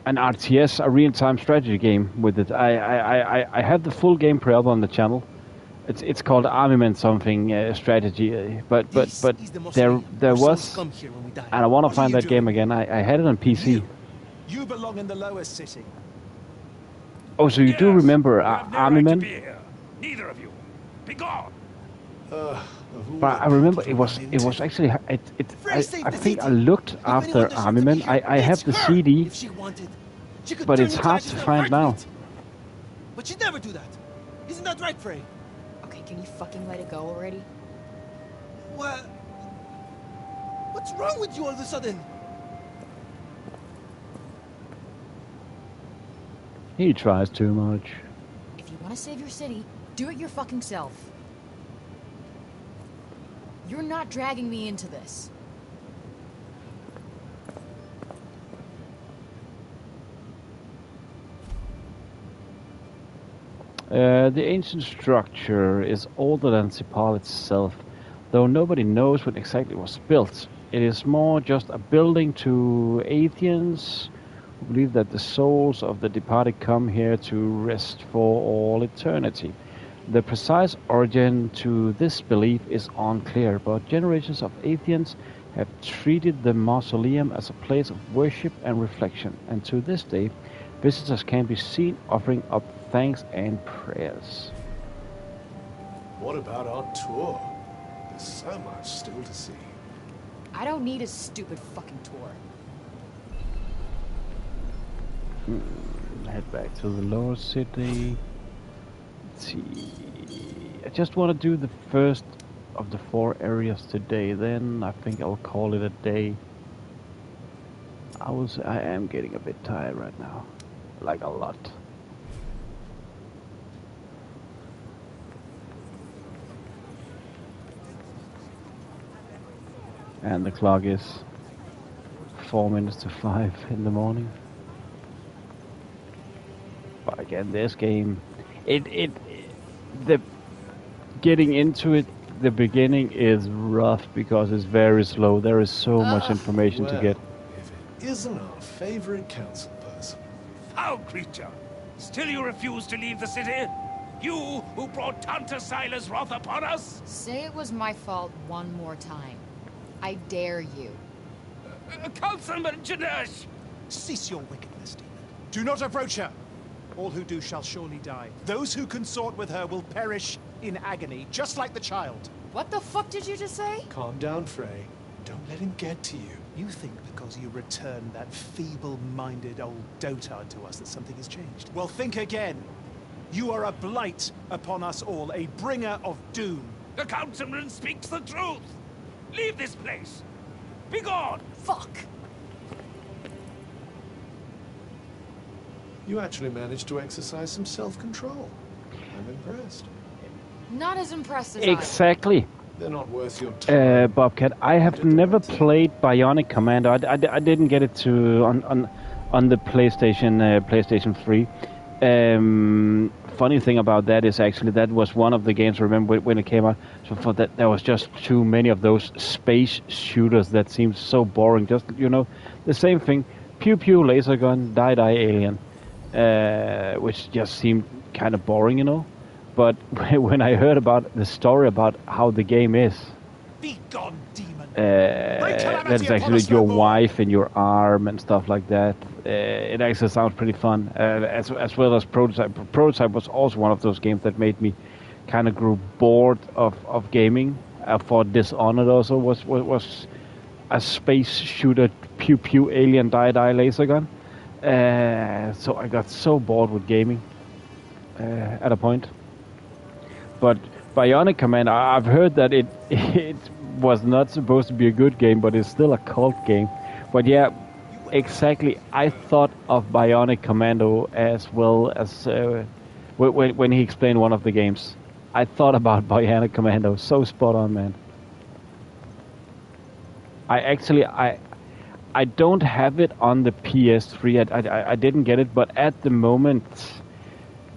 RTS, a real-time strategy game with it. I have the full gameplay up on the channel. It's called Army Men something strategy, but there was, and I want to find that game again. I had it on PC. You belong in the lowest city. Oh, so you do remember Army Men? Neither of you. Be gone. But I remember it was actually I think I looked after Army Men. I have the CD, but it's hard to find now. But she'd never do that. Isn't that right, Frey? Okay, can you fucking let it go already? What? What's wrong with you all of a sudden? He tries too much. If you want to save your city, do it your fucking self. You're not dragging me into this. The ancient structure is older than Sepal itself, though nobody knows when exactly it was built. It is more just a building to atheists who believe that the souls of the departed come here to rest for all eternity. The precise origin to this belief is unclear, but generations of atheists have treated the mausoleum as a place of worship and reflection, and to this day, visitors can be seen offering up thanks and prayers. What about our tour? There's so much still to see. I don't need a stupid fucking tour. Head back to the lower city. Let's see. I just want to do the first of the 4 areas today. Then I think I'll call it a day. I am getting a bit tired right now, like a lot. And the clock is 4 minutes to 5 in the morning. But again, this game, the getting into it, the beginning is rough because it's very slow. There is so much information to get. If it isn't our favorite council person. Foul creature! Still you refuse to leave the city? You who brought Tanta Sila's wrath upon us? Say it was my fault one more time. I dare you. Councilman Janesh! Cease your wickedness, demon. Do not approach her. All who do shall surely die. Those who consort with her will perish in agony, just like the child. What the fuck did you just say? Calm down, Frey. Don't let him get to you. You think because you returned that feeble-minded old dotard to us that something has changed? Well, think again. You are a blight upon us all, a bringer of doom. The councilman speaks the truth! Leave this place! Be gone! Fuck! You actually managed to exercise some self-control. I'm impressed. Not as impressed as Exactly. They're not worth your time. Bobcat, I have never played Bionic Commando. I didn't get it to on the PlayStation 3. Funny thing about that is actually that was one of the games I remember when it came out. So for that, there was just too many of those space shooters that seemed so boring. Just the same thing: pew pew, laser gun, die die, alien, which just seemed kind of boring, But when I heard about the story about how the game is, be gone, demon. That's actually your wife and your arm and stuff like that. It actually sounds pretty fun, as well as Prototype. Prototype was also one of those games that made me kind of grew bored of gaming. For Dishonored also was a space shooter, pew pew, alien, die die, laser gun. So I got so bored with gaming at a point. But Bionic Command, I've heard that it was not supposed to be a good game, but it's still a cult game. But yeah, exactly. I thought of Bionic Commando as well as when he explained one of the games. I thought about Bionic Commando. So spot on, man. I don't have it on the PS3. I didn't get it, but at the moment,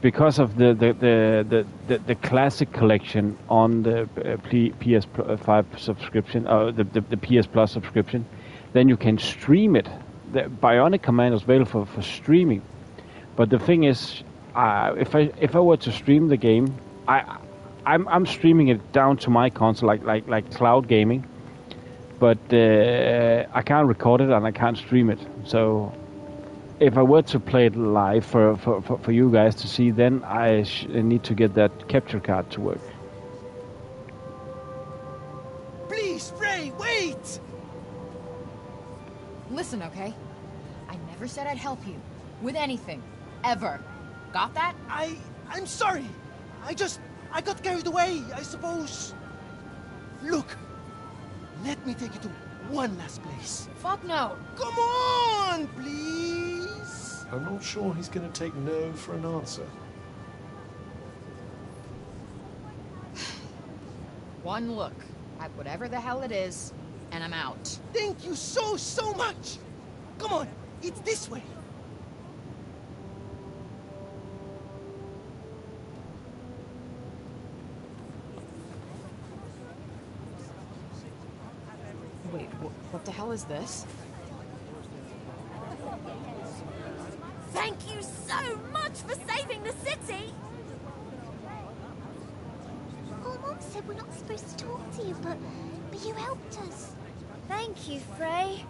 because of the classic collection on the PS5 subscription, the PS Plus subscription, then you can stream it. The Bionic Commando is available for streaming, but the thing is, if I were to stream the game, I'm streaming it down to my console like cloud gaming, but I can't record it and I can't stream it. So if I were to play it live for you guys to see, then I need to get that capture card to work. Please, Frey, wait! Listen, okay? I never said I'd help you. With anything. Ever. Got that? I'm sorry. I got carried away, I suppose. Look, let me take you to one last place. Fuck no. Come on, please. I'm not sure he's going to take no for an answer. One look at whatever the hell it is, and I'm out. Thank you so much. Come on, it's this way. Wait, what the hell is this? Thank you so much for saving the city! Our mom said we're not supposed to talk to you, but you helped us. Thank you, Frey.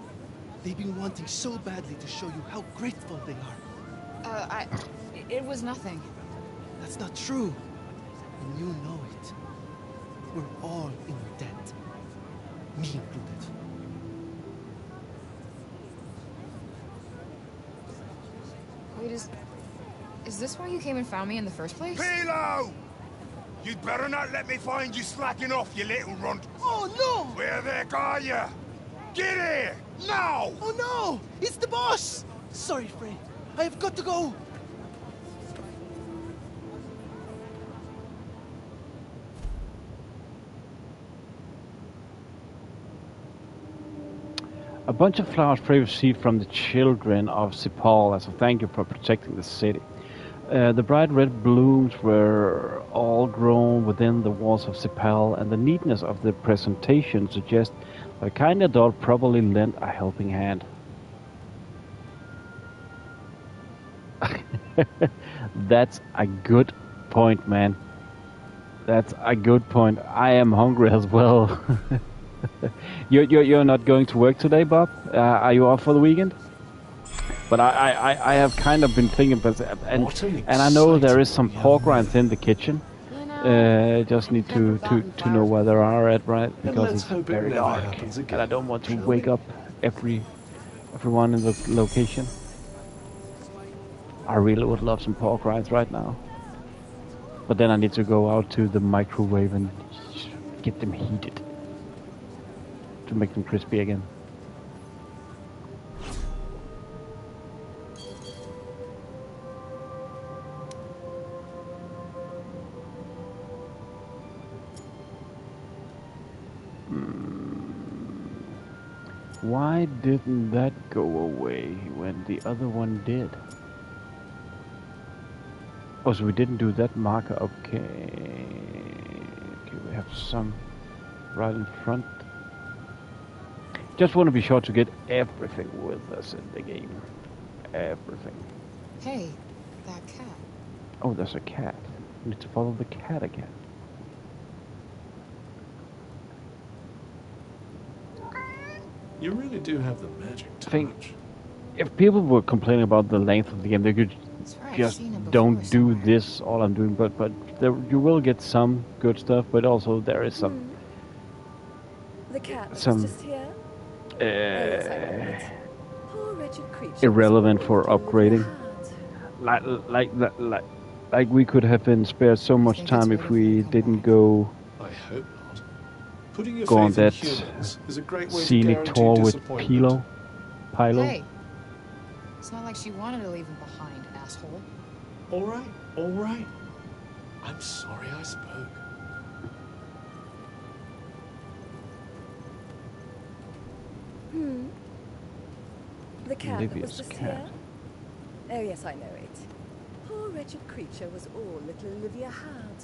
They've been wanting so badly to show you how grateful they are. It was nothing. That's not true. And you know it. We're all in your debt. Me included. Wait, is this why you came and found me in the first place? Pilo! You'd better not let me find you slacking off, you little runt. Oh, no! Where the heck are you? Get here! Now! Oh, no! It's the boss! Sorry, Frey. I have got to go. A bunch of flowers Frey received from the children of Cipal as a thank you for protecting the city. The bright red blooms were all grown within the walls of Cipal, and the neatness of the presentation suggests that a kind adult probably lent a helping hand. That's a good point, man. That's a good point. I am hungry as well. You're not going to work today, Bob? Are you off for the weekend? But I have kind of been thinking, but and I know there is some pork rinds in the kitchen. Just need to know where they are at, right? Because it's very dark, and I don't want to wake up everyone in the location. I really would love some pork rinds right now. But then I need to go out to the microwave and get them heated to make them crispy again. Why didn't that go away when the other one did? Oh, so we didn't do that marker. Okay. Okay, we have some right in front. Just want to be sure to get everything with us in the game. Everything. Hey, that cat. Oh, there's a cat. We need to follow the cat again. You really do have the magic touch. I think if people were complaining about the length of the game, they could just don't do this. All I'm doing, but there, you will get some good stuff, but also there is some The cat was some just here. Poor wretched creature. irrelevant for upgrading. Like we could have been spared so much time if we didn't go. I hope not. Putting your Go on faith in that humans is a great way to scenic guarantee tour with disappointment. Pilo. Hey, it's not like she wanted to leave him behind, asshole. All right, all right. I'm sorry I spoke. The cat that was just cat. here? Oh yes, I know it. Poor wretched creature was all little Olivia had.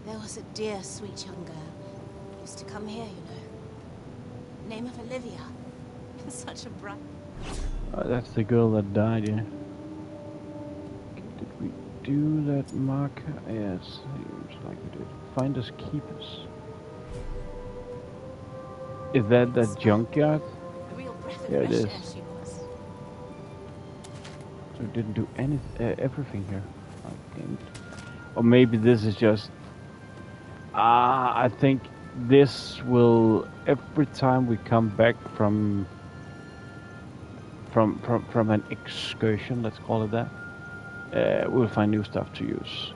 There was a dear, sweet young girl. Used to come here, you know. Name of Olivia. Such a bright... That's the girl that died, yeah. Did we do that marker? Yes, seems like we did. Find us keepers. Is that the junkyard? Yeah, it is. So we didn't do everything here. I think. Or maybe this is just... I think this will... Every time we come back from an excursion, let's call it that, we'll find new stuff to use.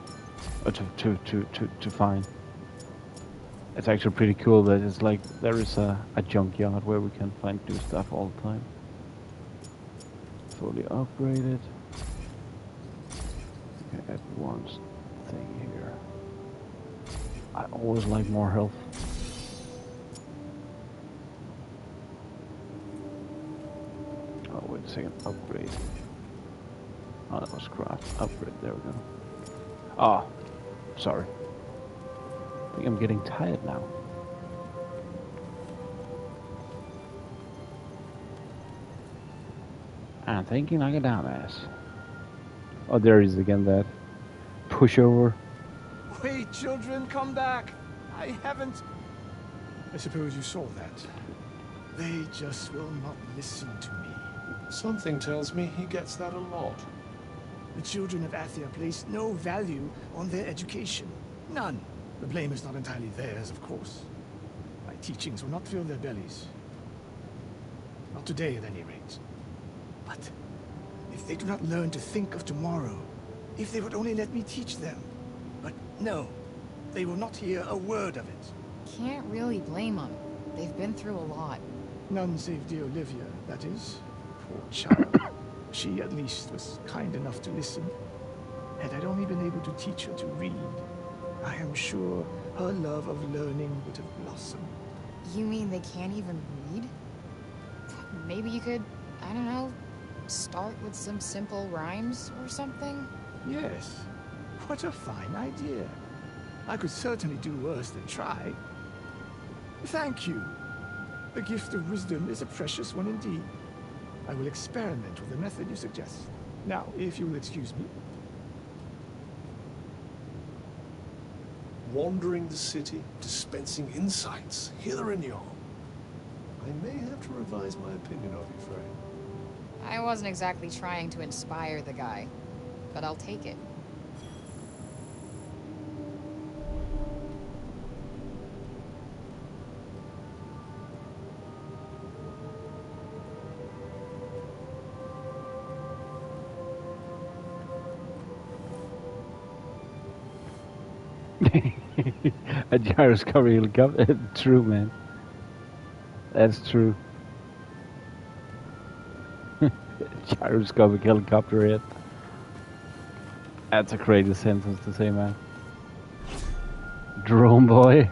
Or to find. It's actually pretty cool that it's like there is a junkyard where we can find new stuff all the time. Fully upgraded. Okay, add one thing here. I always like more health. Oh, wait a second. Upgrade. Oh, that was craft. Upgrade. There we go. Ah, sorry. I think I'm getting tired now. I'm thinking like a dumbass. Oh, there he is again, that pushover. Wait, children, come back. I haven't... I suppose you saw that. They just will not listen to me. Something tells me he gets that a lot. The children of Athia place no value on their education. None. The blame is not entirely theirs, of course. My teachings will not fill their bellies. Not today, at any rate. But if they do not learn to think of tomorrow, if they would only let me teach them. But no, they will not hear a word of it. Can't really blame them. They've been through a lot. None save dear Olivia, that is. Poor child. She, at least, was kind enough to listen. Had I only been able to teach her to read, I am sure her love of learning would have blossomed. You mean they can't even read? Maybe you could, I don't know, start with some simple rhymes or something? Yes. What a fine idea. I could certainly do worse than try. Thank you. The gift of wisdom is a precious one indeed. I will experiment with the method you suggest. Now, if you will excuse me. wandering the city, dispensing insights hither and yon. I may have to revise my opinion of you, Frey. I wasn't exactly trying to inspire the guy, but I'll take it. A gyroscope helicopter. True, man. That's true. Gyroscopic helicopter hit. That's a crazy sentence to say, man. Drone boy.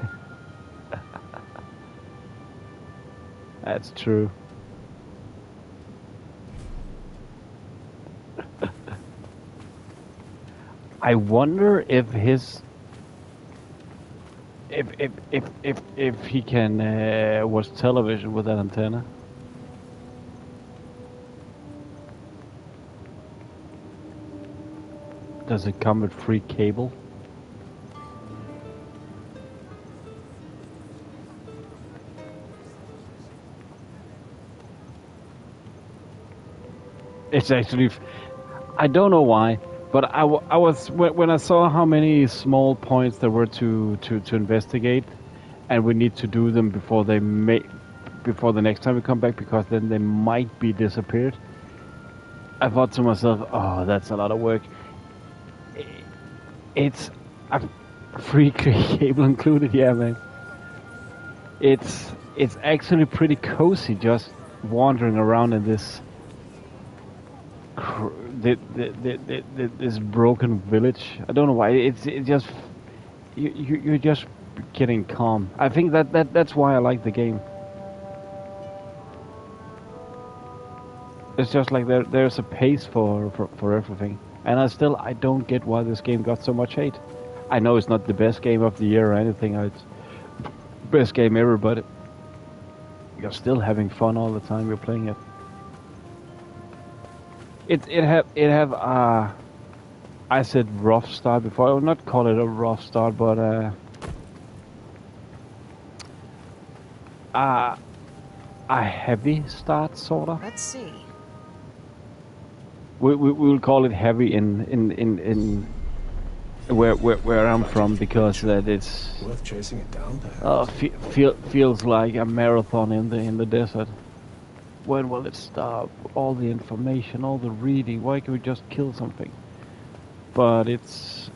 That's true. I wonder if his if he can watch television with that antenna. Does it come with free cable? It's actually, I don't know why, but I was when I saw how many small points there were to investigate, and we need to do them before before the next time we come back, because then they might be disappeared. I thought to myself, oh, that's a lot of work. It's a free cable included, yeah, man. It's actually pretty cozy just wandering around in this this broken village. I don't know why. It's just you're just getting calm. I think that's why I like the game. It's just like there's a pace for everything, and I don't get why this game got so much hate. I know it's not the best game of the year or anything. It's best game ever, but you're still having fun all the time you're playing it. It have I said rough start before. I would not call it a rough start, but a heavy start, sorta. Let's see. We'll call it heavy in where I'm from, because that it's worth chasing it down. Feels like a marathon in the desert. When will it stop? All the information, all the reading. Why can't we just kill something? But it's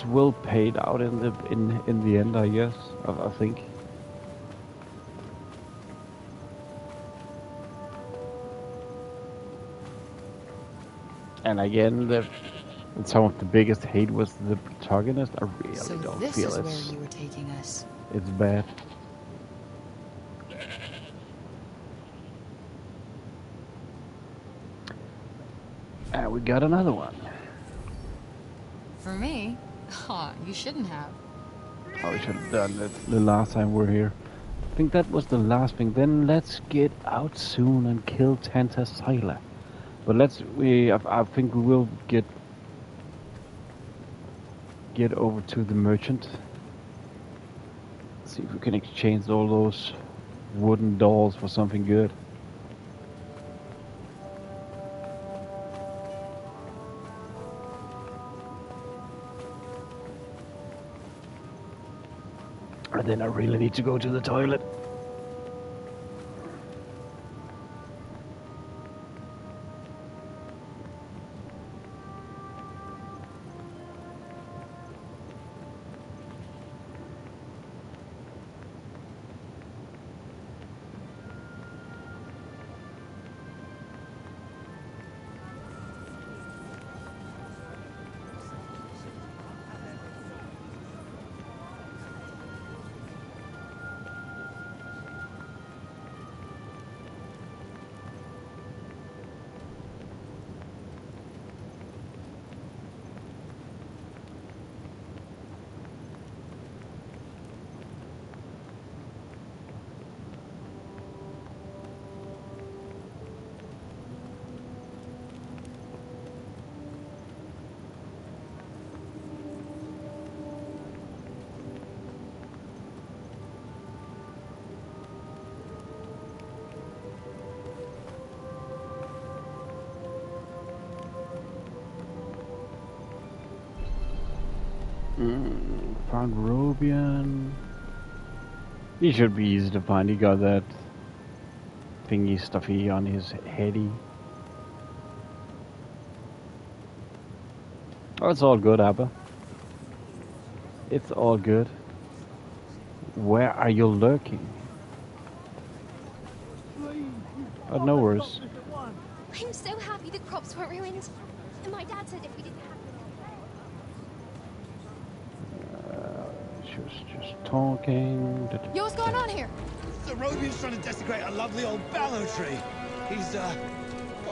well paid out in the end, I guess. I think. And again, some of the biggest hate was the protagonist. I really don't this feel is it's where you were taking us. it's bad. And we got another one. For me? Huh, you shouldn't have. Oh, we should have done it the last time we're here. I think that was the last thing. Then let's get out soon and kill Tanta Syla. But I think we will get over to the merchant. See if we can exchange all those wooden dolls for something good. And then I really need to go to the toilet. Found Robian. He should be easy to find. He got that thingy stuffy on his heady. Oh, it's all good, Abba. It's all good. Where are you lurking? Oh, no worries. I'm so happy the crops weren't ruined. And my dad said if we didn't have... She was just talking. Yo, what's going on here? The Robian's trying to desecrate a lovely old fallow tree. He's, got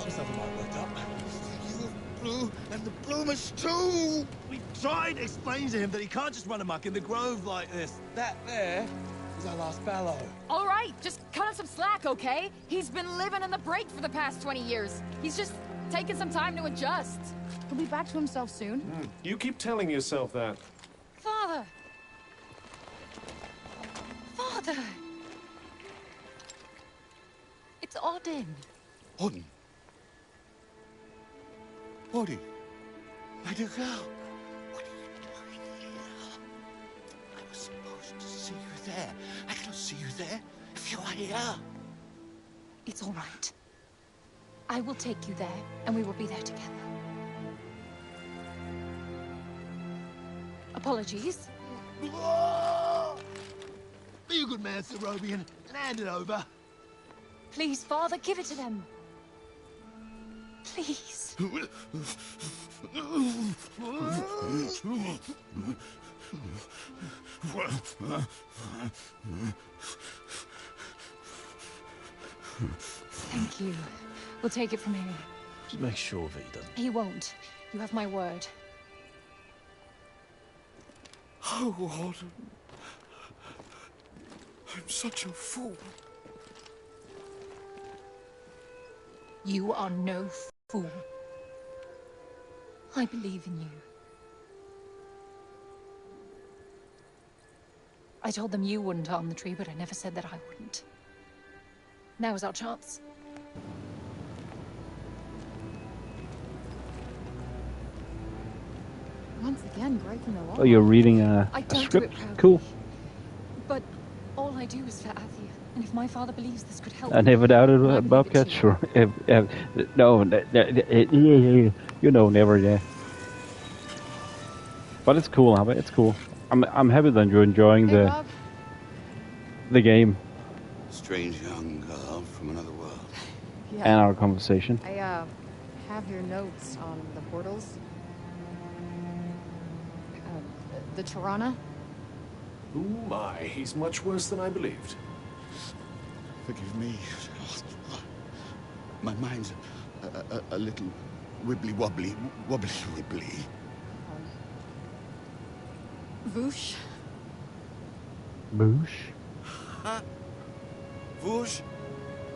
himself a mite worked up. You blue and the bloomers too! We tried explaining to him that he can't just run amok in the grove like this. That there is our last fallow. All right, just cut him some slack, okay? He's been living in the break for the past 20 years. He's just taking some time to adjust. He'll be back to himself soon. You keep telling yourself that. Father! Father! It's Odin. Odin? Odin? My dear girl, what are you doing here? I was supposed to see you there. I cannot see you there if you are here. It's all right. I will take you there, and we will be there together. Apologies. Be a good man, Sir Robian, and hand it over. Please, Father, give it to them. Please. Thank you. We'll take it from here. Just make sure that he doesn't. He won't. You have my word. Oh, Odin. I'm such a fool. You are no fool. I believe in you. I told them you wouldn't harm the tree, but I never said that I wouldn't. Now is our chance. Once again, breaking the law. Oh, you're reading a script? Cool. But all I do is for Athia, and if my father believes this could help... I never doubted Bobcat, sure. No, you know, never, yeah. But it's cool, Abba, it's cool. I'm happy that you're enjoying the game. Strange young girl from another world. Yeah. And our conversation. I have your notes on the portals. The Tirana? Oh my, he's much worse than I believed. Forgive me. My mind's a little wibbly-wobbly. Wobbly-wibbly. Voosh? Boosh? Huh? Voosh?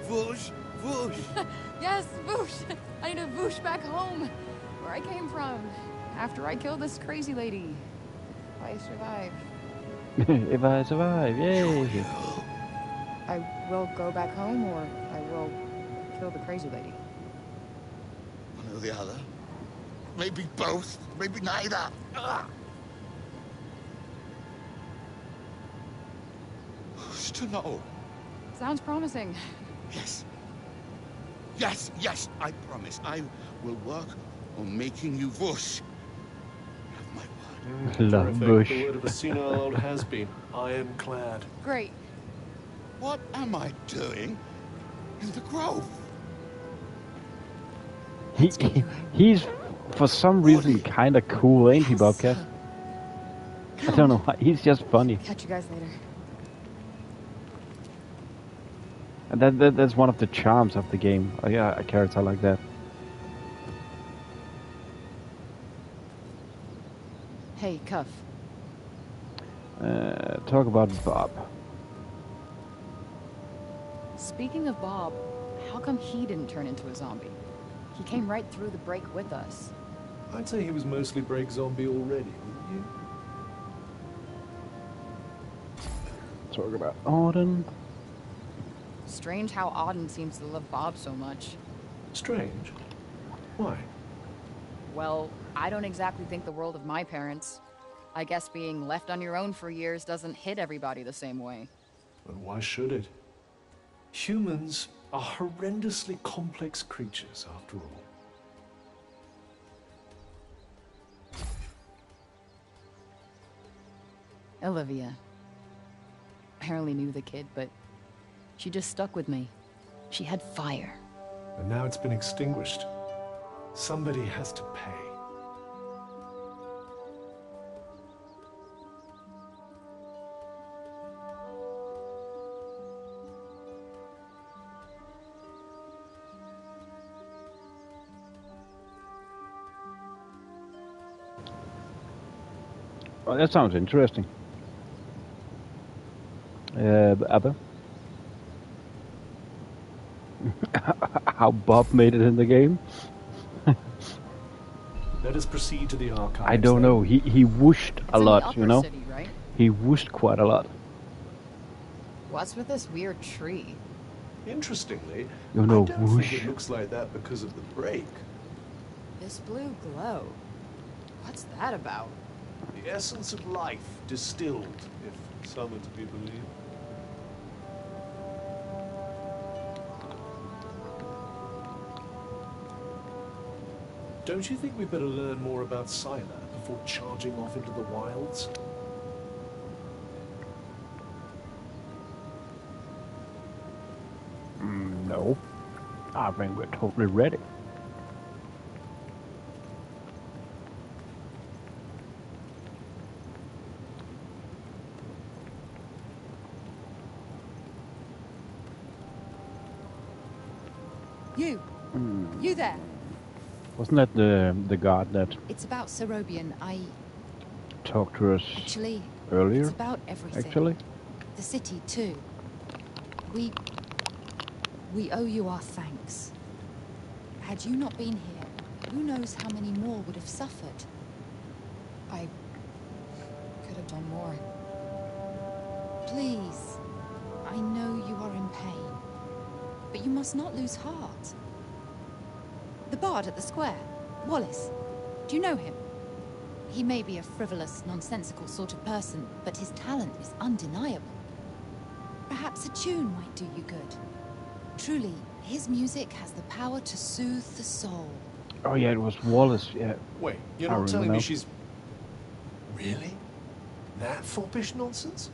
Voosh? Voosh? Yes, Voosh! I need to Voosh back home, where I came from, after I killed this crazy lady. If I survive. If I survive, yay! I will go back home, or I will kill the crazy lady. One or the other. Maybe both. Maybe neither. Who's to know? Sounds promising. Yes. Yes, yes, I promise. I will work on making you Voosh. Love Terrific. Bush. The word of a senile old has-been. Ironclad. Great. What am I doing in the grove? He's, for some reason, kind of cool, ain't he, Bobcat? I don't know why. He's just funny. Catch you guys later. And that's one of the charms of the game. Yeah, a character like that. Hey, Cuff. Talk about Bob. Speaking of Bob, how come he didn't turn into a zombie? He came right through the break with us. I'd say he was mostly break zombie already, wouldn't you? Talk about Odin. Strange how Auden seems to love Bob so much. Strange? Why? Well, I don't exactly think the world of my parents. I guess being left on your own for years doesn't hit everybody the same way. But why should it? Humans are horrendously complex creatures, after all. Olivia. I hardly knew the kid, but she just stuck with me. She had fire. And now it's been extinguished. Somebody has to pay. Well, that sounds interesting. Abba? How Bob made it in the game? Let us proceed to the archives. I don't know. He whooshed a lot, you know? City, right? He whooshed quite a lot. What's with this weird tree? Interestingly, You know, I don't whoosh. think it looks like that because of the break. This blue glow. What's that about? The essence of life distilled, if some are to be believed. Don't you think we better learn more about Sila before charging off into the wilds? No. I think we're totally ready. You! You there! Wasn't that the god that It's about Cerobian. I... talked to us Actually, earlier? it's about everything. Actually? The city, too. We owe you our thanks. Had you not been here, who knows how many more would have suffered? I could have done more. Please. I know you are in pain. But you must not lose heart. The bard at the square, Wallace. Do you know him? He may be a frivolous, nonsensical sort of person, but his talent is undeniable. Perhaps a tune might do you good. Truly, his music has the power to soothe the soul. Oh yeah, it was Wallace, yeah. Wait, you're not telling me she's... Really? That foppish nonsense?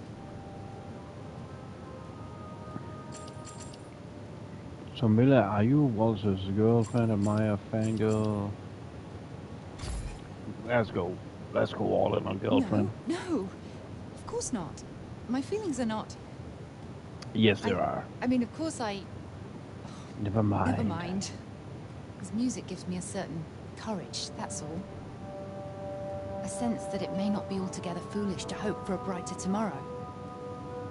So Milla, are you Wallace's girlfriend or Maya fangirl? Let's go all in on girlfriend. No, of course not. My feelings are not... Yes, there are. I mean, of course Never mind. Never mind. His music gives me a certain courage, that's all. A sense that it may not be altogether foolish to hope for a brighter tomorrow.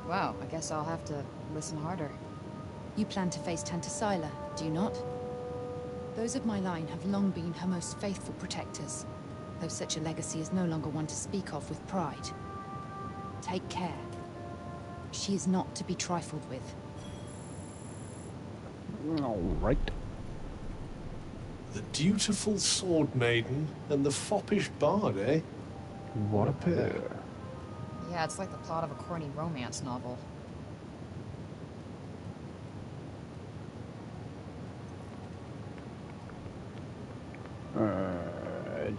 Wow, I guess I'll have to listen harder. You plan to face Tanta Sila, do you not? Those of my line have long been her most faithful protectors, though such a legacy is no longer one to speak of with pride. Take care. She is not to be trifled with. All right. The dutiful sword maiden and the foppish bard, eh? What a pair. Yeah, it's like the plot of a corny romance novel.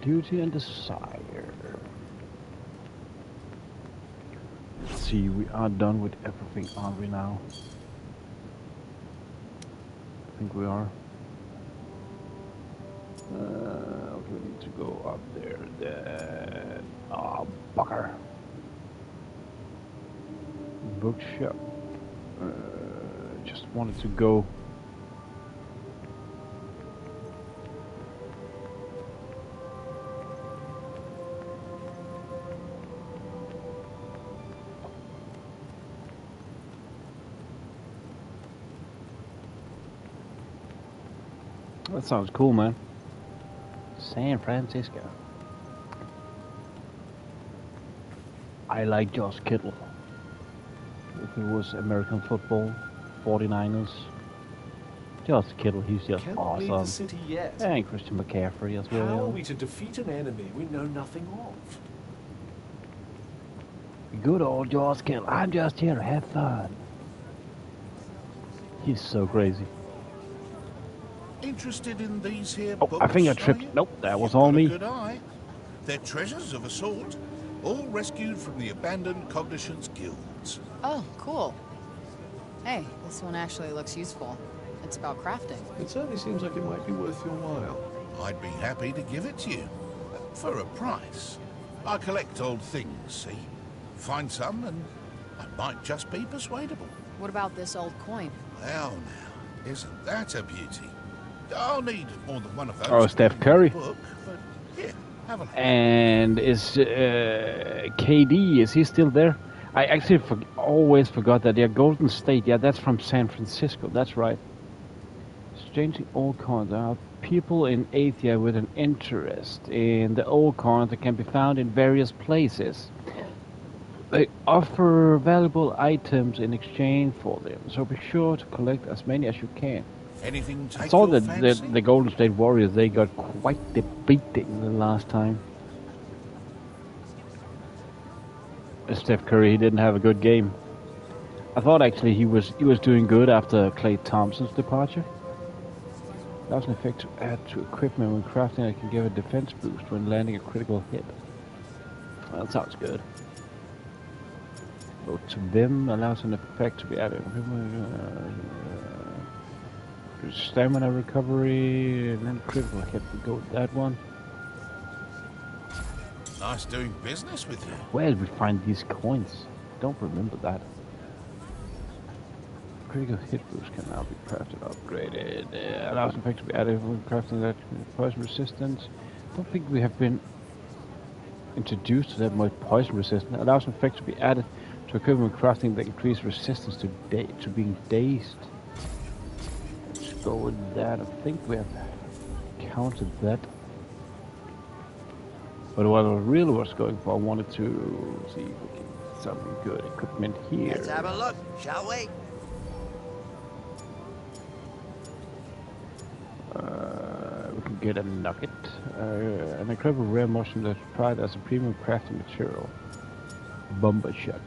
Duty and desire. Let's see, we are done with everything, aren't we now? I think we are. We need to go up there then. Oh, bugger. Bookshop. Just wanted to go. That sounds cool, man. San Francisco. I like Josh Kittle. If it was American football, 49ers. Josh Kittle, he's just Can't awesome. leave the city yet. And Christian McCaffrey as well. How are we to defeat an enemy we know nothing of? Good old Jaws kill. I'm just here to have fun. He's so crazy. Interested in these here Oh, books, I think I are tripped. you? Nope, that was You've all got a me. good eye. They're treasures of a sort, all rescued from the abandoned Cognitions guilds. Oh, cool. Hey, this one actually looks useful. It's about crafting. It certainly seems like it might be worth your while. I'd be happy to give it to you. For a price. I collect old things, see? Find some and I might just be persuadable. What about this old coin? Well now, isn't that a beauty? I'll need more than one of those. Oh, Steph Curry. Book, but here, have a look. And is KD, is he still there? I actually always forgot that. Yeah, Golden State. Yeah, that's from San Francisco. That's right. Exchanging old coins. There are people in Athia with an interest in the old coins that can be found in various places. They offer valuable items in exchange for them, so be sure to collect as many as you can. Anything take I saw your that fancy? the Golden State Warriors, they got quite the beating the last time. Steph Curry, he didn't have a good game. I thought actually he was doing good after Klay Thompson's departure. That was an effect to add to equipment when crafting that can give a defense boost when landing a critical hit. Well, that sounds good. Go to Vim, allows an effect to be added. Stamina recovery, and then critical hit. We go with that one. Nice doing business with you. Where did we find these coins? Don't remember that. Critical hit boost can now be crafted, upgraded. Allows an effect to be added when crafting that poison resistance. Don't think we have been introduced to that much poison resistance. Allows an effect to be added to equipment crafting that increase resistance to being dazed. Let's go with that. I think we have counted that. But what I really was going for, I wanted to see if we can get some good equipment here. Let's have a look, shall we? We can get a nugget. An incredible rare mushroom that's prized as a premium crafting material. Bomber shot.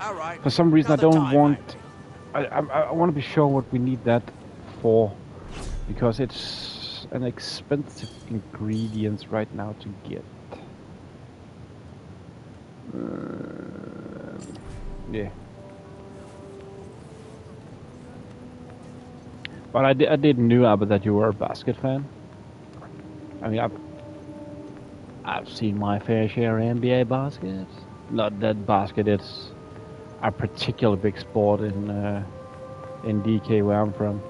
All right. For some reason, Another I don't time, want. I want to be sure what we need that for, because it's an expensive ingredient right now to get. Yeah. But I didn't know, Abba, that you were a basket fan. I mean, I've seen my fair share of NBA baskets. Not that basket is a particular big sport in DK where I'm from.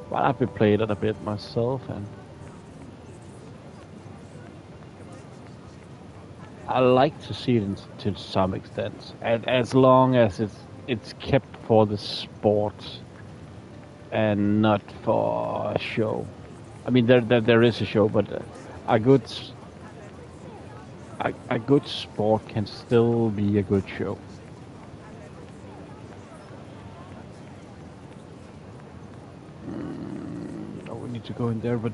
But I've been playing it a bit myself, and I like to see it to some extent, and as long as it's kept for the sport and not for a show. I mean, there is a show, but a good sport can still be a good show. Oh, we need to go in there, but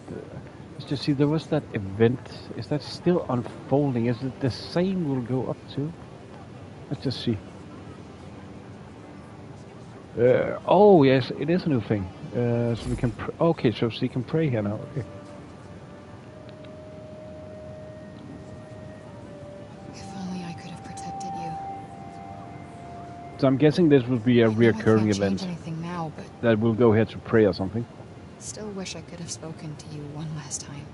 let's just see. There was that event. Is that still unfolding? Is it the same we'll go up to? Let's just see. Oh yes, it is a new thing. So we can. Okay, so you can pray here now. Okay. If only I could have protected you. So I'm guessing this will be a reoccurring Can't event change anything now, but that will go here to pray or something. still wish I could have spoken to you one last time.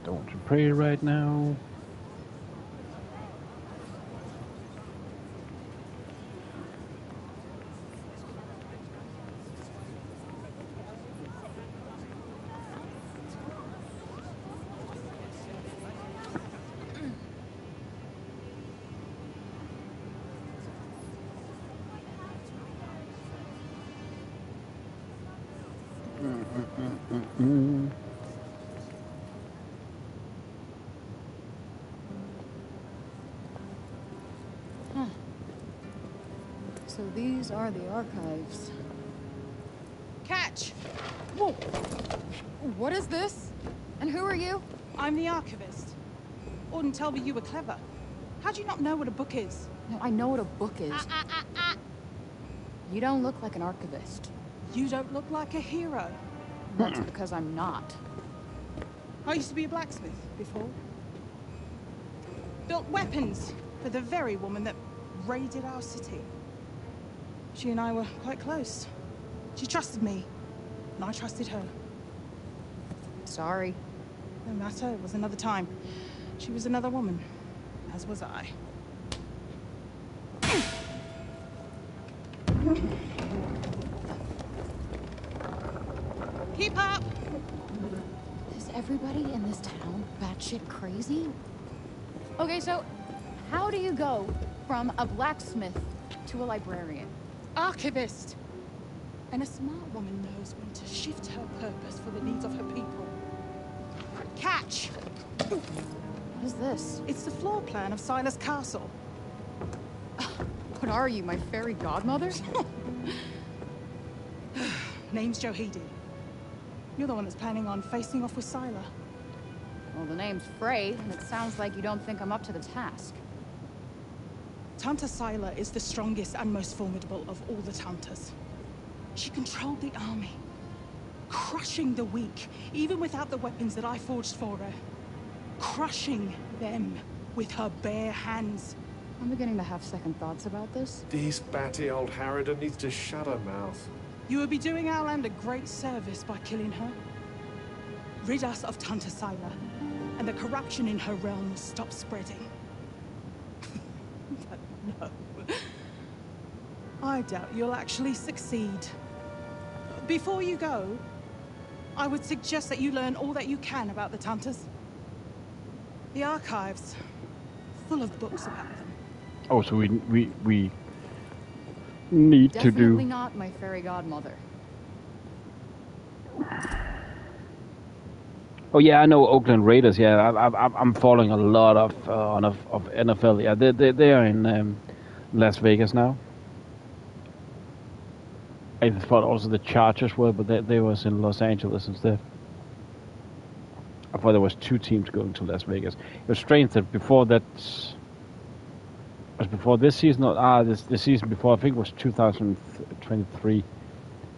Don't want to pray right now. Huh. So these are the archives. Catch! Whoa! What is this? And who are you? I'm the archivist. Auden told me you were clever. How do you not know what a book is? No, I know what a book is. You don't look like an archivist. You don't look like a hero. That's because I'm not. I used to be a blacksmith before. Built weapons for the very woman that raided our city. She and I were quite close. She trusted me, and I trusted her. Sorry. No matter, it was another time. She was another woman, as was I. Keep up! Is everybody in this town batshit crazy? Okay, so how do you go from a blacksmith to a librarian? Archivist! And a smart woman knows when to shift her purpose for the needs of her people. Catch! What is this? It's the floor plan of Silas Castle. What are you, my fairy godmother? Name's Johidi. You're the one that's planning on facing off with Sila. Well, the name's Frey, and it sounds like you don't think I'm up to the task. Tanta Sila is the strongest and most formidable of all the Tantas. She controlled the army, crushing the weak, even without the weapons that I forged for her. Crushing them with her bare hands. I'm beginning to have second thoughts about this. This batty old harridan needs to shut her mouth. You would be doing our land a great service by killing her. Rid us of Tanta Sila, and the corruption in her realm will stop spreading. But no. I doubt you'll actually succeed. Before you go, I would suggest that you learn all that you can about the Tantas. The archives, full of books about them. Oh, so we need to do... Definitely not my fairy godmother. Oh yeah, I know Oakland Raiders. Yeah, I'm following a lot of NFL. Yeah, they are in Las Vegas now. I thought also the Chargers were, but they was in Los Angeles instead. I thought there was two teams going to Las Vegas. It was strange that before that was before this season. The season before, I think it was 2023.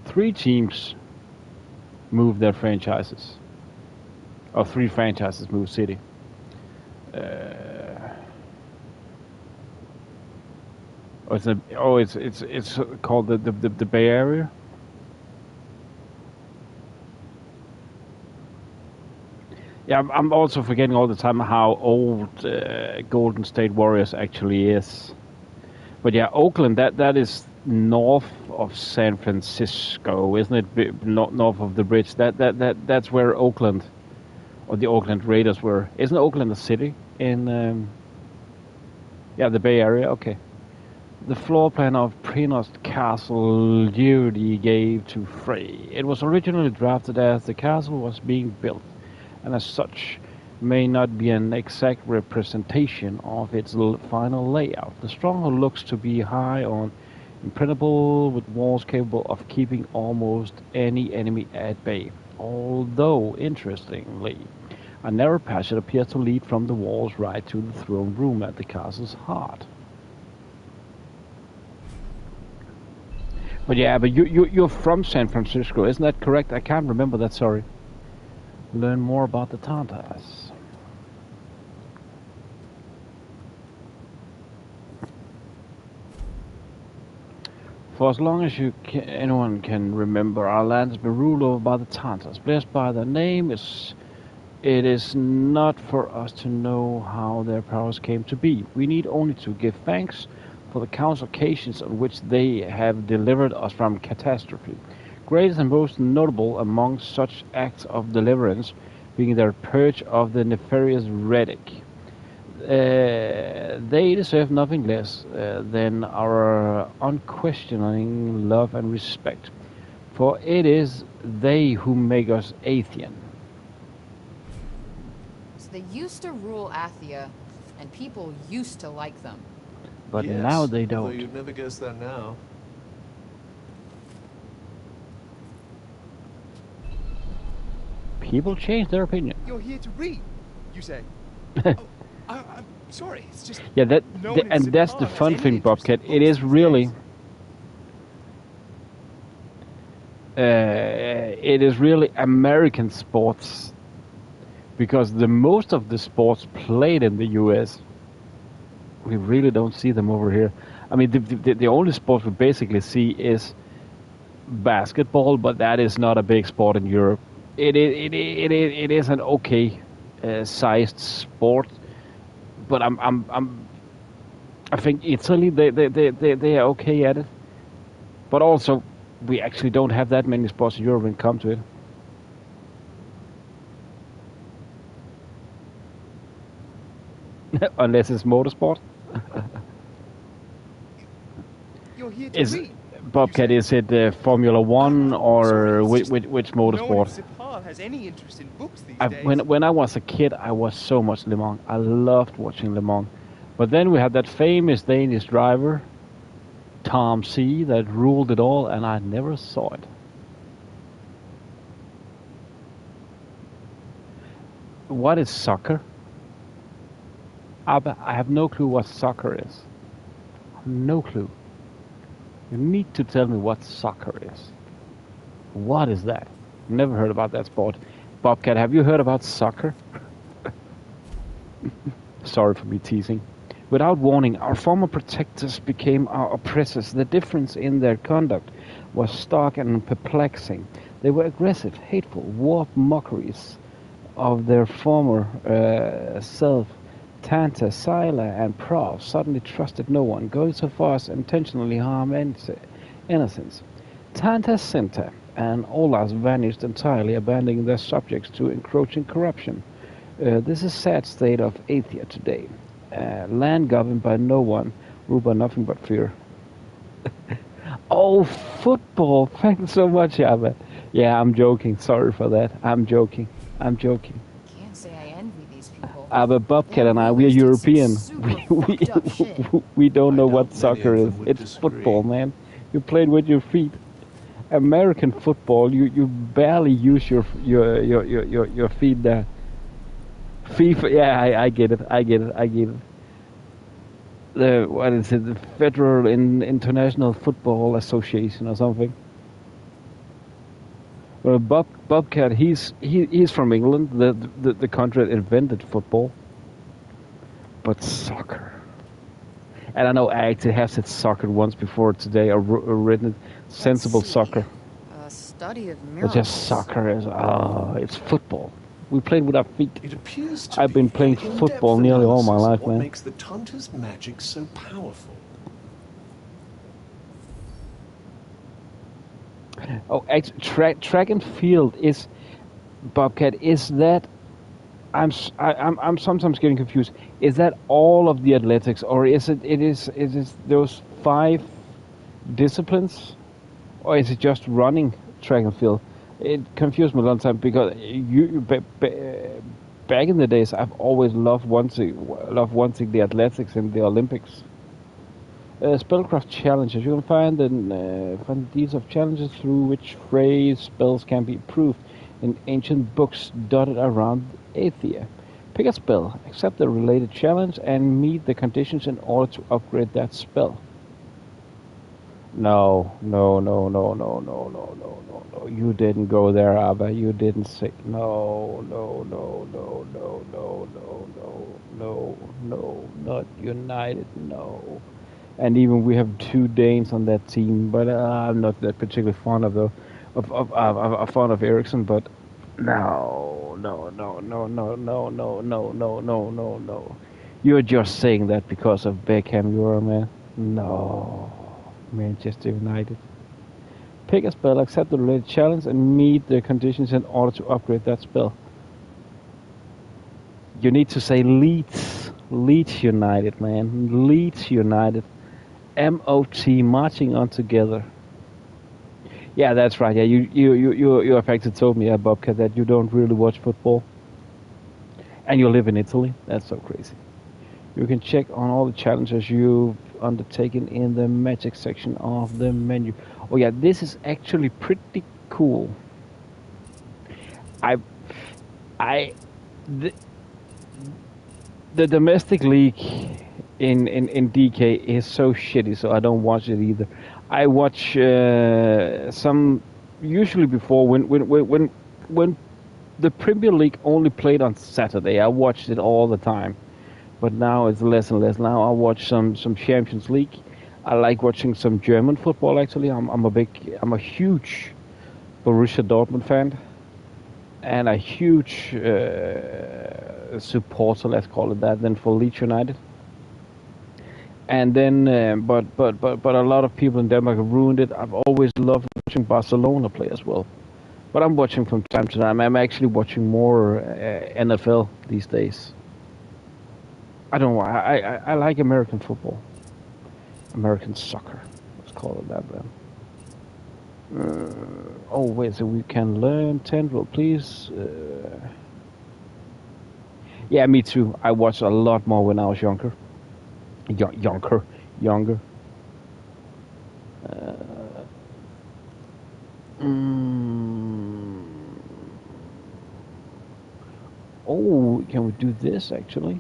3 teams moved their franchises. Or 3 franchises moved city. It's called the Bay Area. Yeah, I'm also forgetting all the time how old Golden State Warriors actually is. But yeah, Oakland, that is north of San Francisco, isn't it? North of the bridge. That's where Oakland, or the Oakland Raiders were. Isn't Oakland a city in? Yeah, the Bay Area. Okay. The floor plan of Prenost Castle Judy gave to Frey. It was originally drafted as the castle was being built, and as such may not be an exact representation of its final layout. The stronghold looks to be high on impregnable, with walls capable of keeping almost any enemy at bay. Although, interestingly, a narrow passage appears to lead from the walls right to the throne room at the castle's heart. But yeah, but you're from San Francisco, isn't that correct? I can't remember that, sorry. Learn more about the Tantas. For as long as anyone can remember, our land has been ruled over by the Tantas. Blessed by their name, it is not for us to know how their powers came to be. We need only to give thanks for the countless occasions on which they have delivered us from catastrophe. Greatest and most notable among such acts of deliverance being their purge of the nefarious Reddick. They deserve nothing less than our unquestioning love and respect. For it is they who make us Athean. So they used to rule Athia, and people used to like them. But yes, now they although don't. you'd never guess that now. People change their opinion. You're here to read, you say? I'm sorry, it's just... Yeah, no one in and that's Sipar the has fun any thing, interest in Bobcat. It is really... it is really American sports, because the most of the sports played in the US, we really don't see them over here. I mean, the only sport we basically see is basketball, but that is not a big sport in Europe. It is an okay sized sport, but I think Italy they are okay at it, but also we actually don't have that many sports in Europe when it comes to it. Unless it's motorsport. You're here to Is read. Bobcat, is it Formula One or which motorsport? No one in Sipar has any interest in books these days. When I was a kid, I was so much Le Mans. I loved watching Le Mans. But then we had that famous Danish driver, Tom C, that ruled it all, and I never saw it. What is soccer? I have no clue what soccer is. No clue. You need to tell me what soccer is. What is that? Never heard about that sport. Bobcat, have you heard about soccer? Sorry for me teasing. Without warning, our former protectors became our oppressors. The difference in their conduct was stark and perplexing. They were aggressive, hateful, warped mockeries of their former self. Tanta, Sila, and Prav suddenly trusted no one, going so far as intentionally harm innocents. Tanta, Sinta, and Olas vanished entirely, abandoning their subjects to encroaching corruption. This is a sad state of Athia today. Land governed by no one, ruled by nothing but fear. Oh, football! Thanks so much, Abba. Yeah, I'm joking. Sorry for that. I'm joking. Can't say I envy these people. But Bobcat and I, we are European. We don't know what soccer is. It's football, man. You play it with your feet. American football, you barely use your feet there. FIFA, yeah, I get it. What is it? The Federal International Football Association or something. Well, Bobcat, he's from England, the country that invented football. But soccer. And I know I actually have said soccer once before today, or written it, sensible soccer. A study of But miracles. just soccer is, it's football. We played with our feet. It appears to I've been playing an football in-depth nearly all my analysis of life, what man. makes the Tanta's magic so powerful? Oh, track and field is, Bobcat. Is that? I'm sometimes getting confused. Is that all of the athletics, or is it those 5 disciplines, or is it just running, track and field? It confused me a long time because back in the days, I've always loved wanting the athletics in the Olympics. Spellcraft challenges. You can find the deeds of challenges through which phrase spells can be improved in ancient books dotted around Athia. Pick a spell, accept the related challenge, and meet the conditions in order to upgrade that spell. No. You didn't go there, Abba. You didn't say no. Not United. No. And even we have 2 Danes on that team, but I'm not that particularly fond of fond of Ericsson. But no. You're just saying that because of Beckham, you are, man. No. Manchester United. Pick a spell, accept the related challenge, and meet the conditions in order to upgrade that spell. You need to say Leeds. Leeds United, man. Leeds United. MOT, marching on together. Yeah, that's right. Yeah, you have actually told me, Bobcat, that you don't really watch football, and you live in Italy. That's so crazy. You can check on all the challenges you've undertaken in the magic section of the menu. Oh yeah, this is actually pretty cool. I, I, the, the domestic league in DK is so shitty, so I don't watch it either. I watch some usually before when the Premier League only played on Saturday. I watched it all the time, but now it's less and less. Now I watch some Champions League. I like watching some German football. Actually, I'm a huge Borussia Dortmund fan, and a huge supporter, let's call it that, then for Leeds United. And then, but a lot of people in Denmark have ruined it. I've always loved watching Barcelona play as well, but I'm watching from time to time. I'm actually watching more NFL these days. I don't know why. I like American football, American soccer. Let's call it that then. Oh wait, so we can learn Tendril, please. Yeah, me too. I watched a lot more when I was younger. Younger. Oh, can we do this actually?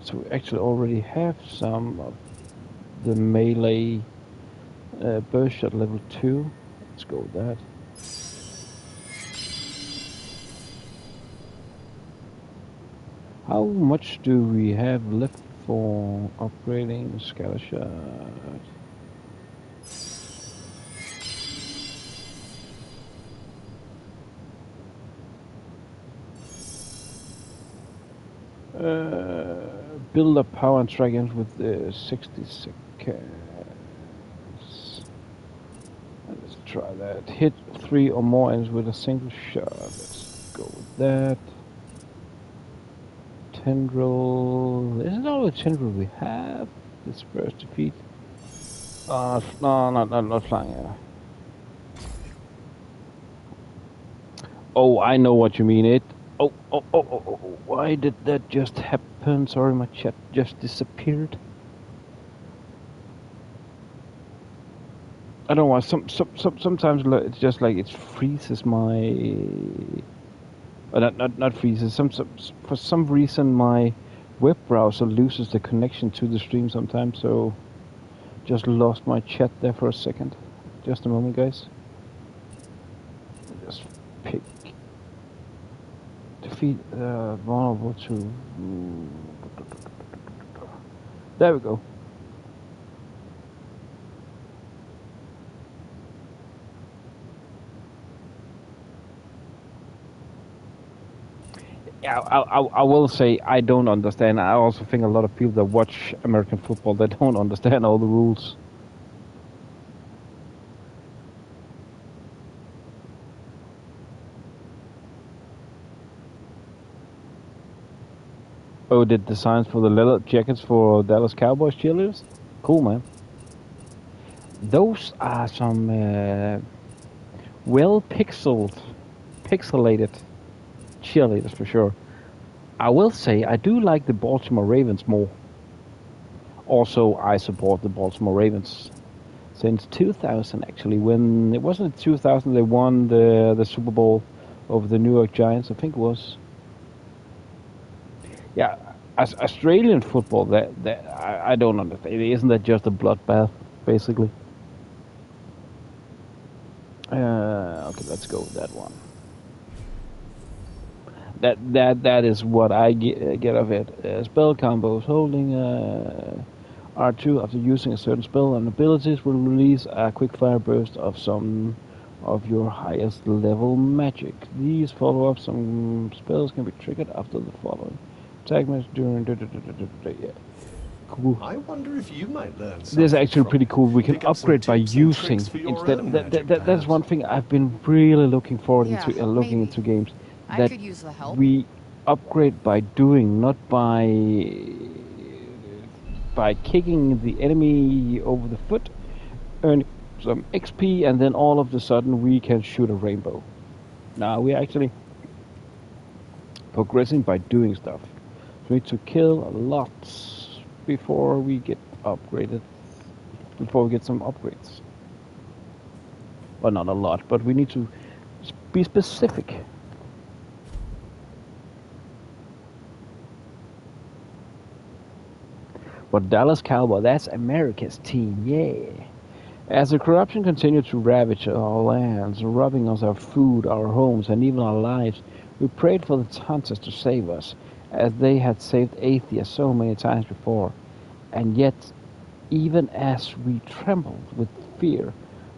So we actually already have some of the melee burst at level 2. Let's go with that. How much do we have left for upgrading scatter shot? Build up power and strike ends with 60 seconds. Let's try that. Hit 3 or more ends with a single shot. Let's go with that. Tendril. Isn't all the tendril we have? Disperse defeat. No, not flying. Oh, I know what you mean. Oh, why did that just happen? Sorry, my chat just disappeared. I don't know why. Sometimes it's just like it freezes my. Not freezes. For some reason my web browser loses the connection to the stream sometimes. So just lost my chat there for a second. Just a moment, guys. Just pick. Defeat vulnerable to. There we go. Yeah, I will say I don't understand. I also think a lot of people that watch American football, they don't understand all the rules. Oh, did designs for the leather jackets for Dallas Cowboys cheerleaders? Cool, man. Those are some pixelated cheerleaders for sure. I will say I do like the Baltimore Ravens more. Also, I support the Baltimore Ravens since 2000 actually. When it wasn't 2000 they won the Super Bowl over the New York Giants, I think it was. Yeah, as Australian football, that I don't understand. Isn't that just a bloodbath, basically? Okay, let's go with that one. That is what I get of it. Spell combos. Holding R2 after using a certain spell and abilities will release a quick fire burst of some of your highest level magic. These follow-ups, some spells can be triggered after the following. Attack match during. Yeah. Cool. I wonder if you might learn something. This is actually pretty cool. We can upgrade by using instead. That's one thing I've been really looking forward into looking into games. I could use the help. We upgrade by doing, not by by kicking the enemy over the foot, earn some XP, and then all of a sudden we can shoot a rainbow. Now we're actually progressing by doing stuff. So we need to kill a lot before we get upgraded, before we get some upgrades. Well, not a lot, but we need to be specific. But Dallas Cowboy, that's America's team, yeah. As the corruption continued to ravage our lands, robbing us our food, our homes, and even our lives, we prayed for the Tantas to save us, as they had saved Athia so many times before. And yet, even as we trembled with fear,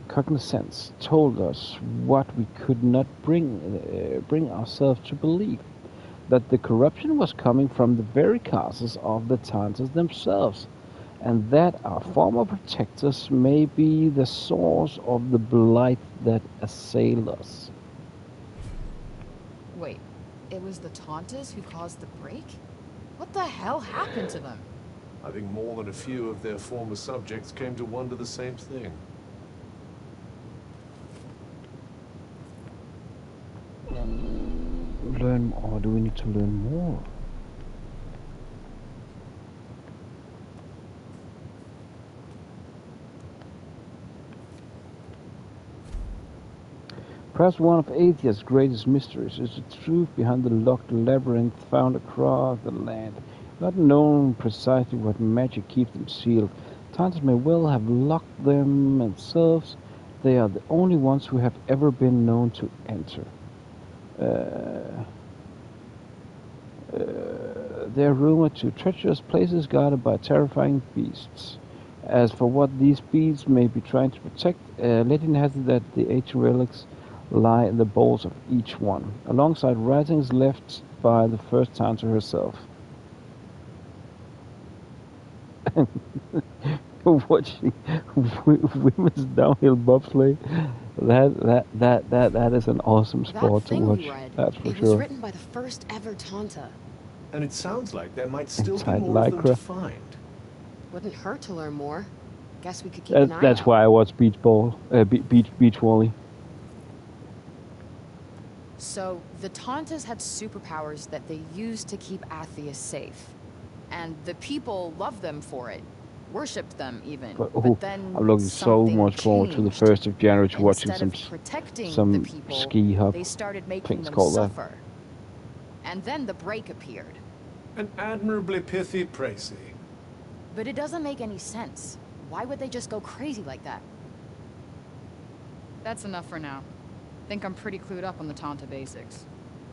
cognizance told us what we could not bring ourselves to believe, that the corruption was coming from the very castles of the Tantas themselves, and that our former protectors may be the source of the blight that assailed us. Wait, it was the Tantas who caused the break? What the hell happened to them? I think more than a few of their former subjects came to wonder the same thing. Learn, or do we need to learn more? Perhaps one of Athia's greatest mysteries is the truth behind the locked labyrinth found across the land. Not known precisely what magic keeps them sealed. Tantas may well have locked them themselves. They are the only ones who have ever been known to enter. They are rumored to treacherous places guarded by terrifying beasts. As for what these beasts may be trying to protect, legend has it that the ancient relics lie in the bowls of each one, alongside writings left by the first Tanta herself. Watching women's downhill bobsleigh, that is an awesome sport to watch. That's for it sure. was written by the first ever Tanta. And it sounds like there might still be Inside more of them to Lycra. find. Wouldn't hurt to learn more. Guess we could keep an eye That's out. why I watch beach volley. So, the Tantas had superpowers that they used to keep Athia safe. And the people loved them for it. Worshipped them, even. But then I'm looking so much forward to the 1st of January to watching Instead of protecting some the people, ski hub they started making things them called suffer. And then the break appeared. An admirably pithy précis. But it doesn't make any sense. Why would they just go crazy like that? That's enough for now. Think I'm pretty clued up on the Tanta basics.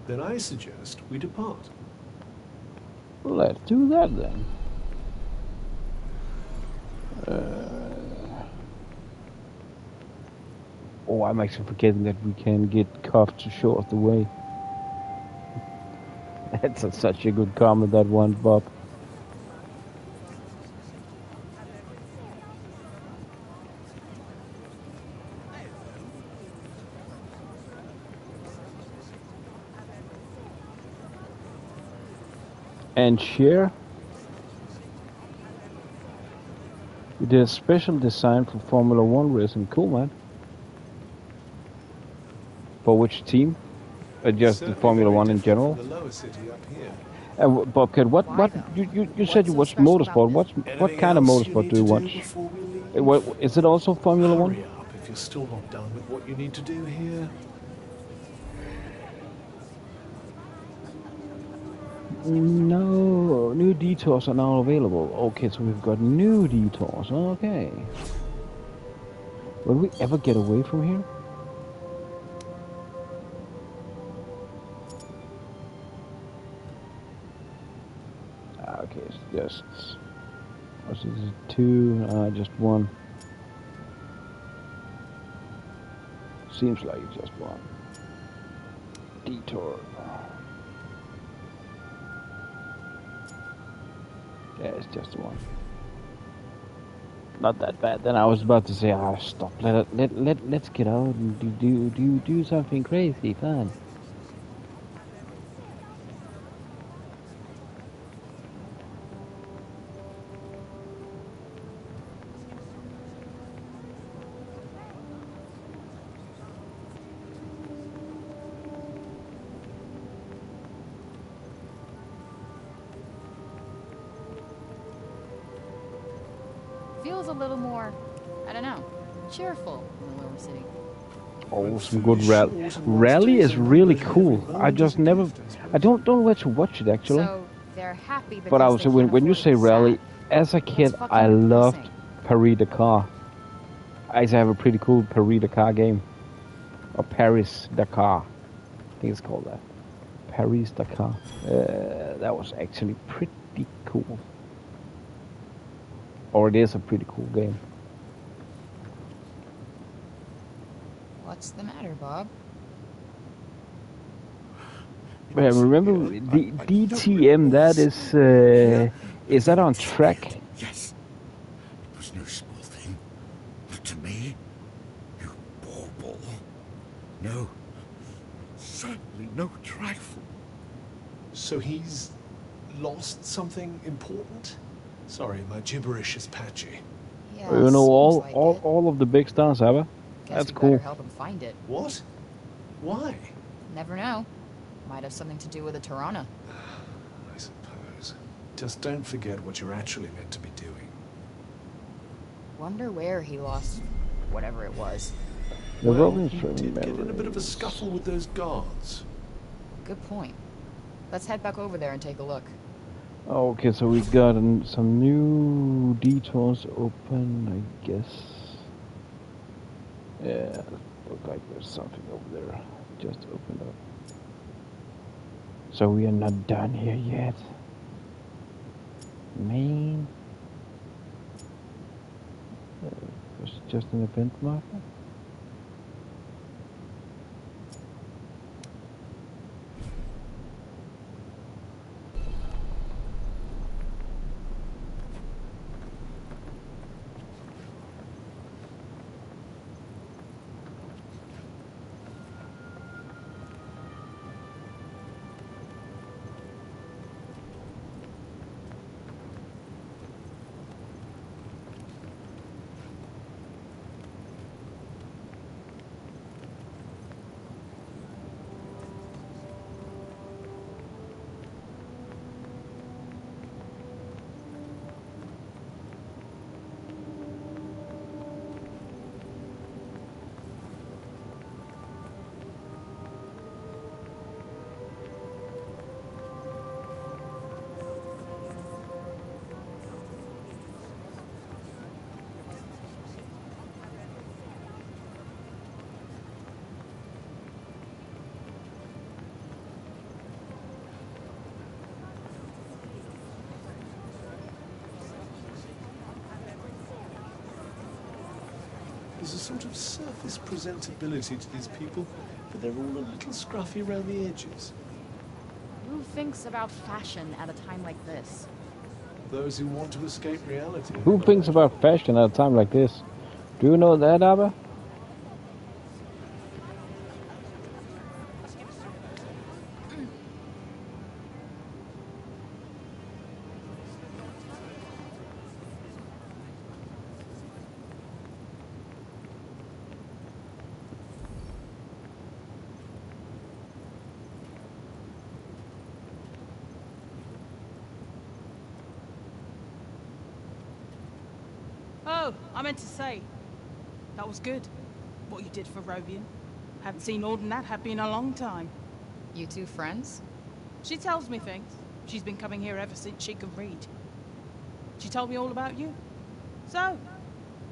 Then I suggest we depart. Let's do that then. Oh, I'm actually forgetting that we can get Cuff to show us the way. That's such a good comment, that one, Bob. And share. We did a special design for Formula 1 racing. Cool, man. For which team? Just the Formula 1 in general? The lower city up here. Bobcat, what you said you watched motorsport. What kind of motorsport do you watch? Is it also Formula 1? Hurry up if you're still not done with what you need to do here. No, new detours are now available. Okay, so we've got new detours. Okay. Will we ever get away from here? Okay, it's just... What's this? Two? Just one. Seems like it's just one. Detour. Yeah, it's just one. Not that bad. Then I was about to say, stop. Let's get out and do something crazy fun. Feels a little more, I don't know, cheerful in the lower city. Oh, some good rally. Rally is really cool. I just never, I don't know where to watch it actually. So they're happy because But I was they when can't you afford say the rally, sad. as a kid, I fucking loved depressing. Paris Dakar. I used to have a pretty cool Paris Dakar game, or Paris Dakar. I think it's called that. Paris Dakar. That was actually pretty cool. Or it is a pretty cool game. What's the matter, Bob? Yeah, remember DTM? That is that on track? Yes. It was no small thing. But to me, you bauble. No. Certainly no trifle. So he's lost something important? Sorry, my gibberish is patchy. Yeah, You know seems like all of the big stars, Abba. Guess That's we cool. better help him find it. What? Why? Never know. Might have something to do with the Tirana. I suppose. Just don't forget what you're actually meant to be doing. Wonder where he lost whatever it was. Well, he did get in a bit of a scuffle with those guards. Good point. Let's head back over there and take a look. Okay, so we got some new detours open, I guess. Yeah, look like there's something over there. Just opened up. So we are not done here yet. Man. It's just an event marker. There's a sort of surface presentability to these people, but they're all a little scruffy around the edges. Who thinks about fashion at a time like this? Those who want to escape reality. Who thinks about fashion at a time like this? Do you know that, Abba? Oh, I meant to say, that was good, what you did for Rovian. Haven't seen Auden that happy in a long time. You two friends? She tells me things. She's been coming here ever since she could read. She told me all about you. So,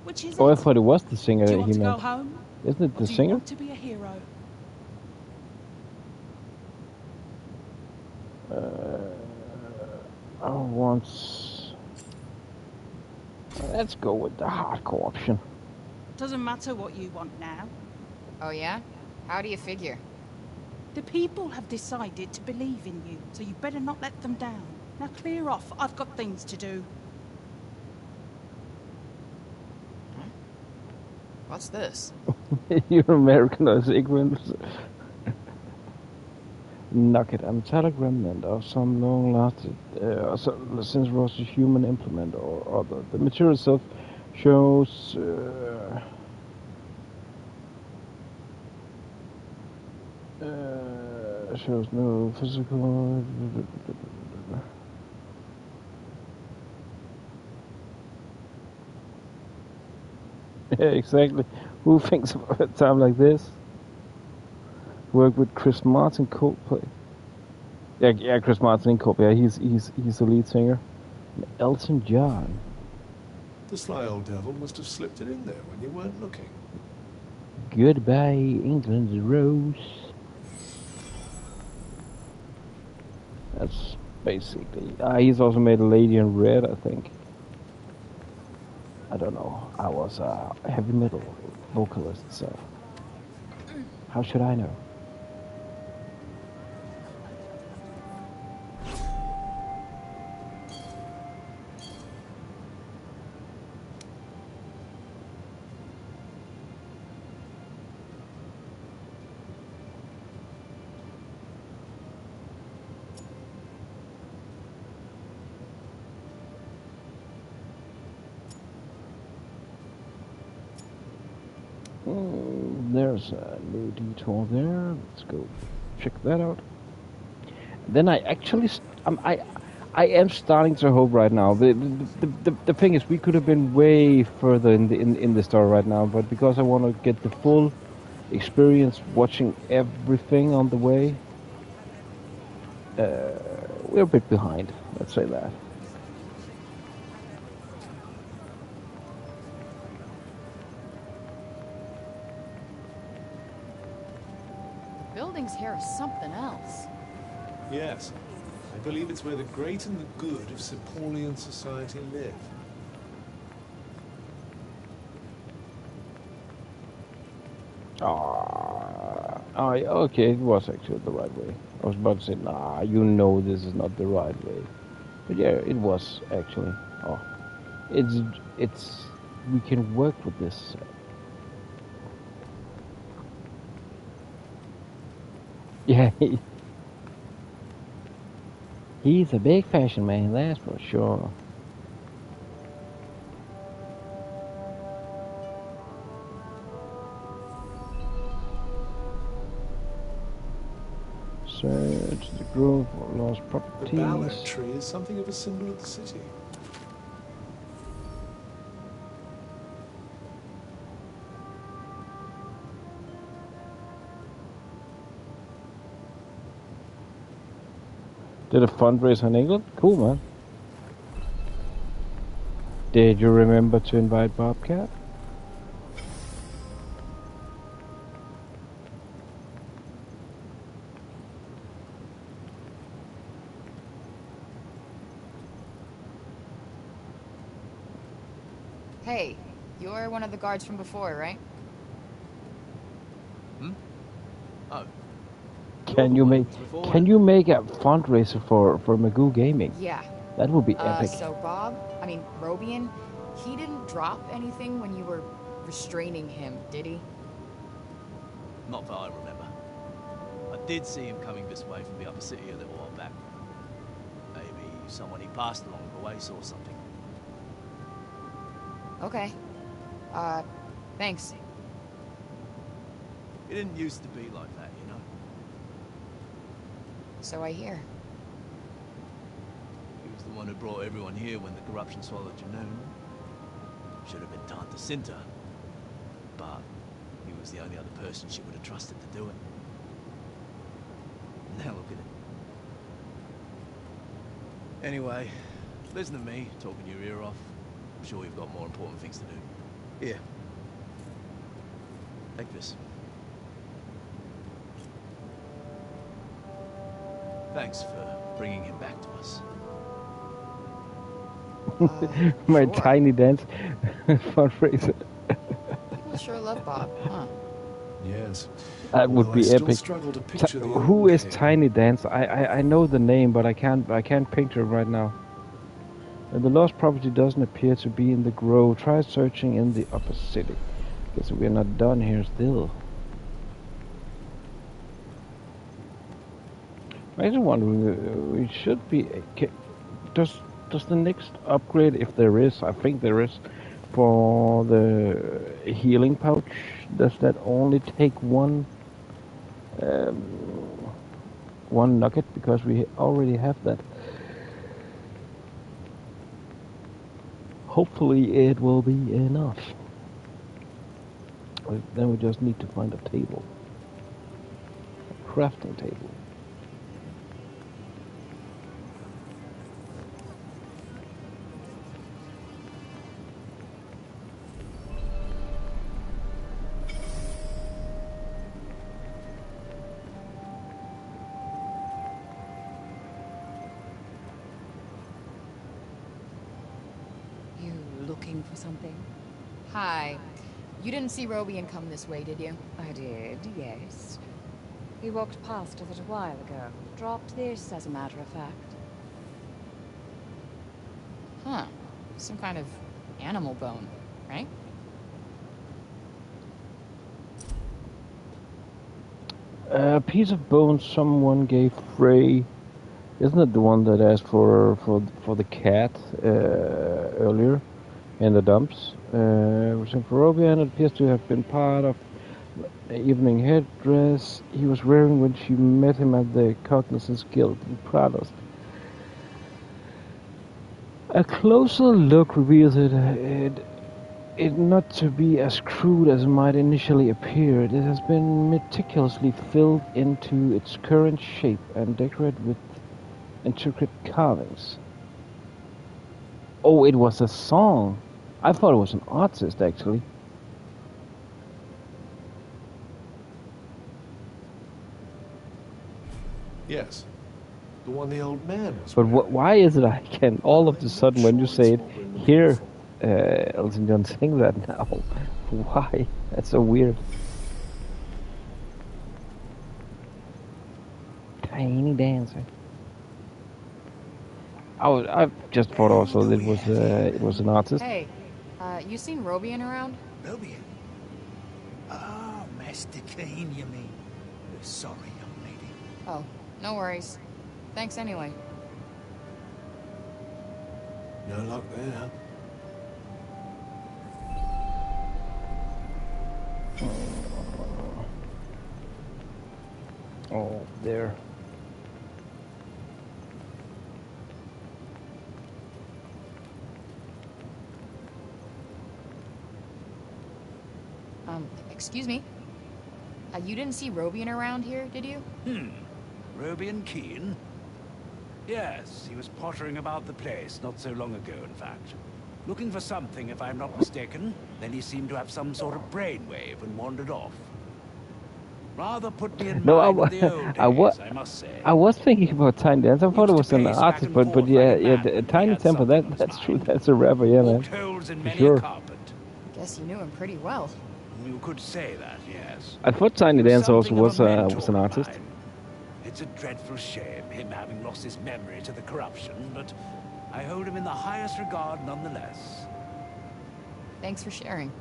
which is Oh, I it? thought it was the singer Do you that want he to go meant. home? Isn't it Or the do you singer? want to be a hero? I want. Let's go with the hardcore option. Doesn't matter what you want now. Oh yeah? How do you figure? The people have decided to believe in you, so you better not let them down. Now clear off. I've got things to do. What's this? You're American as ignorance. Nugget, a metallic remnant of some long-lasted, since was a human implement or other. The material itself shows shows no physical. Yeah, exactly. Who thinks of a time like this? Work with Chris Martin, Coldplay. Yeah, Chris Martin in Coldplay. Yeah, he's the lead singer. Elton John. The sly old devil must have slipped it in there when you weren't looking. Goodbye, England's Rose. That's basically. He's also made a Lady in Red, I think. I don't know. I was a heavy metal vocalist, so how should I know? There's a new detour there. Let's go check that out. Then I actually, I am starting to hope right now. The thing is, we could have been way further in the story right now, but because I want to get the full experience watching everything on the way, we're a bit behind. Let's say that. Buildings here are something else. Yes, I believe it's where the great and the good of Sepolian society live. Okay, it was actually the right way. I was about to say, nah, you know this is not the right way. But yeah, it was actually. Oh, it's, we can work with this. Yeah, he's a big fashion man, that's for sure. Search the grove for lost properties. The ballad tree is something of a symbol of the city. Did a fundraiser in England? Cool, man. Did you remember to invite Bobcat? Hey, you're one of the guards from before, right? Hmm? Oh. Can you make a fundraiser for Magoo Gaming? Yeah. That would be epic. So Robian, he didn't drop anything when you were restraining him, did he? Not that I remember. I did see him coming this way from the upper city a little while back. Maybe someone he passed along the way saw something. Okay. Thanks. It didn't used to be like that, you know? So I hear. He was the one who brought everyone here when the corruption swallowed Junoon. Should have been Tanta Cinta. But he was the only other person she would have trusted to do it. Now look at it. Anyway, listen to me talking your ear off. I'm sure you've got more important things to do. Here. Take this. Thanks for bringing him back to us. My tiny dance fundraiser. People sure love Bob, huh? Yes. That would be epic. Struggle to picture the who is Tiny Dance? I know the name, but I can't picture it right now. The lost property doesn't appear to be in the grove. Try searching in the upper city. Guess we're not done here still. I just wondering, we should be. Does the next upgrade, if there is, I think there is, for the healing pouch, does that only take one nugget, because we already have that? Hopefully it will be enough. But then we just need to find a table. A crafting table. You looking for something? Hi. You didn't see Robian come this way, did you? I did, yes. He walked past us a while ago. Dropped this, as a matter of fact. Huh. Some kind of animal bone, right? A piece of bone someone gave Frey. Isn't it the one that asked for the cat earlier in the dumps? From Barovia, and it appears to have been part of the evening headdress he was wearing when she met him at the Cognizance Guild in Prados. A closer look reveals it not to be as crude as it might initially appear. It has been meticulously filled into its current shape and decorated with intricate carvings. Oh, it was a song. I thought it was an artist, actually. Yes. The one the old man was But why is it I can all of a sudden, when you say it, hear Elton John sing that now? Why? That's so weird. Tiny dancer. I just thought also that it was an artist. Hey, you seen Robian around? Robian? Oh, Master Kane, you mean? We're sorry, young lady. Oh, no worries. Thanks anyway. No luck there. Oh, there. Excuse me? You didn't see Robian around here, did you? Robian Keen? Yes, he was pottering about the place not so long ago, in fact. Looking for something, if I'm not mistaken. Then he seemed to have some sort of brainwave and wandered off. Rather put me in mind of the old days, I must say. I was thinking about Tiny Dance. I thought it was an artist, but yeah, Tiny Temper. That's true. That's a rapper, yeah, man. Holes in For many sure. a carpet. Guess you knew him pretty well. You could say that, yes. I thought Tiny Dance also Something of was a an mentor artist. of mine. It's a dreadful shame, him having lost his memory to the corruption, but I hold him in the highest regard nonetheless. Thanks for sharing.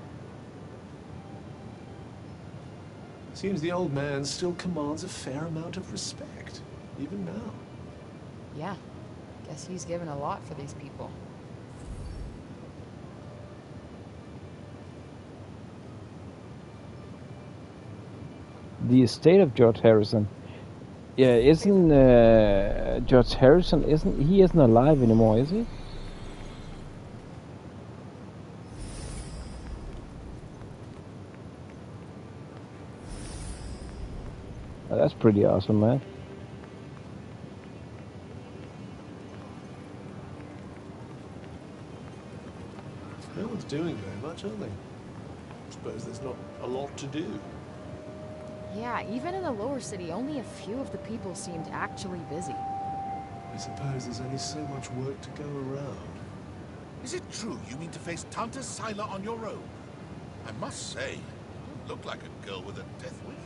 Seems the old man still commands a fair amount of respect, even now. Yeah, guess he's given a lot for these people. The estate of George Harrison. Yeah, isn't George Harrison? Isn't alive anymore? Is he? Oh, that's pretty awesome, man. No one's doing very much, are they? Suppose there's not a lot to do. Yeah, even in the lower city, only a few of the people seemed actually busy. I suppose there's only so much work to go around. Is it true you mean to face Tanta Sila on your own? I must say, you look like a girl with a death wish.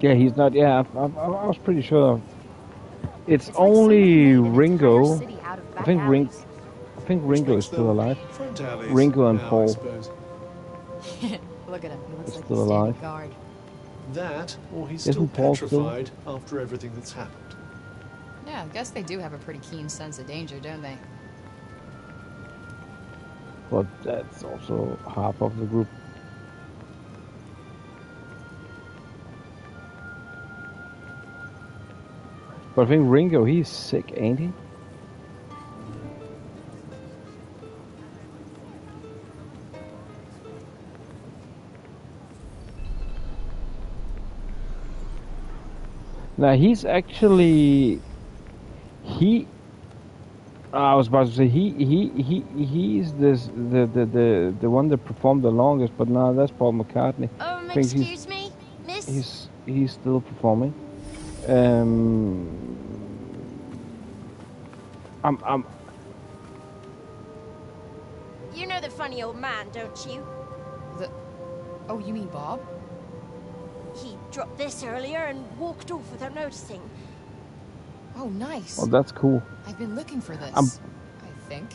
Yeah, he's not. Yeah, I was pretty sure. It's only Ringo. I think think Ringo is still alive. Front alleys. Ringo and now, I Paul suppose. Look at him. He looks is like still he's standing alive. guard. That, or he's still Isn't Paul still? petrified after everything that's happened. Yeah, I guess they do have a pretty keen sense of danger, don't they? But that's also half of the group. But I think Ringo, he's sick, ain't he? Now he's actually I was about to say he's the one that performed the longest, but now that's Paul McCartney. I think Excuse me, miss? he's still performing. I'm You know the funny old man, don't you? Oh, you mean Bob? He dropped this earlier and walked off without noticing. Oh, nice. Oh, that's cool. I've been looking for this. I think.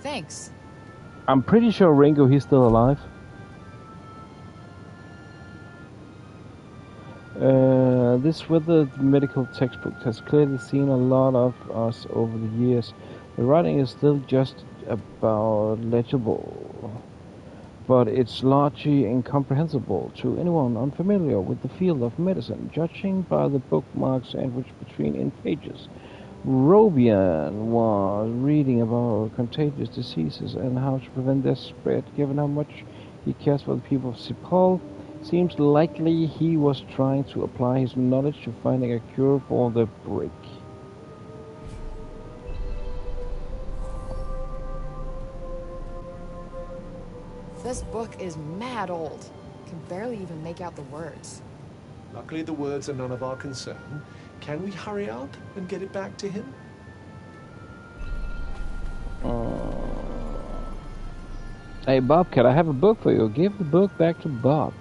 Thanks. I'm pretty sure Ringo, he's still alive. This weathered medical textbook has clearly seen a lot of us over the years. The writing is still just about legible, but it's largely incomprehensible to anyone unfamiliar with the field of medicine, judging by the bookmarks sandwiched between in pages. Robian was reading about contagious diseases and how to prevent their spread. Given how much he cares for the people of Sepal, seems likely he was trying to apply his knowledge to finding a cure for the break. This book is mad old. Can barely even make out the words. Luckily, the words are none of our concern. Can we hurry up and get it back to him? Hey Bob, can I have a book for you? Give the book back to Bob.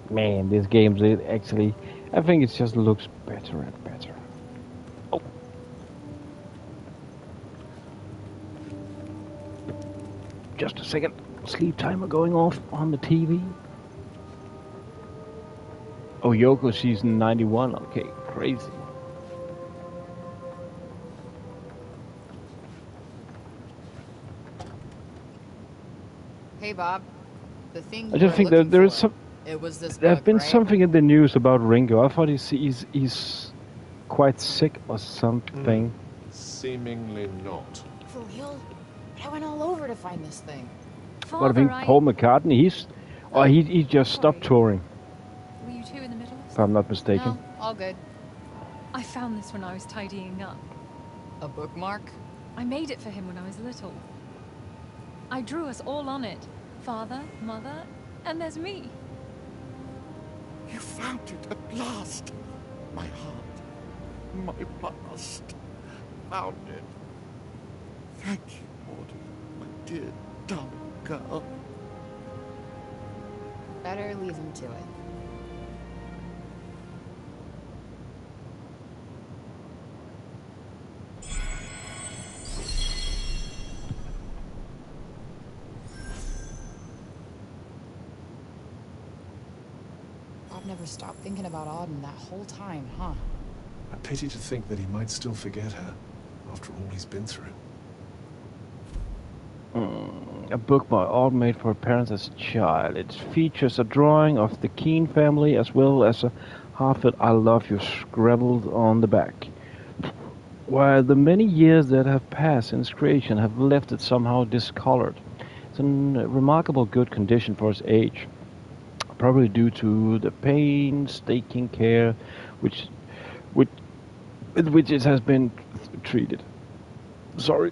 Man, this game actually, I think it just looks better and better. Oh. Just a second. Sleep timer going off on the TV. Oh, Yoko season 91. Okay, crazy. Hey, Bob. The thing I just think that there is some. It was this There have book, been right? something in the news about Ringo. I thought he's quite sick or something. Seemingly not. For real? I went all over to find this thing. But I think Paul McCartney, he just stopped touring, Were you two in the middle? if I'm not mistaken. No, all good. I found this when I was tidying up. A bookmark? I made it for him when I was little. I drew us all on it. Father, Mother, and there's me. You found it at last. My heart, my past, found it. Thank you, Audrey, my dear, darling girl. Better leave him to it. Bob never stopped thinking about Auden that whole time, huh? A pity to think that he might still forget her after all he's been through. A book by Auden made for parents as a child. It features a drawing of the Keene family as well as a heartfelt "I love you" scribbled on the back. While the many years that have passed since creation have left it somehow discolored, it's in remarkable good condition for its age, probably due to the painstaking care with which it has been treated. Sorry.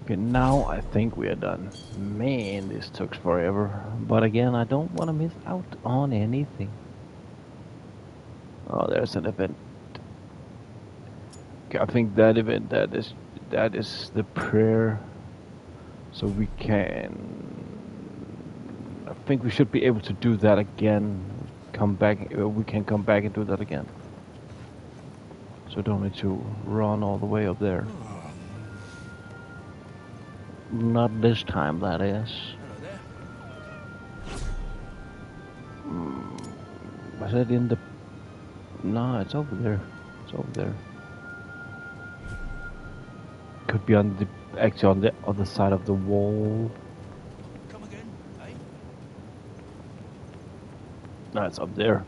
Okay, now I think we are done. Man, this took forever. But again, I don't want to miss out on anything. Oh, there's an event. Okay, I think that event that is the prayer. So we can. I think we should be able to do that again. Come back. We can come back and do that again. So don't need to run all the way up there. Not this time, that is. Was it in the... No, it's over there. It's over there. Could be on the... Actually on the other side of the wall. Come again, eh? No, it's up there.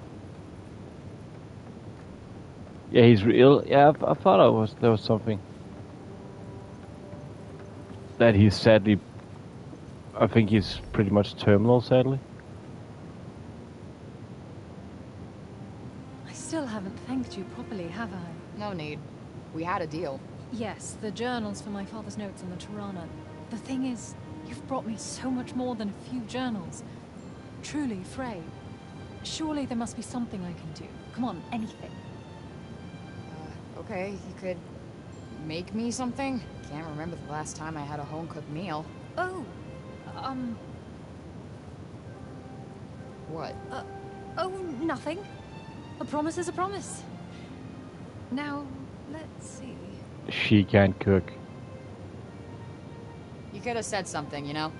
Yeah, he's real. Yeah, I thought there was something. That he's sadly... I think he's pretty much terminal, sadly. I still haven't thanked you properly, have I? No need. We had a deal. Yes, the journals for my father's notes on the Tirana. The thing is, you've brought me so much more than a few journals. Truly, Frey. Surely there must be something I can do. Come on, anything. Okay, you could make me something? Can't remember the last time I had a home-cooked meal. Oh, What? Oh, nothing. A promise is a promise. Now, let's see. She can't cook. You could have said something, you know?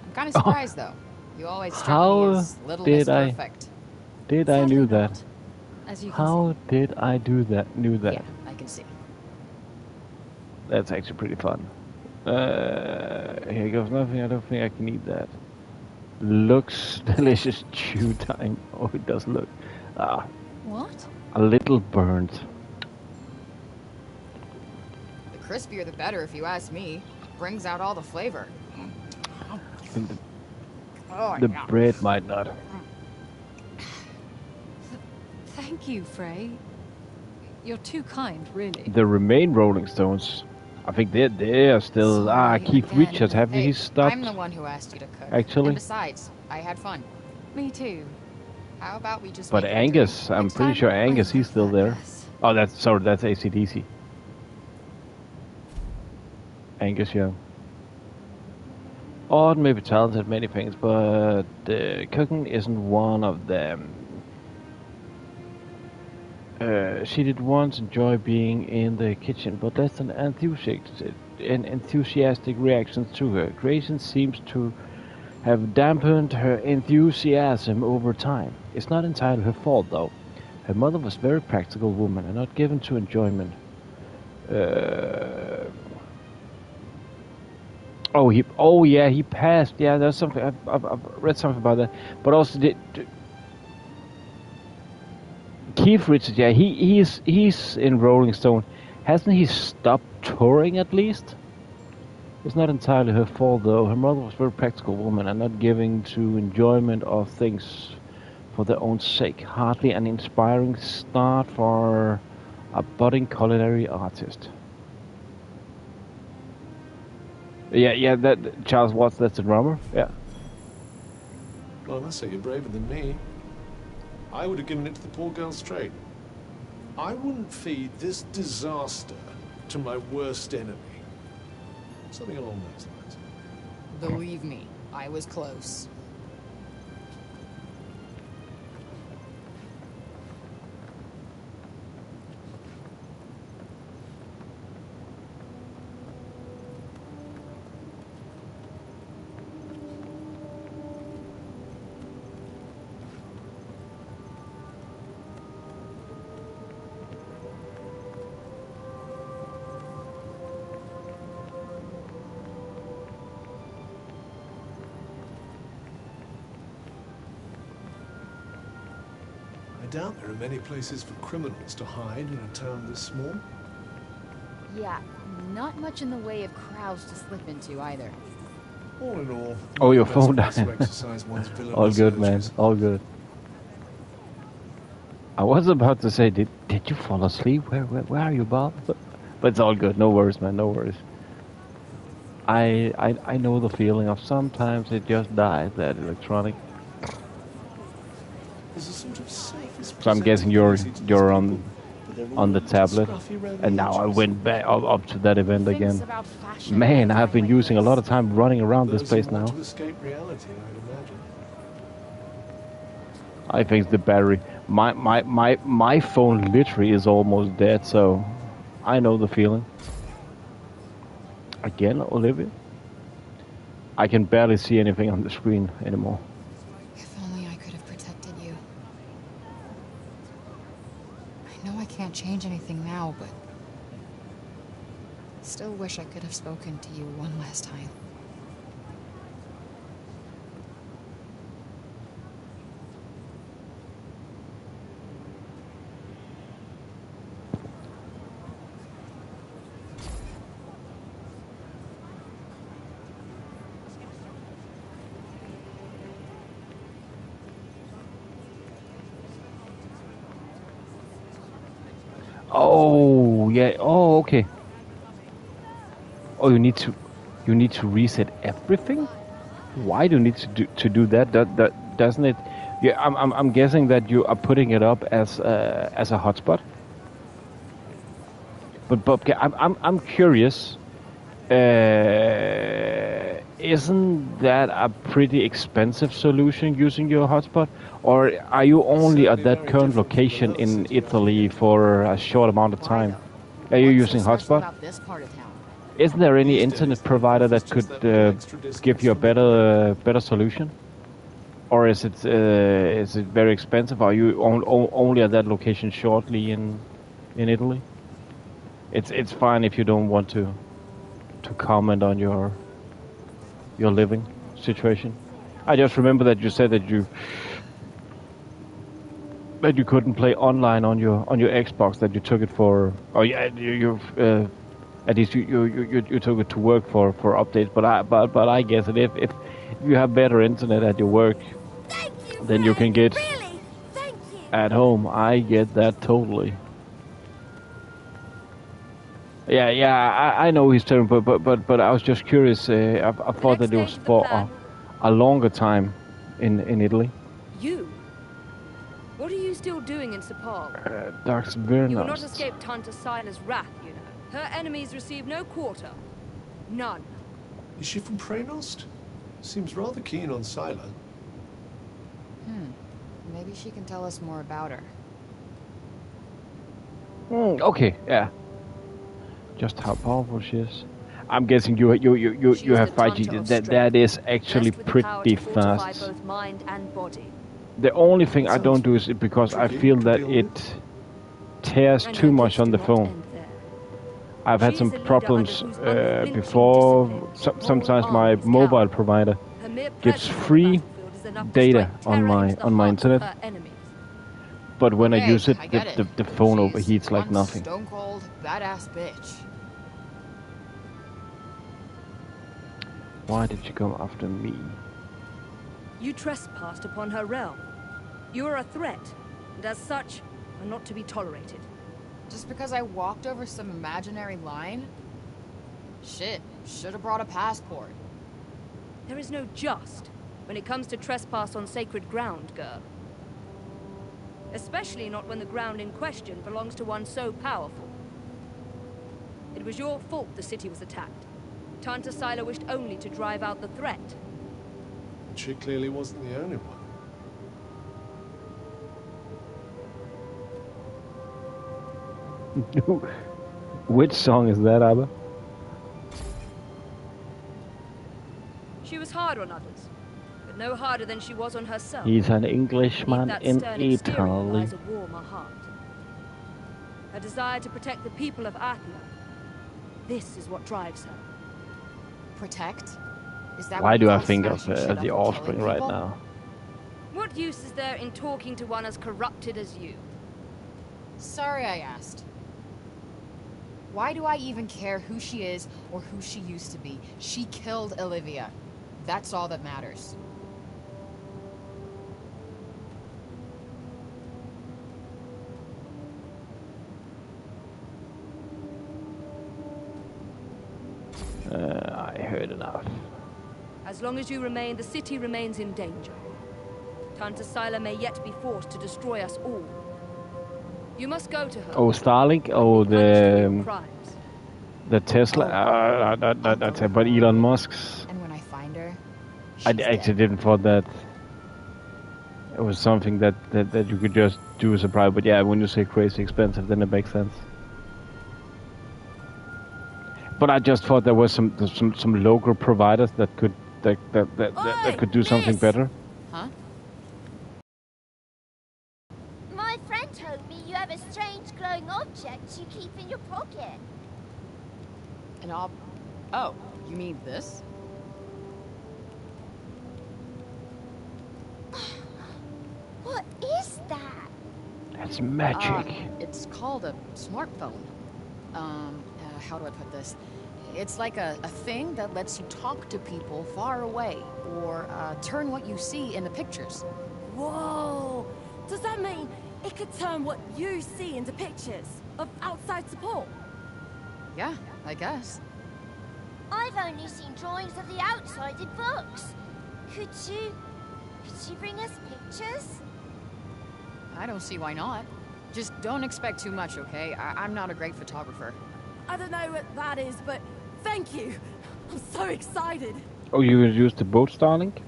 I'm kind of surprised, though. You always struck me How as little did as perfect. Did I knew that? As you can How did I do that? Knew that? Yeah, I can see. That's actually pretty fun. Here goes nothing. I don't think I can eat that. Looks delicious. Chew time. Oh, it does look. What? A little burnt. The crispier the better, if you ask me. Brings out all the flavor. I think Oh, the yeah. bread might not. Thank you, Frey. You're too kind, really. The remain Rolling Stones. I think they are still. Keith Again. Richards. Have Hey, he stopped? I'm the one who asked you to cook. Actually? And besides, I had fun. Me too. How about we just But make it a Angus, drink? I'm Next pretty time? sure Angus, he's still there. Oh, that's AC/DC. Angus Young. Odd, maybe talented, many things, but cooking isn't one of them. She did once enjoy being in the kitchen, but that's an enthusiastic reaction to her. Creation seems to have dampened her enthusiasm over time. It's not entirely her fault, though. Her mother was a very practical woman and not given to enjoyment. He passed. Yeah, there's something. I've read something about that. But also, Keith Richards. Yeah, he's in Rolling Stone. Hasn't he stopped touring at least? It's not entirely her fault, though. Her mother was a very practical woman and not giving to enjoyment of things for their own sake. Hardly an inspiring start for a budding culinary artist. Yeah, that Charles Watts, that's the drummer. Yeah. Well, I must say you're braver than me. I would have given it to the poor girl straight. I wouldn't feed this disaster to my worst enemy. Something along those lines. Believe me, I was close. I doubt there are many places for criminals to hide in a town this small. Yeah, not much in the way of crowds to slip into either. All in all, Oh, your best phone place died. to exercise one's villainous All good, man. urges. All good. I was about to say, did you fall asleep? Where are you, Bob? But it's all good. No worries, man. No worries. I know the feeling of sometimes it just dies, that electronic. There's a sort of surface So I'm guessing you're presentability to on people, but they're the all tablet, scruffy around the and now I edges. went back up to that event Things again. about fashion Man, are I've been like using a this. lot of time running around this Those place who want now. to escape reality, I'd imagine. I think the battery. My phone literally is almost dead, so I know the feeling. Again, Olivia? I can barely see anything on the screen anymore. If only I could have protected you. I know I can't change anything now, but still wish I could have spoken to you one last time. Oh yeah. Oh okay. Oh, you need to reset everything. Why do you need to do that? That doesn't it? Yeah, I'm guessing that you are putting it up as a hotspot. But okay, I'm curious. Isn't that a pretty expensive solution using your hotspot, or are you only at that current location in Italy for a short amount of time? Are you using hotspot? About this part of town. Isn't there any internet provider that could give you a better solution, or is it very expensive? Are you only at that location shortly in Italy? It's fine if you don't want to comment on your living situation. I just remember that you said that you couldn't play online on your Xbox. That you took it for. Oh yeah, you at least you took it to work for updates. But I guess that if you have better internet at your work, then you can get at home. I get that totally. Yeah, I know he's terrible, but I was just curious. I thought that it was for a longer time in Italy. You? What are you still doing in Sepal? That's very You will nice. not escape Tanta Sila's wrath, you know. Her enemies receive no quarter. None. Is she from Praenost? Seems rather keen on Sila. Maybe she can tell us more about her. Okay, yeah. Just how powerful she is. I'm guessing you have 5G. That is actually pretty fast. Both mind and body. The only thing I don't do is because I feel that it tears too much on the phone. I've had some problems before. Sometimes my mobile provider gives free data on my internet, but when I use it, the phone overheats like nothing. Stone cold, badass bitch. Why did you come after me? You trespassed upon her realm. You are a threat, and as such, are not to be tolerated. Just because I walked over some imaginary line? Shit, should have brought a passport. There is no just when it comes to trespass on sacred ground, girl. Especially not when the ground in question belongs to one so powerful. It was your fault the city was attacked. Tanta Sila wished only to drive out the threat. She clearly wasn't the only one. Which song is that, Abba? She was hard on others, but no harder than she was on herself. He's an Englishman in Italy. Lies a warmer heart. A desire to protect the people of Athna. This is what drives her. Protect? Is that Why do I think of the Offspring right now? What use is there in talking to one as corrupted as you? Sorry I asked. Why do I even care who she is or who she used to be? She killed Olivia. That's all that matters. I heard enough. As long as you remain, the city remains in danger. Tanta Sila may yet be forced to destroy us all. You must go to her. Oh, Starlink? Oh, the Tesla? Not but Elon Musk's. And when I find her, I actually didn't thought that it was something that you could just do as a surprise. But yeah, when you say crazy expensive, then it makes sense. But I just thought there was some local providers that could that could do something better. Huh? My friend told me you have a strange glowing object you keep in your pocket. Oh, you mean this? What is that? That's magic. It's called a smartphone. How do I put this? It's like a thing that lets you talk to people far away, or turn what you see into pictures. Whoa! Does that mean it could turn what you see into pictures of outside support? Yeah, I guess. I've only seen drawings of the outside in books. Could you bring us pictures? I don't see why not. Just don't expect too much, okay? I'm not a great photographer. I don't know what that is, but thank you. I'm so excited. Oh, you use the boat Starlink?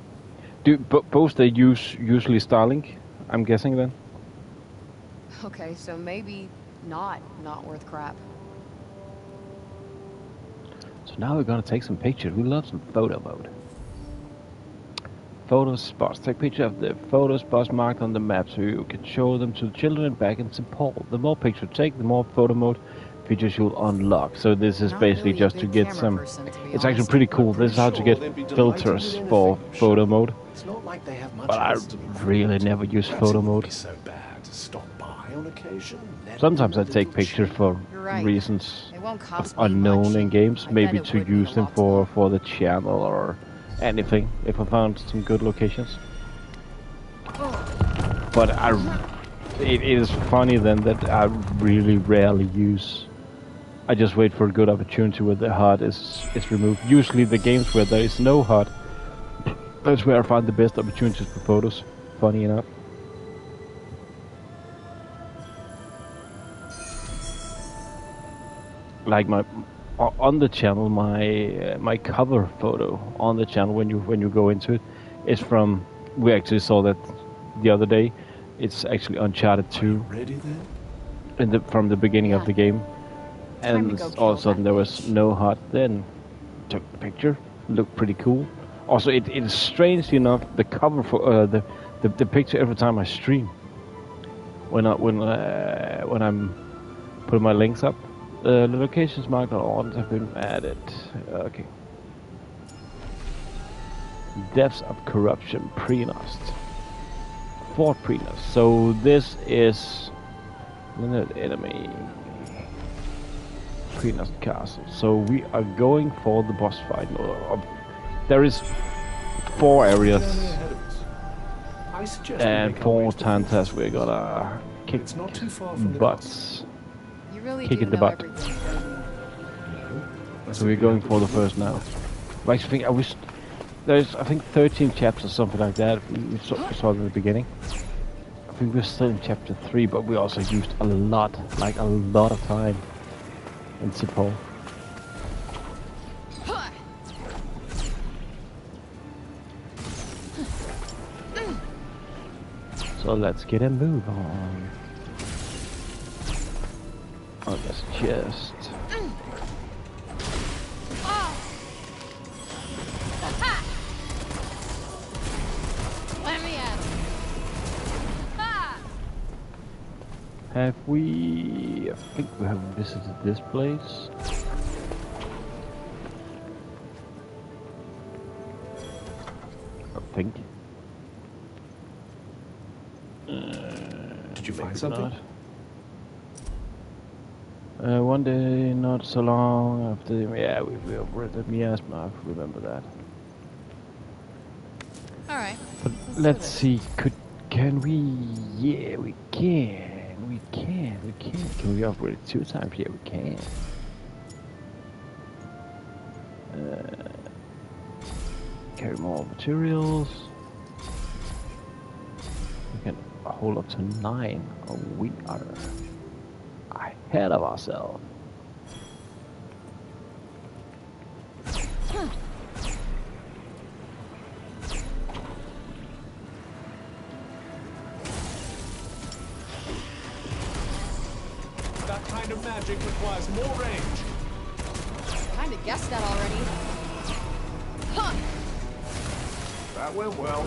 Do both they usually Starlink? I'm guessing then. Okay, so maybe not worth crap. So now we're gonna take some pictures. We love some photo mode. Photo spots. Take picture of the photo spots marked on the map so you can show them to the children back in St. Paul. The more pictures you take, the more photo mode features you'll unlock. So this is basically really just to get some... It's actually pretty cool. This is how to get filters for photo mode. It's not like they have much But I really never use photo mode. So bad to stop by on occasion. Sometimes I take pictures for reasons unknown in games. Maybe to use them for the channel or anything, if I found some good locations. But it is funny then that I really rarely use. I just wait for a good opportunity where the HUD is removed. Usually the games where there is no HUD, that's where I find the best opportunities for photos, funny enough. Like on the channel, my cover photo on the channel when you go into it is from, we actually saw that the other day. It's actually Uncharted 2. Ready then? From the beginning of the game, and all of a sudden there was no HUD. Then took the picture, looked pretty cool. Also, it is strangely enough the cover for the picture every time I stream. When I'm putting my links up. The locations marked on orders have been added. Okay. Depths of Corruption, Prenost. Fort Prenost. So this is limited enemy. Prenost Castle. So we are going for the boss fight. There is 4 areas and 4 Tantas we're gonna kick butts. Kicking the butt. So we're going for the first now. I actually think there's I think 13 chapters or something like that. We saw in the beginning. I think we're still in chapter 3, but we also used a lot of time in St. Paul. So let's get a move on. Oh, let's just... Let me at Have we... I think we have visited this place. I think. Did you find something? One day, not so long after, yeah, we were the miasma, I remember that. Alright. But let's see, can we, yeah, we can. Can we upgrade it 2 times? Yeah, we can. Carry more materials. a whole up to 9. Oh, we are ahead of ourselves. That kind of magic requires more range. Kinda guessed that already. Huh. That went well.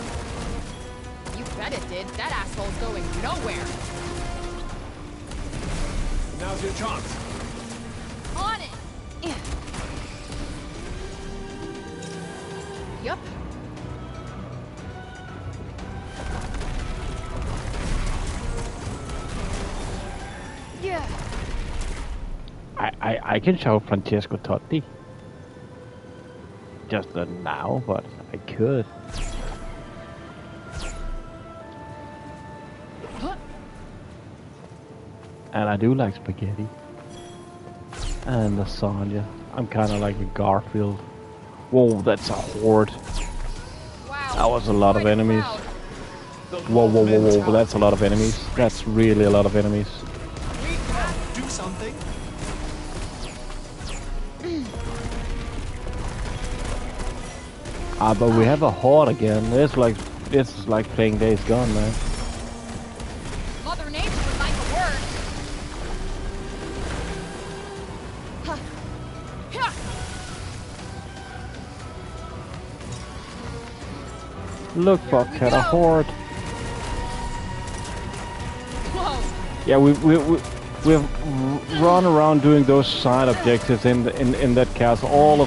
You bet it did. That asshole's going nowhere. Now's your chance. On it. Yup. Yeah. I can shout Francesco Totti. Just not now, but I could. And I do like spaghetti. And lasagna. I'm kinda like a Garfield. Whoa, that's a horde. Wow. That was a lot of enemies. Whoa, whoa, whoa, whoa, that's a lot of enemies. That's really a lot of enemies. Do something. But we have a horde again. This is like playing Days Gone, man. Mother Nature would like a word. Look, Buck had a horde. Whoa. Yeah, we've run around doing those side objectives in that castle. All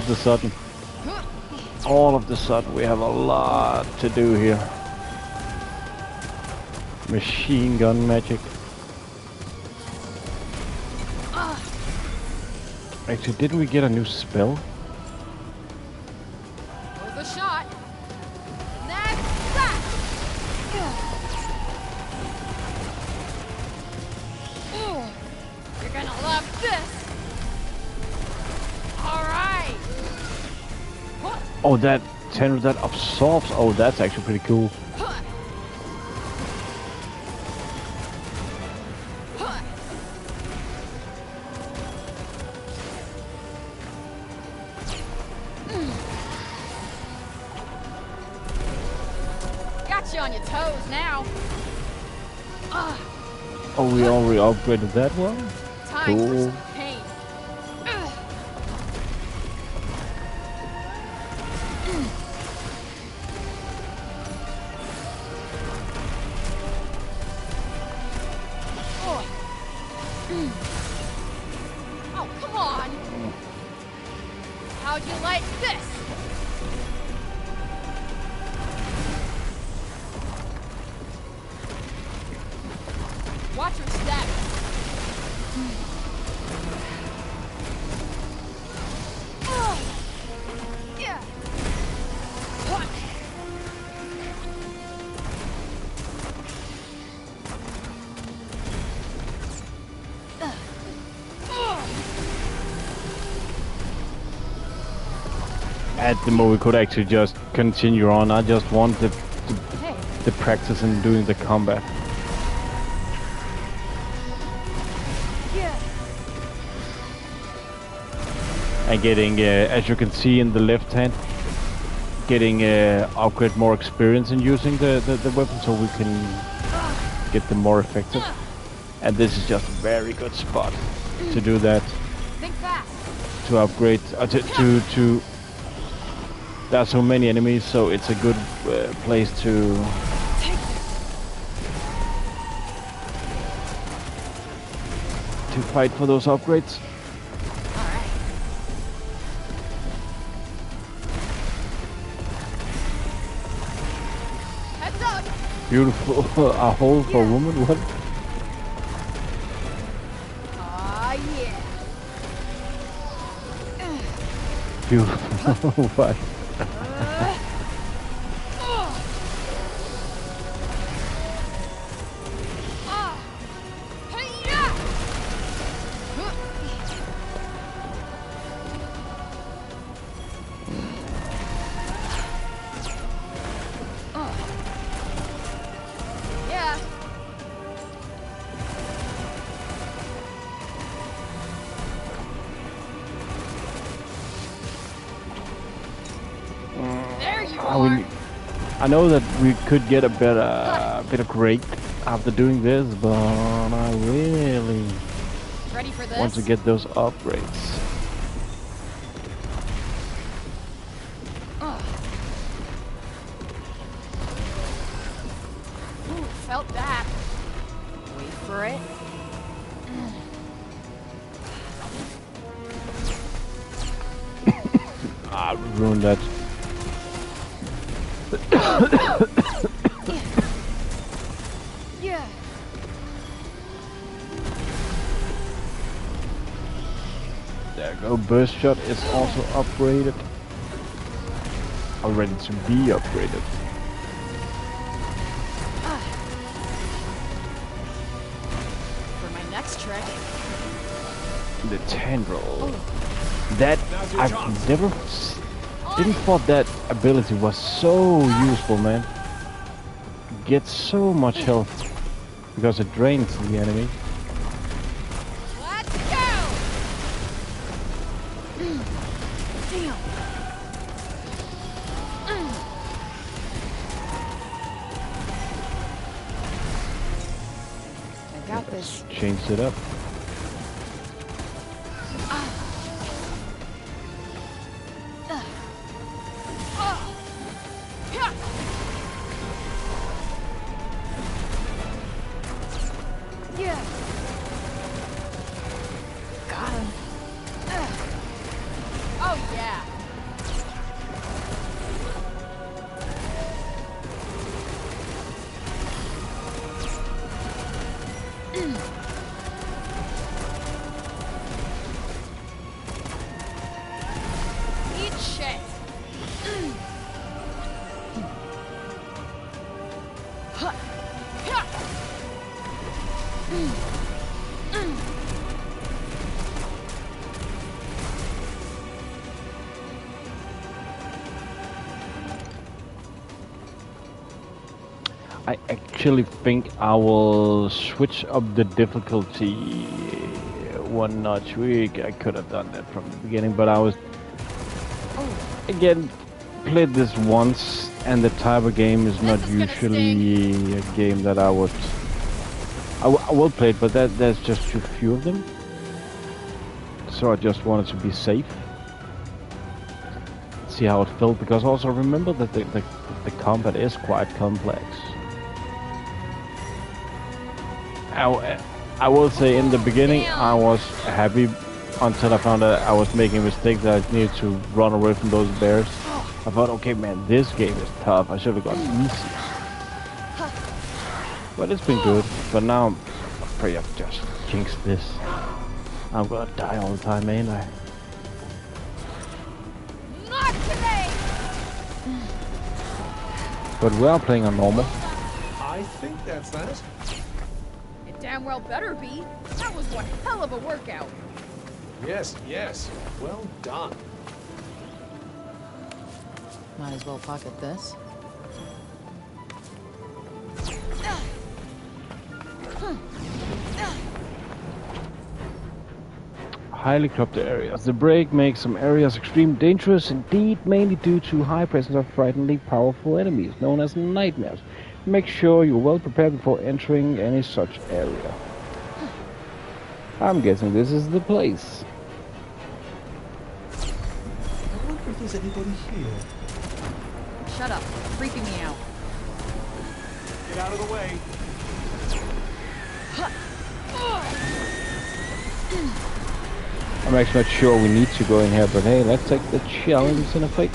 of the sudden, we have a lot to do here. Machine gun magic. Actually, didn't we get a new spell? Worth a shot. That's that. You're gonna love this. All right. Oh, that tender that absorbs. Oh, that's actually pretty cool. Got you on your toes now. Oh, we already upgraded that one? Time for Cool. some pain. Oh, come on. How'd you like this? Watch your step. Yeah. At the moment, we could actually just continue on. I just want the practice in doing the combat. And getting, as you can see in the left hand, getting upgrade more experience in using the weapon, so we can get them more effective. And this is just a very good spot to do that. Think fast. To upgrade, to there are so many enemies, so it's a good place to fight for those upgrades. Heads up. Beautiful. A hole for a woman, what? Ah, yeah. Beautiful. What? Yeah, I know that we could get a better grade after doing this, but I really Ready for this? want to get those upgrades. Ooh, felt that. Wait for it. Ah, ruined that. Yeah. There you go. Burst shot is also upgraded. Already to be upgraded. For my next trick. The tendril. That I've never didn't thought that ability was so useful, man. Gets so much health because it drains the enemy. Let's go! Damn. I got this. Changed it up. Yeah. Got him. Oh yeah. Eat shit. Huh. Yeah. I actually think I will switch up the difficulty one notch. I could have done that from the beginning, but I was again played this once, and the type of game is not usually a game that I will play it, but there's just too few of them. So I just wanted to be safe, see how it felt, because also remember that the combat is quite complex. I will say in the beginning I was happy until I found out I was making a mistake that I needed to run away from those bears. I thought, okay man, this game is tough, I should have gone easy. But it's been good, but now I'm afraid I've just jinxed this. I'm gonna die all the time, ain't I? Not today. But we are playing on normal. I think that's that. It damn well better be. That was one hell of a workout. Yes, yes. Well done. Might as well pocket this. Highly corrupted areas. The break makes some areas extremely dangerous indeed, mainly due to high presence of frighteningly powerful enemies, known as nightmares. Make sure you're well prepared before entering any such area. I'm guessing this is the place. I wonder if there's anybody here. Shut up. Freaking me out. Get out of the way. I'm actually not sure we need to go in here, but hey, let's take the challenge in a fight.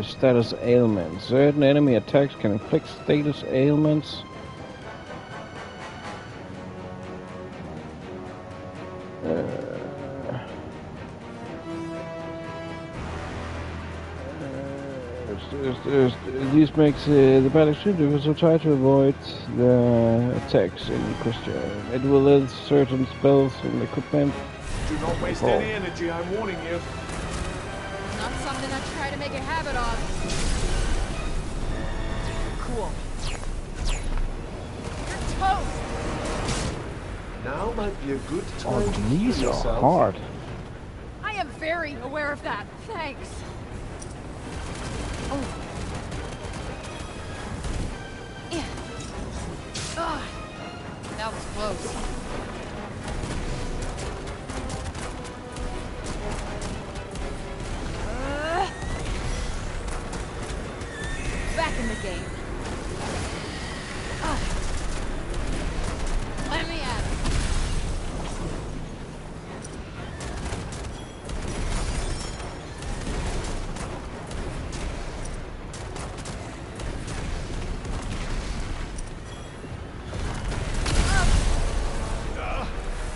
Status ailments. Certain enemy attacks can inflict status ailments. This makes the battle extremely difficult, so try to avoid the attacks in question. It will end certain spells and equipment. Do not waste any energy, I'm warning you. Not something I try to make a habit of. Cool. post! Now might be a good time Oh, to these heal are yourself. hard. I am very aware of that. Thanks. Oh. Yeah. Ugh. That was close. Back in the game. Let me at it.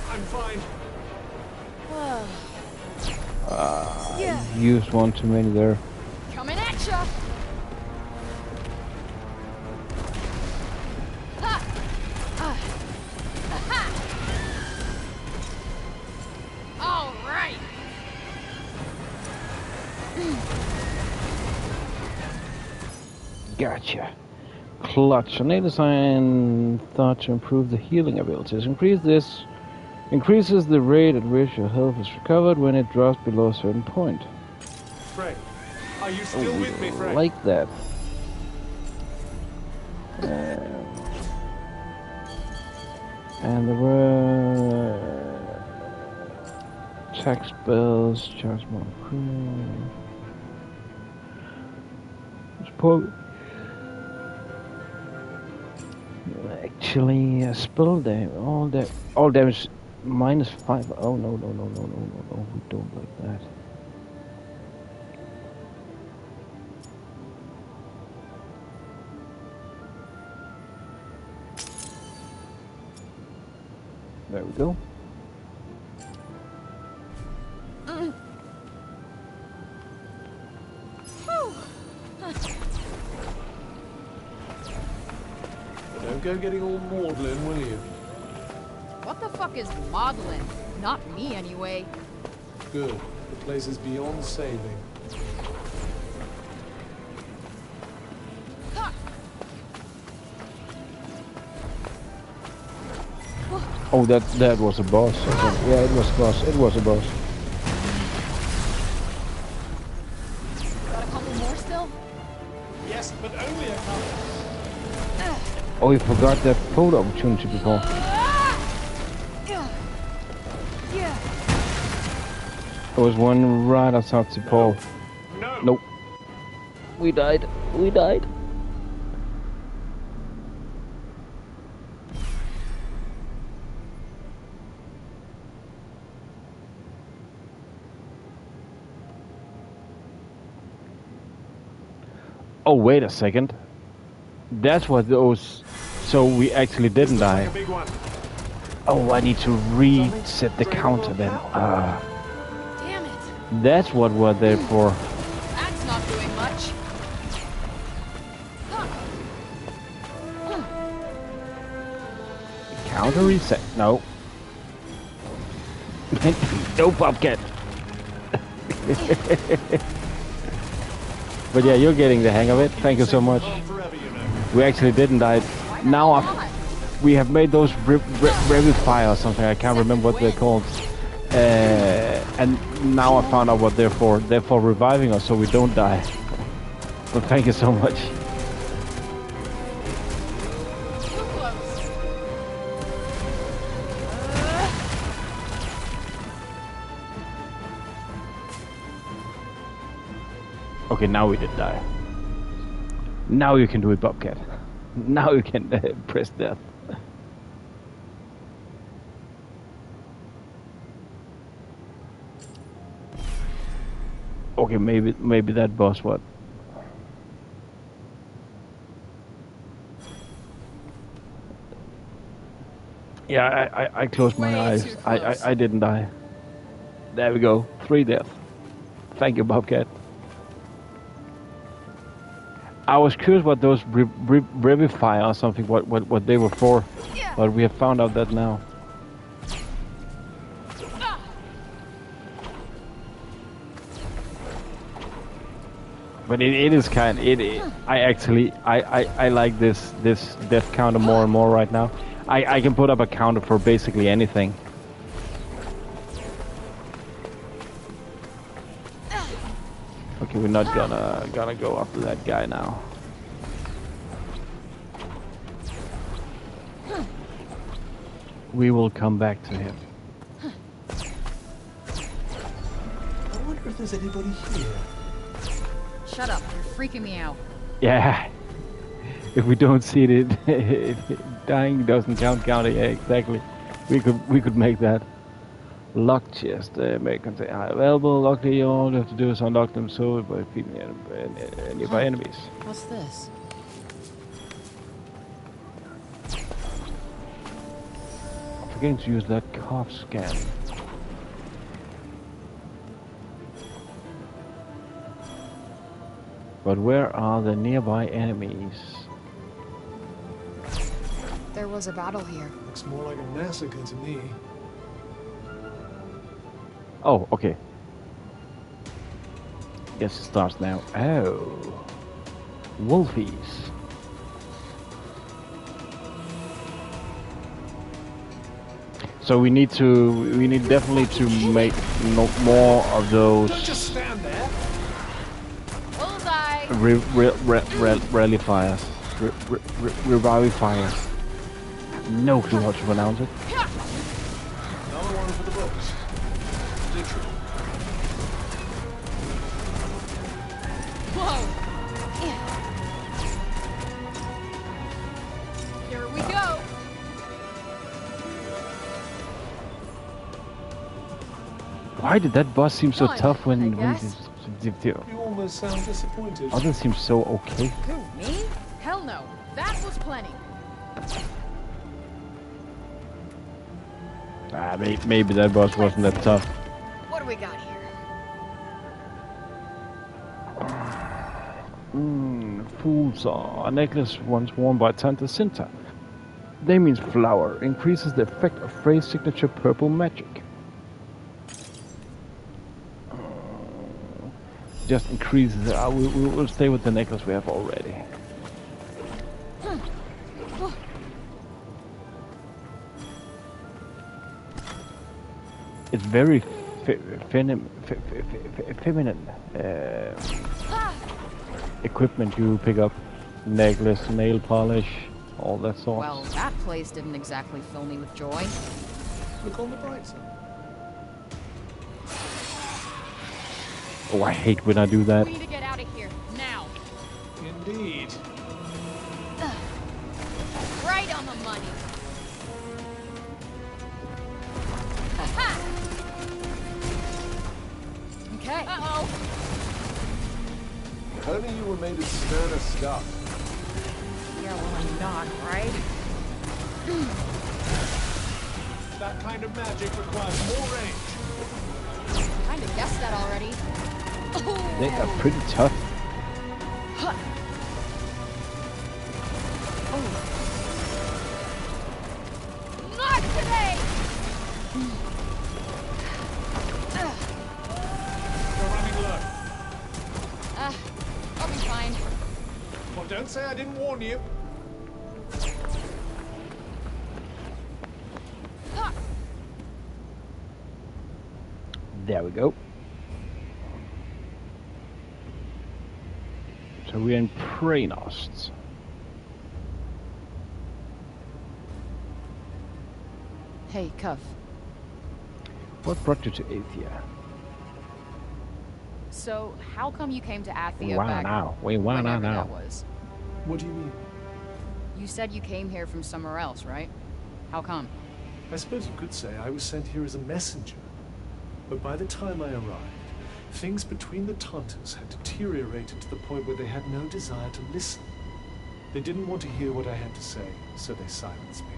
I'm fine. Yeah. Used one too many there. Coming at ya. Ha! Ha! All right. Gotcha. Clutch. A new design thought to improve the healing abilities. Increases the rate at which your health is recovered when it drops below a certain point. Frank, are you still with me, Frank? Like that. And there were attack spells, charge more cream. Actually, spell damage, all damage -5. Oh no, we don't like that. There we go. Don't go getting all maudlin, will you? What the fuck is maudlin? Not me, anyway. Good. The place is beyond saving. Oh, that was a boss. I think. Yeah, it was a boss. It was a boss. Got a couple more still? Yes, but only a couple. Oh, we forgot that photo opportunity before. Yeah. There was one right outside the pole. No. Nope. We died. We died. Oh, wait a second. That's what those... So we actually didn't die. Like a big one. Oh, I need to reset the counter then. Damn it. That's what we're there for. That's not doing much. Counter reset. No. No Bobcat. But yeah, you're getting the hang of it. Thank you so much. We actually didn't die. Now we have made those rapid fire or something. I can't remember what they're called. And now I found out what they're for. They're for reviving us so we don't die. But thank you so much. Okay, now we did die. Now you can do it, Bobcat. Now you can press death. Okay, maybe that boss what? Yeah, I closed my eyes. I didn't die. There we go. 3 deaths. Thank you, Bobcat. I was curious what those revivify or something, what they were for, but we have found out that now. But it is kind. I like this death counter more and more right now. I can put up a counter for basically anything. Okay, we're not gonna go after that guy now. We will come back to him. I wonder if there's anybody here. Shut up, you're freaking me out. Yeah. If we don't see it, if dying doesn't count. Yeah, exactly. We could make that. Lock chest, may contain high available. Luckily, all you have to do is unlock them so by feeding nearby enemies. What's this? I'm forgetting to use that cough scan. But where are the nearby enemies? There was a battle here. Looks more like a massacre to me. Oh, okay. Guess it starts now. Oh, wolfies. So we need definitely to make more of those. Don't just stand there. Bullseye. Rallifiers. Revivifiers. No clue how to pronounce it. Another one for the books. Literally. Whoa! Here we go. Why did that boss seem so tough when You almost sound disappointed. others seem so okay? Who, me? Hell no. That was plenty. Maybe that boss wasn't that tough. What do we got here? Fool's a necklace once worn by Tanta Sinta. Name means flower. Increases the effect of phrase signature purple magic. Just increases. We'll stay with the necklace we have already. It's very feminine equipment you pick up. Necklace, nail polish, all that sort. Well, that place didn't exactly fill me with joy. Look on the bright side. Oh, I hate when I do that. We need to get out of here, now. Indeed. Right on the money. Okay. Uh-oh. If only you were made of sterner stuff. Yeah, well, I'm not, right? That kind of magic requires more range. Kind of guessed that already. They are pretty tough. Not today! You're running low. I'll be fine. Well, don't say I didn't warn you. There we go. So we're in Praenost. Hey, Cuff. What brought you to Athia? So, how come you came to Athia We wanna back know. We wanna whenever know. that was? What do you mean? You said you came here from somewhere else, right? How come? I suppose you could say I was sent here as a messenger. But by the time I arrived, things between the Tantas had deteriorated to the point where they had no desire to listen. They didn't want to hear what I had to say, so they silenced me.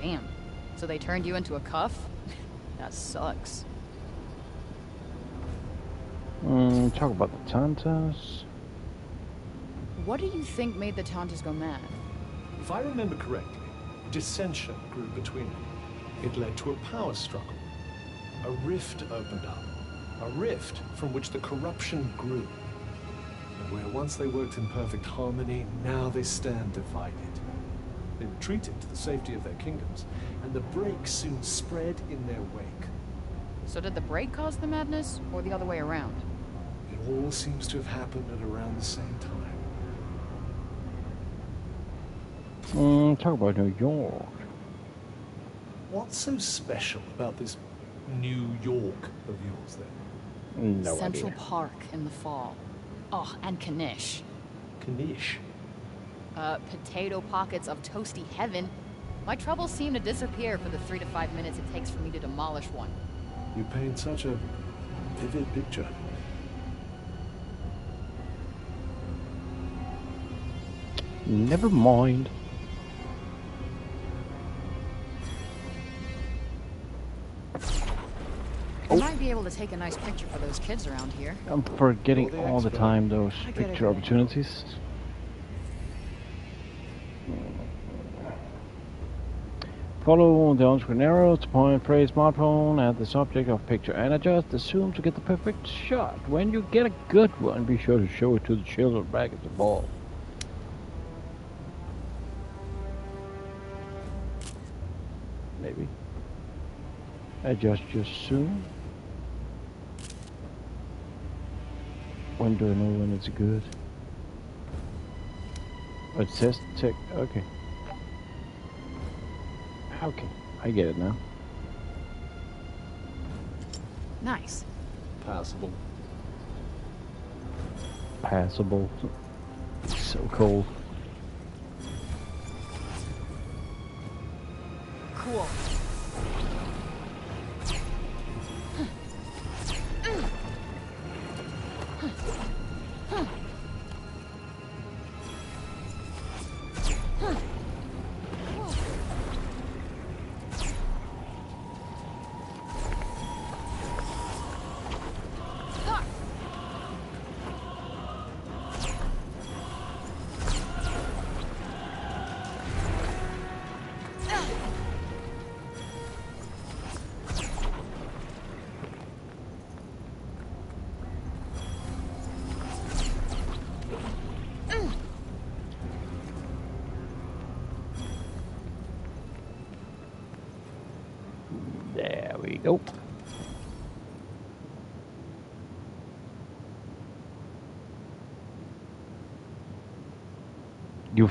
Damn. So they turned you into a Cuff? That sucks. Talk about the Tantas. What do you think made the Tantas go mad? If I remember correctly, dissension grew between them. It led to a power struggle. A rift opened up. A rift from which the corruption grew. And where once they worked in perfect harmony, now they stand divided. They retreated to the safety of their kingdoms, and the break soon spread in their wake. So did the break cause the madness, or the other way around? It all seems to have happened at around the same time. Talk about New York. What's so special about this New York of yours, then? No Central idea. Park in the fall. Oh, and Knish. Knish? Potato pockets of toasty heaven. My troubles seem to disappear for the 3 to 5 minutes it takes for me to demolish one. You paint such a vivid picture. Never mind. I might be able to take a nice picture for those kids around here. I'm forgetting all the time those picture opportunities. Follow the on-screen arrow to point praise smartphone at the subject of picture and adjust the zoom to get the perfect shot. When you get a good one, be sure to show it to the children back at the ball. Maybe. Adjust your zoom. When do I know when it's good? Oh, it says tick. Okay. Okay, I get it now. Nice. Passable. Passable. So cold. Cool. There we go. You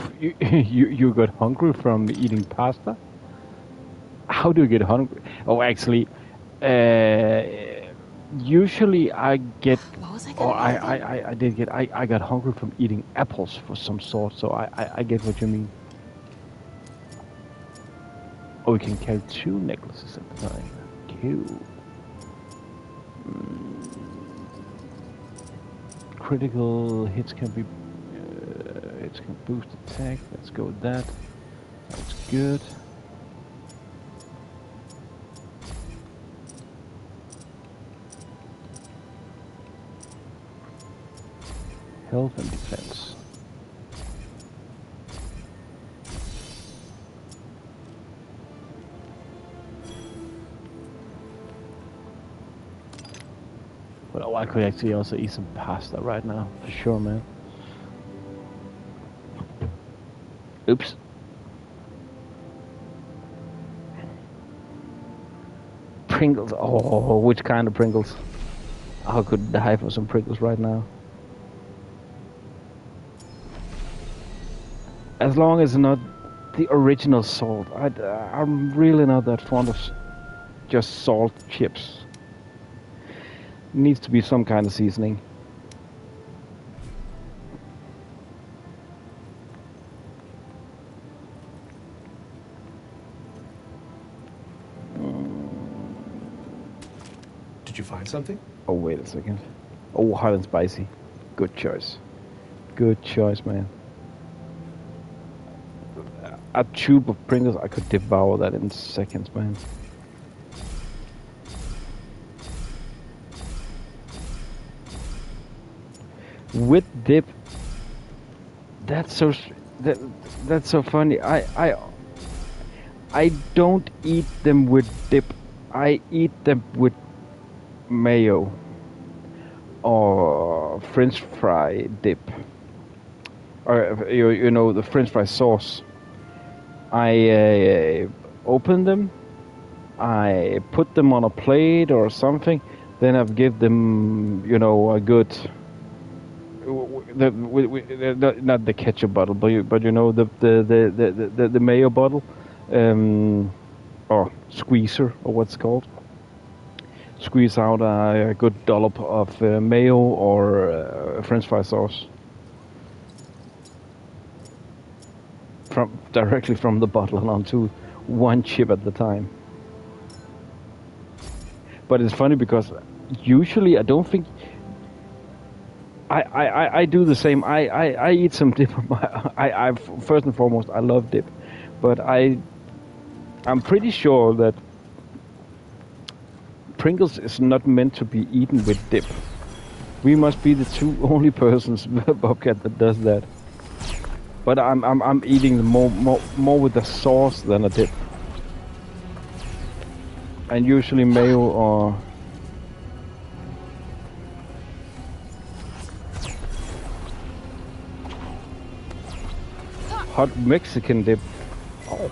got hungry from eating pasta? How do you get hungry? Oh, actually, usually I get, or I did get, I got hungry from eating apples for some sort. So I get what you mean. Oh, we can carry 2 necklaces at the time. Cool. Critical hits can be. Hits can boost attack. Let's go with that. That's good. Health and defense. Well, I could actually also eat some pasta right now, for sure, man. Oops. Pringles. Oh, which kind of Pringles? I could die for some Pringles right now. As long as not the original salt. I'm really not that fond of just salt chips. Needs to be some kind of seasoning. Did you find something? Oh, wait a second. Oh, hot and spicy. Good choice. Good choice, man. A tube of Pringles, I could devour that in seconds, man. With dip. That's so funny. I don't eat them with dip. I eat them with mayo or French fry dip, or you know, the French fry sauce. I open them, I put them on a plate or something, then I give them, you know, a good, not the ketchup bottle, but you know, the mayo bottle, or squeezer, or what's it called. Squeeze out a good dollop of mayo or French fry sauce directly from the bottle and onto one chip at the time. But it's funny because usually I don't think I do the same. I eat some dip. I first and foremost I love dip, but I'm pretty sure that Pringles is not meant to be eaten with dip. We must be the two only persons, Bobcat, that does that. But I'm eating them more with the sauce than a dip. And usually mayo or hot Mexican dip. Oh.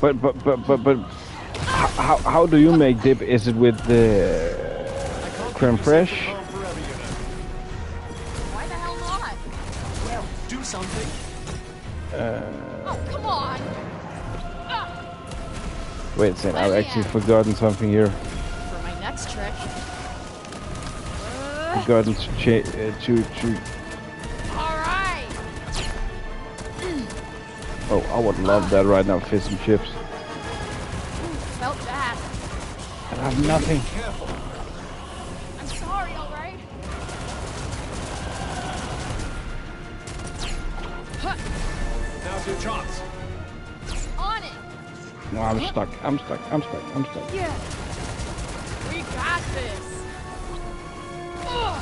But how do you make dip? Is it with the creme fraiche? Why the hell not? Well, do something. Oh, come on! Wait a second, I've actually forgotten something here. For my next trick. Forgotten to Alright! Oh, I would love that right now, fish and chips. Felt that. I have nothing. I'm sorry, alright? Now's your chance. On it! No, I'm stuck. Yeah. We got this. Ugh.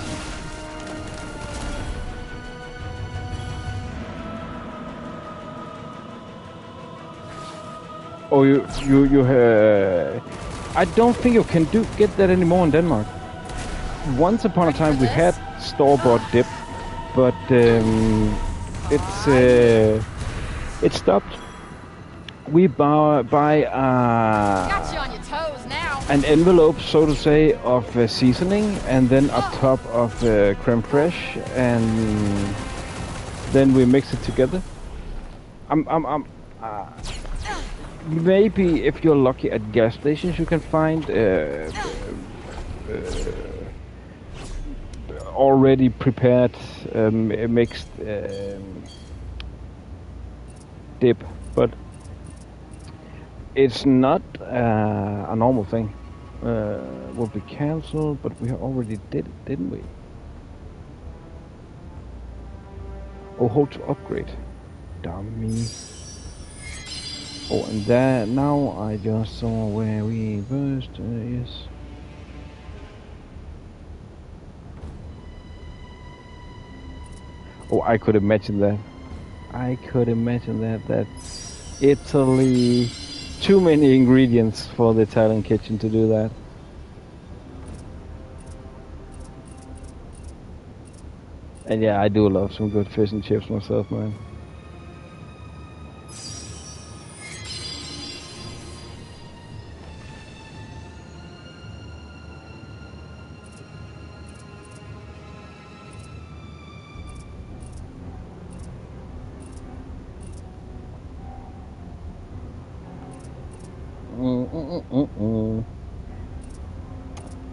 Oh, you I don't think you can get that anymore in Denmark. Once upon a time we had store-bought dip, but it stopped. We buy Got you on your toes now. an envelope, so to say, of seasoning, and then a top of creme fraiche, and then we mix it together. Maybe if you're lucky at gas stations, you can find already prepared mixed dip, but it's not a normal thing. Will be cancelled, but we already did it, didn't we? Oh, hold to upgrade. Dummy. Oh, and that now I just saw where we first is. Oh, I could imagine that. That Italy, too many ingredients for the Italian kitchen to do that. And yeah, I do love some good fish and chips myself, man.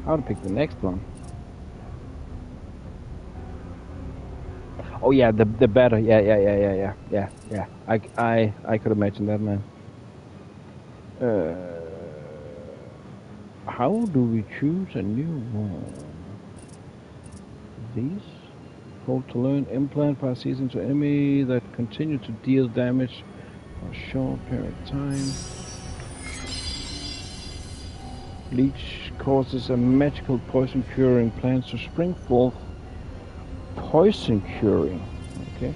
How to pick the next one? Oh yeah, the better. Yeah. I could imagine that, man. How do we choose a new one? These? Hold to learn. Implant fire season to enemy that continue to deal damage for a short period of time. Leech causes a magical poison curing plant to spring forth. Poison curing. Okay.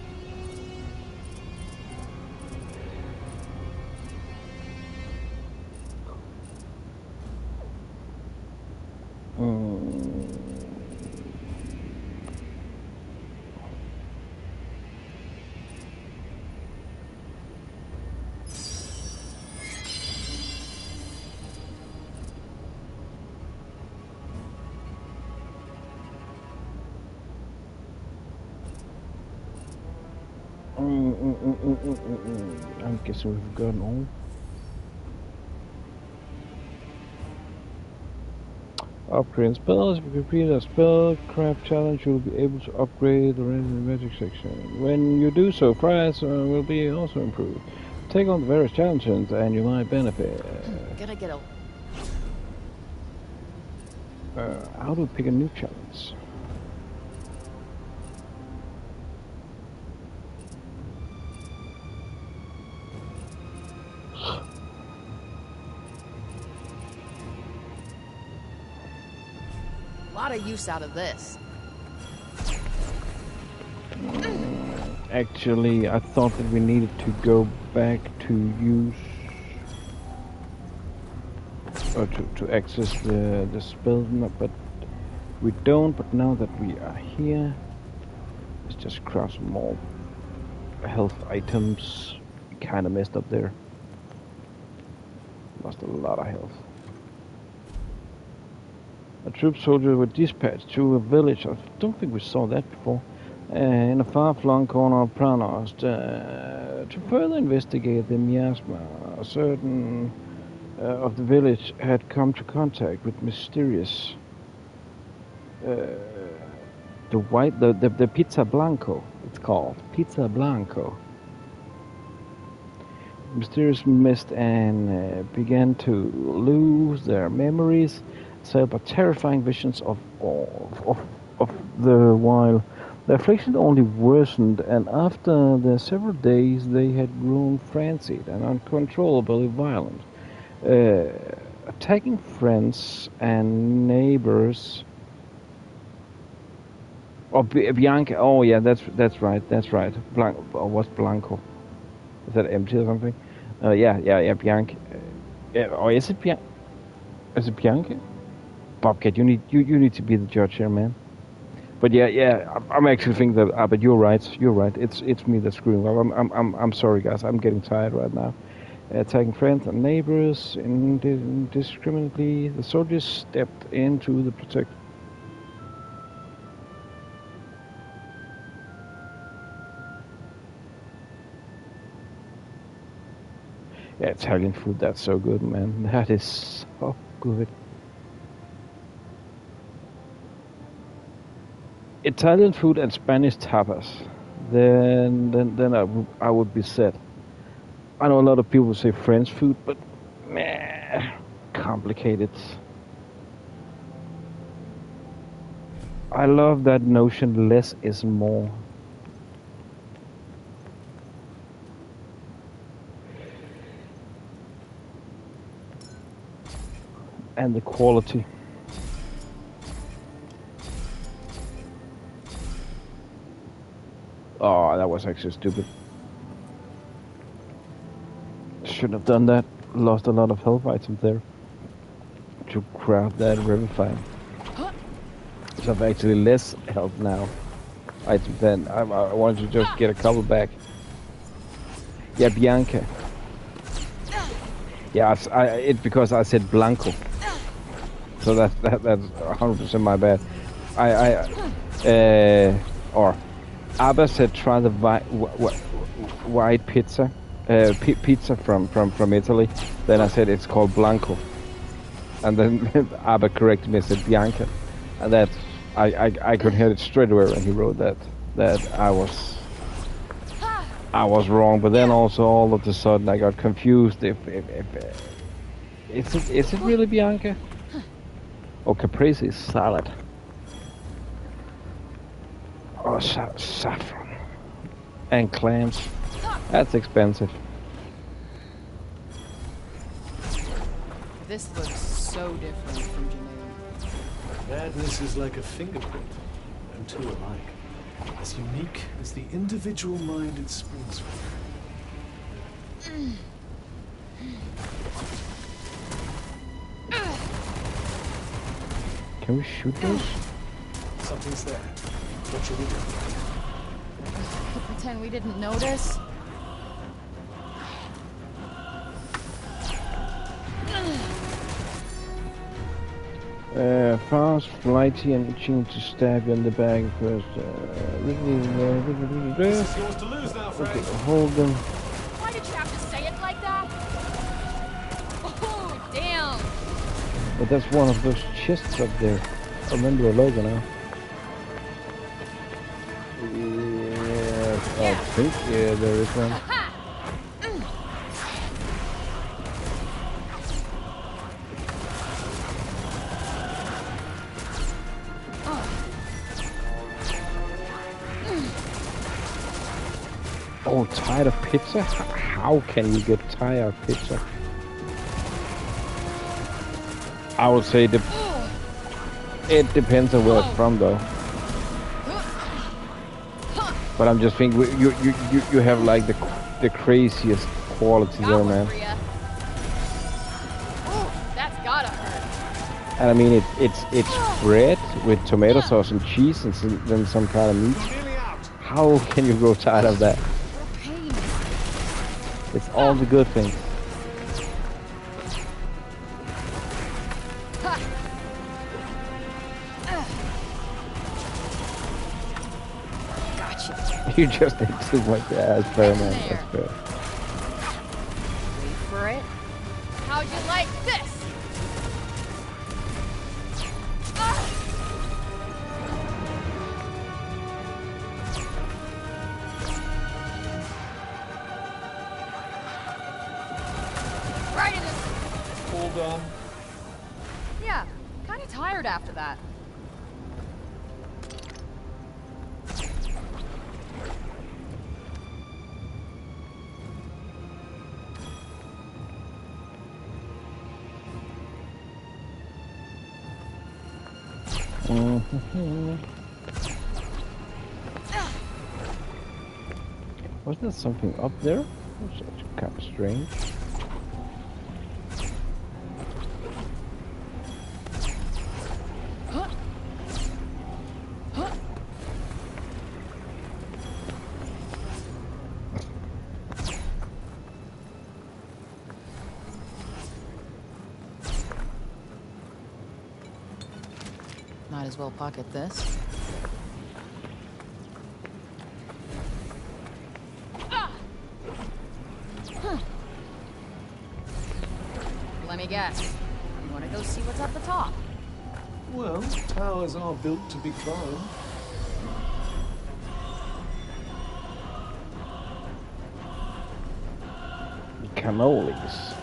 I'm guessing we've gotten all. Upgrade spells. If you complete a spellcraft challenge, you'll be able to upgrade the rest of the magic section. When you do so, price will be also improved. Take on the various challenges and you might benefit. Gonna get a... How do we pick a new challenge? lot of use out of this. Actually, I thought that we needed to go back to use or to access the spell, but we don't. But now that we are here, let's just craft some more health items. Kind of messed up there. Lost a lot of health. A troop soldier was dispatched to a village. I don't think we saw that before. In a far-flung corner of Pranost, to further investigate the miasma. A certain of the village had come to contact with mysterious the Pizza Blanco. It's called Pizza Blanco. Mysterious mist and began to lose their memories, assailed by terrifying visions of the while. The affliction only worsened, and after the several days they had grown frenzied and uncontrollably violent, attacking friends and neighbors. Oh, Bianca. Oh, yeah, that's right. What's Blanco? Is that empty or something? Yeah, Bianca. Or is it Bianca? Is it Bianca? Bobcat, you need to be the judge here, man. But yeah, I'm actually thinking that. But you're right. It's me that's screwing up. I'm sorry, guys. I'm getting tired right now. Attacking friends and neighbors indiscriminately. The soldiers stepped in to protect. Yeah, Italian food. That's so good, man. That is so good. Italian food and Spanish tapas, then I would be set. I know a lot of people say French food, but meh, complicated. I love that notion, less is more. And the quality. Oh, that was actually stupid. Shouldn't have done that. Lost a lot of health items there. To craft that Revivify. So I've actually less health now. Items then. I wanted to just get a couple back. Yeah, Bianca. Yeah, it's because I said Blanco. So that's 100% my bad. Or Abba said try the white pizza, pizza from Italy. Then I said it's called Blanco, and then Abba corrected me and said Bianca, and that I could hear it straight away when he wrote that I was wrong. But then also all of a sudden I got confused if is it really Bianca? Or caprese salad. Oh, saffron. And clams. That's expensive. This looks so different from Geneva. Madness is like a fingerprint, and two alike. As unique as the individual mind it springs from. Can we shoot those? Something's there. What should we do? Pretend we didn't notice. fast, flighty, and itching to stab you in the back first. This is yours to lose now, Frank. Okay, hold them. Why did you have to say it like that? Oh, damn. But that's one of those chests up there. I remember the logo now. Yes, I think there is one. Oh, tired of pizza? How can you get tired of pizza? I would say it depends on where it's from, though. But I'm just thinking you have like the craziest quality there, man. That's gotta hurt. And I mean it's bread with tomato sauce and cheese and then some kind of meat. How can you grow tired of that? It's all the good things. You just did too much. Yeah, that's fair, man. That's fair. Wait for it. How'd you like this? Right in this. Hold on. Yeah, kind of tired after that. Was there something up there? That's kind of strange. Might as well pocket this. Let me guess. You want to go see what's at the top? Well, towers are built to be climbed. Cannolis.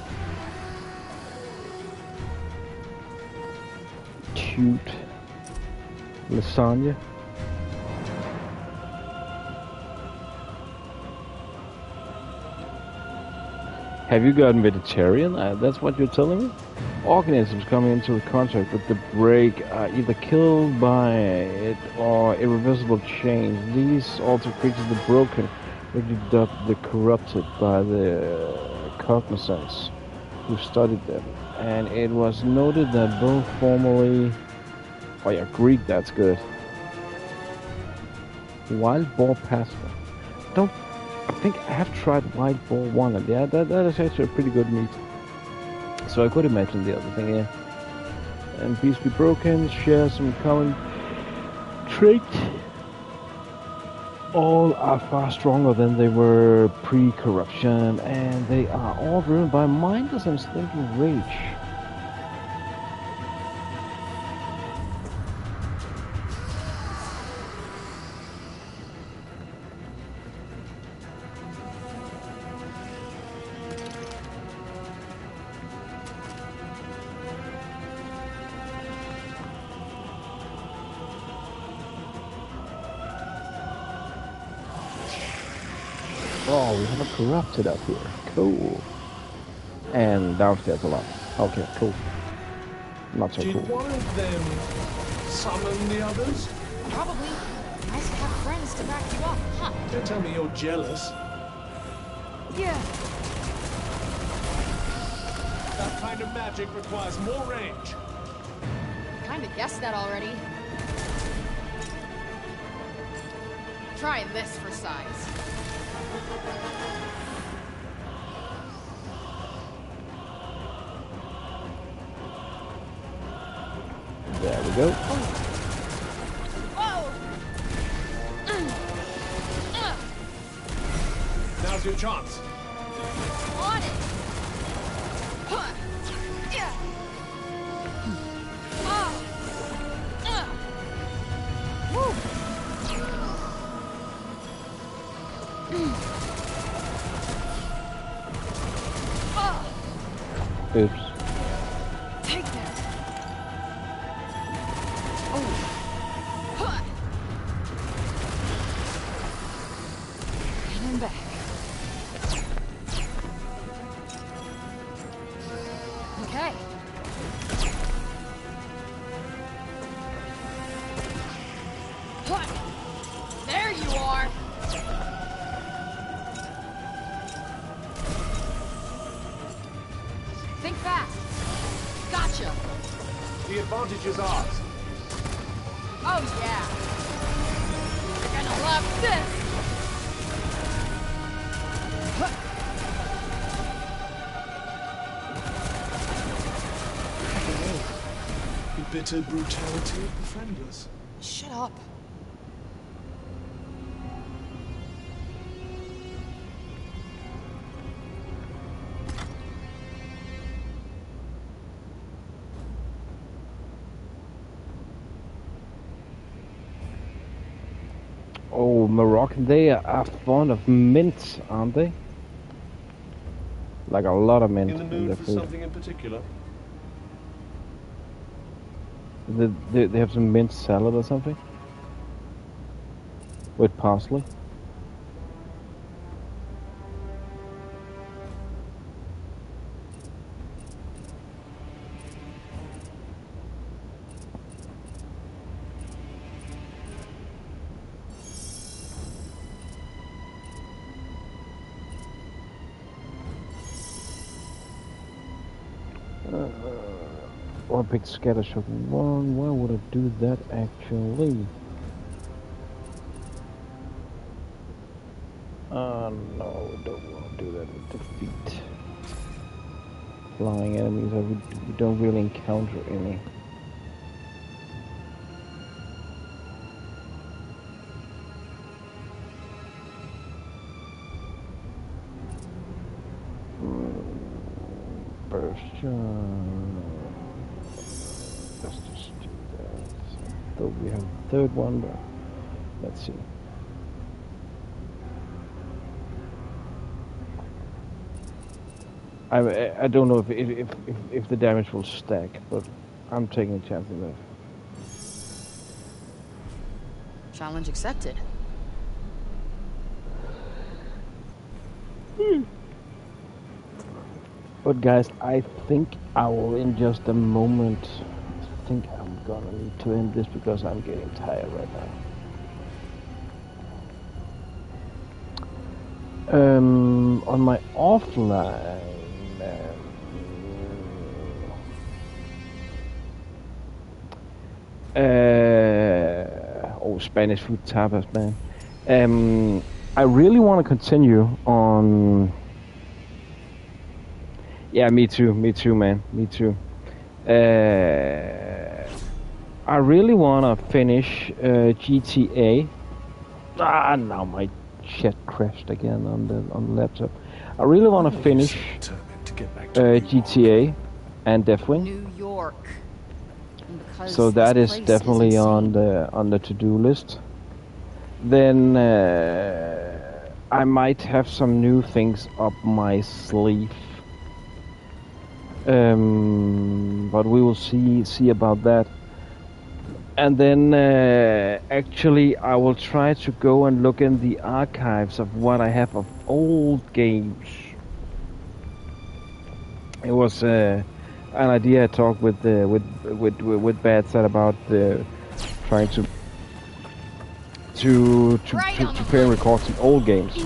Cute. Lasagna. Have you gotten vegetarian? That's what you're telling me? Organisms coming into contact with the break are either killed by it or irreversible change. These also creatures the broken, the corrupted by the cognizance who studied them. And it was noted that both formerly... Oh yeah, Greek, that's good. Wild boar pasta. I think I have tried wild boar one, and yeah, that is actually a pretty good meat. So I could imagine the other thing, yeah. And peace be broken, share some common traits. All are far stronger than they were pre-corruption, and they are all driven by mindless and stinking rage. Oh, we have a corrupted up here. Cool. And downstairs a lot. Okay, cool. Not so Did cool. one of them summon the others? Probably. Nice to have friends to back you up, huh? Don't tell me you're jealous. Yeah. That kind of magic requires more range. Kinda guessed that already. Try this for size. There we go. Now's your chance. On it. Oops. Take that. And back. Okay. There you are. Think fast. Gotcha. The advantage is ours. Oh yeah. You're gonna love this. The bitter brutality of the friendless. Shut up. Oh, Moroccan, they are fond of mint, aren't they? Like a lot of mint In the in mood their for food. something in particular? They have some mint salad or something? With parsley? Or a big scatter shot. Why would I do that actually? No, we don't want to do that with defeat. Flying enemies, we don't really encounter any. First let's just do that. Though we have the third one, but let's see. I don't know if the damage will stack, but I'm taking a chance in that. Challenge accepted. But guys, I think I will in just a moment. I think I'm gonna need to end this because I'm getting tired right now. On my offline, Spanish food tapas, man. I really want to continue on. Yeah, me too, man, me too. I really want to finish GTA. Now my shit crashed again on the laptop. I really want to finish GTA and Deathwing. New York. And because So that this is place definitely insane. on the to-do list. Then I might have some new things up my sleeve. But we will see about that. And then actually I will try to go and look in the archives of what I have of old games. It was an idea I talked with badsad about trying to play and record some old games.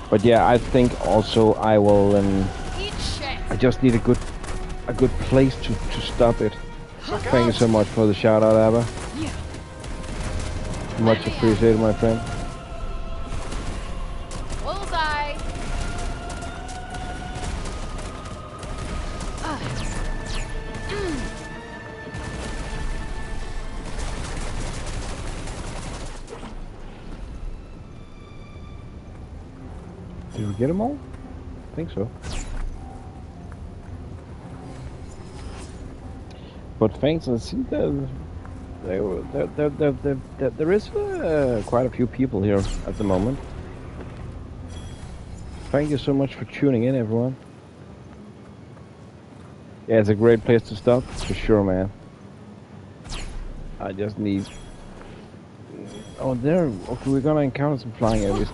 But yeah, I think also I will. I just need a good place to stop it. Thank you so much for the shout out, Abba. Much appreciated, my friend. Bullseye. Did we get them all? I think so. But thanks, I see that there is quite a few people here at the moment. Thank you so much for tuning in, everyone. Yeah, it's a great place to stop, for sure, man. I just need... Oh, there. Okay, we're gonna encounter some flying enemies.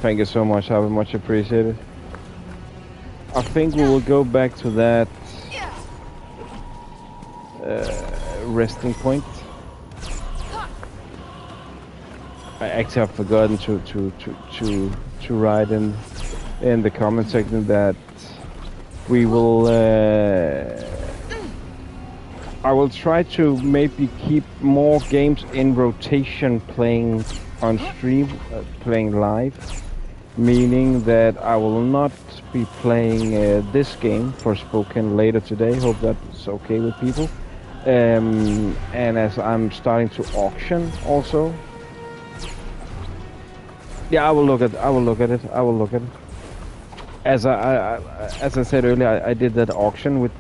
Thank you so much, have much appreciated. I think we will go back to that resting point. I actually have forgotten to write in the comment section that we will. I will try to maybe keep more games in rotation playing on stream, playing live, meaning that I will not be playing this game, Forspoken, later today. Hope that's okay with people. And as I'm starting to auction also. Yeah, I will look at it. As I said earlier, I did that auction with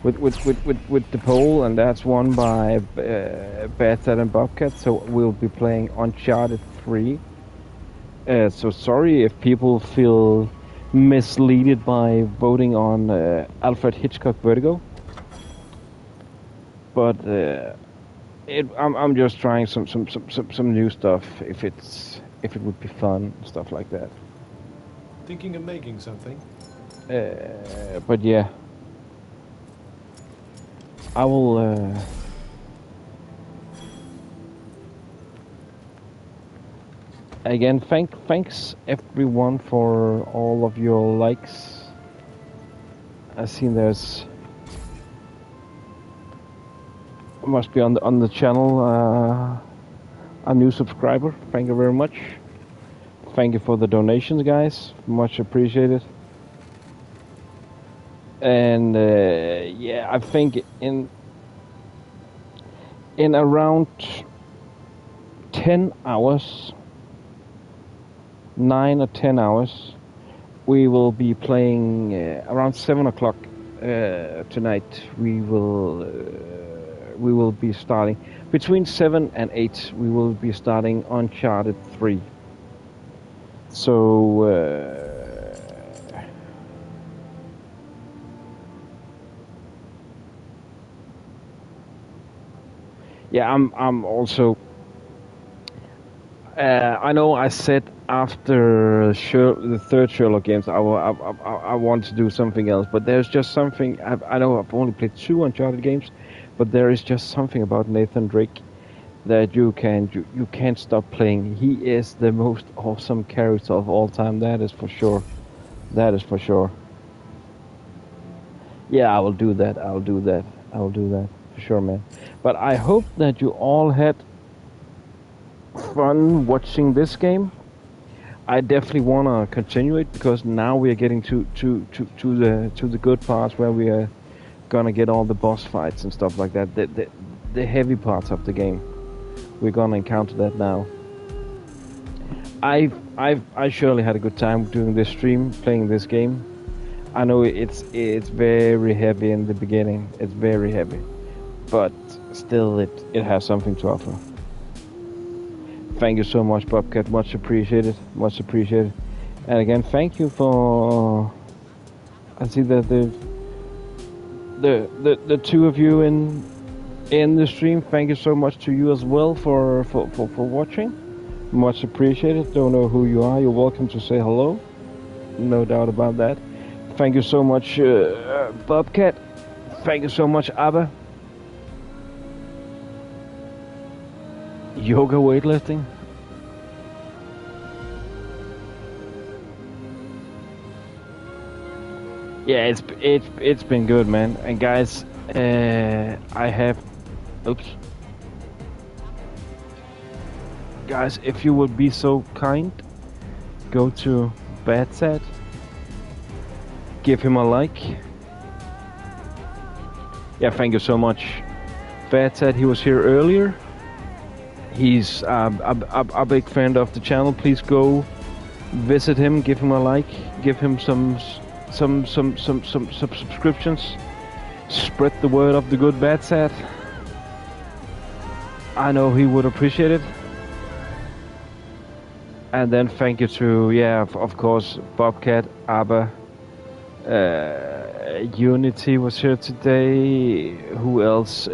the poll, and that's won by Badsad and Bobcat. So we'll be playing Uncharted 3. So sorry if people feel misleaded by voting on Alfred Hitchcock Vertigo, but I'm just trying some new stuff. If it would be fun, stuff like that. Thinking of making something? But yeah, I will. Again, thanks everyone for all of your likes. I seen there's must be on the channel a new subscriber. Thank you very much. Thank you for the donations, guys. Much appreciated. And yeah, I think in around 10 hours. 9 or 10 hours, we will be playing around 7 o'clock tonight. We will be starting between 7 and 8. We will be starting Uncharted 3. So yeah, I'm also. I know I said after the third Sherlock games, I want to do something else, but there's just something. I know I've only played 2 Uncharted games, but there is just something about Nathan Drake that you can't stop playing. He is the most awesome character of all time. That is for sure. That is for sure. Yeah, I will do that. I will do that for sure, man. But I hope that you all had fun watching this game. I definitely want to continue it because now we are getting to the good parts where we are gonna get all the boss fights and stuff like that. The heavy parts of the game. We're gonna encounter that now. I surely had a good time doing this stream, playing this game. I know it's very heavy in the beginning. It's very heavy, but still it has something to offer. Thank you so much, Bobcat. Much appreciated. Much appreciated. And again, thank you for. I see that the two of you in the stream. Thank you so much to you as well for watching. Much appreciated. Don't know who you are. You're welcome to say hello. No doubt about that. Thank you so much, Bobcat. Thank you so much, Abba. Yoga weightlifting. Yeah, it's been good, man. And guys, I have. Oops. Guys, if you would be so kind, go to badsad. Give him a like. Yeah, thank you so much. Badsad, he was here earlier. He's a big fan of the channel. Please go visit him, give him a like, give him some subscriptions. Spread the word of the good badsad. I know he would appreciate it. And then thank you to, yeah, of course, Bobcat, Abba, Unity was here today. Who else?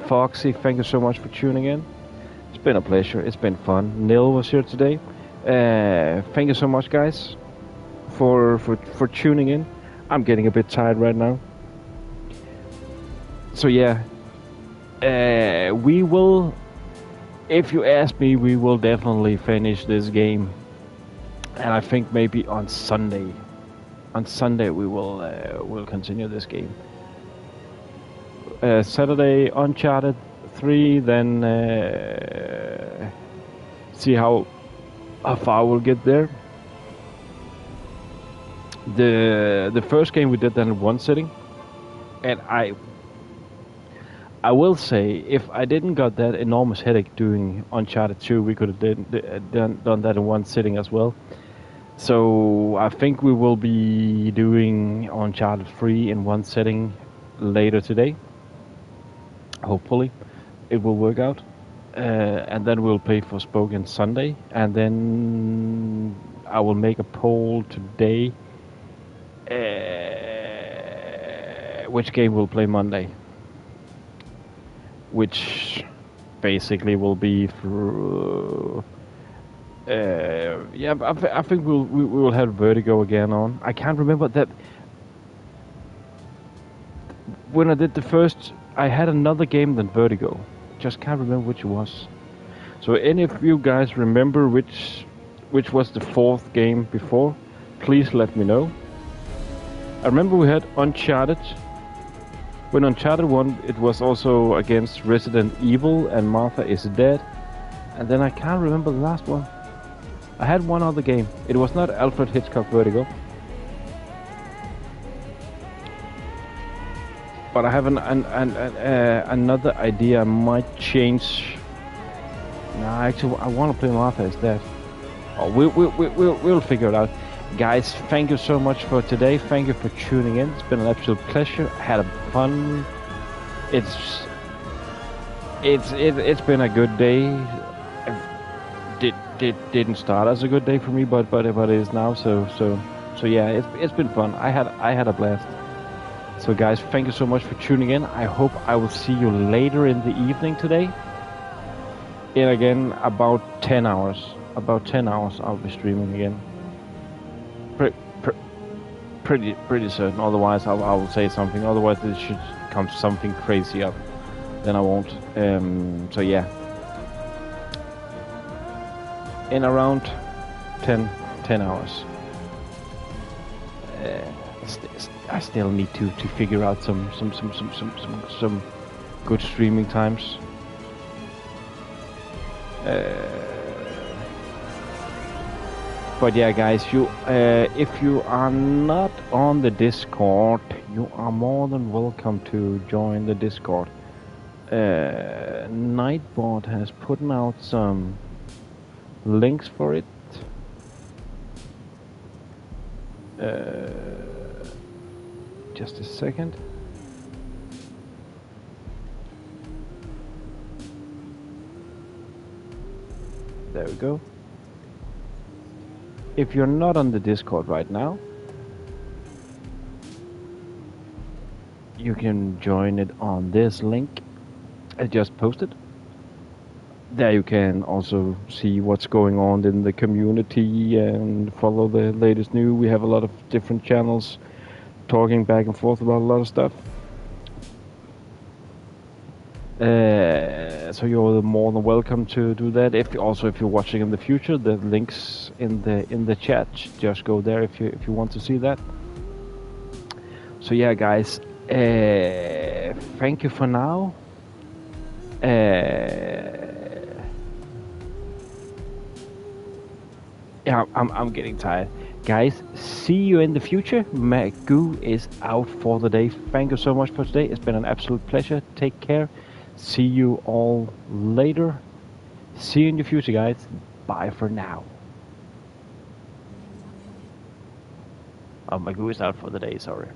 Foxy, thank you so much for tuning in. It's been a pleasure. It's been fun. Nil was here today. Thank you so much, guys, for tuning in. I'm getting a bit tired right now. So yeah, we will. If you ask me, we will definitely finish this game, and I think maybe on Sunday. On Sunday we will continue this game. Saturday Uncharted 3, then see how far we'll get there. The first game we did that in one sitting, and I will say, if I didn't got that enormous headache doing Uncharted 2, we could have done that in one sitting as well. So I think we will be doing Uncharted 3 in one sitting later today. Hopefully it will work out. And then we'll play Forspoken Sunday. And then I will make a poll today. Which game we'll play Monday. Which basically will be through... yeah, I think we will have Vertigo again on. I can't remember that. When I did the first, I had another game than Vertigo. Just can't remember which it was. So any of you guys remember which was the fourth game before, please let me know. I remember we had Uncharted. When Uncharted 1, it was also against Resident Evil and Martha is Dead. And then I can't remember the last one. I had one other game. It was not Alfred Hitchcock Vertigo. But I have another idea. I might change. No, actually, I want to play Martha is Dead. Oh, we'll figure it out. Guys, thank you so much for today. Thank you for tuning in. It's been an absolute pleasure. Had a fun. It's been a good day. Didn't start as a good day for me, but it is now. So yeah, it's been fun. I had a blast. So guys, thank you so much for tuning in. I hope I will see you later in the evening today. In again about 10 hours. About 10 hours I'll be streaming again. Pretty certain. Otherwise I will say something. Otherwise there should come something crazy up. Then I won't. So yeah. In around 10 hours. I still need to figure out some good streaming times. But yeah, guys, if you are not on the Discord, you are more than welcome to join the Discord. Nightbot has put out some links for it. Just a second. There we go. If you're not on the Discord right now, you can join it on this link I just posted. There you can also see what's going on in the community and follow the latest news. We have a lot of different channels talking back and forth about a lot of stuff. So you're more than welcome to do that. If you're watching in the future, the links in the chat. Just go there if you want to see that. So yeah, guys, thank you for now. Yeah, I'm getting tired. Guys, see you in the future. Magoo is out for the day. Thank you so much for today. It's been an absolute pleasure. Take care. See you all later. See you in the future, guys. Bye for now. Oh, my goo is out for the day, sorry.